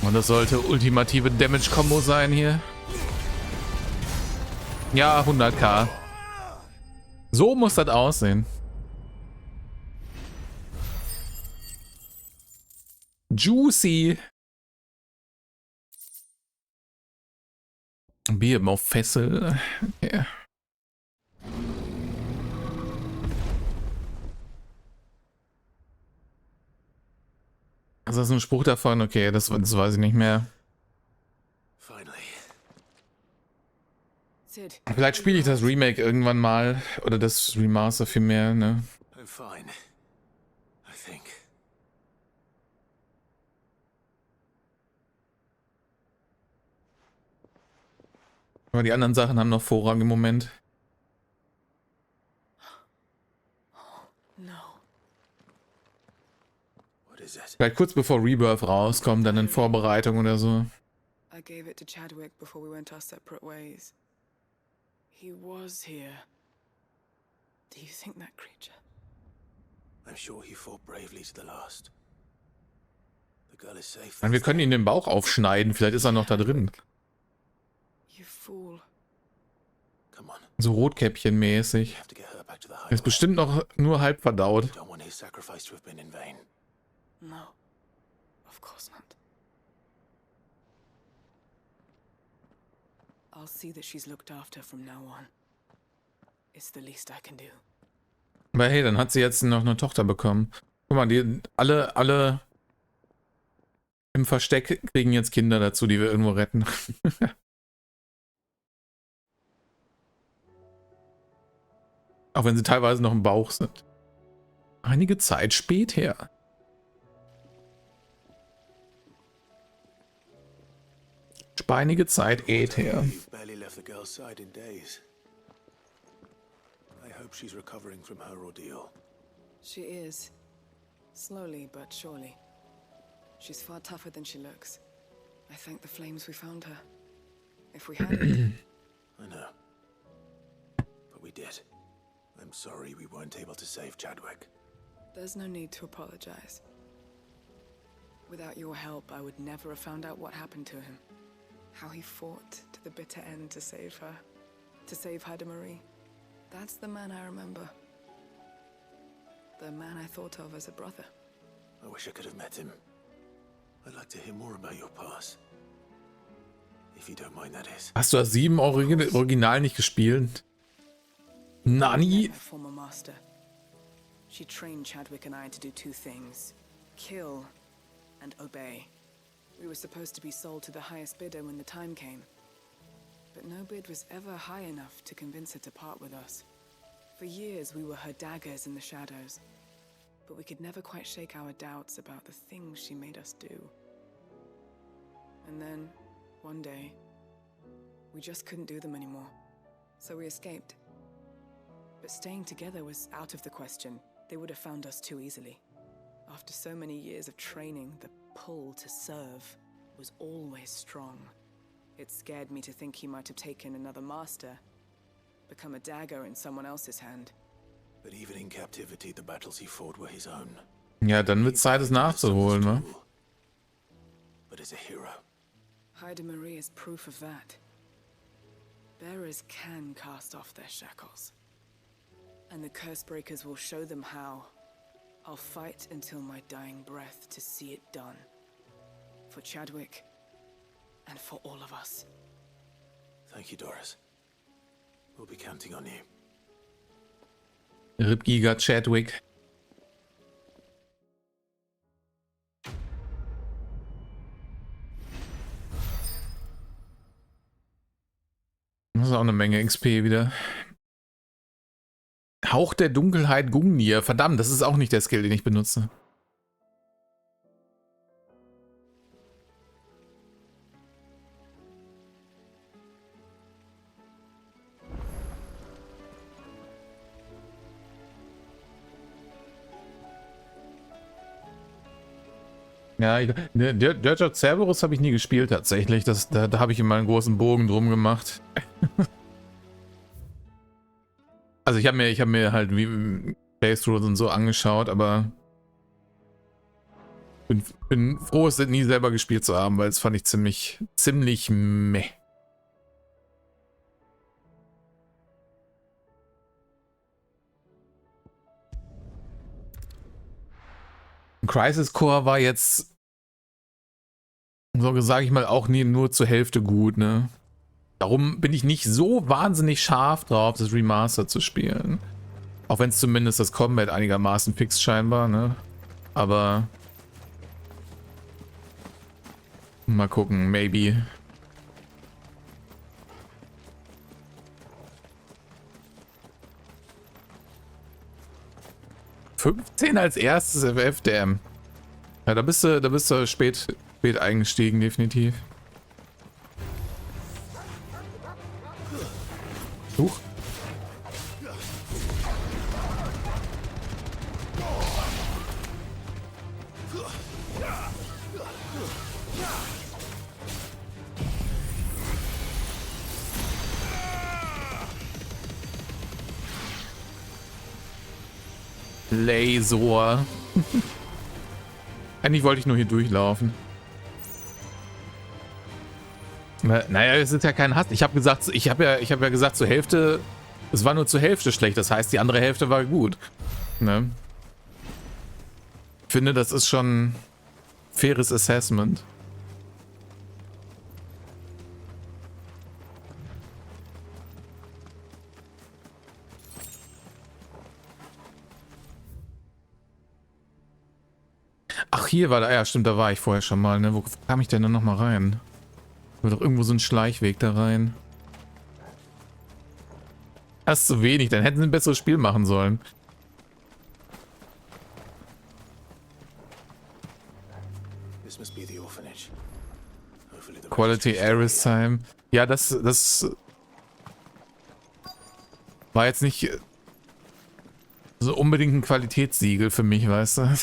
S1: Und das sollte ultimative Damage-Kombo sein hier. Ja, 100k. So muss das aussehen. Juicy. Bier auf Fessel. Okay. Also das ist ein Spruch davon, okay, das weiß ich nicht mehr. Vielleicht spiele ich das Remake irgendwann mal. Oder das Remaster vielmehr, ne?
S6: I'm fine. I think.
S1: Aber die anderen Sachen haben noch Vorrang im Moment. Vielleicht kurz bevor Rebirth rauskommt, dann in Vorbereitung oder so.
S16: I gave it to Chadwick before we went our separate ways. He was here. Do you think that creature?
S6: I'm sure he fought bravely to the last. The girl is safe.
S1: Wir können ihn den Bauch aufschneiden, vielleicht ist er noch da drin.
S16: You fool.
S1: So Rotkäppchen-mäßig. Ist bestimmt noch nur halb verdaut.
S6: Don't want his sacrifice to have been in vain.
S16: No. Of course not. I'll see that she's looked after from now on. It's the least I can do.
S1: Aber hey, dann hat sie jetzt noch eine Tochter bekommen. Guck mal, die alle im Versteck kriegen jetzt Kinder dazu, die wir irgendwo retten. Auch wenn sie teilweise noch im Bauch sind. Einige Zeit später. Einige Zeit her.
S6: Barely left the girl's side in days. I hope she's recovering from her ordeal.
S16: She is. Slowly but surely. She's far tougher than she looks. I thank the flames we found her. If we hadn't...
S6: I know. But we did. I'm sorry we weren't able to save Chadwick.
S16: There's no need to apologize. Without your help, I would never have found out what happened to him. How he fought to the bitter end to save her. To save Haida Marie. That's the man I remember. The man I thought of as a brother.
S6: I wish I could have met him. I'd like to hear more about your past. If you don't mind, that is.
S1: Hast du das 7 Original nicht gespielt? Nani?
S16: Former master. She trained Chadwick and I to do 2 things. Kill and obey. We were supposed to be sold to the highest bidder when the time came. But no bid was ever high enough to convince her to part with us. For years we were her daggers in the shadows. But we could never quite shake our doubts about the things she made us do. And then, one day, we just couldn't do them anymore. So we escaped. But staying together was out of the question. They would have found us too easily. After so many years of training, the pull to serve was always strong. It scared me to think he might have taken another master, become a dagger in someone else's hand.
S6: But even in captivity, the battles he fought were his own.
S1: Ja, dann wird Zeit, es nachzuholen, ne?
S6: But as a hero.
S16: Haida Marie is proof of that. Bearers can cast off their shackles. And the curse breakers will show them how. I'll fight until my dying breath to see it done. For Chadwick, and for all of us.
S6: Thank you, Doris. We'll be counting on you.
S1: Rip Giga Chadwick. Das ist auch eine Menge XP wieder. Hauch der Dunkelheit Gungnir. Verdammt, das ist auch nicht der Skill, den ich benutze. Ja, Dirge of Cerberus habe ich nie gespielt tatsächlich. Da habe ich immer einen großen Bogen drum gemacht. Also ich hab mir halt wie Playthroughs und so angeschaut, aber bin froh, es nie selber gespielt zu haben, weil es fand ich ziemlich meh. Crisis Core war jetzt, so sage ich mal, auch nie nur zur Hälfte gut, ne? Darum bin ich nicht so wahnsinnig scharf drauf, das Remaster zu spielen. Auch wenn es zumindest das Combat einigermaßen fixt scheinbar, ne? Aber mal gucken, maybe. »15 als erstes FF, damn. Ja, da bist du spät eingestiegen, definitiv. Huch. Laser. Eigentlich wollte ich nur hier durchlaufen. Naja, es ist ja kein Hass. Ich habe ja gesagt zur Hälfte, es war nur zur Hälfte schlecht. Das heißt, die andere Hälfte war gut. Ne? Ich finde, das ist schon faires Assessment. Ach, hier war da, ja stimmt, da war ich vorher schon mal, ne? Wo kam ich denn dann nochmal rein? War doch irgendwo so ein Schleichweg da rein. Das ist zu wenig, dann hätten sie ein besseres Spiel machen sollen. Quality Aris Time. Ja, das war jetzt nicht so unbedingt ein Qualitätssiegel für mich, weißt du?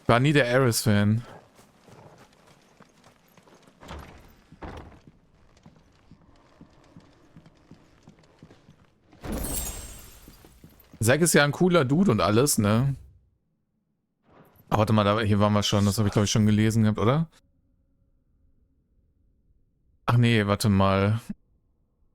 S1: War nie der Aris-Fan. Zack ist ja ein cooler Dude und alles, ne? Aber warte mal, hier waren wir schon. Das habe ich, glaube ich, schon gelesen gehabt, oder? Ach nee, warte mal.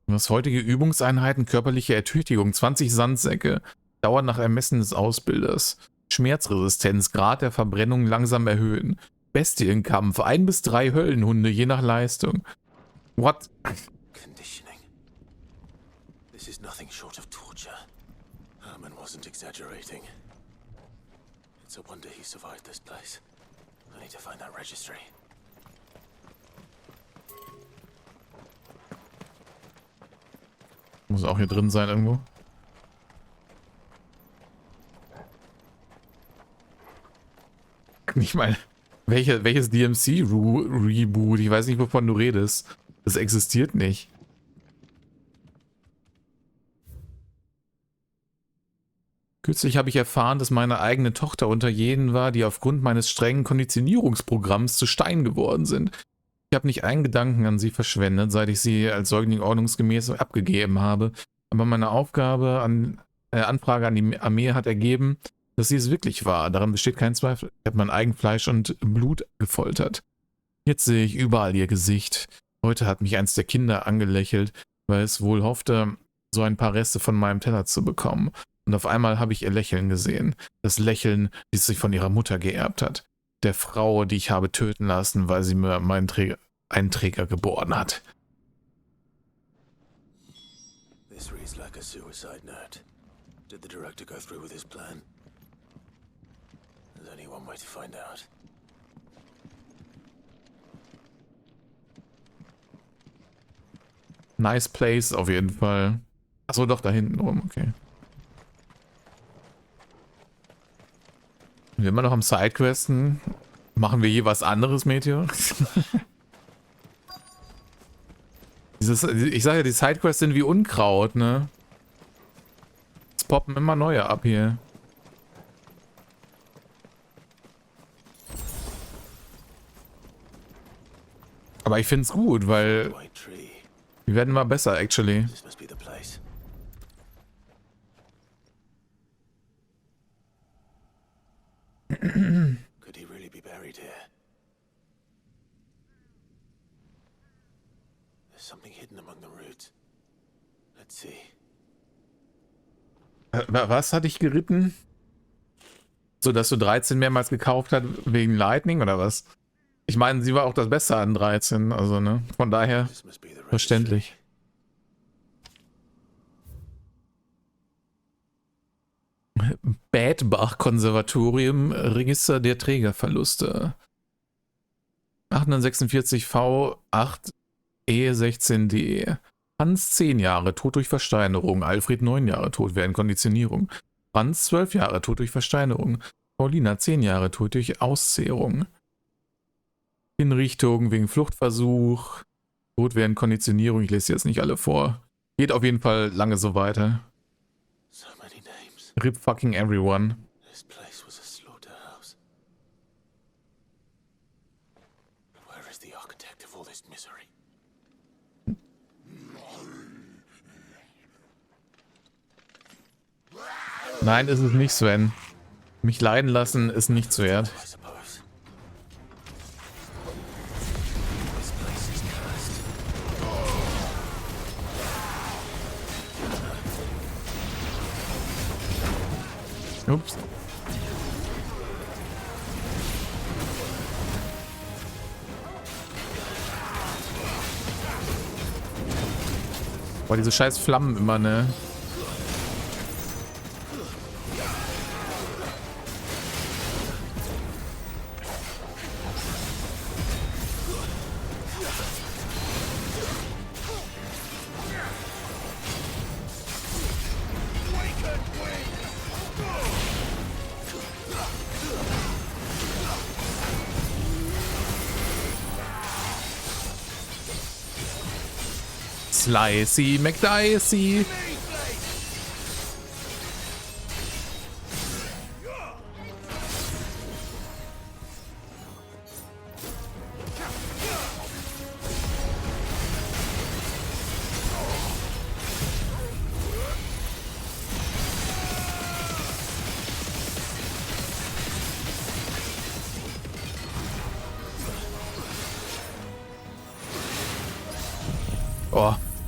S1: Was heutige Übungseinheiten, körperliche Ertüchtigung, 20 Sandsäcke. Dauer nach Ermessen des Ausbilders. Schmerzresistenz, Grad der Verbrennung langsam erhöhen. Bestienkampf, 1 bis 3 Höllenhunde, je nach Leistung. What?
S6: Conditioning. This is nothing short of torture. Herman wasn't exaggerating. It's a wonder he survived this place. I need to find that registry.
S1: Muss auch hier drin sein irgendwo. Ich meine, welches DMC-Reboot? Ich weiß nicht, wovon du redest. Das existiert nicht. Kürzlich habe ich erfahren, dass meine eigene Tochter unter jenen war, die aufgrund meines strengen Konditionierungsprogramms zu Stein geworden sind. Ich habe nicht einen Gedanken an sie verschwendet, seit ich sie als Säugling ordnungsgemäß abgegeben habe. Aber meine Anfrage an die Armee hat ergeben, dass sie es wirklich war. Daran besteht kein Zweifel. Ich habe mein Eigenfleisch und Blut gefoltert. Jetzt sehe ich überall ihr Gesicht. Heute hat mich eins der Kinder angelächelt, weil es wohl hoffte, so ein paar Reste von meinem Teller zu bekommen. Und auf einmal habe ich ihr Lächeln gesehen. Das Lächeln, das sie von ihrer Mutter geerbt hat. Der Frau, die ich habe töten lassen, weil sie mir einen Träger geboren hat.
S6: This reads like a suicide note. Did the director go through with his plan? There's only one way to find out.
S1: Nice place auf jeden Fall. Achso, doch, da hinten rum, okay. Wir sind immer noch am Sidequesten. Machen wir je was anderes, Meteor? Ich sage ja, die Sidequests sind wie Unkraut, ne? Es poppen immer neue ab hier. Aber ich finde es gut, weil wir werden mal besser, actually.
S6: Could he really be buried here? There's something hidden among the roots. Let's see.
S1: Was hat dich geritten? So, dass du 13 mehrmals gekauft hast wegen Lightning oder was? Ich meine, sie war auch das Beste an 13, also ne, von daher verständlich. Bädbach-Konservatorium, Register der Trägerverluste. 846V8 E16D. Hans 10 Jahre, Tod durch Versteinerung. Alfred 9 Jahre, Tod während Konditionierung. Franz 12 Jahre, Tod durch Versteinerung. Paulina 10 Jahre, Tod durch Auszehrung. Hinrichtung wegen Fluchtversuch. Tod während Konditionierung. Ich lese jetzt nicht alle vor. Geht auf jeden Fall lange so weiter. Rip fucking everyone.
S6: This place was a slaughterhouse. Where is the architect of all this misery?
S1: Nein, ist es nicht, Sven. Mich leiden lassen ist nichts wert. Ups. Boah, diese scheiß Flammen immer, ne? Slicey McDicey.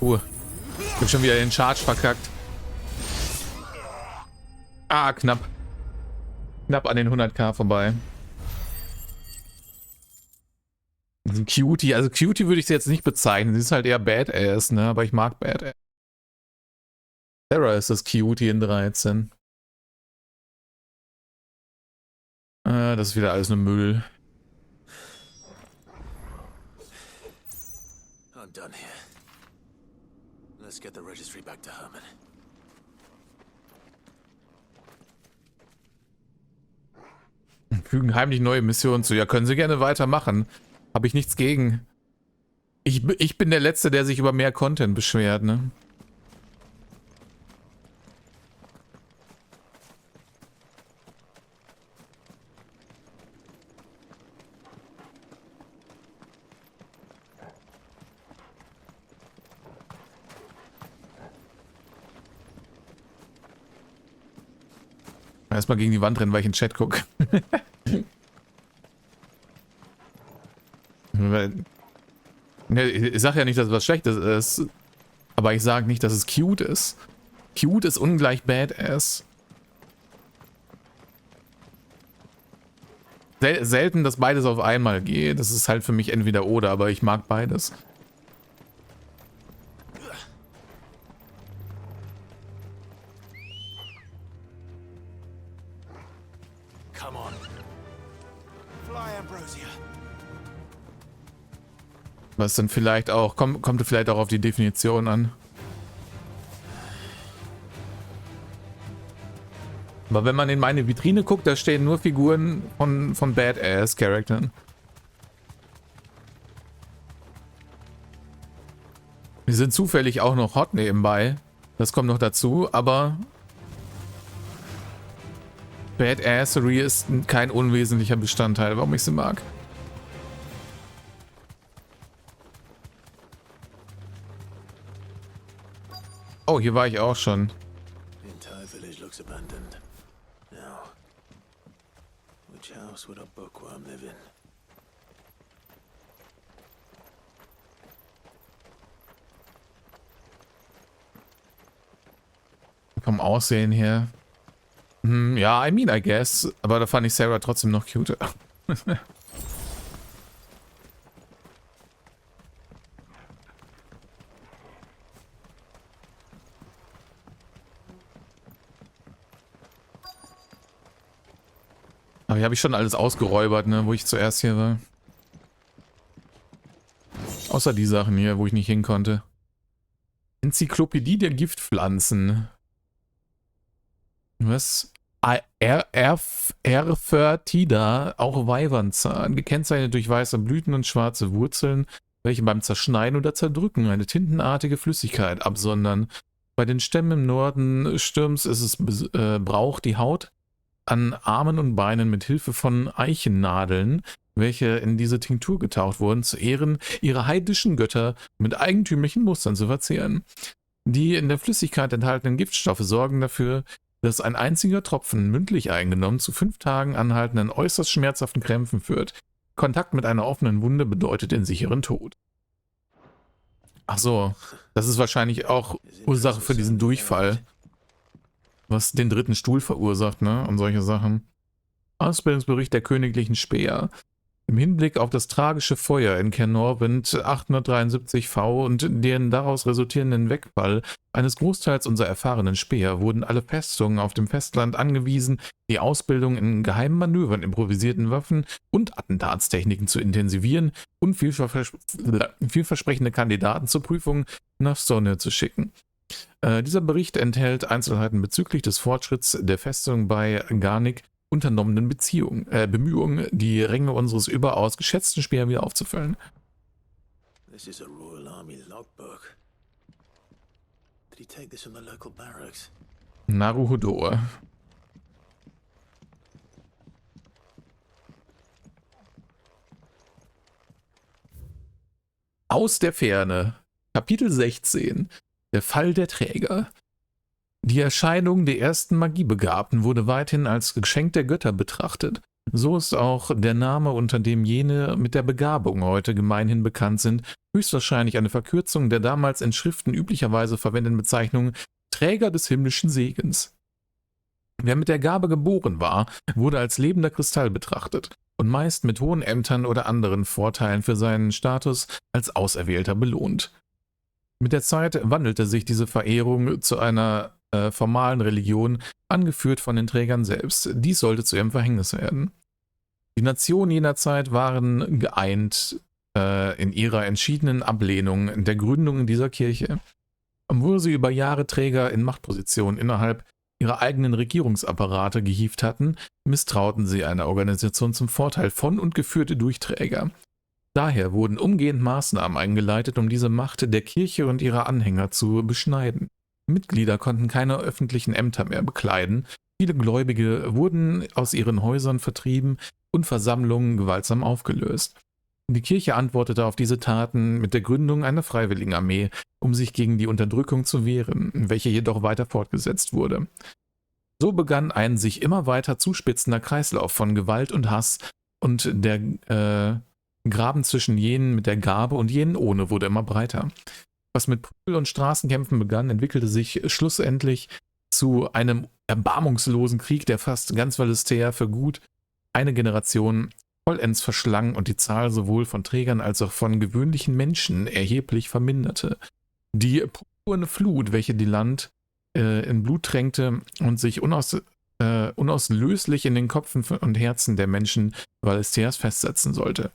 S1: Oh, ich hab schon wieder den Charge verkackt. Ah, knapp. Knapp an den 100k vorbei. Also Cutie würde ich sie jetzt nicht bezeichnen. Sie ist halt eher Badass, ne? Aber ich mag Badass. Sarah ist das Cutie in 13. Das ist wieder alles nur Müll.
S6: I'm done here. Let's get the registry back to Herman.
S1: Fügen heimlich neue Missionen zu. Ja, können Sie gerne weitermachen. Habe ich nichts gegen. Ich bin der Letzte, der sich über mehr Content beschwert, ne? Erstmal gegen die Wand rennen, weil ich in den Chat gucke. Ich sage ja nicht, dass es was Schlechtes ist. Aber ich sage nicht, dass es cute ist. Cute ist ungleich Badass. Selten, dass beides auf einmal geht. Das ist halt für mich entweder oder, aber ich mag beides. Was dann vielleicht auch, kommt vielleicht auch auf die Definition an. Aber wenn man in meine Vitrine guckt, da stehen nur Figuren von Badass-Charakteren. Die sind zufällig auch noch hot nebenbei. Das kommt noch dazu, aber Badassery ist kein unwesentlicher Bestandteil, warum ich sie mag. Oh, hier war ich auch schon.
S6: The entire village looks abandoned. Now, which house would a bookworm live in?
S1: Vom Aussehen her. Ja, I mean, I guess. Aber da fand ich Sarah trotzdem noch cuter. habe ich schon alles ausgeräubert, ne, wo ich zuerst hier war. Außer die Sachen hier, wo ich nicht hin konnte. Enzyklopädie der Giftpflanzen. Was? Erfertida, auch Weibernzahn, gekennzeichnet durch weiße Blüten und schwarze Wurzeln, welche beim Zerschneiden oder Zerdrücken eine tintenartige Flüssigkeit absondern. Bei den Stämmen im Norden Sturms ist es Brauch, die Haut an Armen und Beinen mit Hilfe von Eichennadeln, welche in diese Tinktur getaucht wurden, zu Ehren ihrer heidnischen Götter mit eigentümlichen Mustern zu verzehren. Die in der Flüssigkeit enthaltenen Giftstoffe sorgen dafür, dass ein einziger Tropfen mündlich eingenommen zu 5 Tagen anhaltenden äußerst schmerzhaften Krämpfen führt. Kontakt mit einer offenen Wunde bedeutet den sicheren Tod. Ach so, das ist wahrscheinlich auch Ursache für diesen Durchfall, was den dritten Stuhl verursacht, ne, und solche Sachen. Ausbildungsbericht der königlichen Späher. Im Hinblick auf das tragische Feuer in Caernarvon 873 V und den daraus resultierenden Wegfall eines Großteils unserer erfahrenen Späher wurden alle Festungen auf dem Festland angewiesen, die Ausbildung in geheimen Manövern, improvisierten Waffen und Attentatstechniken zu intensivieren und vielversprechende Kandidaten zur Prüfung nach Sonne zu schicken. Dieser Bericht enthält Einzelheiten bezüglich des Fortschritts der Festung bei Garnick unternommenen Bemühungen, die Ränge unseres überaus geschätzten Speer wieder aufzufüllen.
S6: This is a Royal Army logbook. Did he take this from the local barracks?
S1: Naruhodo. Aus der Ferne. Kapitel 16. Der Fall der Träger. Die Erscheinung der ersten Magiebegabten wurde weithin als Geschenk der Götter betrachtet. So ist auch der Name, unter dem jene mit der Begabung heute gemeinhin bekannt sind, höchstwahrscheinlich eine Verkürzung der damals in Schriften üblicherweise verwendeten Bezeichnung Träger des himmlischen Segens. Wer mit der Gabe geboren war, wurde als lebender Kristall betrachtet und meist mit hohen Ämtern oder anderen Vorteilen für seinen Status als Auserwählter belohnt. Mit der Zeit wandelte sich diese Verehrung zu einer formalen Religion, angeführt von den Trägern selbst. Dies sollte zu ihrem Verhängnis werden. Die Nationen jener Zeit waren geeint in ihrer entschiedenen Ablehnung der Gründung dieser Kirche. Obwohl sie über Jahre Träger in Machtpositionen innerhalb ihrer eigenen Regierungsapparate gehievt hatten, misstrauten sie einer Organisation zum Vorteil von und geführt durch Träger. Daher wurden umgehend Maßnahmen eingeleitet, um diese Macht der Kirche und ihrer Anhänger zu beschneiden. Mitglieder konnten keine öffentlichen Ämter mehr bekleiden, viele Gläubige wurden aus ihren Häusern vertrieben und Versammlungen gewaltsam aufgelöst. Die Kirche antwortete auf diese Taten mit der Gründung einer Freiwilligenarmee, um sich gegen die Unterdrückung zu wehren, welche jedoch weiter fortgesetzt wurde. So begann ein sich immer weiter zuspitzender Kreislauf von Gewalt und Hass, und der Graben zwischen jenen mit der Gabe und jenen ohne wurde immer breiter. Was mit Prügel- und Straßenkämpfen begann, entwickelte sich schlussendlich zu einem erbarmungslosen Krieg, der fast ganz Valisthea für gut eine Generation vollends verschlang und die Zahl sowohl von Trägern als auch von gewöhnlichen Menschen erheblich verminderte. Die purpurne Flut, welche die Land in Blut tränkte und sich unauslöslich in den Köpfen und Herzen der Menschen Valistheas festsetzen sollte.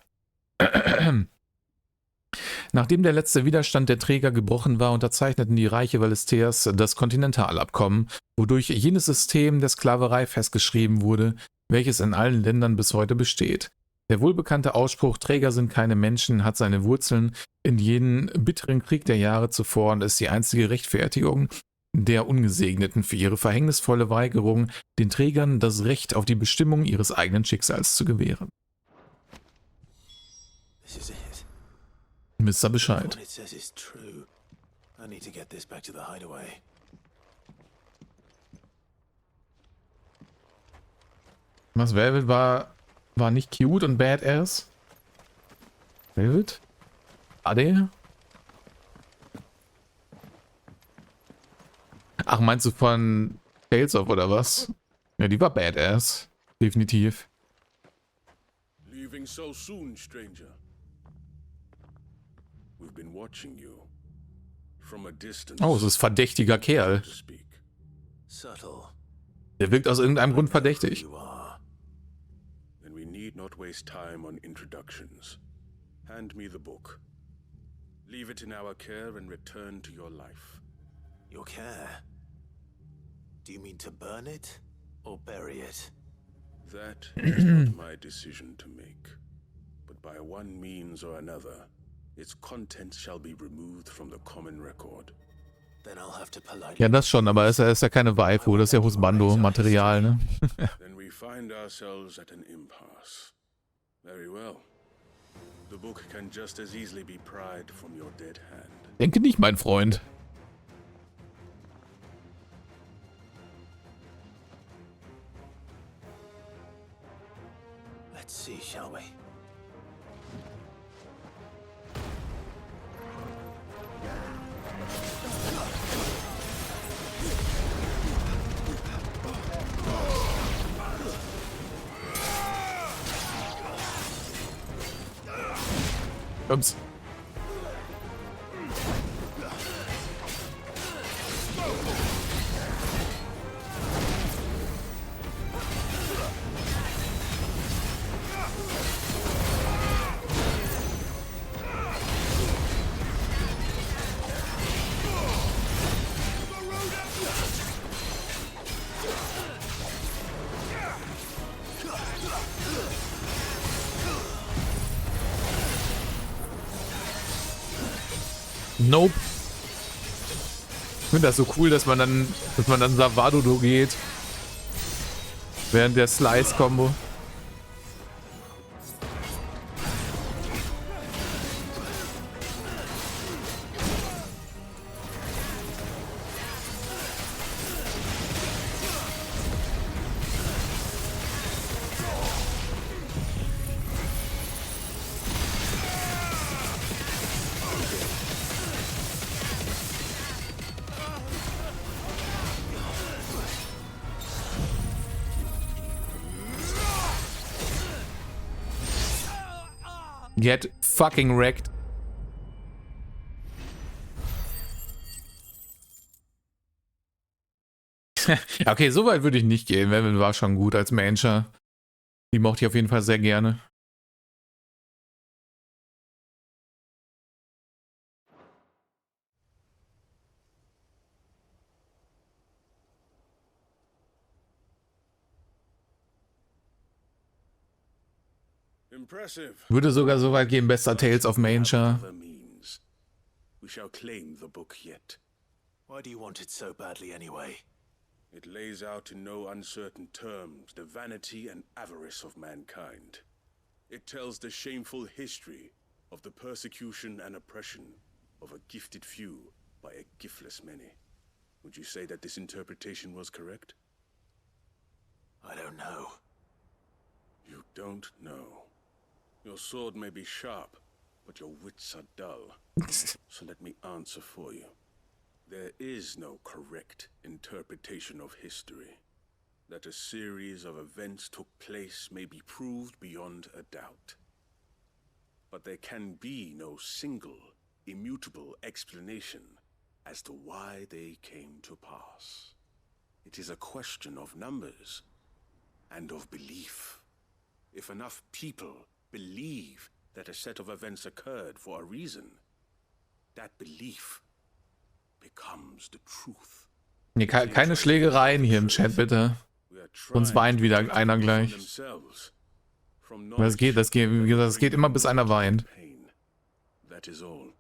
S1: Nachdem der letzte Widerstand der Träger gebrochen war, unterzeichneten die Reiche Valistheas das Kontinentalabkommen, wodurch jenes System der Sklaverei festgeschrieben wurde, welches in allen Ländern bis heute besteht. Der wohlbekannte Ausspruch „Träger sind keine Menschen" hat seine Wurzeln in jenen bitteren Krieg der Jahre zuvor und ist die einzige Rechtfertigung der Ungesegneten für ihre verhängnisvolle Weigerung, den Trägern das Recht auf die Bestimmung ihres eigenen Schicksals zu gewähren. Wisst ihr Bescheid. Was, Velvet war nicht cute und badass? Velvet? War der? Ach, meinst du von Tales of oder was? Ja, die war badass. Definitiv.
S12: Leaving so soon, stranger. We've been watching you from a distance.
S1: Oh, es ist verdächtiger Kerl.
S6: Subtle.
S1: Der wirkt aus irgendeinem Grund verdächtig.
S12: need not waste time on introductions. Hand me the book. Leave it in our care and return to your life.
S6: Your care? Do you mean to burn it or bury it?
S12: That is not my decision to make. But by one means or another, its contents shall be removed from the common record.
S6: Then I'll have to politely...
S1: Ja, das schon, aber es ist ja keine Waifu, das ist ja Husbando-Material, ne?
S12: Then we find ourselves at an impasse. Very well. The book can just as easily be pried from your dead hand.
S1: Denke nicht, mein Freund.
S6: Let's see, shall we?
S1: Ups. Nope. Ich finde das so cool, dass man dann Savado geht. Während der Slice-Kombo. Get fucking wrecked. Okay, so weit würde ich nicht gehen. Melvin war schon gut als Manager. Die mochte ich auf jeden Fall sehr gerne.
S12: Impressive.
S1: Würde sogar so weit gehen, bester Tales of Manager.
S12: We shall claim the book yet.
S6: Why do you want it so badly anyway?
S12: It lays out in no uncertain terms the vanity and avarice of mankind. It tells the shameful history of the persecution and oppression of a gifted few by a giftless many. Would you say that this interpretation was correct?
S6: I don't know.
S12: You don't know. Your sword may be sharp, but your wits are dull. So let me answer for you. There is no correct interpretation of history. That a series of events took place may be proved beyond a doubt. But there can be no single, immutable explanation as to why they came to pass. It is a question of numbers and of belief. If enough people believe that a set of events occurred for a reason, that belief becomes the truth.
S1: Nee, keine Schlägereien hier im Chat, bitte. Sonst weint wieder einer gleich. Das geht, wie gesagt, es geht immer, bis einer weint.
S12: That is all.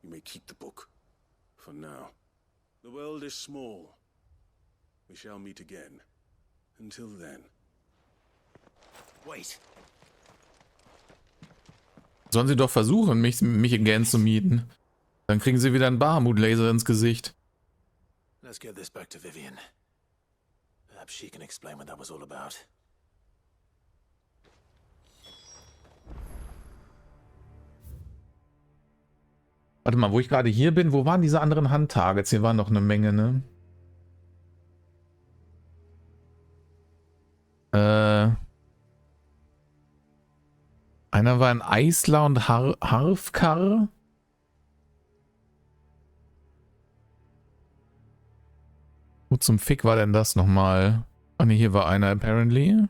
S12: You may keep the book for now. The world is small. We shall meet again. Until then.
S6: Wait.
S1: Sollen sie doch versuchen, mich again zu mieten. Dann kriegen sie wieder einen Bahamut-Laser ins Gesicht.
S6: Let's get this back to Vivian. Perhaps she can explain what that was all about.
S1: Warte mal, wo ich gerade hier bin, wo waren diese anderen Handtargets? Hier waren noch eine Menge, ne? Einer war ein Eisler und Harfkar. Wo zum Fick war denn das nochmal? Ah ne, hier war einer apparently.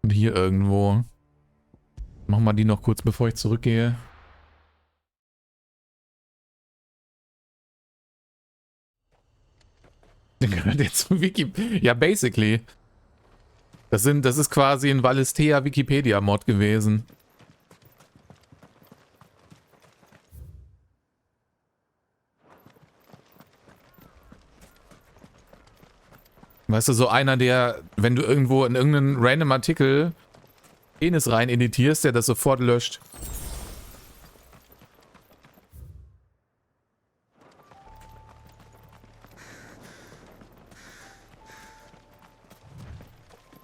S1: Und hier irgendwo. Machen wir die noch kurz, bevor ich zurückgehe. Der gehört jetzt zum Wiki. Ja, basically. Das ist quasi ein Valisthea Wikipedia-Mod gewesen. Weißt du, so einer, der, wenn du irgendwo in irgendeinen random Artikel Penis rein editierst, der das sofort löscht.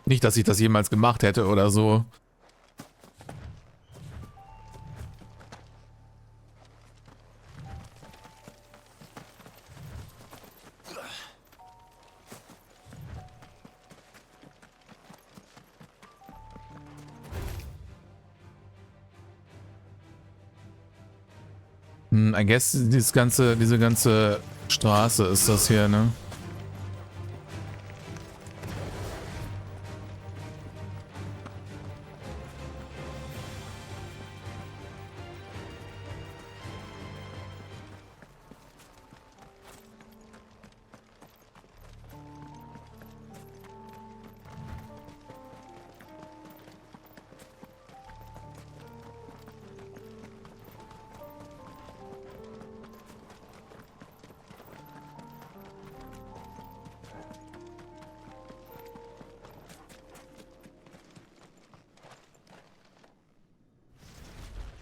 S1: Nicht, dass ich das jemals gemacht hätte oder so. I guess diese ganze Straße ist das hier, ne?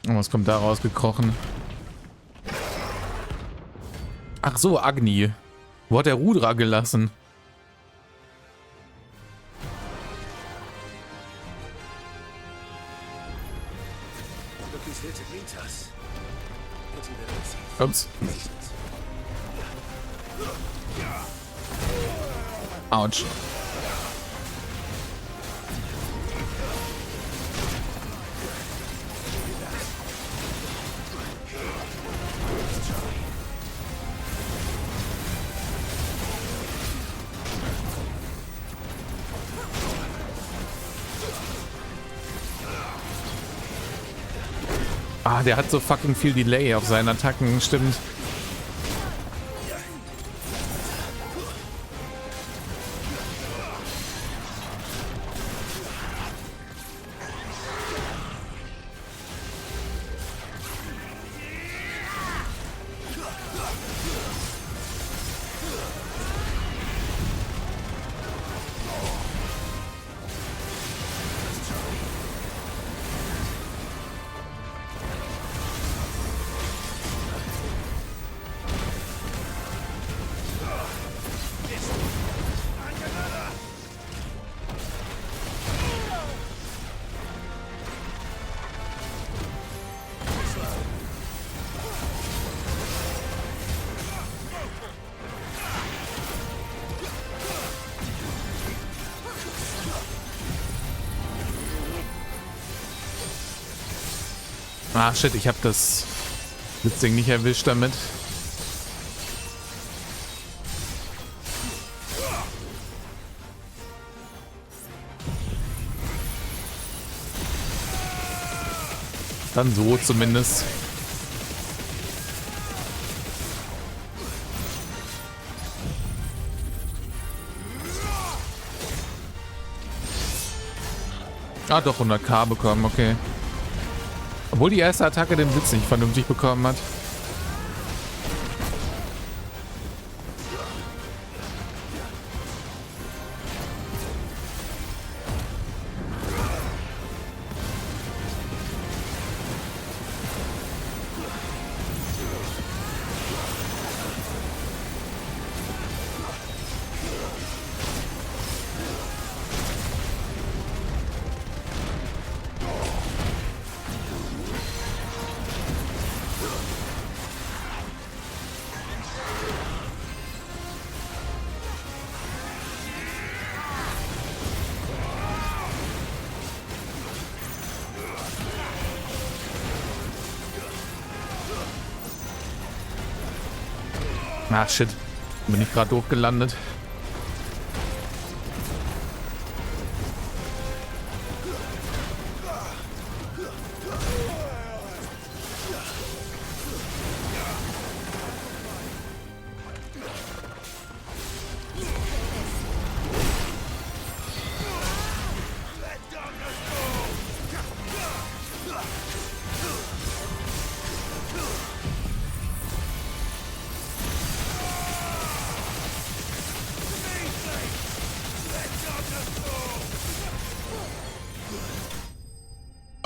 S1: Oh, was kommt da rausgekrochen? Ach so, Agni. Wo hat der Rudra gelassen? Ups. Autsch. Ah, der hat so fucking viel Delay auf seinen Attacken, stimmt. Ah, shit, ich hab das Ding nicht erwischt damit. Dann so zumindest. Ah, doch 100k bekommen, okay. Obwohl die erste Attacke den Blitz nicht vernünftig bekommen hat. Ah, shit. Bin ich gerade doof gelandet.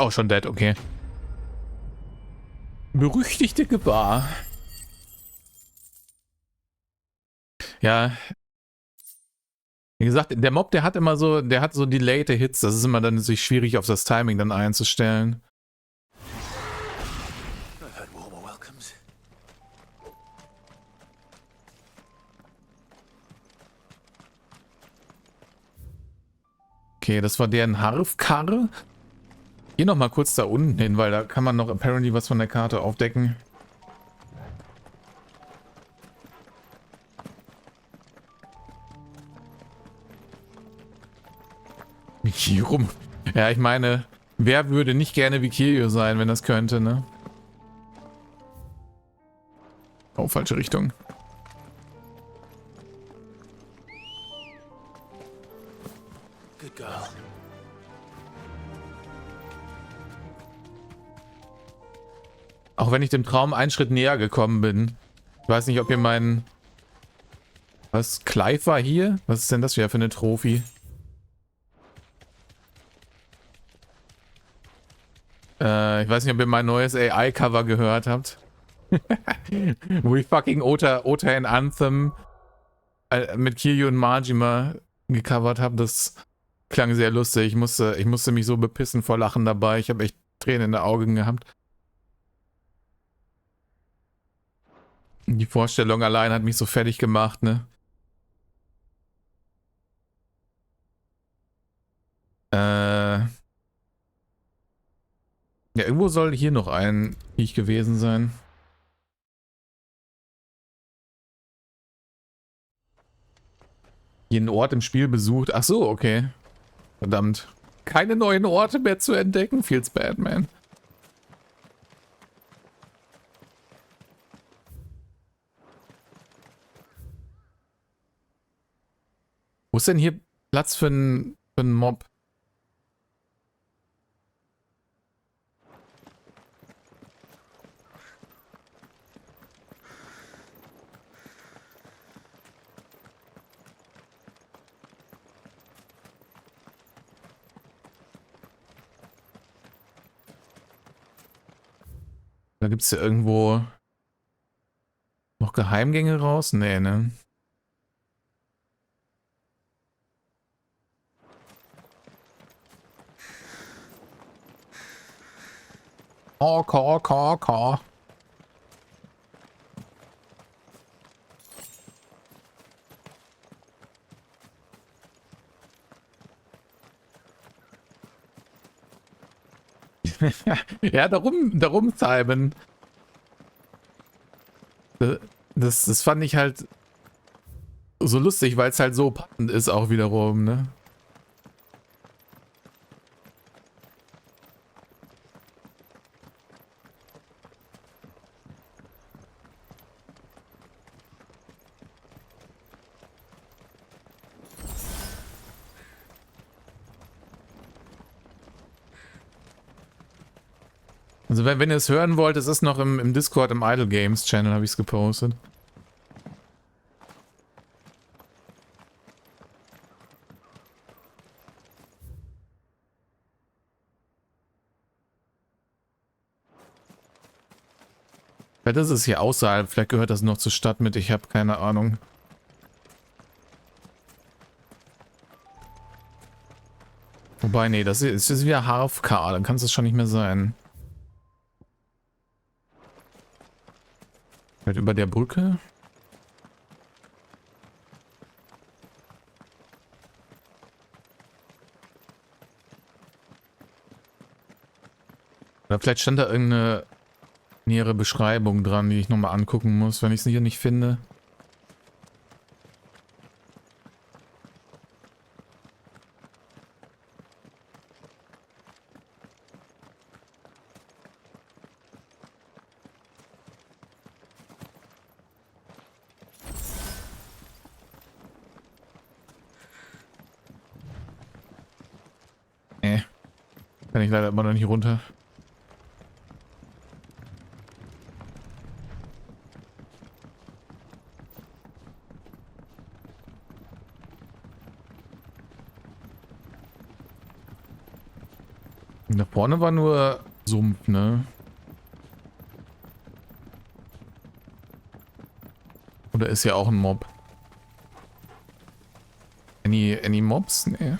S1: Oh, schon dead, okay. Berüchtigte Gefahr. Ja. Wie gesagt, der Mob, der hat so delayed Hits. Das ist immer dann sich schwierig, auf das Timing dann einzustellen. Okay, das war deren Harfkarre. Geh noch mal kurz da unten hin, weil da kann man noch apparently was von der Karte aufdecken. Mikiro. Ja, ich meine, wer würde nicht gerne Vikirio sein, wenn das könnte, ne? Oh, falsche Richtung.
S6: Good girl.
S1: Auch wenn ich dem Traum einen Schritt näher gekommen bin. Ich weiß nicht, ob ihr meinen... Was? Clive war hier? Was ist denn das wieder für eine Trophy? Ich weiß nicht, ob ihr mein neues AI-Cover gehört habt. Wo ich fucking Ota in Anthem mit Kiryu und Majima gecovert habe. Das klang sehr lustig. Ich musste mich so bepissen vor Lachen dabei. Ich habe echt Tränen in den Augen gehabt. Die Vorstellung allein hat mich so fertig gemacht, ne? Ja, irgendwo soll hier noch ein Viech gewesen sein. Jeden Ort im Spiel besucht. Ach so, okay. Verdammt. Keine neuen Orte mehr zu entdecken. Feels bad, man. Wo ist denn hier Platz für einen Mob? Da gibt es ja irgendwo noch Geheimgänge raus? Nee, ne? Ka. Ja, darum, Simon. Das fand ich halt so lustig, weil es halt so passend ist auch wiederum, ne? Also wenn ihr es hören wollt, es ist noch im Discord, im Idle Games Channel habe ich es gepostet. Vielleicht ist es hier außerhalb, vielleicht gehört das noch zur Stadt mit, ich habe keine Ahnung. Wobei, nee, das ist wieder HFK, dann kann es schon nicht mehr sein. Vielleicht über der Brücke? Oder vielleicht stand da irgendeine nähere Beschreibung dran, die ich nochmal angucken muss, wenn ich es hier nicht finde. Kann ich leider immer noch nicht runter. Da vorne war nur Sumpf, ne? Oder ist ja auch ein Mob? Any Mobs? Nee.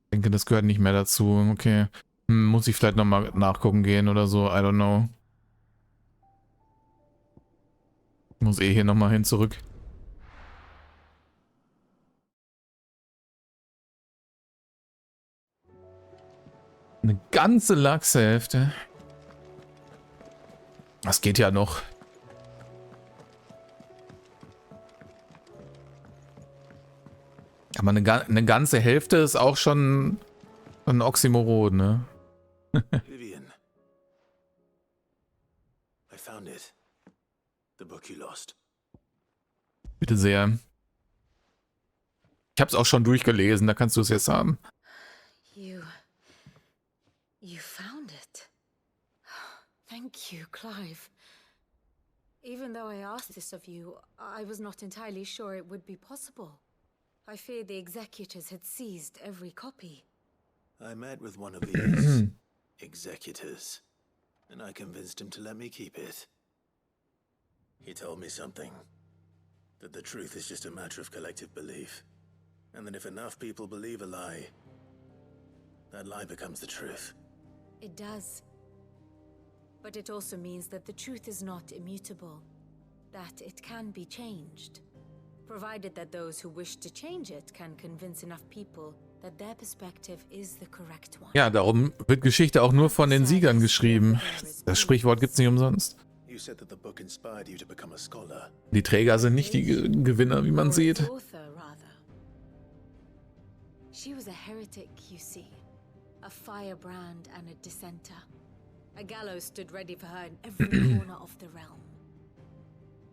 S1: Ich denke, das gehört nicht mehr dazu. Okay. Muss ich vielleicht nochmal nachgucken gehen oder so. I don't know. Muss eh hier nochmal hin zurück. Eine ganze Lachshälfte. Das geht ja noch. Aber eine ganze Hälfte ist auch schon ein Oxymoron, ne?
S6: Vivian. I found it. The book you lost.
S1: Bitte sehr. Ich hab's auch schon durchgelesen, da kannst du es jetzt haben.
S10: You found it. Thank you, Clive. Even though I asked this of you, I was not entirely sure it would be possible. I feared the executors had seized every copy.
S6: I met with one of these executors, and I convinced him to let me keep it. He told me something. That the truth is just a matter of collective belief. And that if enough people believe a lie, that lie becomes the truth.
S10: It does. But it also means that the truth is not immutable. That it can be changed. Provided that those who wish to change it can convince enough people that their perspective is the correct one.
S1: Ja, darum wird Geschichte auch nur von den Siegern geschrieben. Das Sprichwort gibt's nicht umsonst. Die Träger sind nicht die Gewinner, wie man sieht.
S10: She was a heretic, you see. A firebrand and a dissenter. A gallows stood ready for her in every corner of the realm.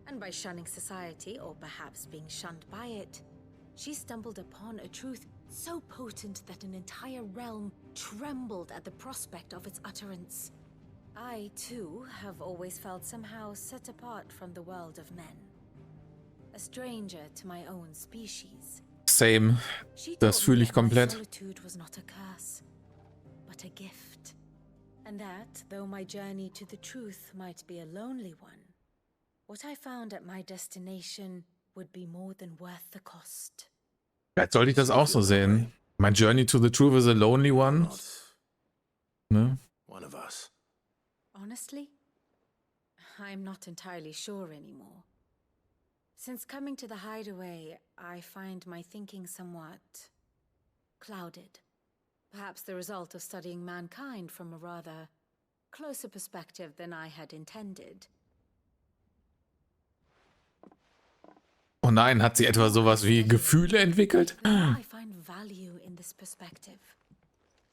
S10: And by shunning society, or perhaps being shunned by it, she stumbled upon a truth so potent that an entire realm trembled at the prospect of its utterance. I, too, have always felt somehow set apart from the world of men. A stranger to my own species.
S1: Same. Das fühle ich komplett.
S10: Solitude was not a curse, but a gift. And that, though my journey to the truth might be a lonely one, what I found at my destination would be more than worth the cost.
S1: Vielleicht sollte ich das auch so sehen. My journey to the truth is a lonely one. Ne?
S6: One of us.
S10: Honestly, I'm not entirely sure anymore. Since coming to the hideaway, I find my thinking somewhat clouded. Perhaps the result of studying mankind from a rather closer perspective than I had intended.
S1: Oh nein, hat sie etwa sowas wie Gefühle entwickelt?
S10: I find value in this perspective.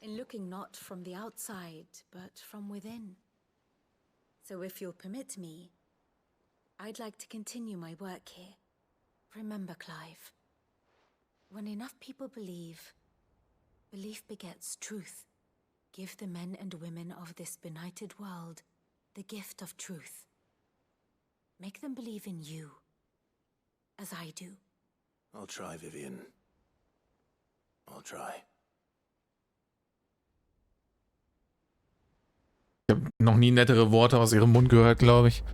S10: In looking not from the outside, but from within. So if you'll permit me, I'd like to continue my work here. Remember, Clive, when enough people believe, belief begets truth. Give the men and women of this benighted world the gift of truth. Make them believe in you, as I do.
S6: I'll try, Vivian. I'll try.
S1: Ich habe noch nie nettere Worte aus ihrem Mund gehört, glaube ich.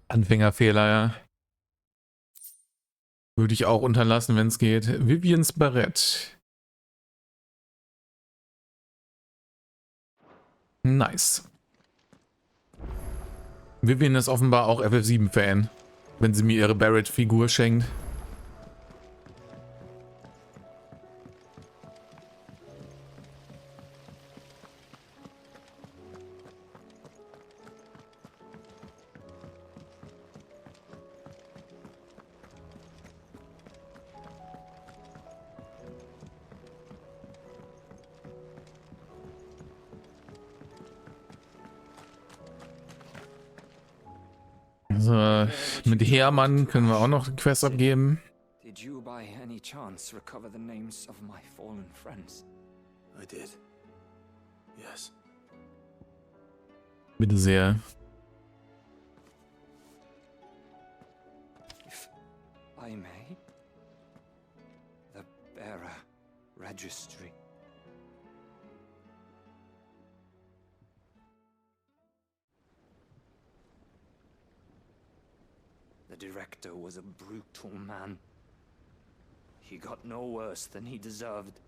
S1: Anfängerfehler, ja. Würde ich auch unterlassen, wenn es geht. Vivians Barett. Nice. Vivian ist offenbar auch FF7-Fan, wenn sie mir ihre Barrett-Figur schenkt. Also, mit Hermann können wir auch noch eine Quest abgeben.
S7: Did you by any chance recover the names of my fallen friends?
S6: I did. Yes.
S1: Bitte sehr.
S7: If I may, bearer registry. The director was a brutal man. He got no worse than he deserved.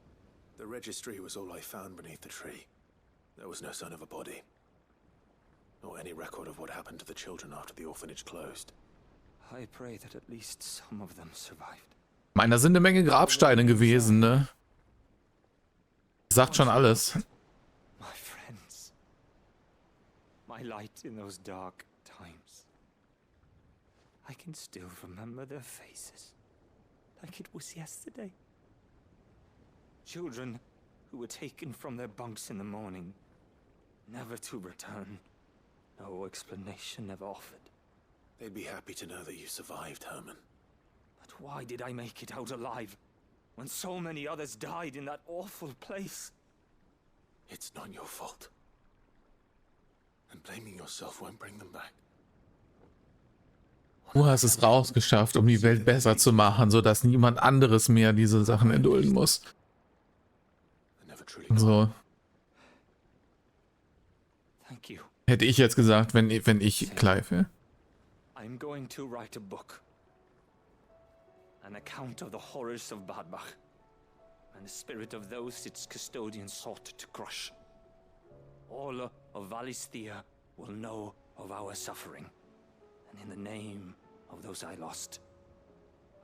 S6: The registry was all I found beneath the tree. There was no sign of a body. Or any record of what happened to the children after the orphanage closed.
S7: I pray that at least some of them survived.
S1: Ich meine, da sind eine Menge Grabsteine gewesen, ne? Sagt schon alles.
S7: My friends. My light in those dark times. I can still remember their faces. Like it was yesterday. Children who were taken from their bunks in the morning, never to return. No explanation ever offered.
S6: They'd be happy to know that you survived, Herman.
S7: But why did I make it out alive, when so many others died in that awful place?
S6: It's not your fault. And blaming yourself won't bring them back.
S1: Du hast es rausgeschafft, um die Welt besser zu machen, sodass niemand anderes mehr diese Sachen erdulden muss. So. Hätte ich jetzt gesagt, wenn ich Clive wäre.
S7: I'm going to write a book. An account of the horrors of Badbach and the spirit of those its custodians sought to crush. All of Valisthea will know of our suffering, and in the name of those I lost,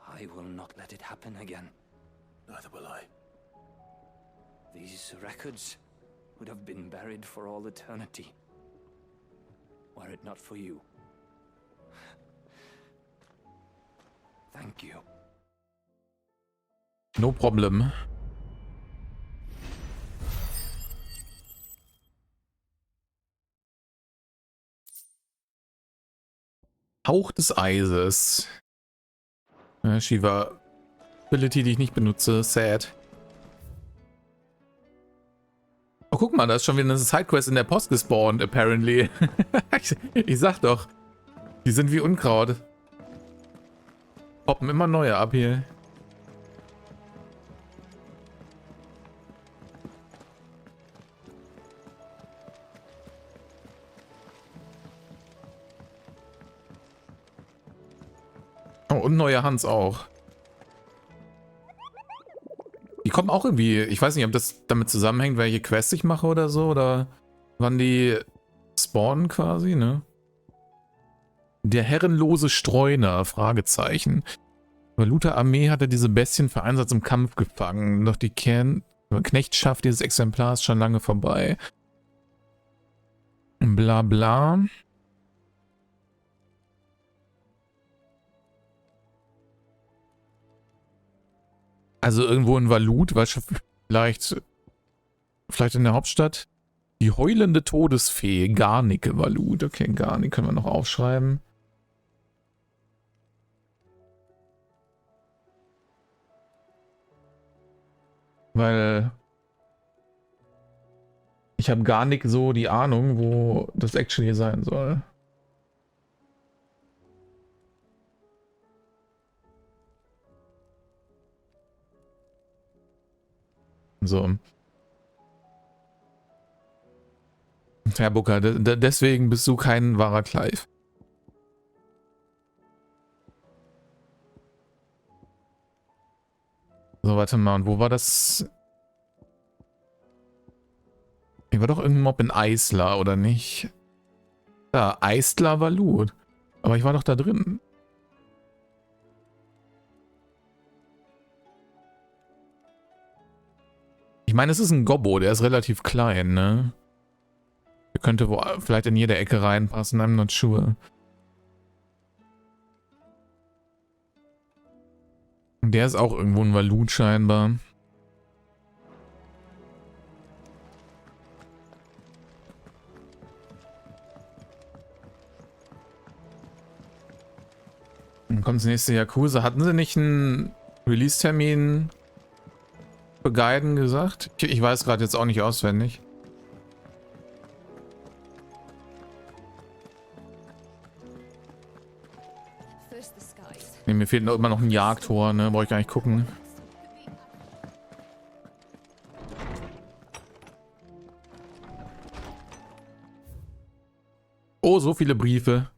S7: I will not let it happen again.
S6: Neither will I.
S7: These records would have been buried for all eternity, were it not for you. Thank you.
S1: No problem. Hauch des Eises. Shiva Ability, die ich nicht benutze. Sad. Oh, guck mal, da ist schon wieder eine Sidequest in der Post gespawnt, apparently. Ich sag doch. Die sind wie Unkraut. Poppen immer neue ab hier. Oh, und neue Hans auch. Die kommen auch irgendwie, ich weiß nicht, ob das damit zusammenhängt, welche Quests ich mache oder so, oder wann die spawnen quasi, ne? Der herrenlose Streuner, Fragezeichen. Valuta Armee hatte diese Bestien für Einsatz im Kampf gefangen, doch die Knechtschaft dieses Exemplars schon lange vorbei. Bla bla. Also irgendwo in Valut, vielleicht in der Hauptstadt. Die heulende Todesfee, Garnicke Valut. Okay, Garnicke können wir noch aufschreiben. Weil ich habe gar nicht so die Ahnung, wo das actually sein soll. So. Herr Booker, deswegen bist du kein wahrer Clive. So, warte mal, und wo war das? Ich war doch irgendein Mob in Eisler, oder nicht? Da, Eisler Valut. Aber ich war doch da drin. Ich meine, es ist ein Gobbo, der ist relativ klein, ne? Der könnte vielleicht in jede Ecke reinpassen, I'm not sure. Der ist auch irgendwo ein Valut scheinbar. Dann kommt das nächste Yakuza. Hatten sie nicht einen Release-Termin für Gaiden gesagt? Ich weiß gerade jetzt auch nicht auswendig. Ne, mir fehlt immer noch ein Jagdtor, ne? Brauche ich gar nicht gucken. Oh, so viele Briefe.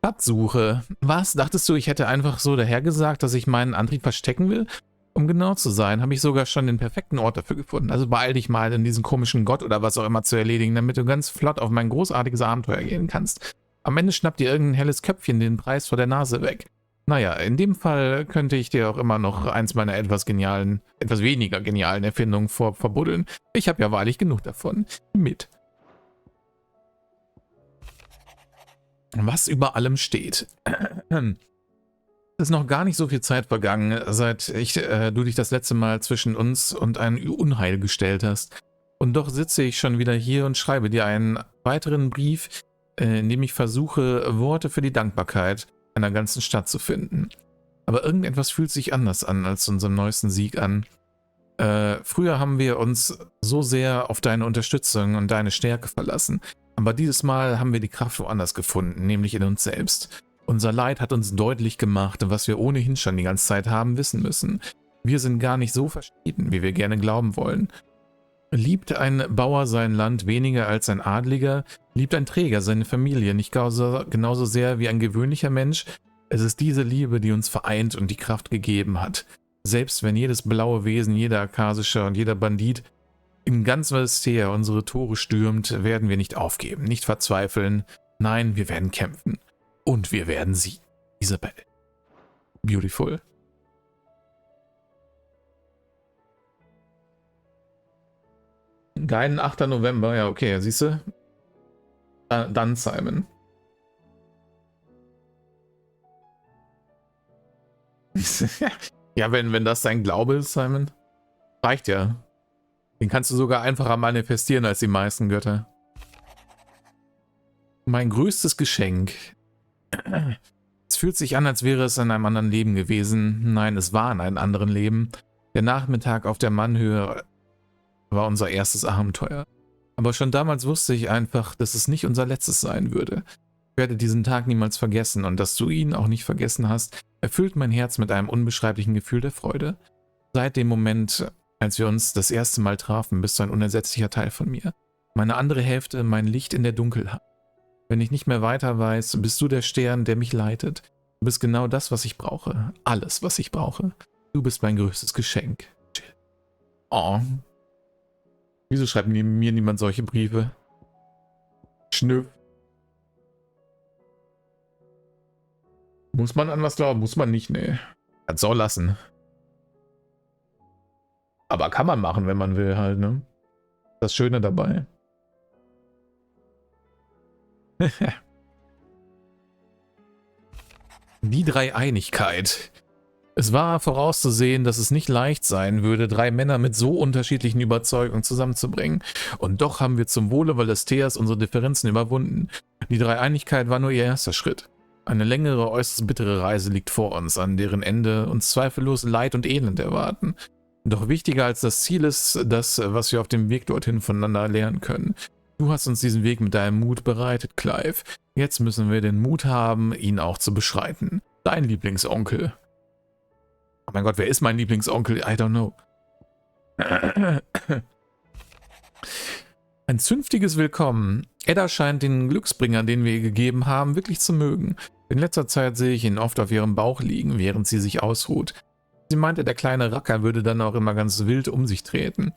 S1: Schatzsuche. Was? Dachtest du, ich hätte einfach so dahergesagt, dass ich meinen Antrieb verstecken will? Um genau zu sein, habe ich sogar schon den perfekten Ort dafür gefunden. Also beeil dich mal, in diesen komischen Gott oder was auch immer zu erledigen, damit du ganz flott auf mein großartiges Abenteuer gehen kannst. Am Ende schnappt dir irgendein helles Köpfchen den Preis vor der Nase weg. Naja, in dem Fall könnte ich dir auch immer noch eins meiner etwas weniger genialen Erfindungen verbuddeln. Ich habe ja wahrlich genug davon. Mit. Was über allem steht. Es ist noch gar nicht so viel Zeit vergangen, seit du dich das letzte Mal zwischen uns und ein Unheil gestellt hast. Und doch sitze ich schon wieder hier und schreibe dir einen weiteren Brief, in dem ich versuche, Worte für die Dankbarkeit einer ganzen Stadt zu finden. Aber irgendetwas fühlt sich anders an als unserem neuesten Sieg an. Früher haben wir uns so sehr auf deine Unterstützung und deine Stärke verlassen. Aber dieses Mal haben wir die Kraft woanders gefunden, nämlich in uns selbst. Unser Leid hat uns deutlich gemacht, was wir ohnehin schon die ganze Zeit haben wissen müssen. Wir sind gar nicht so verschieden, wie wir gerne glauben wollen. Liebt ein Bauer sein Land weniger als ein Adliger? Liebt ein Träger seine Familie nicht genauso sehr wie ein gewöhnlicher Mensch? Es ist diese Liebe, die uns vereint und die Kraft gegeben hat. Selbst wenn jedes blaue Wesen, jeder Akasischer und jeder Bandit in ganz Valestea unsere Tore stürmt, werden wir nicht aufgeben, nicht verzweifeln. Nein, wir werden kämpfen. Und wir werden siegen. Isabel. Beautiful. Geilen 8. November, ja okay, siehst du? Dann Simon. Ja, wenn das dein Glaube ist, Simon, reicht ja. Den kannst du sogar einfacher manifestieren als die meisten Götter. Mein größtes Geschenk. Es fühlt sich an, als wäre es in einem anderen Leben gewesen. Nein, es war in einem anderen Leben. Der Nachmittag auf der Mannhöhe war unser erstes Abenteuer. Aber schon damals wusste ich einfach, dass es nicht unser letztes sein würde. Ich werde diesen Tag niemals vergessen und dass du ihn auch nicht vergessen hast, erfüllt mein Herz mit einem unbeschreiblichen Gefühl der Freude. Seit dem Moment, als wir uns das erste Mal trafen, bist du ein unersetzlicher Teil von mir. Meine andere Hälfte, mein Licht in der Dunkelheit. Wenn ich nicht mehr weiter weiß, bist du der Stern, der mich leitet. Du bist genau das, was ich brauche. Alles, was ich brauche. Du bist mein größtes Geschenk. Chill. Oh. Wieso schreibt mir niemand solche Briefe? Schnüff. Muss man an was glauben? Muss man nicht, nee. Das soll lassen. Aber kann man machen, wenn man will halt, ne? Das Schöne dabei. Die Dreieinigkeit. Es war vorauszusehen, dass es nicht leicht sein würde, 3 Männer mit so unterschiedlichen Überzeugungen zusammenzubringen. Und doch haben wir zum Wohle Valesteas unsere Differenzen überwunden. Die Dreieinigkeit war nur ihr erster Schritt. Eine längere, äußerst bittere Reise liegt vor uns, an deren Ende uns zweifellos Leid und Elend erwarten. Doch wichtiger als das Ziel ist das, was wir auf dem Weg dorthin voneinander lernen können. Du hast uns diesen Weg mit deinem Mut bereitet, Clive. Jetzt müssen wir den Mut haben, ihn auch zu beschreiten. Dein Lieblingsonkel. Oh mein Gott, wer ist mein Lieblingsonkel? I don't know. Ein zünftiges Willkommen. Edda scheint den Glücksbringer, den wir ihr gegeben haben, wirklich zu mögen. In letzter Zeit sehe ich ihn oft auf ihrem Bauch liegen, während sie sich ausruht. Sie meinte, der kleine Racker würde dann auch immer ganz wild um sich treten.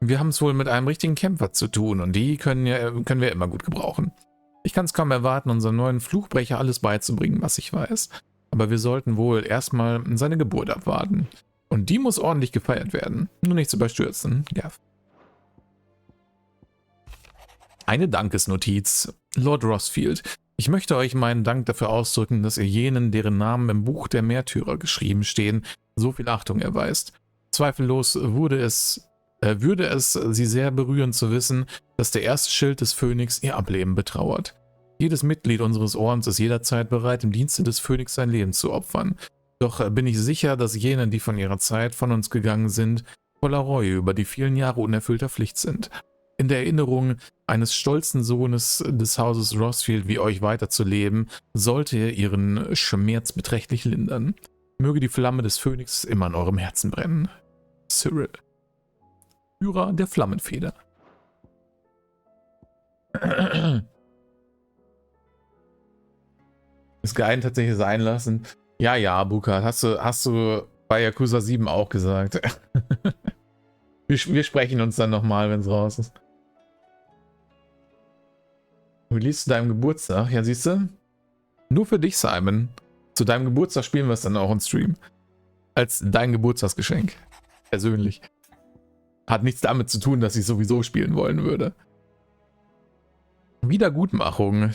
S1: Wir haben es wohl mit einem richtigen Kämpfer zu tun und die können wir immer gut gebrauchen. Ich kann es kaum erwarten, unserem neuen Fluchbrecher alles beizubringen, was ich weiß. Aber wir sollten wohl erstmal seine Geburt abwarten. Und die muss ordentlich gefeiert werden. Nur nicht zu überstürzen. Ja. Eine Dankesnotiz. Lord Rossfield. Ich möchte euch meinen Dank dafür ausdrücken, dass ihr jenen, deren Namen im Buch der Märtyrer geschrieben stehen, so viel Achtung erweist. Zweifellos würde es sie sehr berühren zu wissen, dass der erste Schild des Phönix ihr Ableben betrauert. Jedes Mitglied unseres Ordens ist jederzeit bereit, im Dienste des Phönix sein Leben zu opfern. Doch bin ich sicher, dass jene, die von ihrer Zeit von uns gegangen sind, voller Reue über die vielen Jahre unerfüllter Pflicht sind. In der Erinnerung eines stolzen Sohnes des Hauses Rossfield wie euch weiterzuleben, sollte ihren Schmerz beträchtlich lindern. Möge die Flamme des Phönix immer in eurem Herzen brennen. Cyril. Führer der Flammenfeder. Das Geheim tatsächlich sein lassen. Ja, ja, Buka, hast du bei Yakuza 7 auch gesagt. Wir sprechen uns dann nochmal, wenn es raus ist. Release zu deinem Geburtstag. Ja, siehst du? Nur für dich, Simon. Zu deinem Geburtstag spielen wir es dann auch im Stream. Als dein Geburtstagsgeschenk. Persönlich. Hat nichts damit zu tun, dass ich sowieso spielen wollen würde. Wiedergutmachung.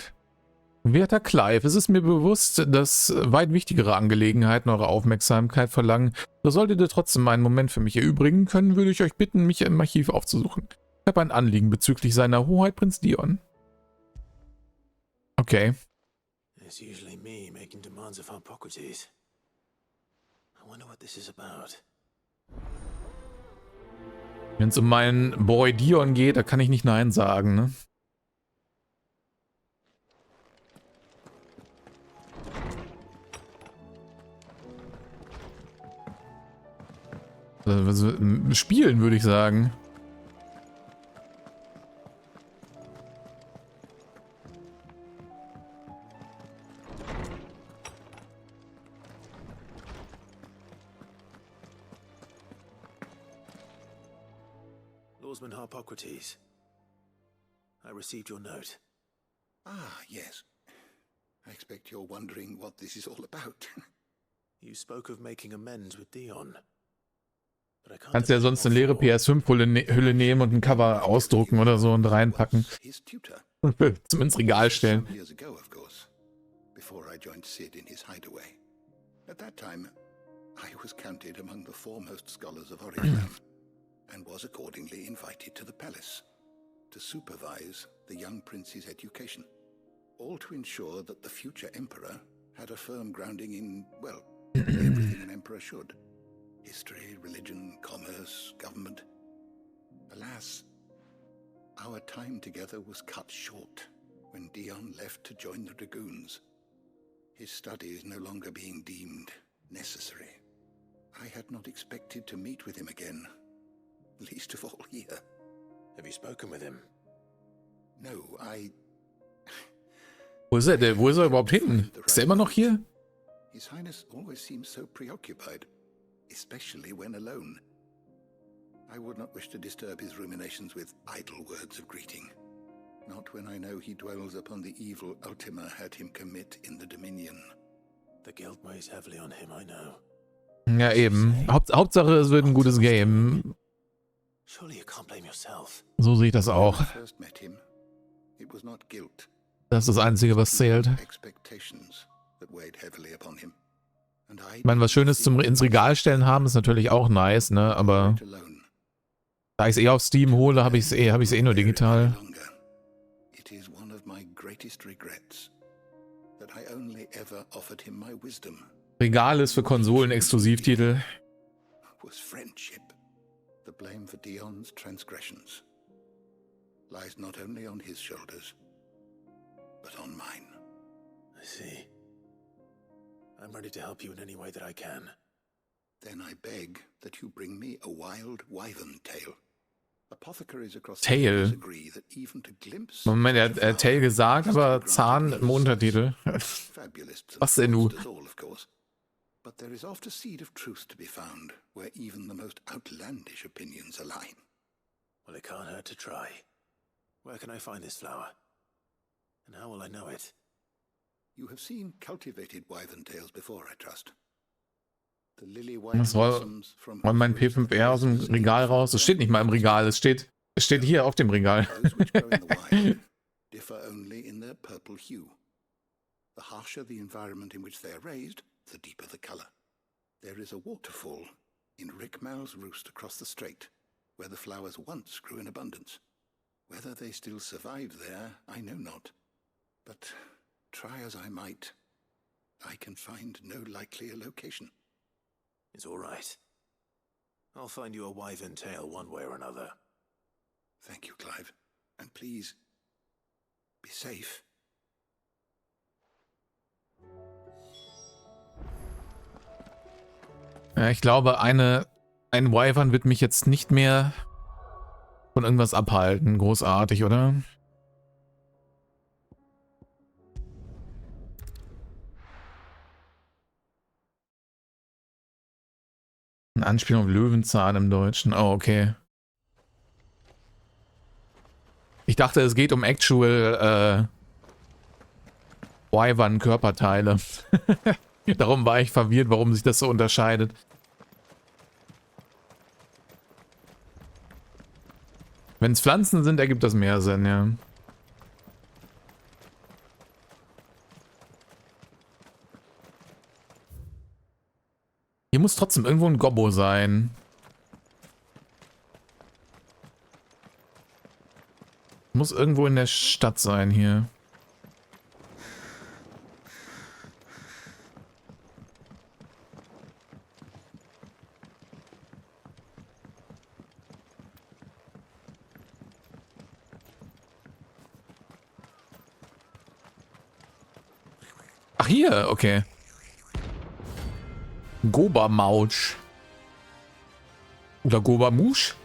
S1: Werter Clive, es ist mir bewusst, dass weit wichtigere Angelegenheiten eure Aufmerksamkeit verlangen. Da solltet ihr trotzdem einen Moment für mich erübrigen können, würde ich euch bitten, mich im Archiv aufzusuchen. Ich habe ein Anliegen bezüglich seiner Hoheit Prinz Dion. Okay.
S6: It's usually me making demands of Hippocrates. I wonder what this is about.
S1: Wenn es um meinen Boy Dion geht, da kann ich nicht Nein sagen, ne? Also, spielen, würde ich sagen.
S6: Lawsman Hippocrates, I received your note.
S4: Ah, yes. I expect you're wondering what this is all about.
S6: You spoke of making amends with Dion.
S1: Kannst ja sonst eine leere PS5-Hülle nehmen und ein Cover ausdrucken oder so und reinpacken. Und zum ins Regal stellen.
S4: Before I joined Sid in his hideaway. At that time, I was counted among the foremost scholars of Oriflamme, and was accordingly invited to the palace to supervise the young prince's education, all to ensure that the future emperor had a firm grounding in, well, everything an emperor should. History, religion, commerce, government. Alas, our time together was cut short when Dion left to join the Dragoons. His studies no longer being deemed necessary. I had not expected to meet with him again, least of all here.
S6: Have you spoken with him?
S4: No,
S1: Wo ist er? Wo ist er überhaupt hin? Ist er immer noch hier?
S4: His Highness always seems so preoccupied, especially when alone. I would not wish to disturb his ruminations with idle words of greeting. Not when I know he dwells upon the evil Ultima had him commit in the Dominion.
S6: The guild weighs heavily on him, I know.
S1: Ja, eben. Hauptsache, es wird ein gutes Game.
S6: Surely you can't blame yourself.
S1: So sehe ich das auch. Das ist das Einzige, was zählt. Ich meine, was Schönes zum ins Regal stellen haben, ist natürlich auch nice, ne? Aber da ich es eh auf Steam hole, habe ich es eh nur digital. Regal ist für Konsolen-Exklusivtitel.
S4: The blame for Dion's transgressions lies not only on his shoulders, but on mine.
S6: I see. I'm ready to help you in any way that I can.
S4: Then I beg that you bring me a wild wyvern tail. Apothecaries across the
S1: Tail.
S4: world agree that even to glimpse.
S1: Moment, er hat Tail gesagt, aber Zahn im Untertitel. Was denn nun?
S4: But there is oft a seed of truth to be found, where even the most outlandish opinions align.
S6: Well, it can't hurt to try. Where can I find this flower? And how will I know it?
S4: You have seen cultivated wyvern tails before, I trust. The lily
S1: Was war mein P5R aus dem Regal raus? Es steht nicht mal im Regal, es steht hier auf dem Regal.
S4: Differ only in their purple hue. The harsher the environment in which they are raised, the deeper the color. There is a waterfall in Rickmal's roost across the strait, where the flowers once grew in abundance. Whether they still survive there, I know not. But try as I might, I can find no likelier location.
S6: It's all right. I'll find you a wyvern tail one way or another.
S4: Thank you, Clive. And please, be safe.
S1: Ja, ich glaube, ein Wyvern wird mich jetzt nicht mehr von irgendwas abhalten. Großartig, oder? Eine Anspielung auf Löwenzahn im Deutschen. Oh, okay. Ich dachte, es geht um actual Wyvern-Körperteile. Darum war ich verwirrt, warum sich das so unterscheidet. Wenn es Pflanzen sind, ergibt das mehr Sinn, ja. Hier muss trotzdem irgendwo ein Gobbo sein. Muss irgendwo in der Stadt sein hier. Ach hier, okay. Goba-Mausch. Oder Goba-Musch?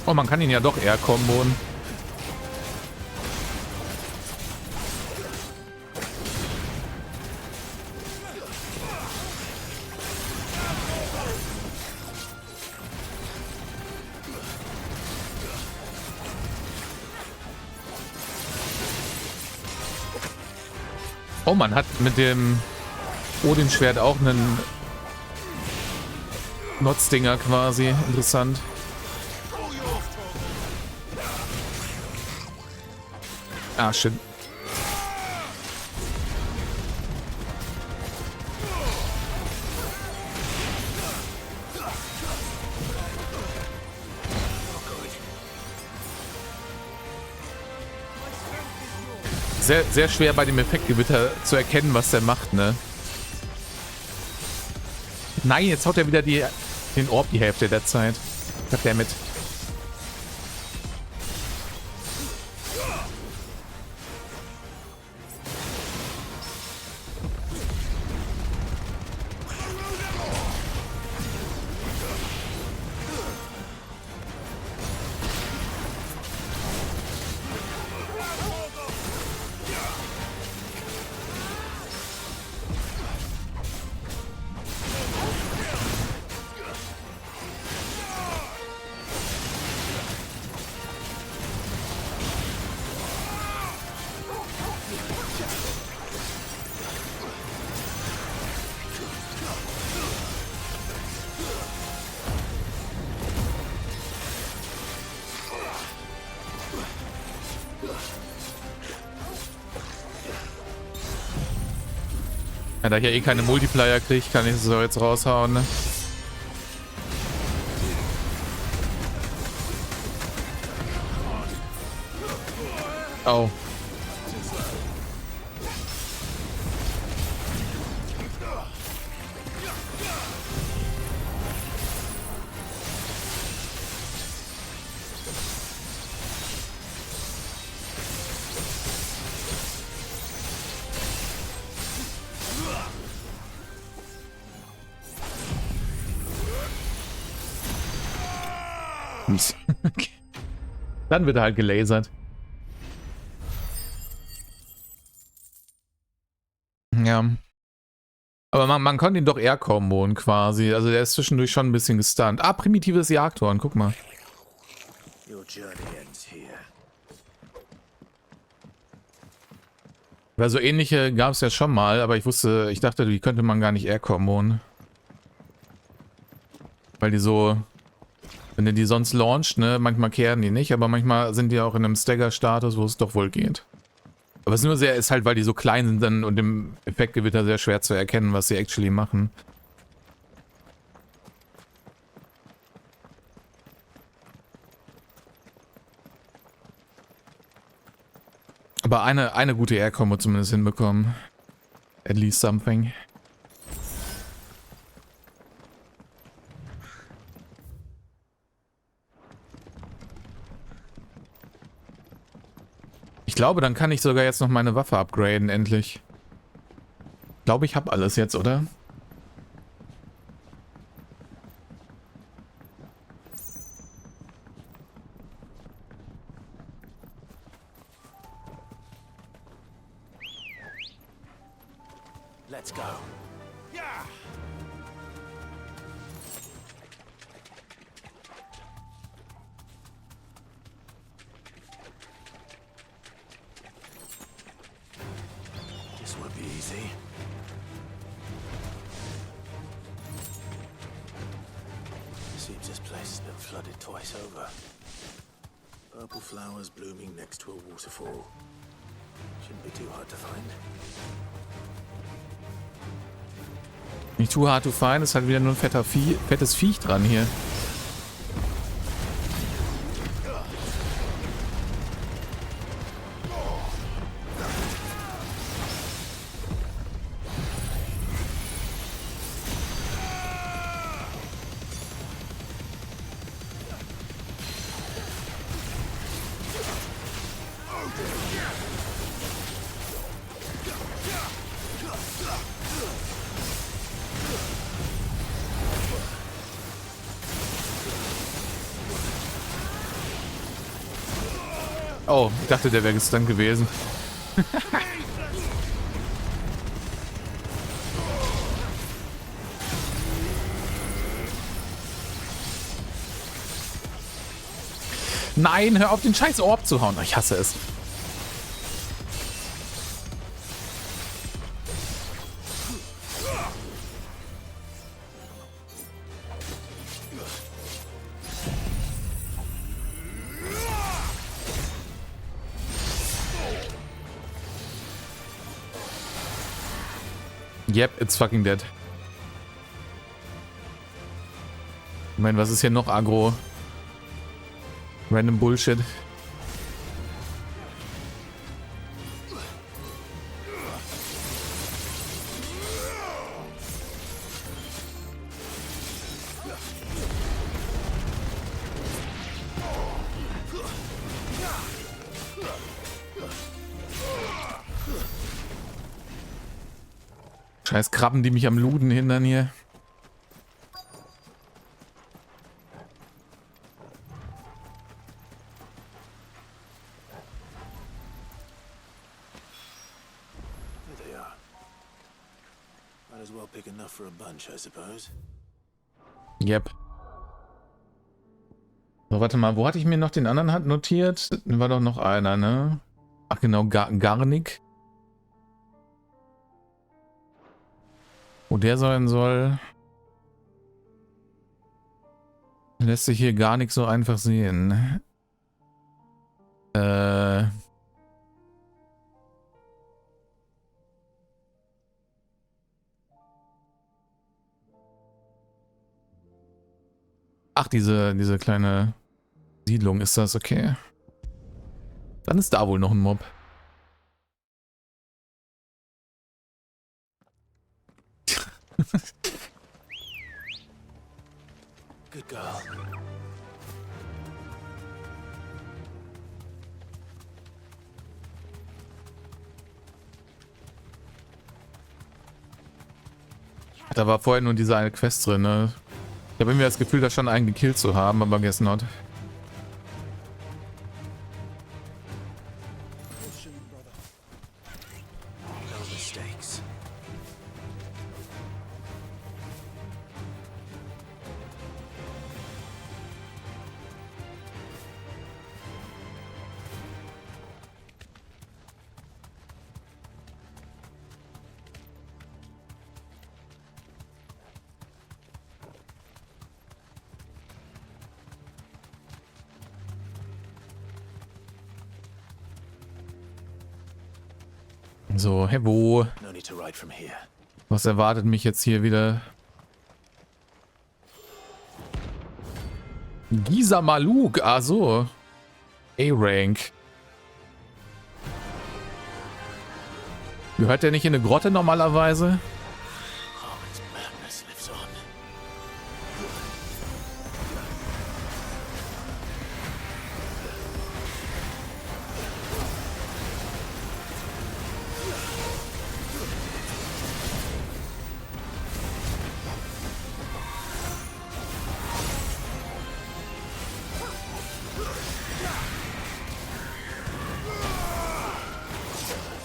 S1: Oh, man kann ihn ja doch eher komboen. Oh, man hat mit dem Odin-Schwert auch einen Notzdinger quasi. Interessant. Ah, shit. Sehr, sehr schwer bei dem Effektgewitter zu erkennen, was der macht, ne? Nein, jetzt haut er wieder den Orb die Hälfte der Zeit. Goddammit. Ja, da ich ja eh keine Multiplier kriege, kann ich es so jetzt raushauen, ne? Oh. Dann wird er halt gelasert. Ja. Aber man konnte ihn doch eher komboen quasi. Also der ist zwischendurch schon ein bisschen gestunt. Ah, primitives Jagdhorn, guck mal. Weil so ähnliche gab es ja schon mal, aber ich dachte, die könnte man gar nicht eher komboen. Weil die so... Wenn du die sonst launcht, ne, manchmal kehren die nicht, aber manchmal sind die auch in einem Stagger-Status, wo es doch wohl geht. Aber es ist halt, weil die so klein sind dann und im Effektgewitter sehr schwer zu erkennen, was sie actually machen. Aber eine gute Air-Kombo zumindest hinbekommen. At least something. Ich glaube, dann kann ich sogar jetzt noch meine Waffe upgraden, endlich. Ich glaube, ich habe alles jetzt, oder?
S6: Let's go. This won't be easy. Seems this place has been flooded twice over. Purple flowers blooming next to a waterfall. Shouldn't be too hard to find.
S1: Nicht too hard to find, ist halt wieder nur ein fettes Viech dran hier. Oh, ich dachte, der wäre gestunt gewesen. Nein, hör auf, den scheiß Orb zu hauen. Ich hasse es. Yep, it's fucking dead. Ich meine, was ist hier noch aggro? Random Bullshit. Scheiß Krabben, die mich am Luden hindern hier. Yep. So, warte mal, wo hatte ich mir noch den anderen notiert? War doch noch einer, ne? Ach genau, Garnik. Wo der sein soll, lässt sich hier gar nicht so einfach sehen. Ach, diese kleine Siedlung ist das, okay. Dann ist da wohl noch ein Mob.
S6: Good girl.
S1: Da war vorher nur diese eine Quest drin, ne? Ich habe irgendwie das Gefühl, da schon einen gekillt zu haben, aber guess not. So, hey, wo? Was erwartet mich jetzt hier wieder? Gisa Maluk, ah so. A-Rank. Gehört der nicht in eine Grotte normalerweise?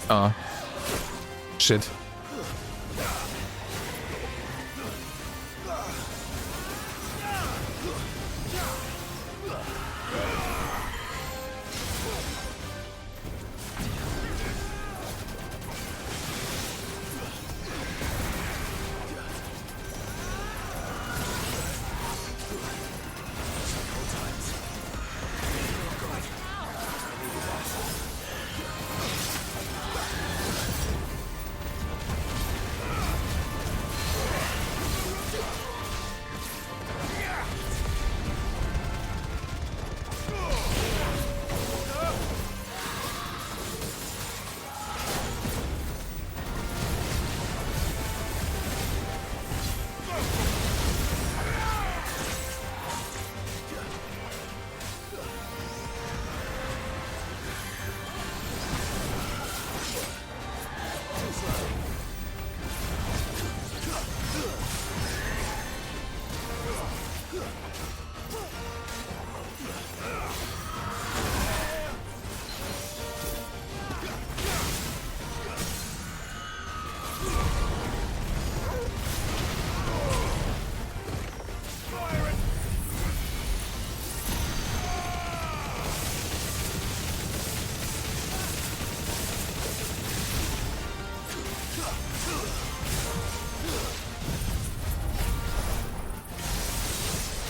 S1: Ah. Shit.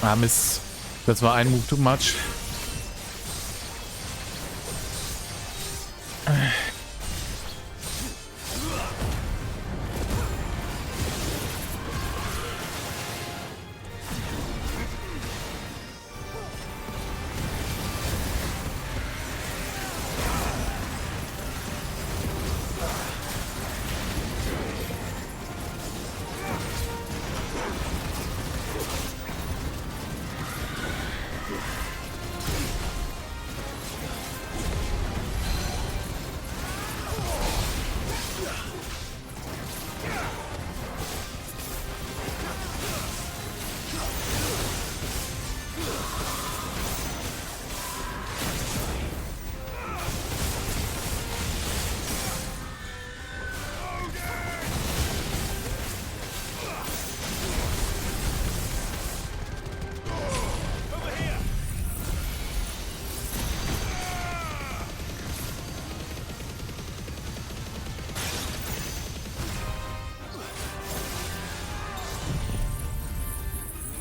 S1: Ah, Mist. Das war ein Move too much.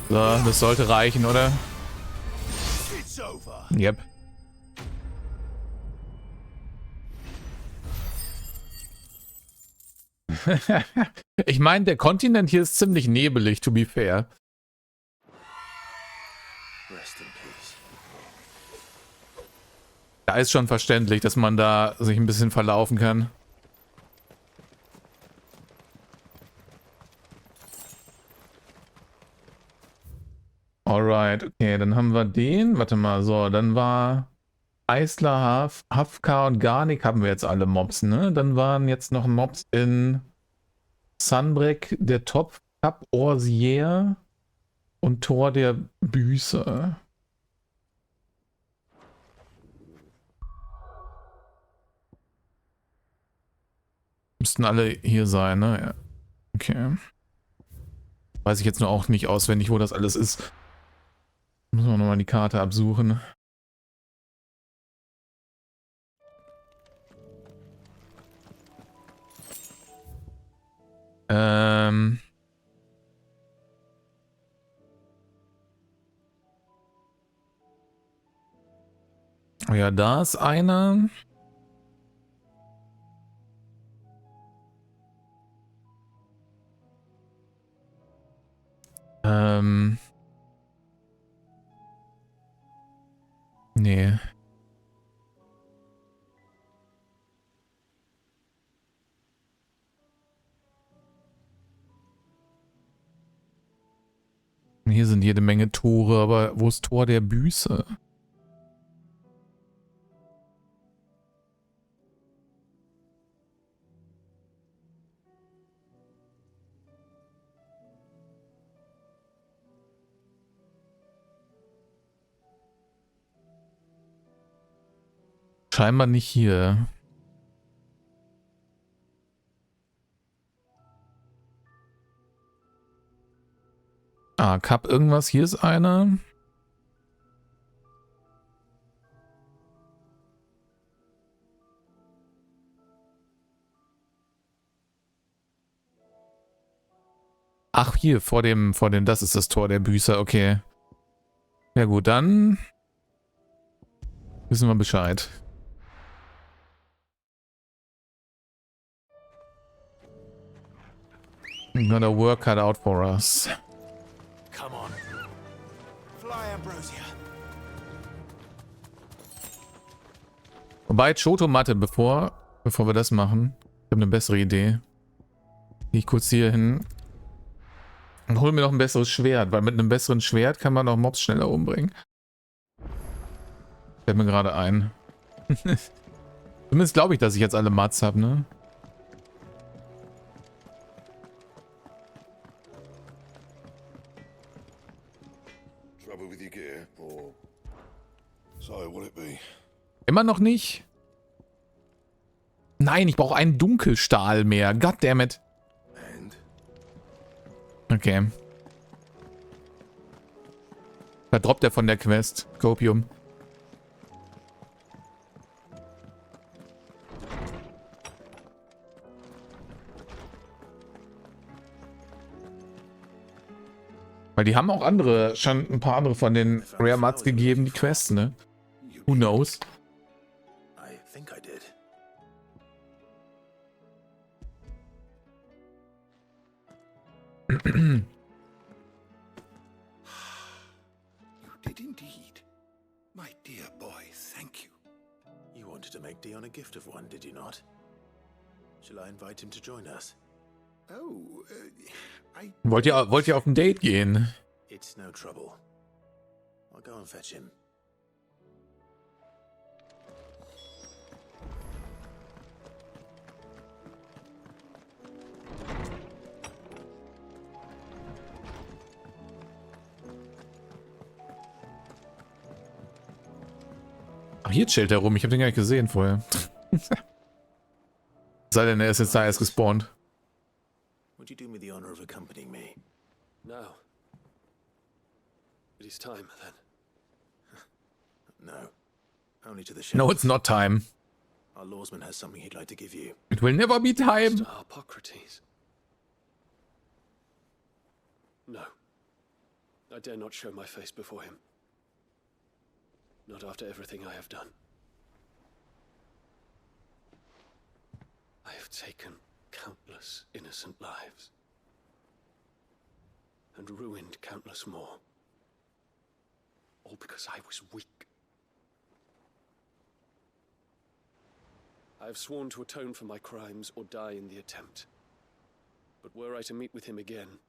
S1: So, das sollte reichen, oder? Yep. Ich meine, der Kontinent hier ist ziemlich nebelig, to be fair. Da ist schon verständlich, dass man da sich ein bisschen verlaufen kann. Alright, okay, dann haben wir den. Warte mal, so, dann war Eisler, Hafka und Garnik haben wir jetzt alle Mobs, ne? Dann waren jetzt noch Mobs in Sunbreak, der Top, Cup, Orsier und Tor der Büße. Müssten alle hier sein, ne? Ja. Okay. Weiß ich jetzt nur auch nicht auswendig, wo das alles ist. Müssen wir nochmal die Karte absuchen. Ja, da ist einer. Nee. sind jede Menge Tore, aber wo ist Tor der Büße? Scheinbar nicht hier. Ah, Cup irgendwas. Hier ist einer. Ach, hier, vor dem, das ist das Tor der Büßer, okay. Ja gut, dann wissen wir Bescheid. Got a work cut out for us.
S6: Come on. Fly, Ambrosia.
S1: Wobei, Choto-Matte, bevor wir das machen, ich habe eine bessere Idee. Gehe ich kurz hier hin und hol mir noch ein besseres Schwert, weil mit einem besseren Schwert kann man auch Mobs schneller umbringen. Fällt mir gerade ein. Zumindest glaube ich, dass ich jetzt alle Mats habe, ne? Immer noch nicht? Nein, ich brauche einen Dunkelstahl mehr. Goddammit. Okay. Da droppt er von der Quest. Copium. Weil die haben auch andere, schon ein paar andere von den Rare Mats gegeben, die Quests, ne? Who knows?
S6: I think I did.
S4: You did indeed. My dear boy, thank you.
S6: You wanted to make Dion a gift of one, did you not? Shall I invite him to join us?
S4: Oh,
S1: Wollt ihr auf ein Date gehen?
S6: It's no trouble. I'll go and fetch him.
S1: Ach, hier chillt er rum. Ich habe den gar nicht gesehen vorher. Sei denn, er ist jetzt da erst gespawnt.
S6: Would you do me the honor of accompanying me?
S2: No. It is time, then.
S6: No. Only to the ship.
S1: No, it's not time.
S6: Our lawsman has something he'd like to give you.
S1: It will never be time.
S2: Mr. Harpocrates. No. I dare not show my face before him. Not after everything I have done. I have taken countless innocent lives. And ruined countless more. All because I was weak. I have sworn to atone for my crimes or die in the attempt. But were I to meet with him again,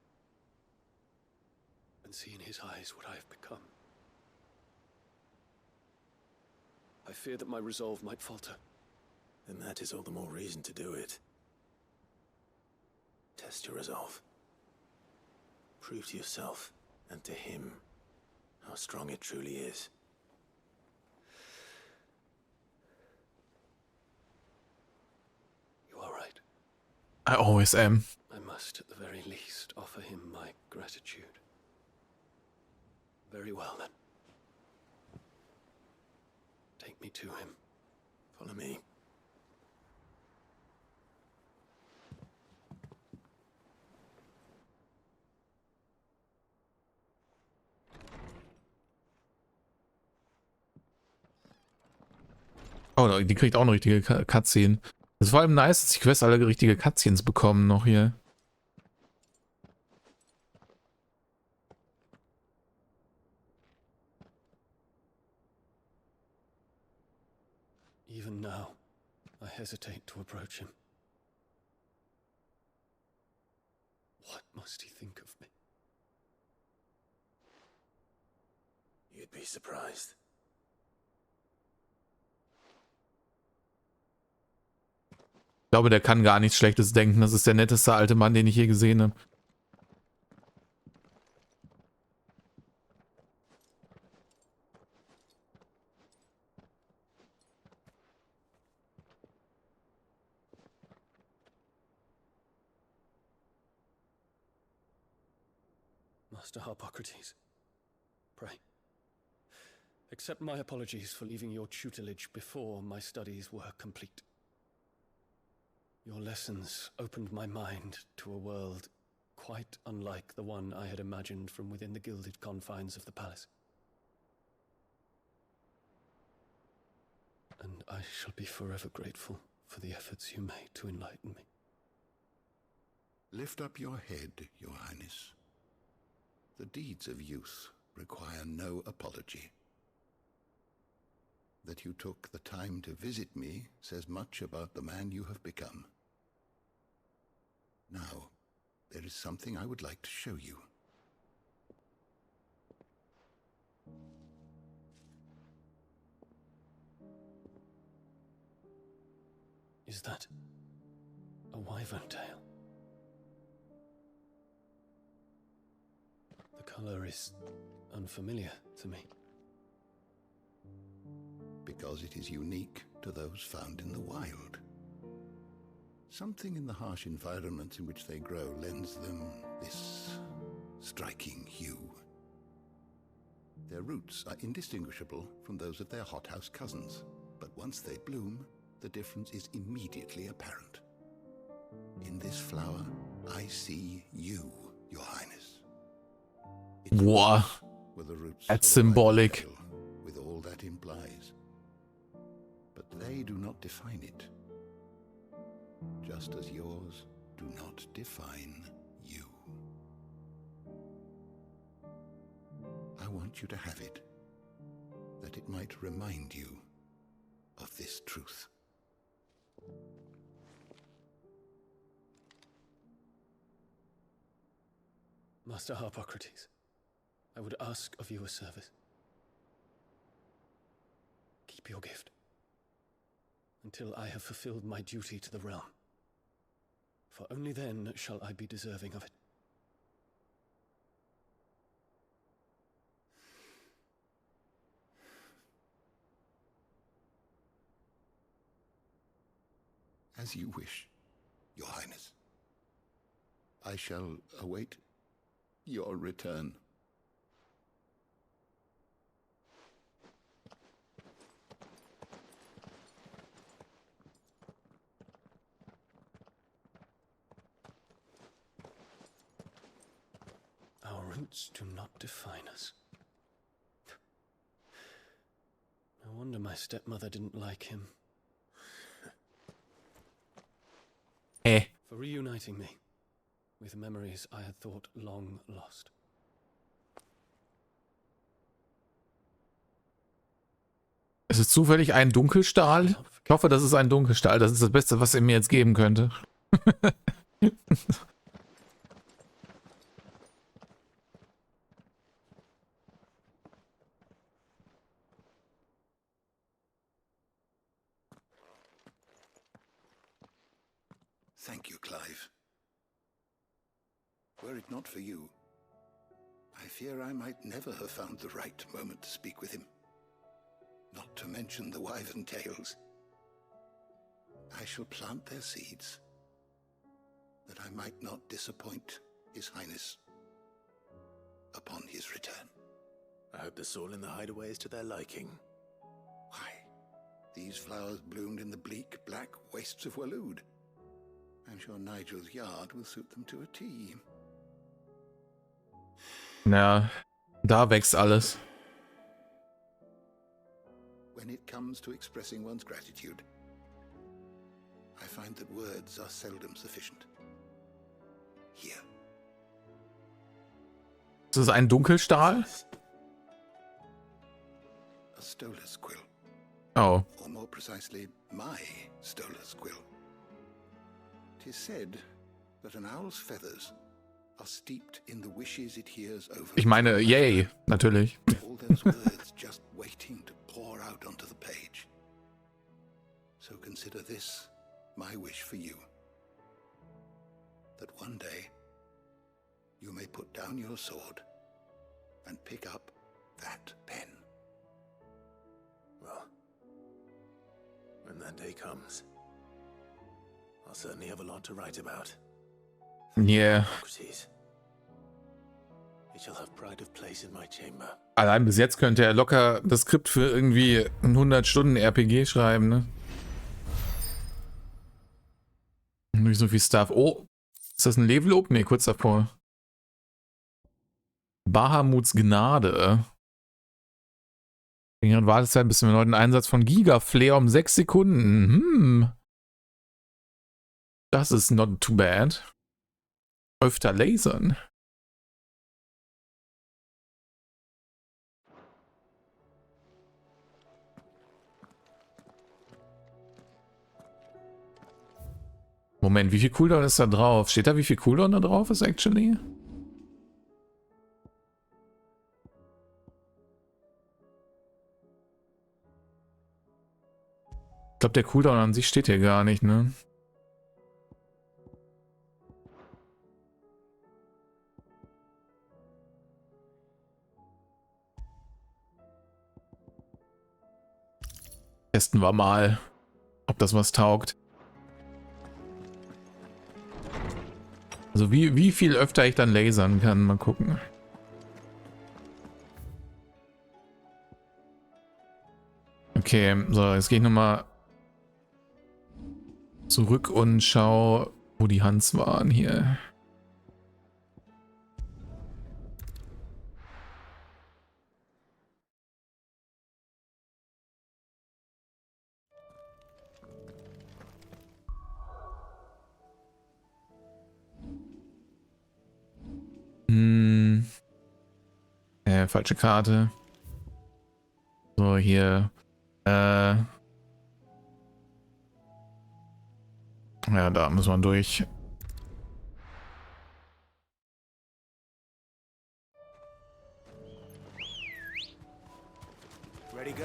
S2: and see in his eyes what I have become, I fear that my resolve might falter.
S6: Then that is all the more reason to do it. Test your resolve. Prove to yourself and to him how strong it truly is.
S2: You are right.
S1: I always am.
S2: I must, at the very least, offer him my gratitude. Very well, then. Take me to him.
S6: Follow me.
S1: Oh, die kriegt auch eine richtige Cutscene. Das ist vor allem nice, dass die Quests alle richtige Cutscenes bekommen noch hier.
S2: Even now, I hesitate to approach him. What must he think of me?
S6: You'd be surprised.
S1: Ich glaube, der kann gar nichts Schlechtes denken. Das ist der netteste alte Mann, den ich je gesehen habe.
S11: Master Harpocrates, pray, accept my apologies for leaving your tutelage before my studies were complete. Your lessons opened my mind to a world quite unlike the one I had imagined from within the gilded confines of the palace. And I shall be forever grateful for the efforts you made to enlighten me.
S4: Lift up your head, Your Highness. The deeds of youth require no apology. That you took the time to visit me says much about the man you have become. Now, there is something I would like to show you.
S11: Is that a wyvern tail? The color is unfamiliar to me.
S4: Because it is unique to those found in the wild. Something in the harsh environment in which they grow lends them this striking hue. Their roots are indistinguishable from those of their hothouse cousins, but once they bloom, the difference is immediately apparent. In this flower, I see you, Your Highness.
S1: Boah, that's symbolic.
S4: With all that implies. But they do not define it. Just as yours do not define you. I want you to have it, that it might remind you of this truth.
S11: Master Harpocrates, I would ask of you a service. Keep your gift until I have fulfilled my duty to the realm, for only then shall I be deserving of it.
S4: As you wish, Your Highness. I shall await your return.
S11: Our roots do not define us. No wonder my stepmother didn't like him. For reuniting me with memories I had thought long lost.
S1: Ist es zufällig ein Dunkelstahl? Ich hoffe, das ist ein Dunkelstahl. Das ist das Beste, was er mir jetzt geben könnte.
S4: Thank you, Clive. Were it not for you, I fear I might never have found the right moment to speak with him. Not to mention the wyvern tales. I shall plant their seeds, that I might not disappoint His Highness upon his return.
S6: I hope the soil in the hideaway is to their liking.
S4: Why, these flowers bloomed in the bleak, black wastes of Waloed. I'm sure Nigel's yard will suit them to a T.
S1: Na, da wächst alles.
S4: When it comes to expressing one's gratitude, I find that words are seldom sufficient. Here.
S1: Ist das ein Dunkelstahl?
S4: A stolas quill.
S1: Oh.
S4: Or more precisely, my stolas quill. 'Tis said that an owl's feathers are steeped in the wishes it hears over.
S1: Ich meine, yay, natürlich.
S4: All those words just waiting to pour out onto the page. So consider this my wish for you. That one day you may put down your sword and pick up that pen.
S6: Well, when that day comes, I'll certainly have a lot to write about.
S1: Yeah.
S6: It shall have pride of place in my chamber.
S1: Allein bis jetzt könnte er locker das Skript für irgendwie ein 100-Stunden-RPG schreiben, ne? Nicht so viel Stuff. Oh, ist das ein Level-Up? Ne, kurz davor. Bahamuts Gnade. Längeren Wartezeit bis zum erneuten Einsatz von Gigaflare um 6 Sekunden. Das ist not too bad. Öfter lasern. Moment, wie viel Cooldown ist da drauf? Steht da, wie viel Cooldown da drauf ist, actually? Ich glaube, der Cooldown an sich steht hier gar nicht, ne? Testen wir mal, ob das was taugt. Also wie viel öfter ich dann lasern kann, mal gucken. Okay, so, jetzt gehe ich nochmal zurück und schau, wo die Hans waren hier. Falsche Karte. So, hier. Ja, da muss man durch.
S13: Ready, go?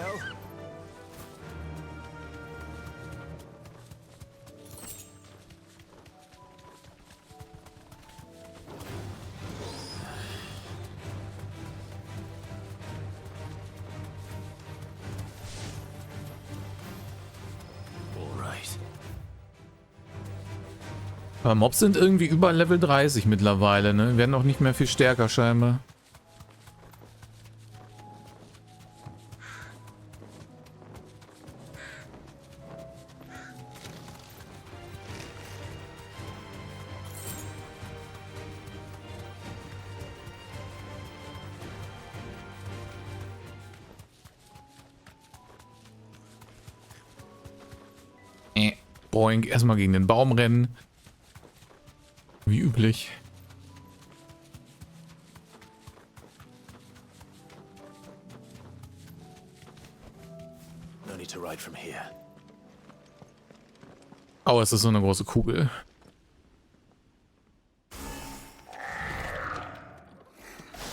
S1: Aber Mobs sind irgendwie über Level 30 mittlerweile, ne? Werden auch nicht mehr viel stärker scheinbar. Boing, erstmal gegen den Baum rennen. Wie üblich.
S6: No need to ride from here.
S1: Oh, es ist so eine große Kugel.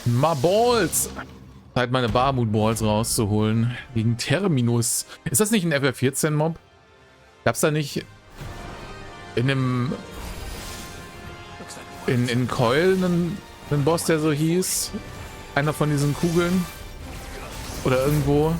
S1: My Balls! Zeit, meine Bahamut Balls rauszuholen. Gegen Terminus. Ist das nicht ein FF14 Mob? Gab's da nicht in dem in Coil einen Boss, der so hieß? Einer von diesen Kugeln? Oder irgendwo?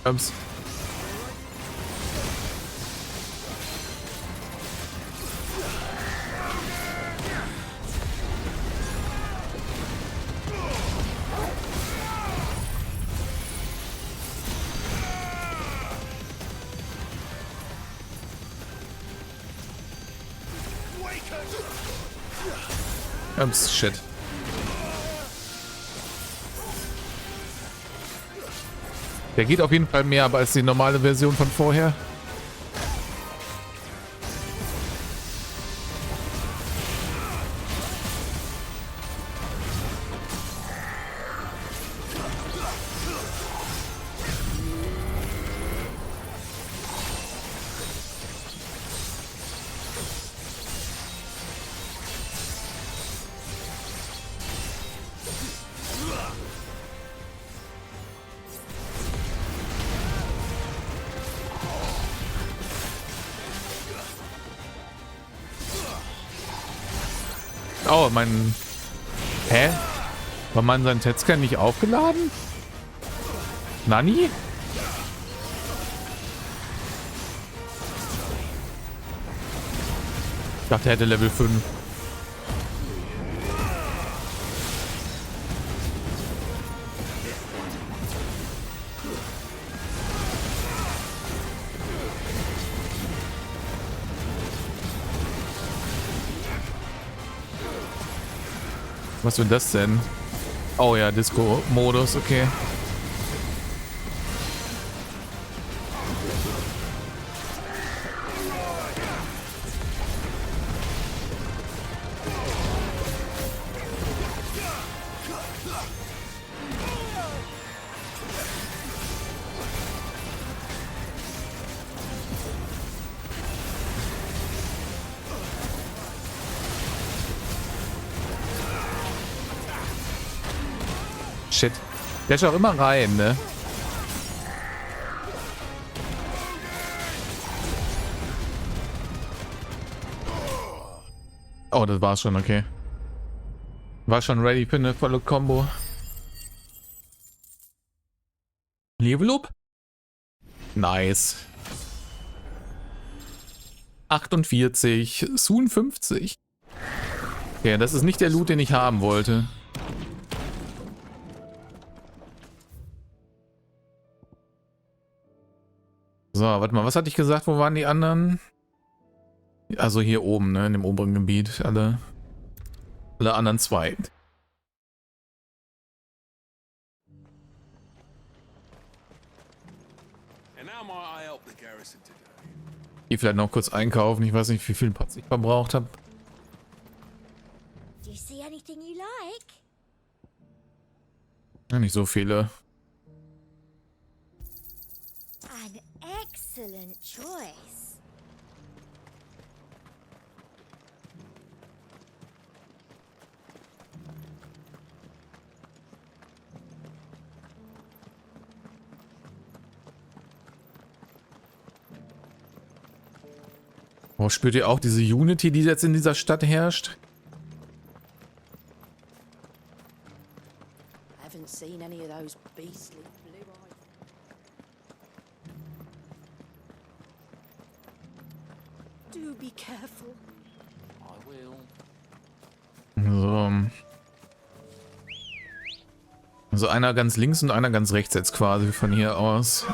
S1: Ups. Ups, shit. Der geht auf jeden Fall mehr aber als die normale Version von vorher. Oh, mein... Hä? War sein Tetscan nicht aufgeladen? Nani? Ich dachte, er hätte Level 5. Was wird das denn? Oh ja, Disco-Modus, okay. Shit. Der schaut immer rein, ne? Oh, das war's schon, okay. War schon ready für eine volle Combo. Level up? Nice. 48, soon 50. Okay, das ist nicht der Loot, den ich haben wollte. So, warte mal, was hatte ich gesagt? Wo waren die anderen? Also hier oben, ne, in dem oberen Gebiet. Alle anderen zwei. Hier vielleicht noch kurz einkaufen. Ich weiß nicht, wie viel Pots ich verbraucht habe.
S14: Do you see anything you like?
S1: Ja, nicht so viele.
S14: An excellent choice.
S1: Oh, spürt ihr auch diese Unity, die jetzt in dieser Stadt herrscht?
S17: Haven't seen any of those beastly blue eyes. Do be careful.
S7: I will.
S1: So. Also einer ganz links und einer ganz rechts jetzt quasi von hier aus.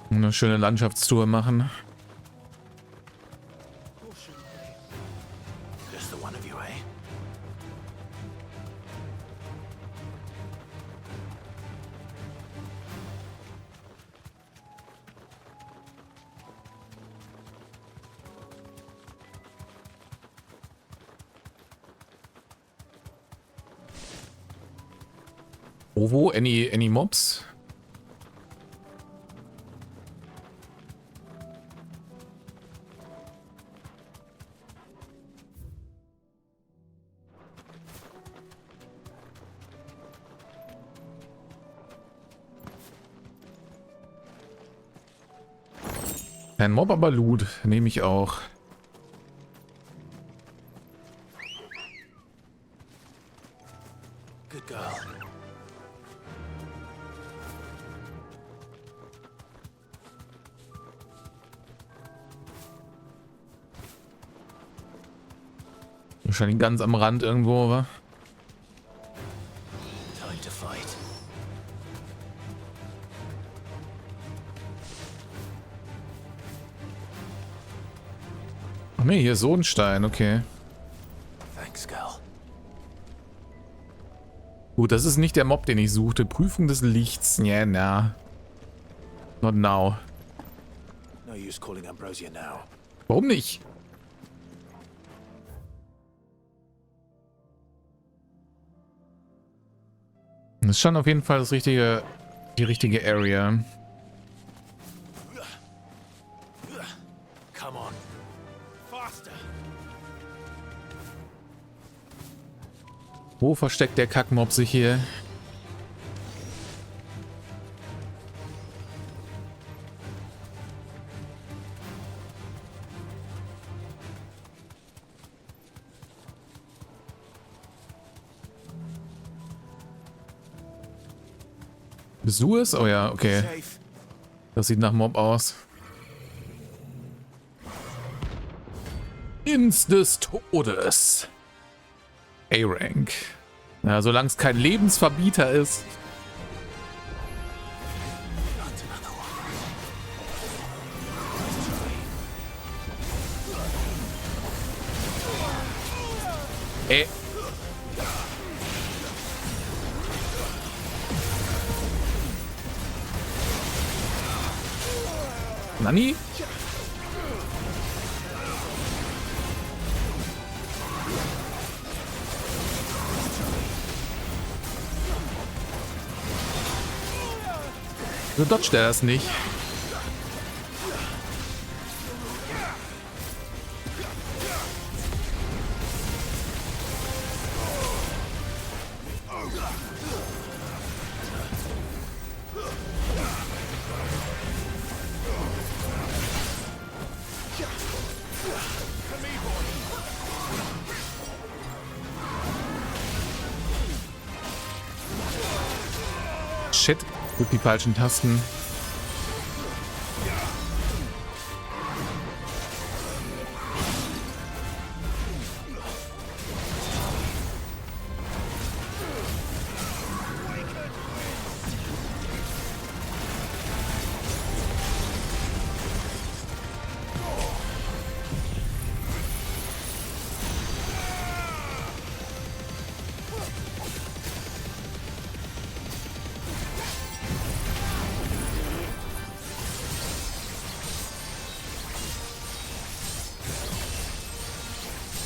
S1: Eine schöne Landschaftstour machen.
S6: Just the one of you, eh?
S1: Wo? Any Mobs? Kein Mob, aber Loot. Nehme ich auch.
S6: Good girl.
S1: Wahrscheinlich ganz am Rand irgendwo, wa?
S6: Time to fight.
S1: Ach nee, hier ist so ein Stein, okay.
S6: Thanks, girl.
S1: Gut, das ist nicht der Mob, den ich suchte. Prüfung des Lichts. Ja, na. Not now.
S6: No use calling Ambrosia now.
S1: Warum nicht? Das ist schon auf jeden Fall die richtige Area.
S6: Come on. Faster.
S1: Wo versteckt der Kackmob sich hier? Bist du es? Oh ja, okay. Das sieht nach Mob aus. Ins des Todes. A-Rank. Ja, solange es kein Lebensverbieter ist. Nani? So dodgt er das nicht. Shit, drück die falschen Tasten.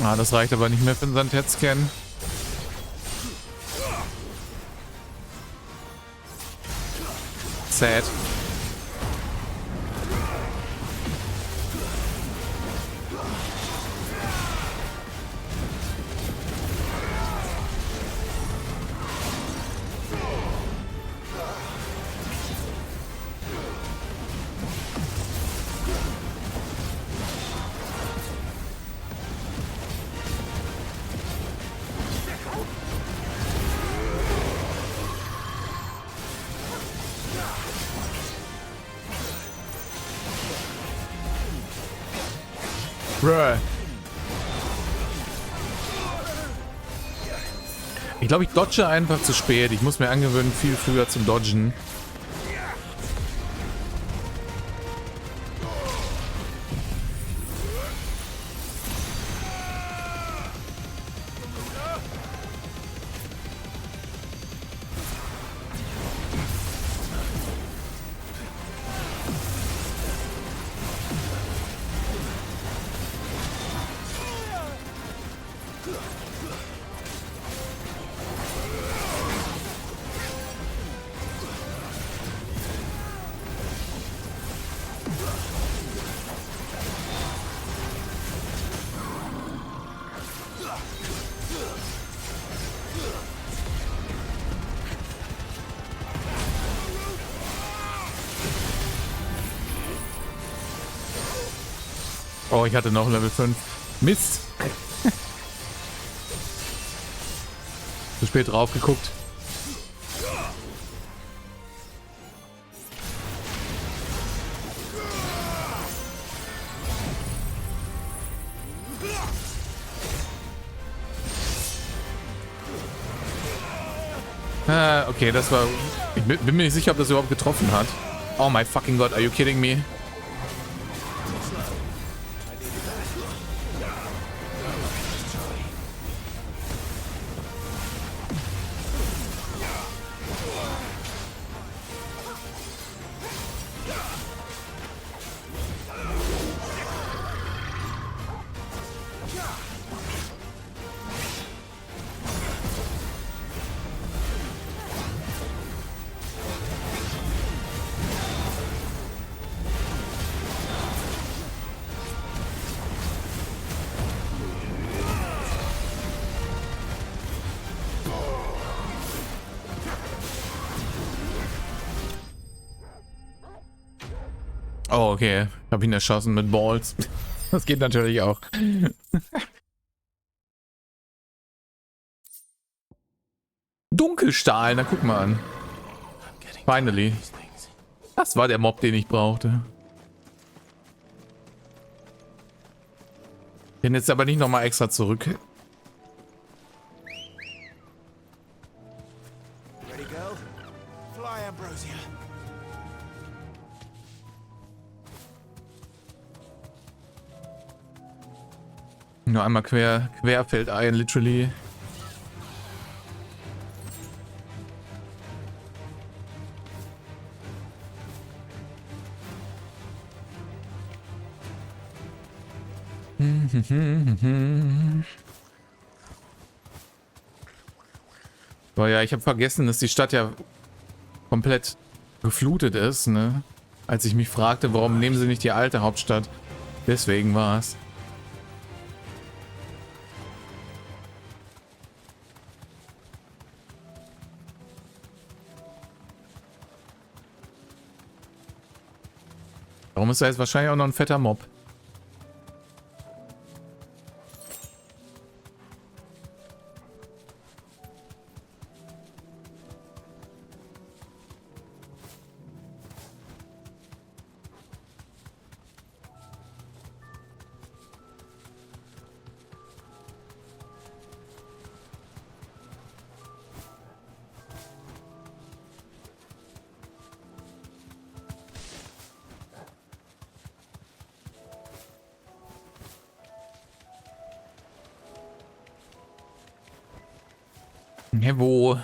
S1: Ah, das reicht aber nicht mehr für unseren Tetscan. Sad. Bruh. Ich glaube, ich dodge einfach zu spät. Ich muss mir angewöhnen, viel früher zum Dodgen. Oh, ich hatte noch Level 5. Mist. Zu spät drauf geguckt. Ah, okay, das war... Ich bin mir nicht sicher, ob das überhaupt getroffen hat. Oh my fucking God, are you kidding me? Oh, okay. Ich habe ihn erschossen mit Balls. Das geht natürlich auch. Dunkelstahl, na guck mal an. Finally. Das war der Mob, den ich brauchte. Den jetzt aber nicht nochmal extra zurück.
S13: Ready, girl? Fly, Ambrosia.
S1: Nur einmal querfeld ein, literally. Oh ja, ich habe vergessen, dass die Stadt ja komplett geflutet ist, ne? Als ich mich fragte, warum nehmen sie nicht die alte Hauptstadt? Deswegen war es. Warum ist da jetzt wahrscheinlich auch noch ein fetter Mob? Ja, wo?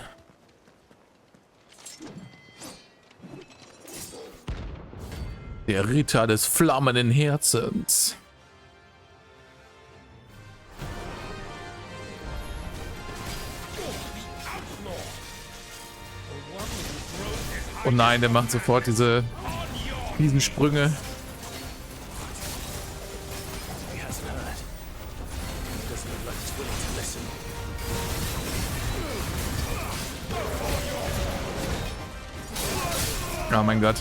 S1: Der Ritter des flammenden Herzens. Oh nein, der macht sofort diese Riesensprünge. Oh mein Gott.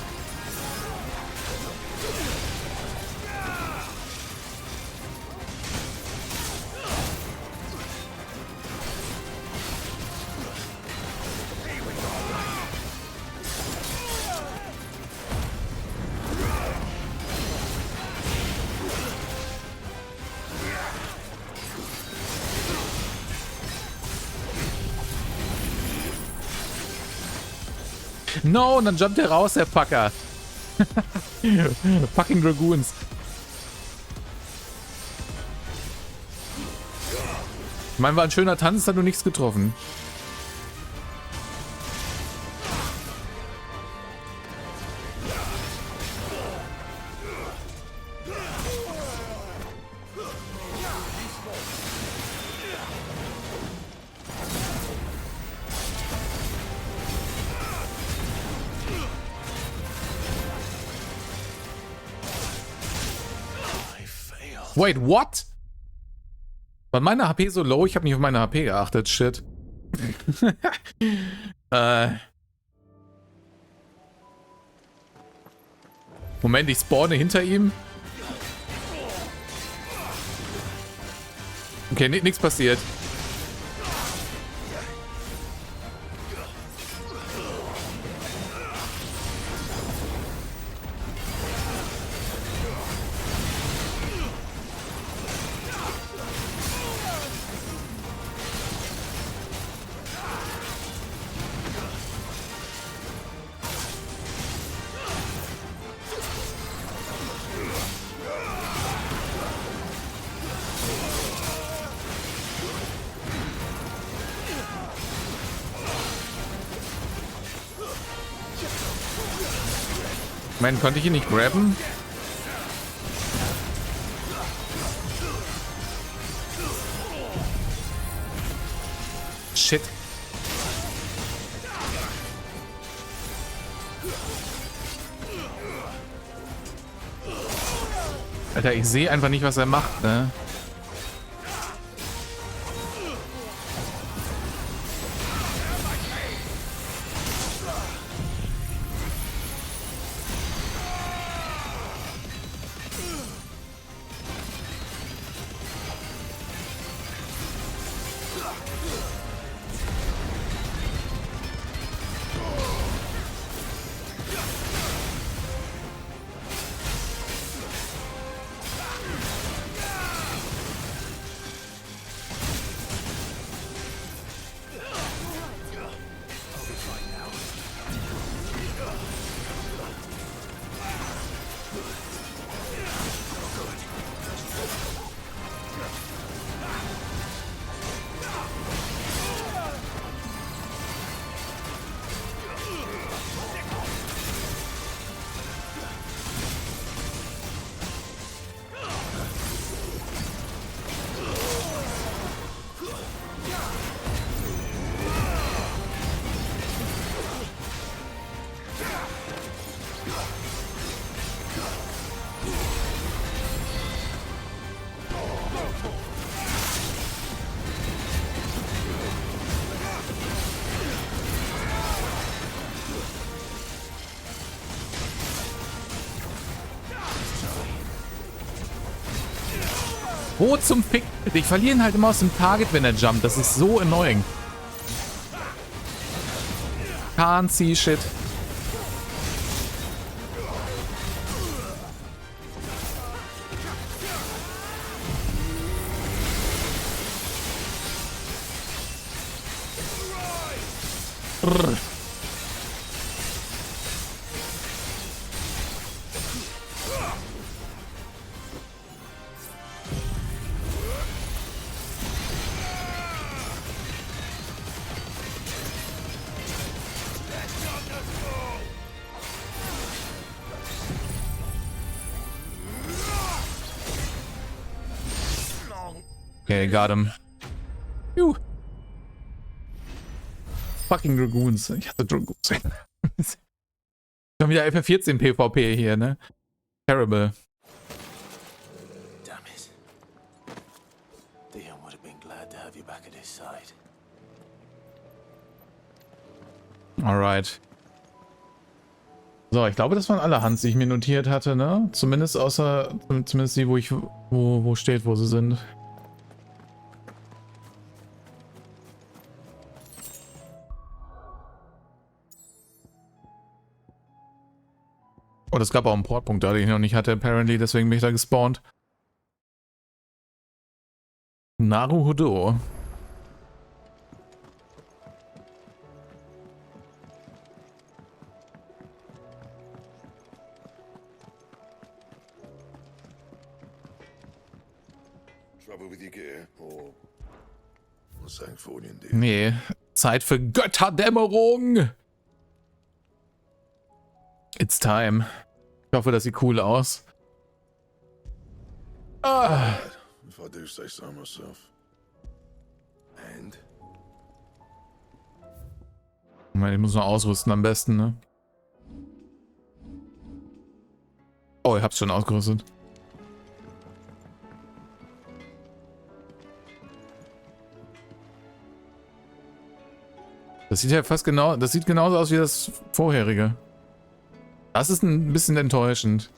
S1: No, und dann jumpt er raus, der Fucker. Fucking Dragoons. Ich meine, war ein schöner Tanz, hat nur nichts getroffen. Wait, what? War meine HP so low? Ich habe nicht auf meine HP geachtet. Shit. Moment, ich spawne hinter ihm. Okay, nichts passiert. Konnte ich ihn nicht grabben? Shit. Alter, ich sehe einfach nicht, was er macht, ne? Wo zum Fick? Ich verliere ihn halt immer aus dem Target, wenn er jumpt. Das ist so annoying. Can't see shit. Brrr. Okay, got him. Juh. Fucking Dragoons. Ich hatte Dragoons. Schon wieder FF14 PvP hier, ne? Terrible.
S6: Damn it. Theon would have been glad to have you back at his side.
S1: Alright. So, ich glaube, das waren alle Hunts, die ich mir notiert hatte, ne? Zumindest zumindest die, wo steht, wo sie sind. Oh, es gab auch einen Portpunkt da, den ich noch nicht hatte, apparently, deswegen bin ich da gespawnt. Naruhodo.
S5: Trouble with your gear, or Sanktfonien,
S1: Nee, Zeit für Götterdämmerung! It's time. Ich hoffe, das sieht cool aus. Ah.
S5: if I do say so myself. And
S1: Ich muss noch ausrüsten am besten, ne? Oh, ich hab's schon ausgerüstet. Das sieht ja fast genau, das sieht genauso aus wie das vorherige. Das ist ein bisschen enttäuschend.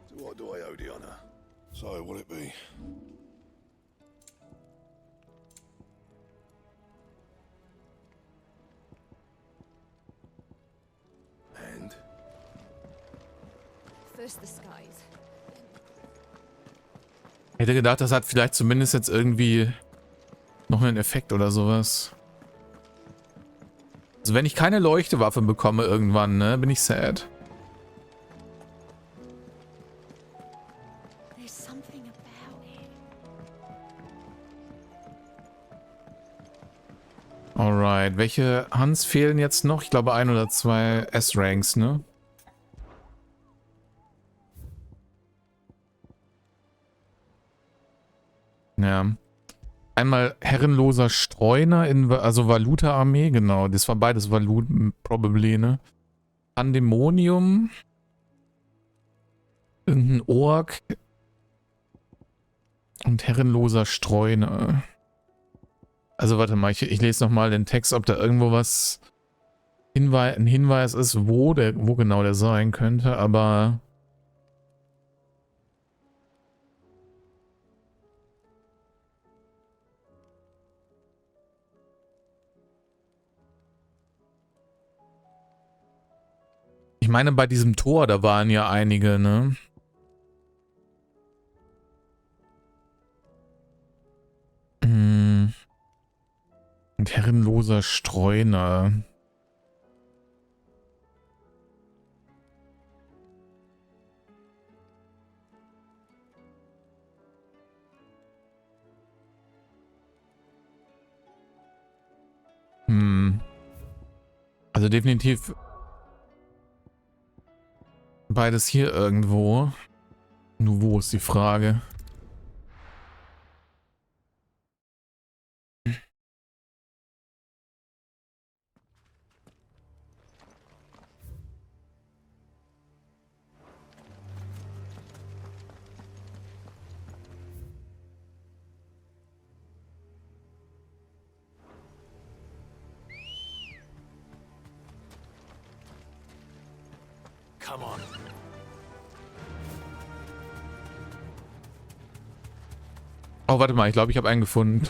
S5: so what do I owe the honor? So will it be? And
S14: First the skies.
S1: Ich hätte gedacht, das hat vielleicht zumindest jetzt irgendwie noch einen Effekt oder sowas. Also wenn ich keine Leuchtewaffe bekomme irgendwann, ne, bin ich sad. Alright, welche Hunts fehlen jetzt noch? Ich glaube 1 oder 2 S-Ranks, ne? Ja. Einmal herrenloser Streuner in, also Valuta-Armee, genau. Das war beides Valuten, probably, ne? Pandemonium. Irgendein Ork. Und herrenloser Streuner. Also warte mal, ich lese nochmal den Text, ob da irgendwo was ein Hinweis ist, wo genau der sein könnte, aber... Ich meine, bei diesem Tor, da waren ja einige, ne? Und herrenloser Streuner. Also definitiv beides hier irgendwo. Nur wo ist die Frage?
S6: Come on.
S1: Oh, warte mal, ich glaube, ich habe einen gefunden.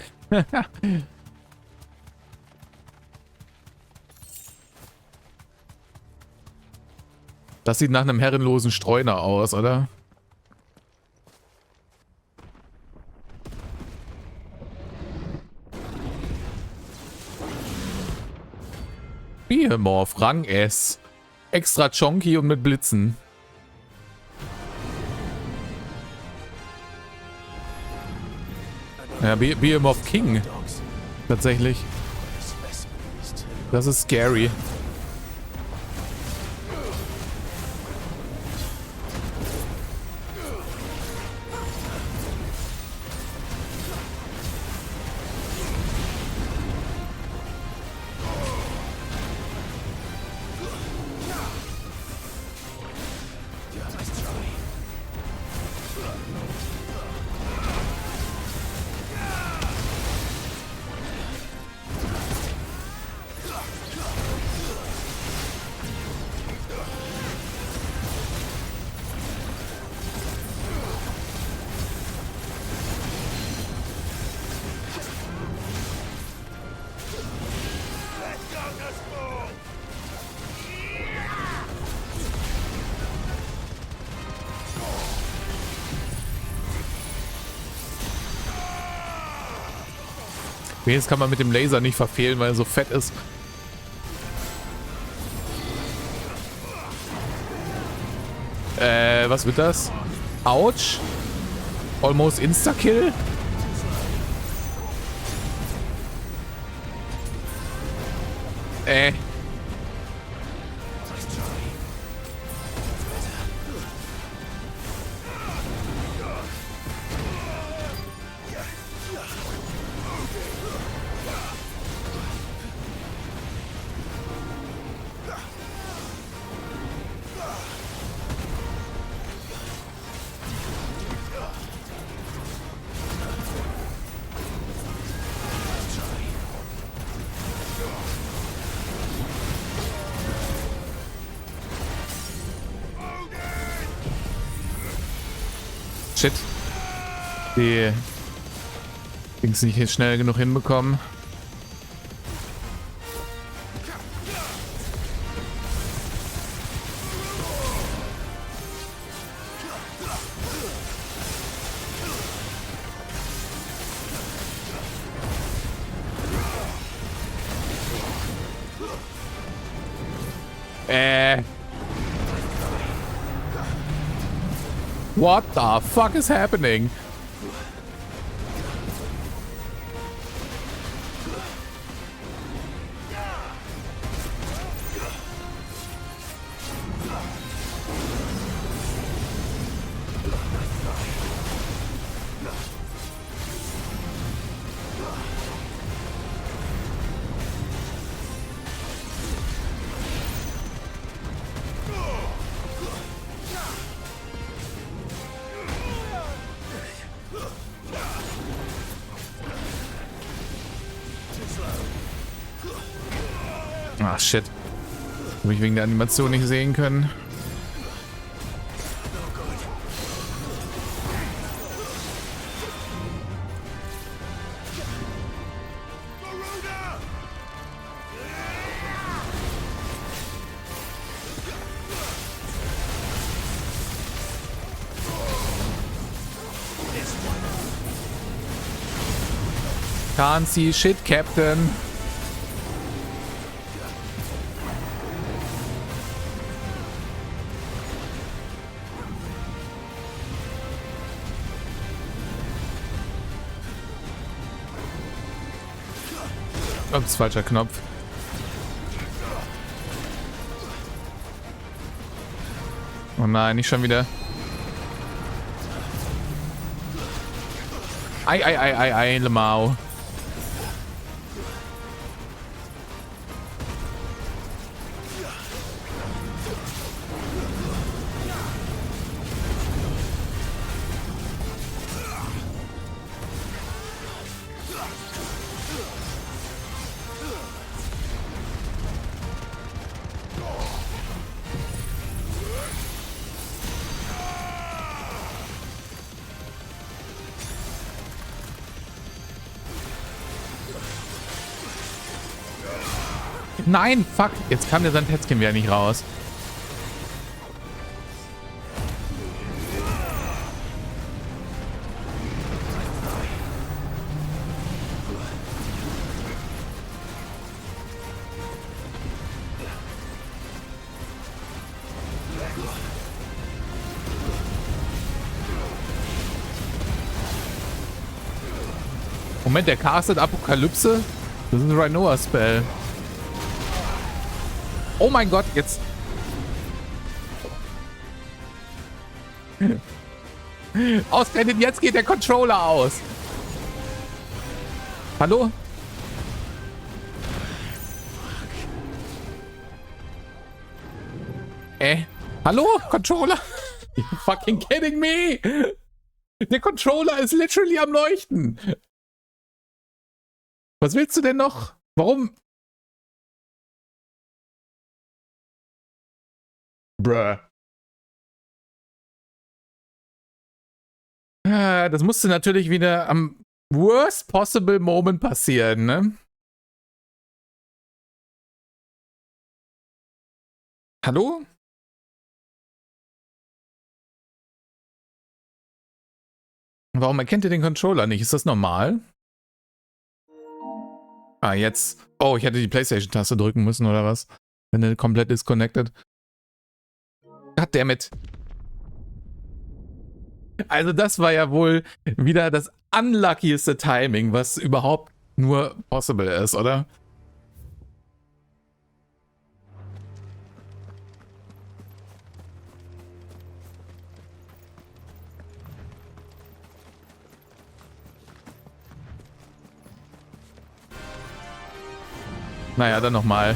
S1: Das sieht nach einem herrenlosen Streuner aus, oder? Behemoth, Rang S. Extra chonky und mit Blitzen. Ja, Behemoth King. Tatsächlich. Das ist scary. Jetzt kann man mit dem Laser nicht verfehlen, weil er so fett ist. Was wird das? Ouch. Almost Insta-Kill. Shit. Die Dings nicht schnell genug hinbekommen. What the fuck is happening? Ah, shit. Habe ich wegen der Animation nicht sehen können. Can't see shit, Captain. Ups, falscher Knopf. Oh nein, nicht schon wieder. Ei, Lemau. Nein, fuck. Jetzt kam der Sandhetzkin wieder nicht raus. Moment, der castet Apokalypse? Das ist ein Rhinoa-Spell. Oh mein Gott, jetzt... Ausgerechnet, jetzt geht der Controller aus. Hallo? Hallo? Controller? You fucking kidding me? Der Controller ist literally am Leuchten. Was willst du denn noch? Warum? Bruh. Das musste natürlich wieder am worst possible moment passieren, ne? Hallo? Warum erkennt ihr den Controller nicht? Ist das normal? Ah, jetzt. Oh, ich hätte die PlayStation-Taste drücken müssen, oder was? Wenn er komplett disconnected. Goddammit. Also das war ja wohl wieder das unluckieste Timing, was überhaupt nur possible ist, oder? Naja, dann nochmal.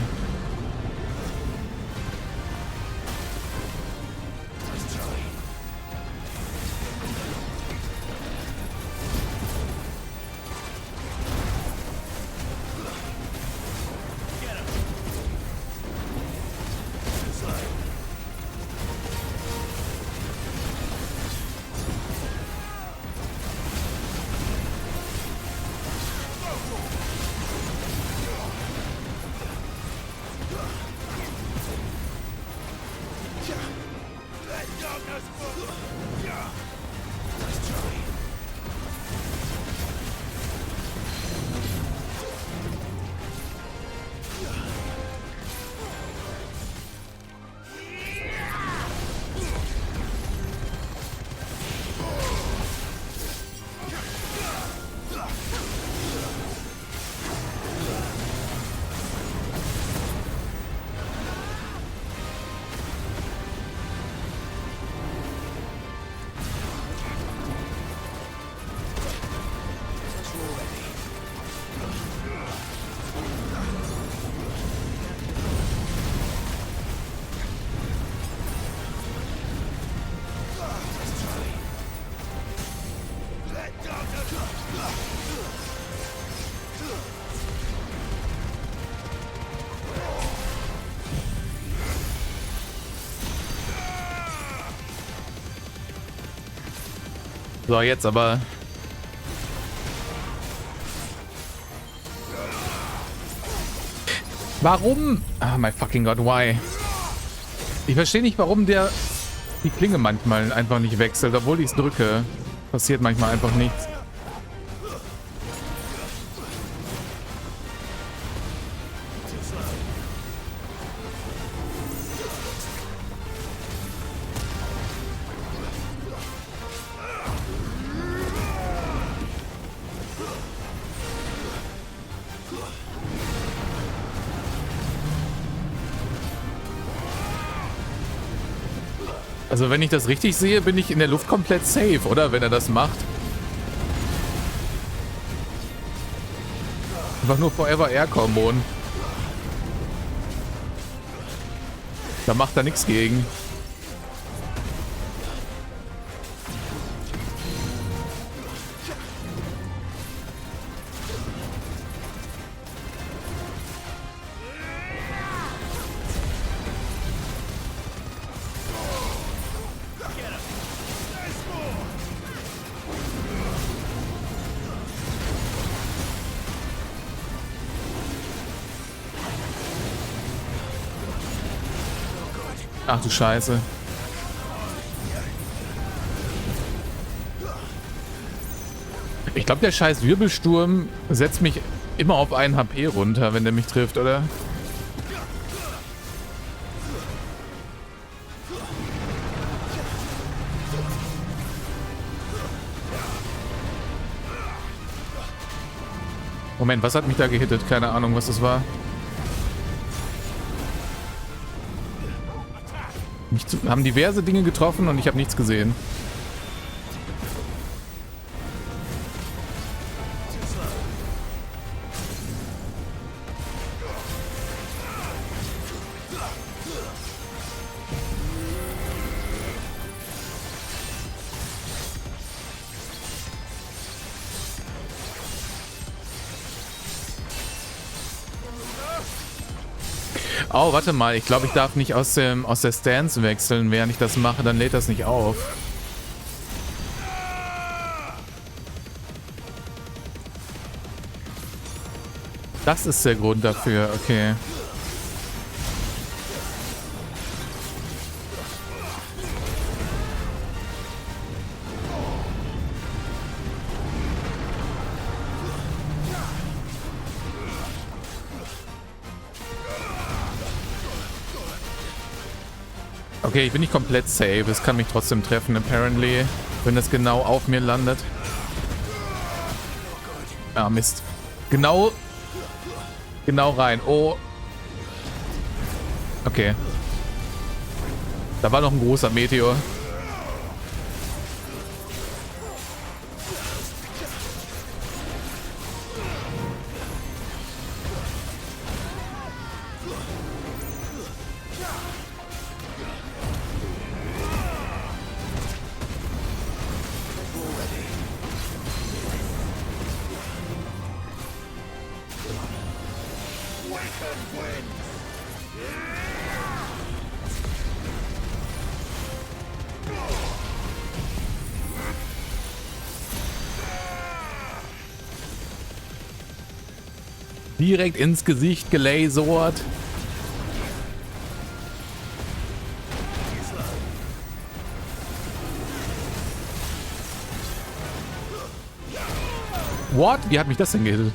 S1: So, jetzt aber. Warum? Ah, my fucking God, why? Ich verstehe nicht, warum der die Klinge manchmal einfach nicht wechselt, obwohl ich es drücke. Passiert manchmal einfach nichts. Also wenn ich das richtig sehe, bin ich in der Luft komplett safe, oder? Wenn er das macht. Einfach nur Forever Air Common. Da macht er nichts gegen. Ach du Scheiße. Ich glaube, der scheiß Wirbelsturm setzt mich immer auf 1 HP runter, wenn der mich trifft, oder? Moment, was hat mich da gehittet? Keine Ahnung, was das war. Haben diverse Dinge getroffen und ich habe nichts gesehen. Oh, warte mal. Ich glaube, ich darf nicht aus der Stance wechseln. Während ich das mache, dann lädt das nicht auf. Das ist der Grund dafür. Okay. Okay, ich bin nicht komplett safe. Es kann mich trotzdem treffen, apparently. Wenn das genau auf mir landet. Ah, Mist. Genau rein. Oh. Okay. Da war noch ein großer Meteor. Direkt ins Gesicht gelasert. What? Wie hat mich das denn gehittet?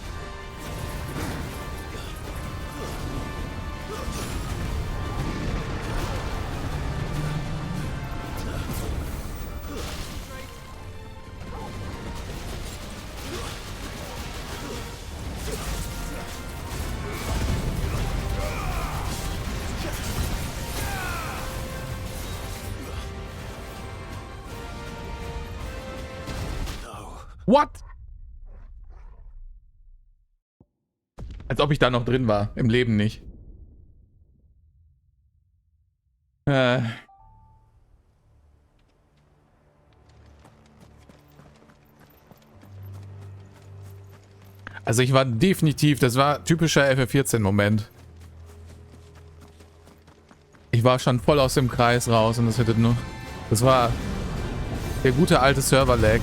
S1: What? Als ob ich da noch drin war. Im Leben nicht. Also ich war definitiv, das war typischer FF14-Moment. Ich war schon voll aus dem Kreis raus und das hätte nur... Das war der gute alte Server-Lag.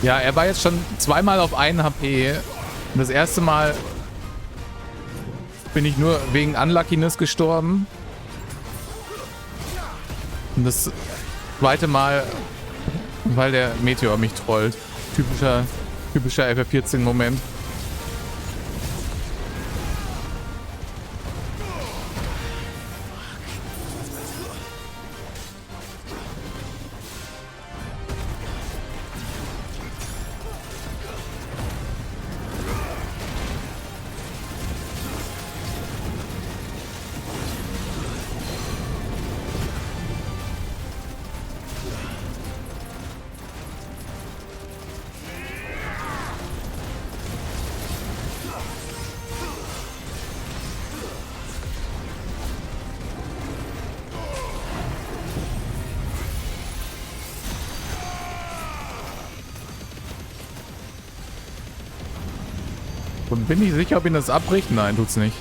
S1: Ja, er war jetzt schon zweimal auf 1 HP. Und das erste Mal bin ich nur wegen Unluckiness gestorben. Und das zweite Mal, weil der Meteor mich trollt. Typischer FF14-Moment. Und bin ich sicher, ob ihn das abbricht? Nein, tut's nicht.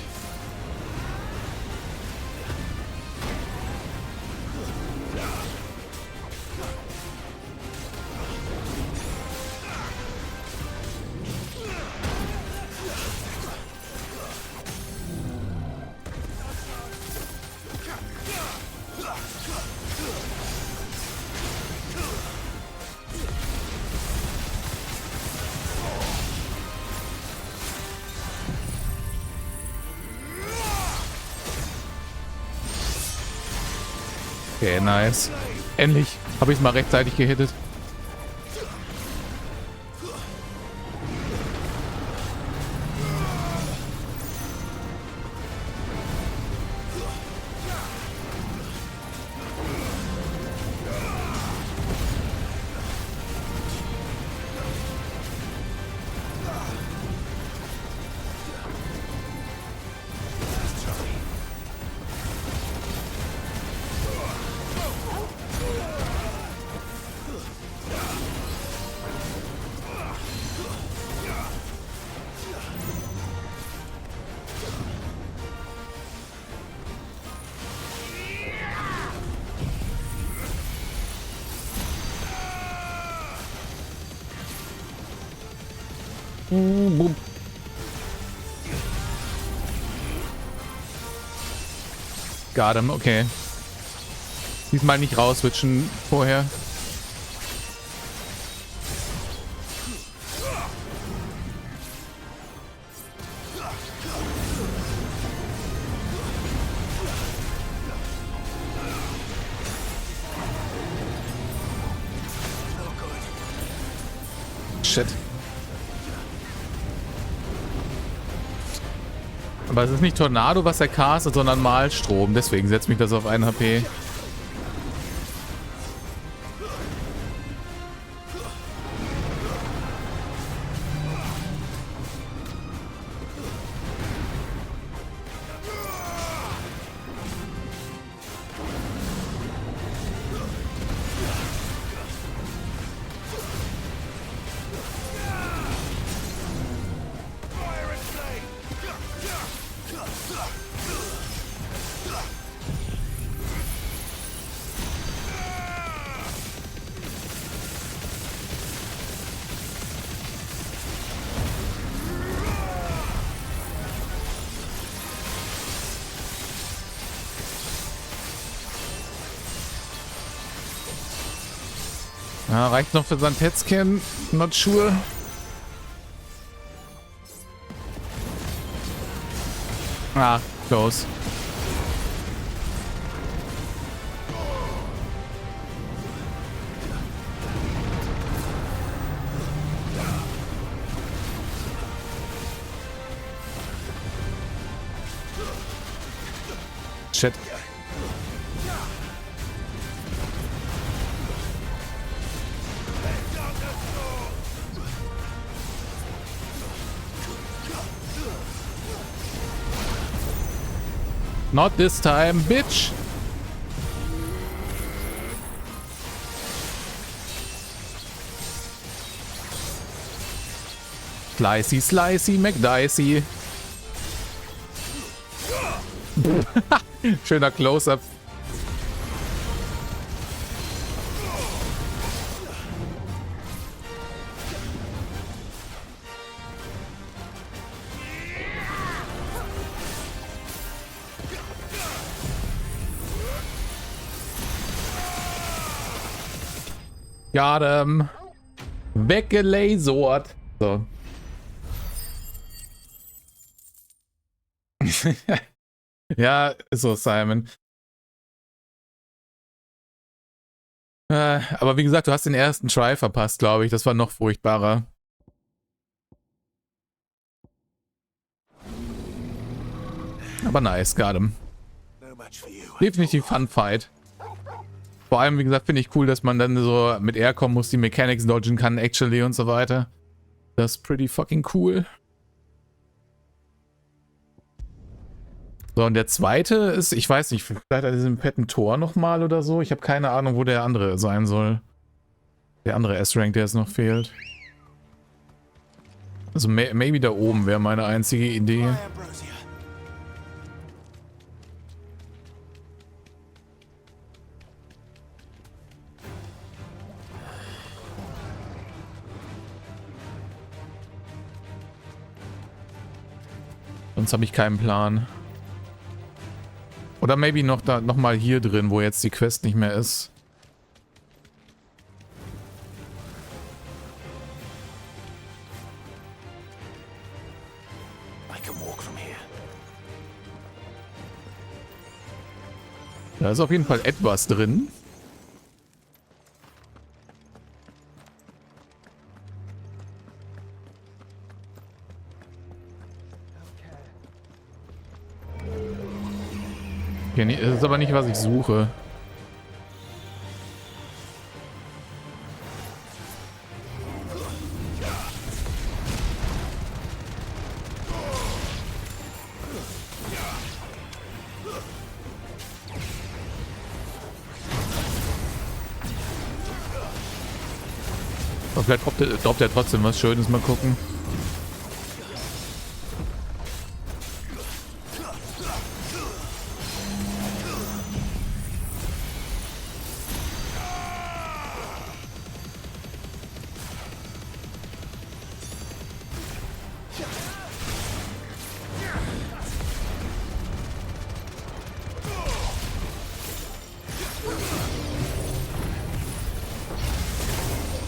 S1: Okay, nice. Endlich habe ich es mal rechtzeitig gehittet. Boom. Got him, okay. Diesmal nicht rauswitchen vorher. Shit. Aber es ist nicht Tornado, was er castet, sondern Malstrom. Deswegen setzt mich das auf 1 HP. Ja, reicht noch für Santetzken. Not sure. Ah, close. Shit. Not this time, bitch! Slicey, slicey, McDicey. Schöner Close-Up. Got him. Weggelasert. So. Ja, ist so, Simon. Aber wie gesagt, du hast den ersten Try verpasst, glaube ich. Das war noch furchtbarer. Aber nice, got him. Definitiv Fun Fight. Vor allem, wie gesagt, finde ich cool, dass man dann so mit Air kommen muss, die Mechanics dodgen kann, actually und so weiter. Das ist pretty fucking cool. So, und der zweite ist, ich weiß nicht, vielleicht hat er diesen fetten Tor nochmal oder so. Ich habe keine Ahnung, wo der andere sein soll. Der andere S-Rank, der jetzt noch fehlt. Also, maybe da oben wäre meine einzige Idee. Sonst habe ich keinen Plan. Oder maybe noch mal hier drin, wo jetzt die Quest nicht mehr ist. Da ist auf jeden Fall etwas drin. Okay, nee, das ist aber nicht, was ich suche. Aber vielleicht droppt er trotzdem was Schönes. Mal gucken.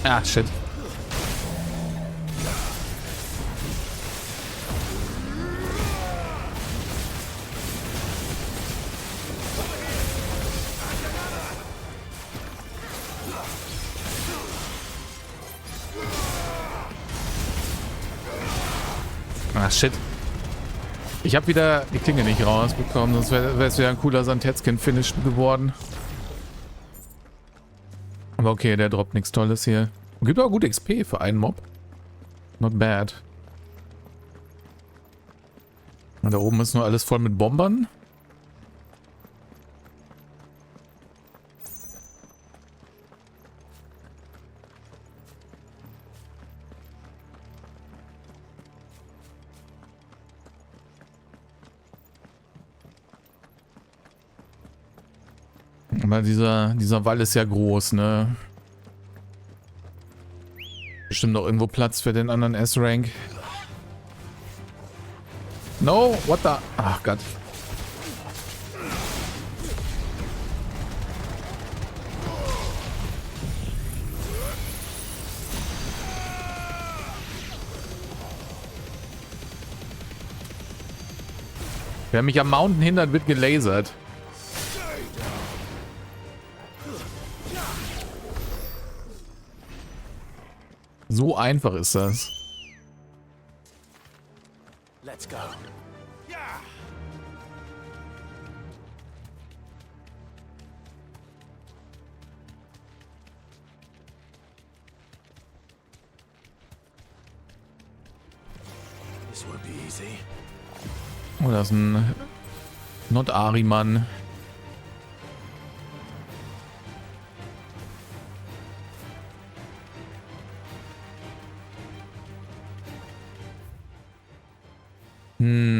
S1: Ah, shit. Ah, shit. Ich habe wieder die Klinge nicht rausbekommen, sonst wäre es wieder ein cooler Santetzkin-Finish geworden. Aber okay, der droppt nichts Tolles hier. Und gibt aber gut XP für einen Mob. Not bad. Und da oben ist nur alles voll mit Bombern. Aber dieser Wall ist ja groß, ne? Bestimmt noch irgendwo Platz für den anderen S-Rank. No, what the... Ach Gott. Wer mich am Mountain hindert, wird gelasert. So einfach ist das.
S6: Let's go. This won't be easy.
S1: Oh, das ist ein Not-Ari-Mann.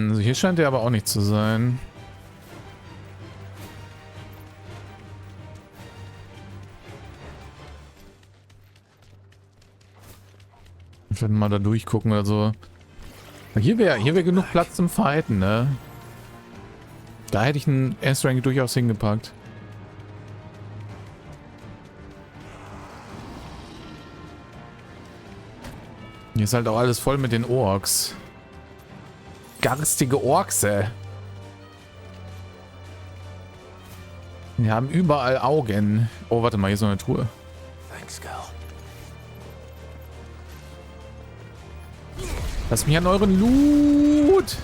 S1: Also hier scheint er aber auch nicht zu sein. Ich werde mal da durchgucken oder so. Hier wäre genug Platz zum Fighten, ne? Da hätte ich einen S-Rank durchaus hingepackt. Hier ist halt auch alles voll mit den Orks. Garstige Orkse. Die haben überall Augen. Oh, warte mal, hier ist noch eine Truhe.
S6: Thanks, girl.
S1: Lasst mich an euren Loot.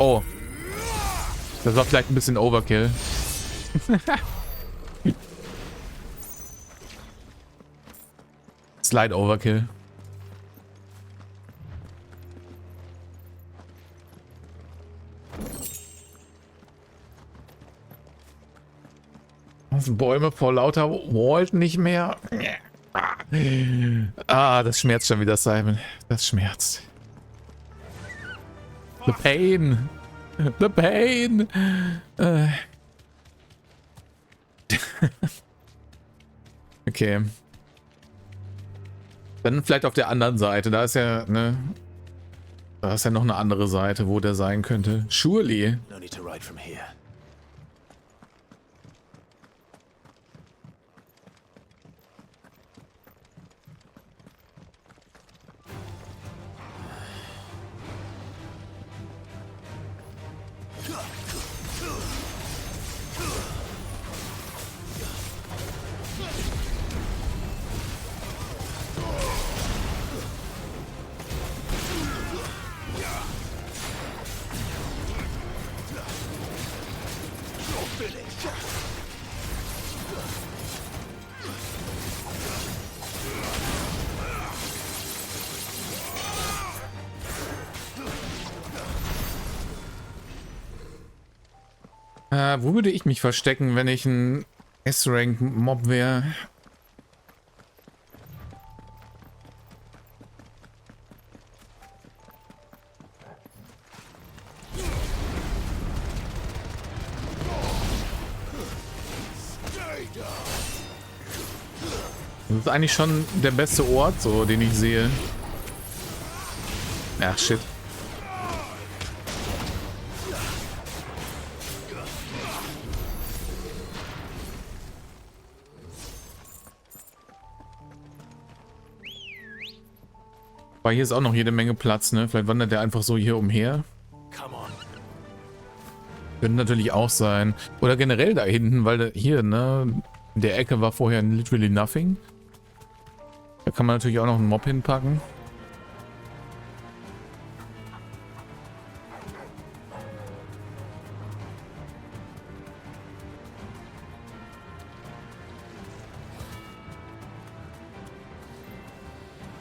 S1: Oh. Das war vielleicht ein bisschen Overkill. Slide Overkill. Das sind Bäume vor lauter Wald nicht mehr. Ah, das schmerzt schon wieder, Simon. Das schmerzt. The pain. The pain. Okay. Dann vielleicht auf der anderen Seite. Da ist ja, ne? Da ist ja noch eine andere Seite, wo der sein könnte. Surely.
S6: No need to ride from here.
S1: Wo würde ich mich verstecken, wenn ich ein S-Rank-Mob wäre? Das ist eigentlich schon der beste Ort, so, den ich sehe. Ach, shit. Aber hier ist auch noch jede Menge Platz, ne? Vielleicht wandert der einfach so hier umher. Könnte natürlich auch sein. Oder generell da hinten, weil hier, ne? In der Ecke war vorher literally nothing. Da kann man natürlich auch noch einen Mob hinpacken.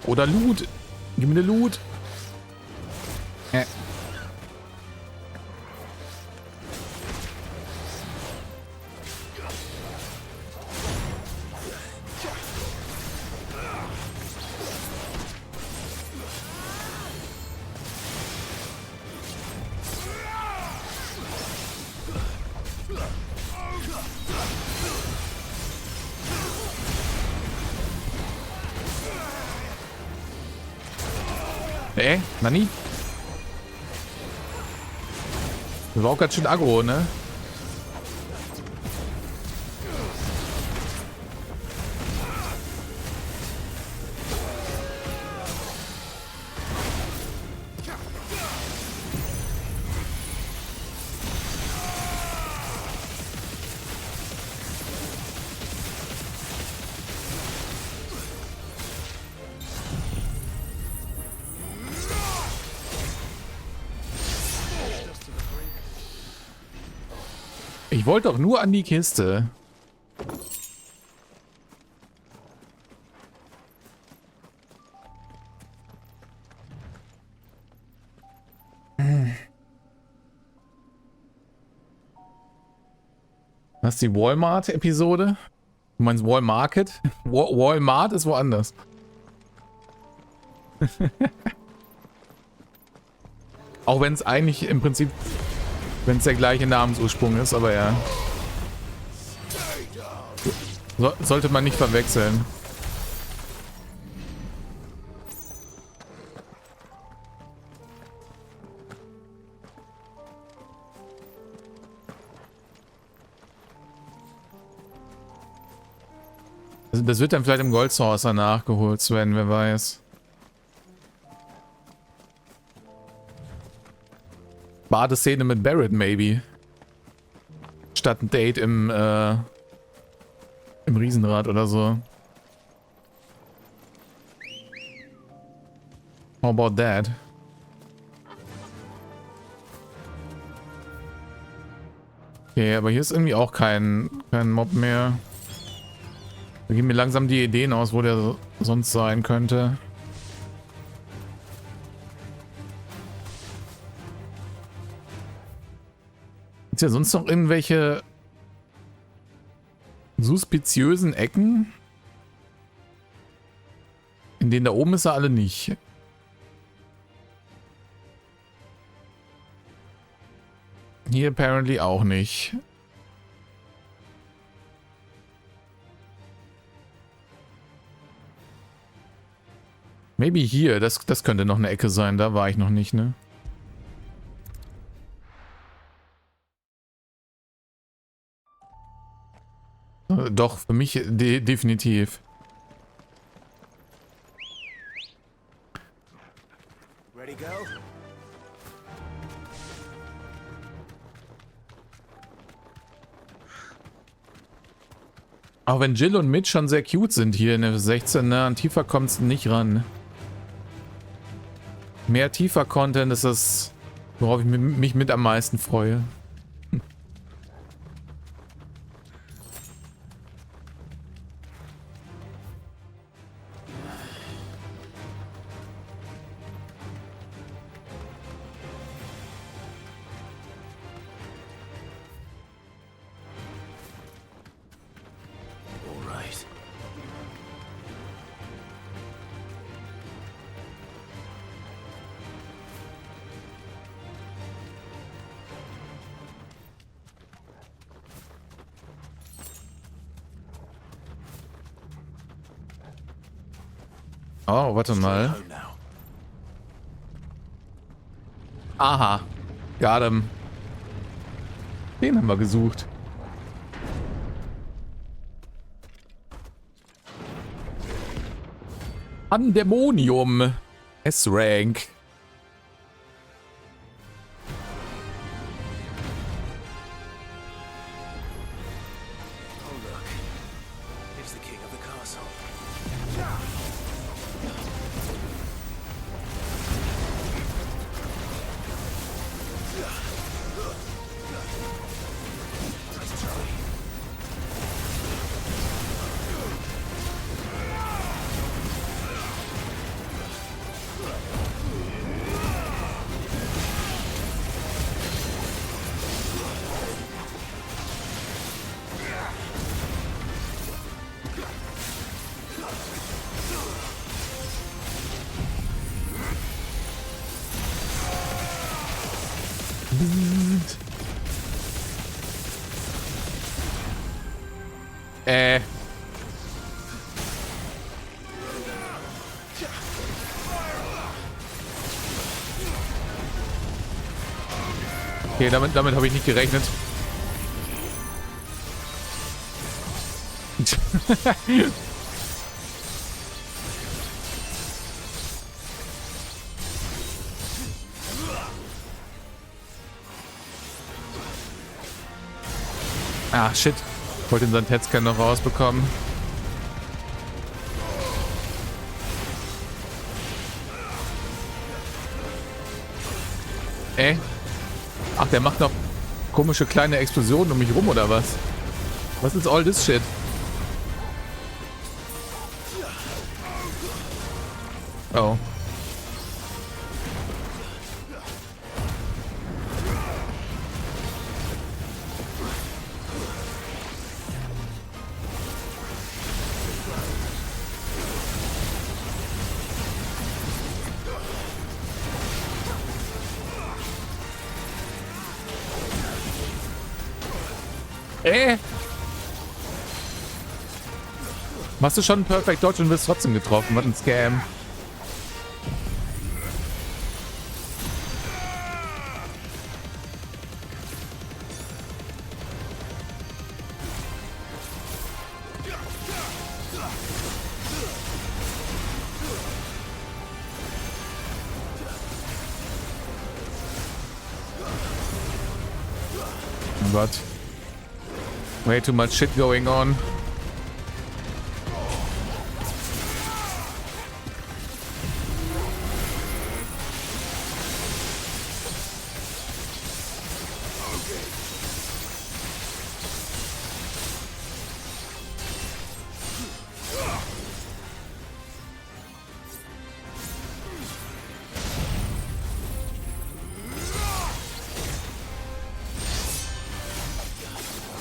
S1: Oder Loot. Gib mir den Loot. Nani? Das war auch ganz schön aggro, ne? Ich wollte doch nur an die Kiste. Was ist die Walmart-Episode? Du meinst Walmarket? Walmart ist woanders. Auch wenn es eigentlich im Prinzip, wenn es der gleiche Namensursprung ist, aber ja. Sollte man nicht verwechseln. Also das wird dann vielleicht im Gold Saucer nachgeholt, Sven, wer weiß. Badeszene mit Barrett, maybe. Statt ein Date im Riesenrad oder so. How about that? Okay, aber hier ist irgendwie auch kein Mob mehr. Da gehen mir langsam die Ideen aus, wo der sonst sein könnte. Gibt es ja sonst noch irgendwelche suspiziösen Ecken? In denen da oben ist er alle nicht. Hier apparently auch nicht. Maybe hier. Das könnte noch eine Ecke sein. Da war ich noch nicht, ne? Doch, für mich definitiv.
S6: Ready, go?
S1: Auch wenn Jill und Mitch schon sehr cute sind hier in der 16, ne? An tiefer kommt es nicht ran. Mehr tiefer Content ist das, worauf ich mich mit am meisten freue. Oh, warte mal. Aha. Got him. Den haben wir gesucht. Pandemonium. S-Rank. Okay, damit habe ich nicht gerechnet. Ah, shit. Ich wollte den Sandhetzkern noch rausbekommen. Ach, der macht noch komische kleine Explosionen um mich rum, oder was? Was ist all this shit? Oh. Machst du schon einen Perfect Dodge und wirst trotzdem getroffen? Was ein Scam. Oh Gott. Way too much shit going on.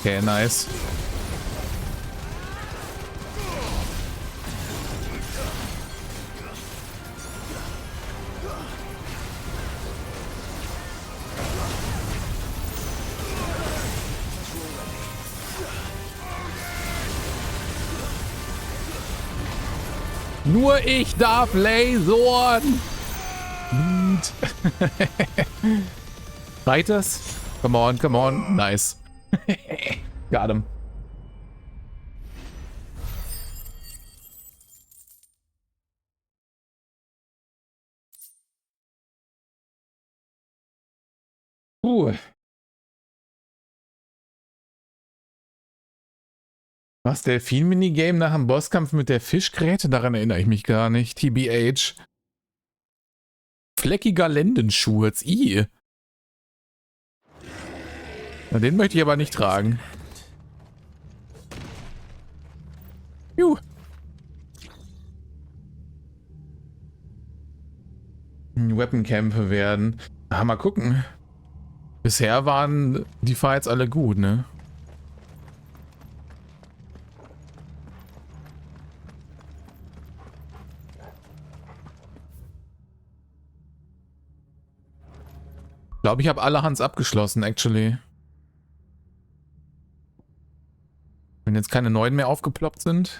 S1: Okay, nice. Nur ich darf lasern. Reicht das? Come on, come on. Nice. Got him. Was, Delfin-Minigame nach dem Bosskampf mit der Fischgräte? Daran erinnere ich mich gar nicht. TBH. Fleckiger Lendenschurz. Na, den möchte ich aber nicht tragen. Weaponkämpfe werden. Mal gucken. Bisher waren die Fights alle gut, ne? Ich glaube, ich habe alle Hunts abgeschlossen, actually. Wenn jetzt keine neuen mehr aufgeploppt sind.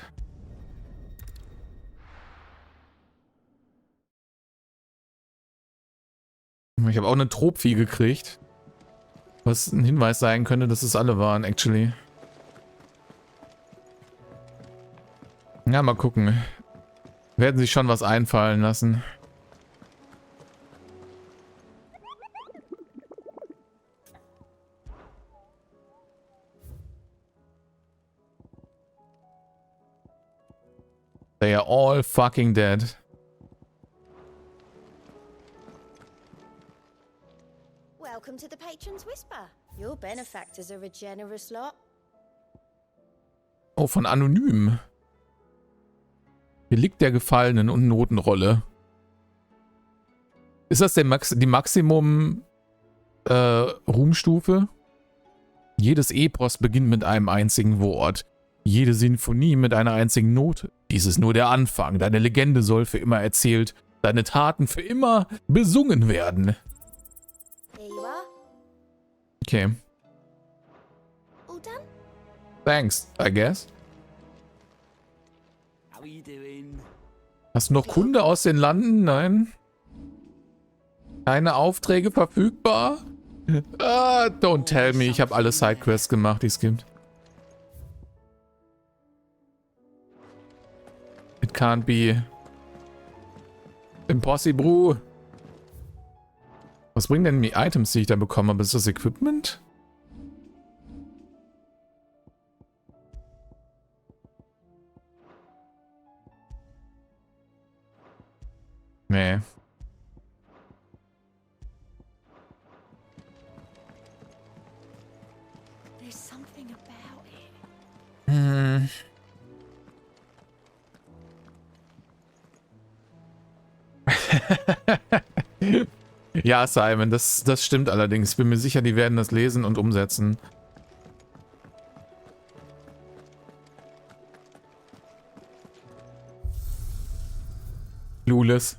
S1: Ich habe auch eine Trophy gekriegt. Was ein Hinweis sein könnte, dass es alle waren, actually. Ja, mal gucken. Werden sich schon was einfallen lassen. They are all fucking dead.
S14: Welcome to the Patron's Whisper. Your benefactors are a generous lot.
S1: Oh, von Anonym. Relikt der Gefallenen und Notenrolle. Ist das die Maximum Ruhmstufe? Jedes Epos beginnt mit einem einzigen Wort. Jede Sinfonie mit einer einzigen Note. Dies ist nur der Anfang. Deine Legende soll für immer erzählt. Deine Taten für immer besungen werden.
S14: Here you are.
S1: Okay.
S14: All done?
S1: Thanks, I guess.
S20: How are you doing?
S1: Hast du noch Kunde aus den Landen? Nein. Keine Aufträge verfügbar? Don't tell me. Ich habe alle Sidequests gemacht, die es gibt. It can't be impossible. Was bringen denn die Items, die ich da bekommen habe? Ist das Equipment? Nee.
S14: There's something about it.
S1: Hm. Ja, Simon, das stimmt allerdings. Ich bin mir sicher, die werden das lesen und umsetzen. Clueless.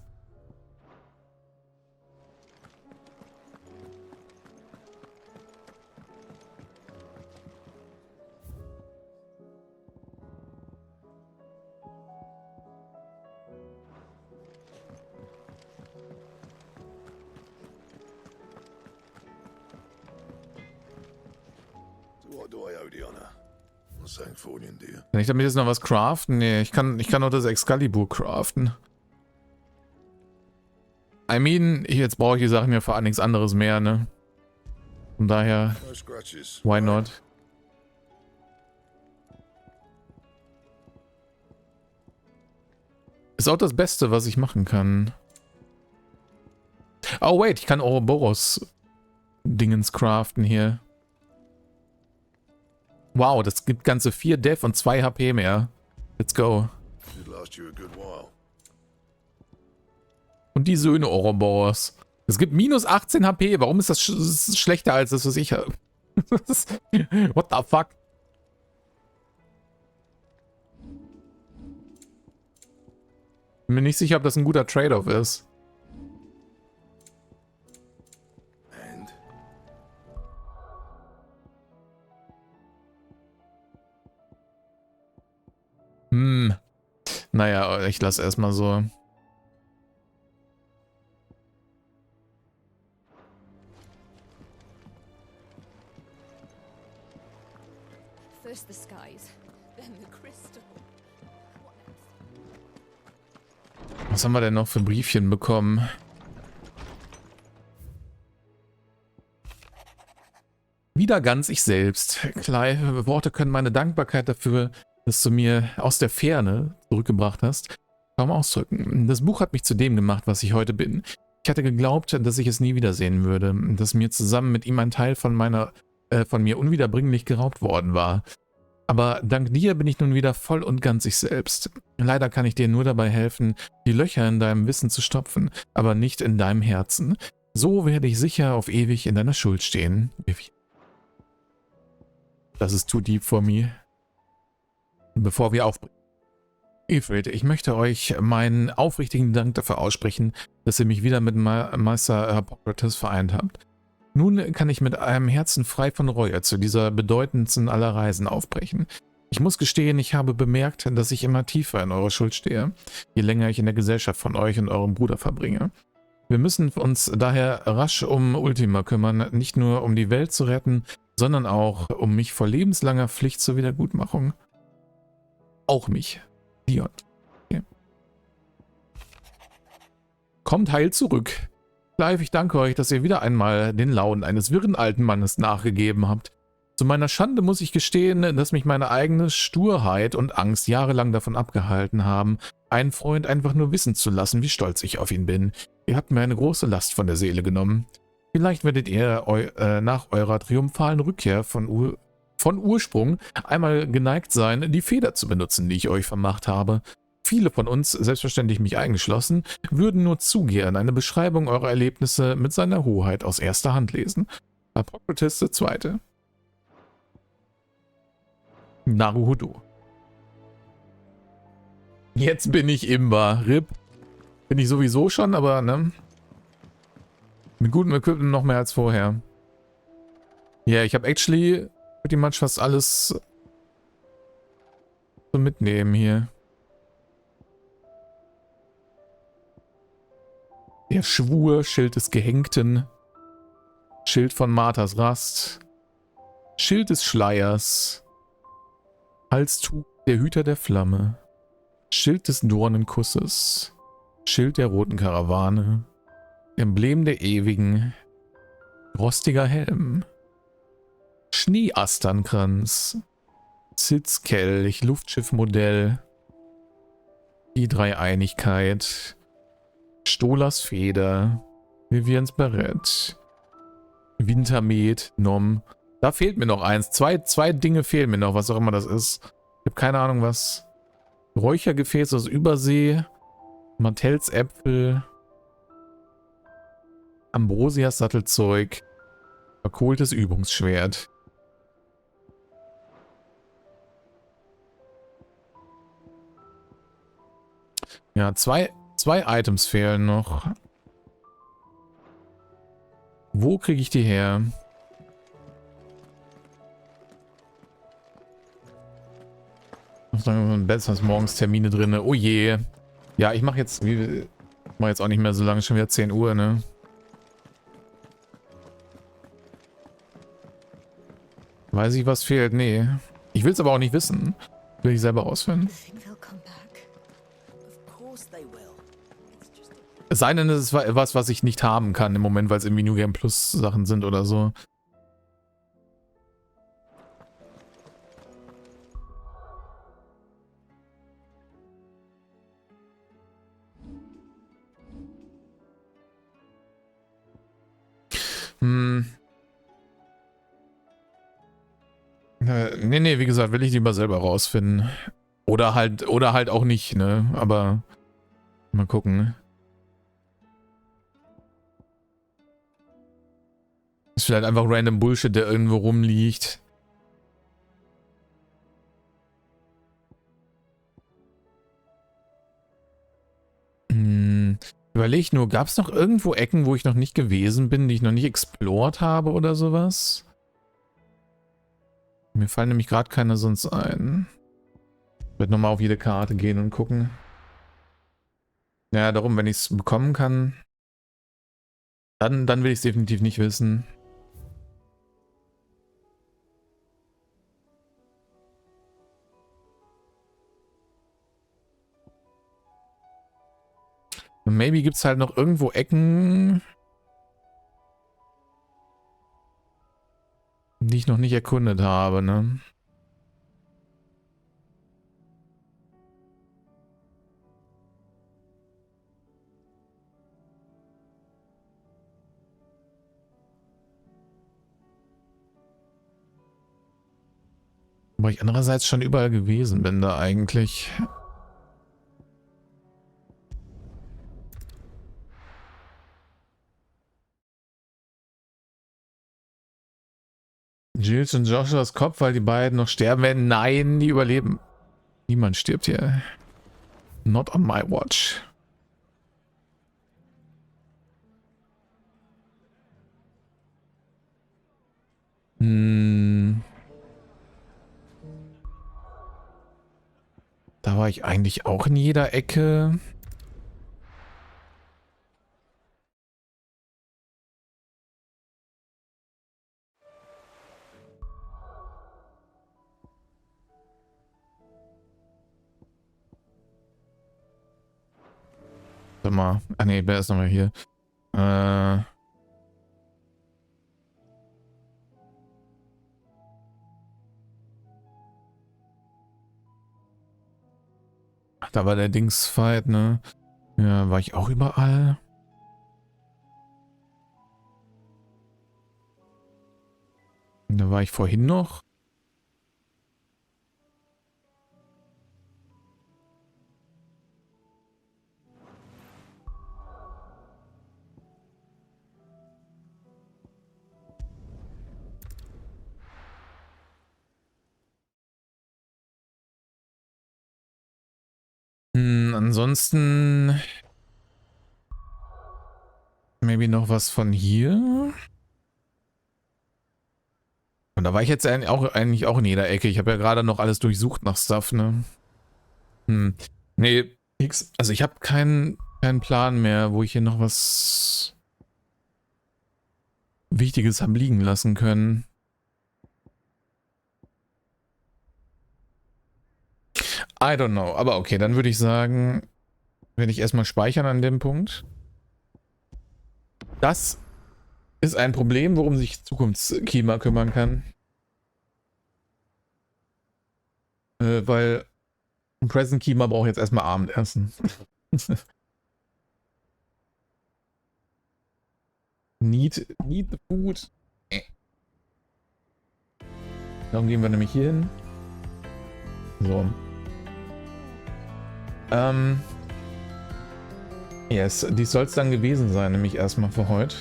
S1: Kann ich damit jetzt noch was craften? Nee, ich kann noch das Excalibur craften. I mean, jetzt brauche ich die Sachen ja für nichts anderes mehr, ne? Von daher, why not? Ist auch das Beste, was ich machen kann. Oh wait, ich kann Ouroboros Dingens craften hier. Wow, das gibt ganze 4 Def und 2 HP mehr. Let's go. Und die Söhne Ouroboros. Es gibt minus 18 HP. Warum ist das schlechter als das, was ich habe? What the fuck? Bin mir nicht sicher, ob das ein guter Trade-off ist. Naja, ich lasse erstmal so.
S10: First the skies, then the crystal.
S1: Was haben wir denn noch für Briefchen bekommen? Wieder ganz ich selbst. Clive, Worte können meine Dankbarkeit dafür, dass du mir aus der Ferne zurückgebracht hast, kaum ausdrücken. Das Buch hat mich zu dem gemacht, was ich heute bin. Ich hatte geglaubt, dass ich es nie wiedersehen würde, dass mir zusammen mit ihm ein Teil von mir unwiederbringlich geraubt worden war. Aber dank dir bin ich nun wieder voll und ganz ich selbst. Leider kann ich dir nur dabei helfen, die Löcher in deinem Wissen zu stopfen, aber nicht in deinem Herzen. So werde ich sicher auf ewig in deiner Schuld stehen. Das ist too deep for me. Bevor wir aufbrechen. Ifrit, ich möchte euch meinen aufrichtigen Dank dafür aussprechen, dass ihr mich wieder mit Meister Hippokrates vereint habt. Nun kann ich mit einem Herzen frei von Reue zu dieser bedeutendsten aller Reisen aufbrechen. Ich muss gestehen, ich habe bemerkt, dass ich immer tiefer in eurer Schuld stehe, je länger ich in der Gesellschaft von euch und eurem Bruder verbringe. Wir müssen uns daher rasch um Ultima kümmern, nicht nur um die Welt zu retten, sondern auch um mich vor lebenslanger Pflicht zur Wiedergutmachung. Auch mich. Dion. Okay. Kommt heil zurück. Clive, ich danke euch, dass ihr wieder einmal den Launen eines wirren alten Mannes nachgegeben habt. Zu meiner Schande muss ich gestehen, dass mich meine eigene Sturheit und Angst jahrelang davon abgehalten haben, einen Freund einfach nur wissen zu lassen, wie stolz ich auf ihn bin. Ihr habt mir eine große Last von der Seele genommen. Vielleicht werdet ihr nach eurer triumphalen Rückkehr von Ursprung einmal geneigt sein, die Feder zu benutzen, die ich euch vermacht habe. Viele von uns, selbstverständlich mich eingeschlossen, würden nur zu gern eine Beschreibung eurer Erlebnisse mit seiner Hoheit aus erster Hand lesen. Hippokrates II. Naruhodo. Jetzt bin ich Imba. RIP. Bin ich sowieso schon, aber ne? Mit gutem Equipment noch mehr als vorher. Ja, ich habe actually pretty much fast alles zum Mitnehmen hier. Der Schwur, Schild des Gehängten, Schild von Marthas Rast, Schild des Schleiers, Halstuch der Hüter der Flamme, Schild des Dornenkusses, Schild der roten Karawane, Emblem der Ewigen, rostiger Helm, Schneeasternkranz, Sitzkelch, Luftschiffmodell, die Dreieinigkeit, Stolas Feder, Vivians Barett, Wintermet, Nom. Da fehlt mir noch eins. Zwei Dinge fehlen mir noch, was auch immer das ist. Ich habe keine Ahnung, was. Räuchergefäß aus Übersee, Martells Äpfel, Ambrosias Sattelzeug, verkohltes Übungsschwert. Ja, zwei Items fehlen noch. Wo kriege ich die her? Besseres morgens Termine drin. Oh je. Ja, ich mache jetzt auch nicht mehr so lange, schon wieder 10 Uhr, ne? Weiß ich, was fehlt? Nee. Ich will es aber auch nicht wissen. Will ich selber rausfinden. Es sei denn, es ist was, was ich nicht haben kann im Moment, weil es irgendwie New Game Plus Sachen sind oder so. Nee, wie gesagt, will ich lieber selber rausfinden. Oder halt auch nicht, ne? Aber mal gucken. Ist vielleicht einfach random Bullshit, der irgendwo rumliegt. Überleg nur, gab es noch irgendwo Ecken, wo ich noch nicht gewesen bin, die ich noch nicht explored habe oder sowas? Mir fallen nämlich gerade keine sonst ein. Ich werde nochmal auf jede Karte gehen und gucken. Ja, darum, wenn ich es bekommen kann, dann will ich es definitiv nicht wissen. Maybe gibt es halt noch irgendwo Ecken, die ich noch nicht erkundet habe, ne? Weil ich andererseits schon überall gewesen bin da eigentlich. Jules und Joshuas Kopf, weil die beiden noch sterben werden. Nein, die überleben. Niemand stirbt hier. Not on my watch. Da war ich eigentlich auch in jeder Ecke. Warte mal. Ah ne, wer ist nochmal hier? Da war der Dingsfight, ne? Ja, war ich auch überall. Da war ich vorhin noch. Ansonsten maybe noch was von hier. Und da war ich jetzt eigentlich auch in jeder Ecke. Ich habe ja gerade noch alles durchsucht nach Stuff, ne? Nee, nix. Also ich habe keinen Plan mehr, wo ich hier noch was Wichtiges haben liegen lassen können. I don't know. Aber okay, dann würde ich sagen, werde ich erstmal speichern an dem Punkt. Das ist ein Problem, worum sich Zukunftskima kümmern kann. Weil Present Kima braucht jetzt erstmal Abendessen. Need the food. Darum gehen wir nämlich hier hin. So. Yes, dies soll es dann gewesen sein, nämlich erstmal für heute.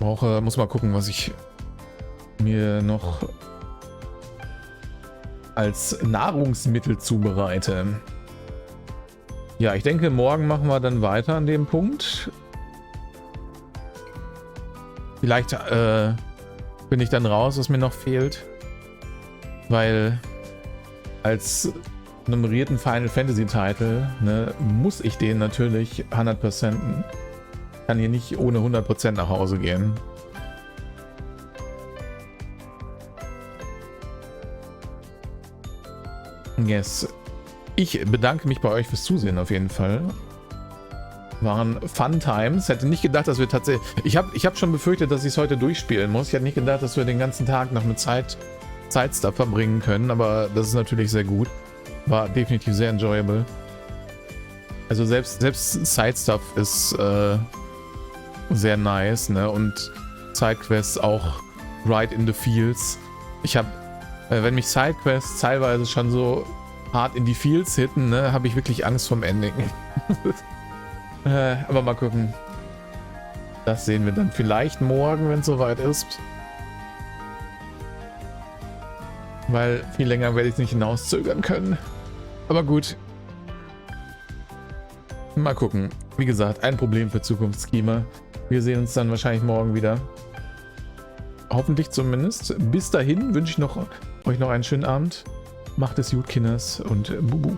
S1: Muss mal gucken, was ich mir noch als Nahrungsmittel zubereite. Ja, ich denke, morgen machen wir dann weiter an dem Punkt. Vielleicht bin ich dann raus, was mir noch fehlt. Weil als nummerierten Final Fantasy Titel, ne, muss ich den natürlich 100%. Kann hier nicht ohne 100% nach Hause gehen. Yes. Ich bedanke mich bei euch fürs Zusehen auf jeden Fall. Waren Fun Times. Hätte nicht gedacht, dass wir tatsächlich... Ich hab schon befürchtet, dass ich es heute durchspielen muss. Ich hätte nicht gedacht, dass wir den ganzen Tag noch mit Zeitstuff verbringen können, aber das ist natürlich sehr gut. War definitiv sehr enjoyable. Also selbst Side-Stuff ist sehr nice, ne? Und Sidequests auch right in the feels. Ich habe, wenn mich Sidequests teilweise schon so hart in die Feels hitten, ne, habe ich wirklich Angst vom Ending. Aber mal gucken. Das sehen wir dann vielleicht morgen, wenn es soweit ist. Weil viel länger werde ich es nicht hinauszögern können. Aber gut. Mal gucken. Wie gesagt, ein Problem für Zukunftskima. Wir sehen uns dann wahrscheinlich morgen wieder. Hoffentlich zumindest. Bis dahin wünsche ich euch noch einen schönen Abend. Macht es gut, Kinders, und Bubu.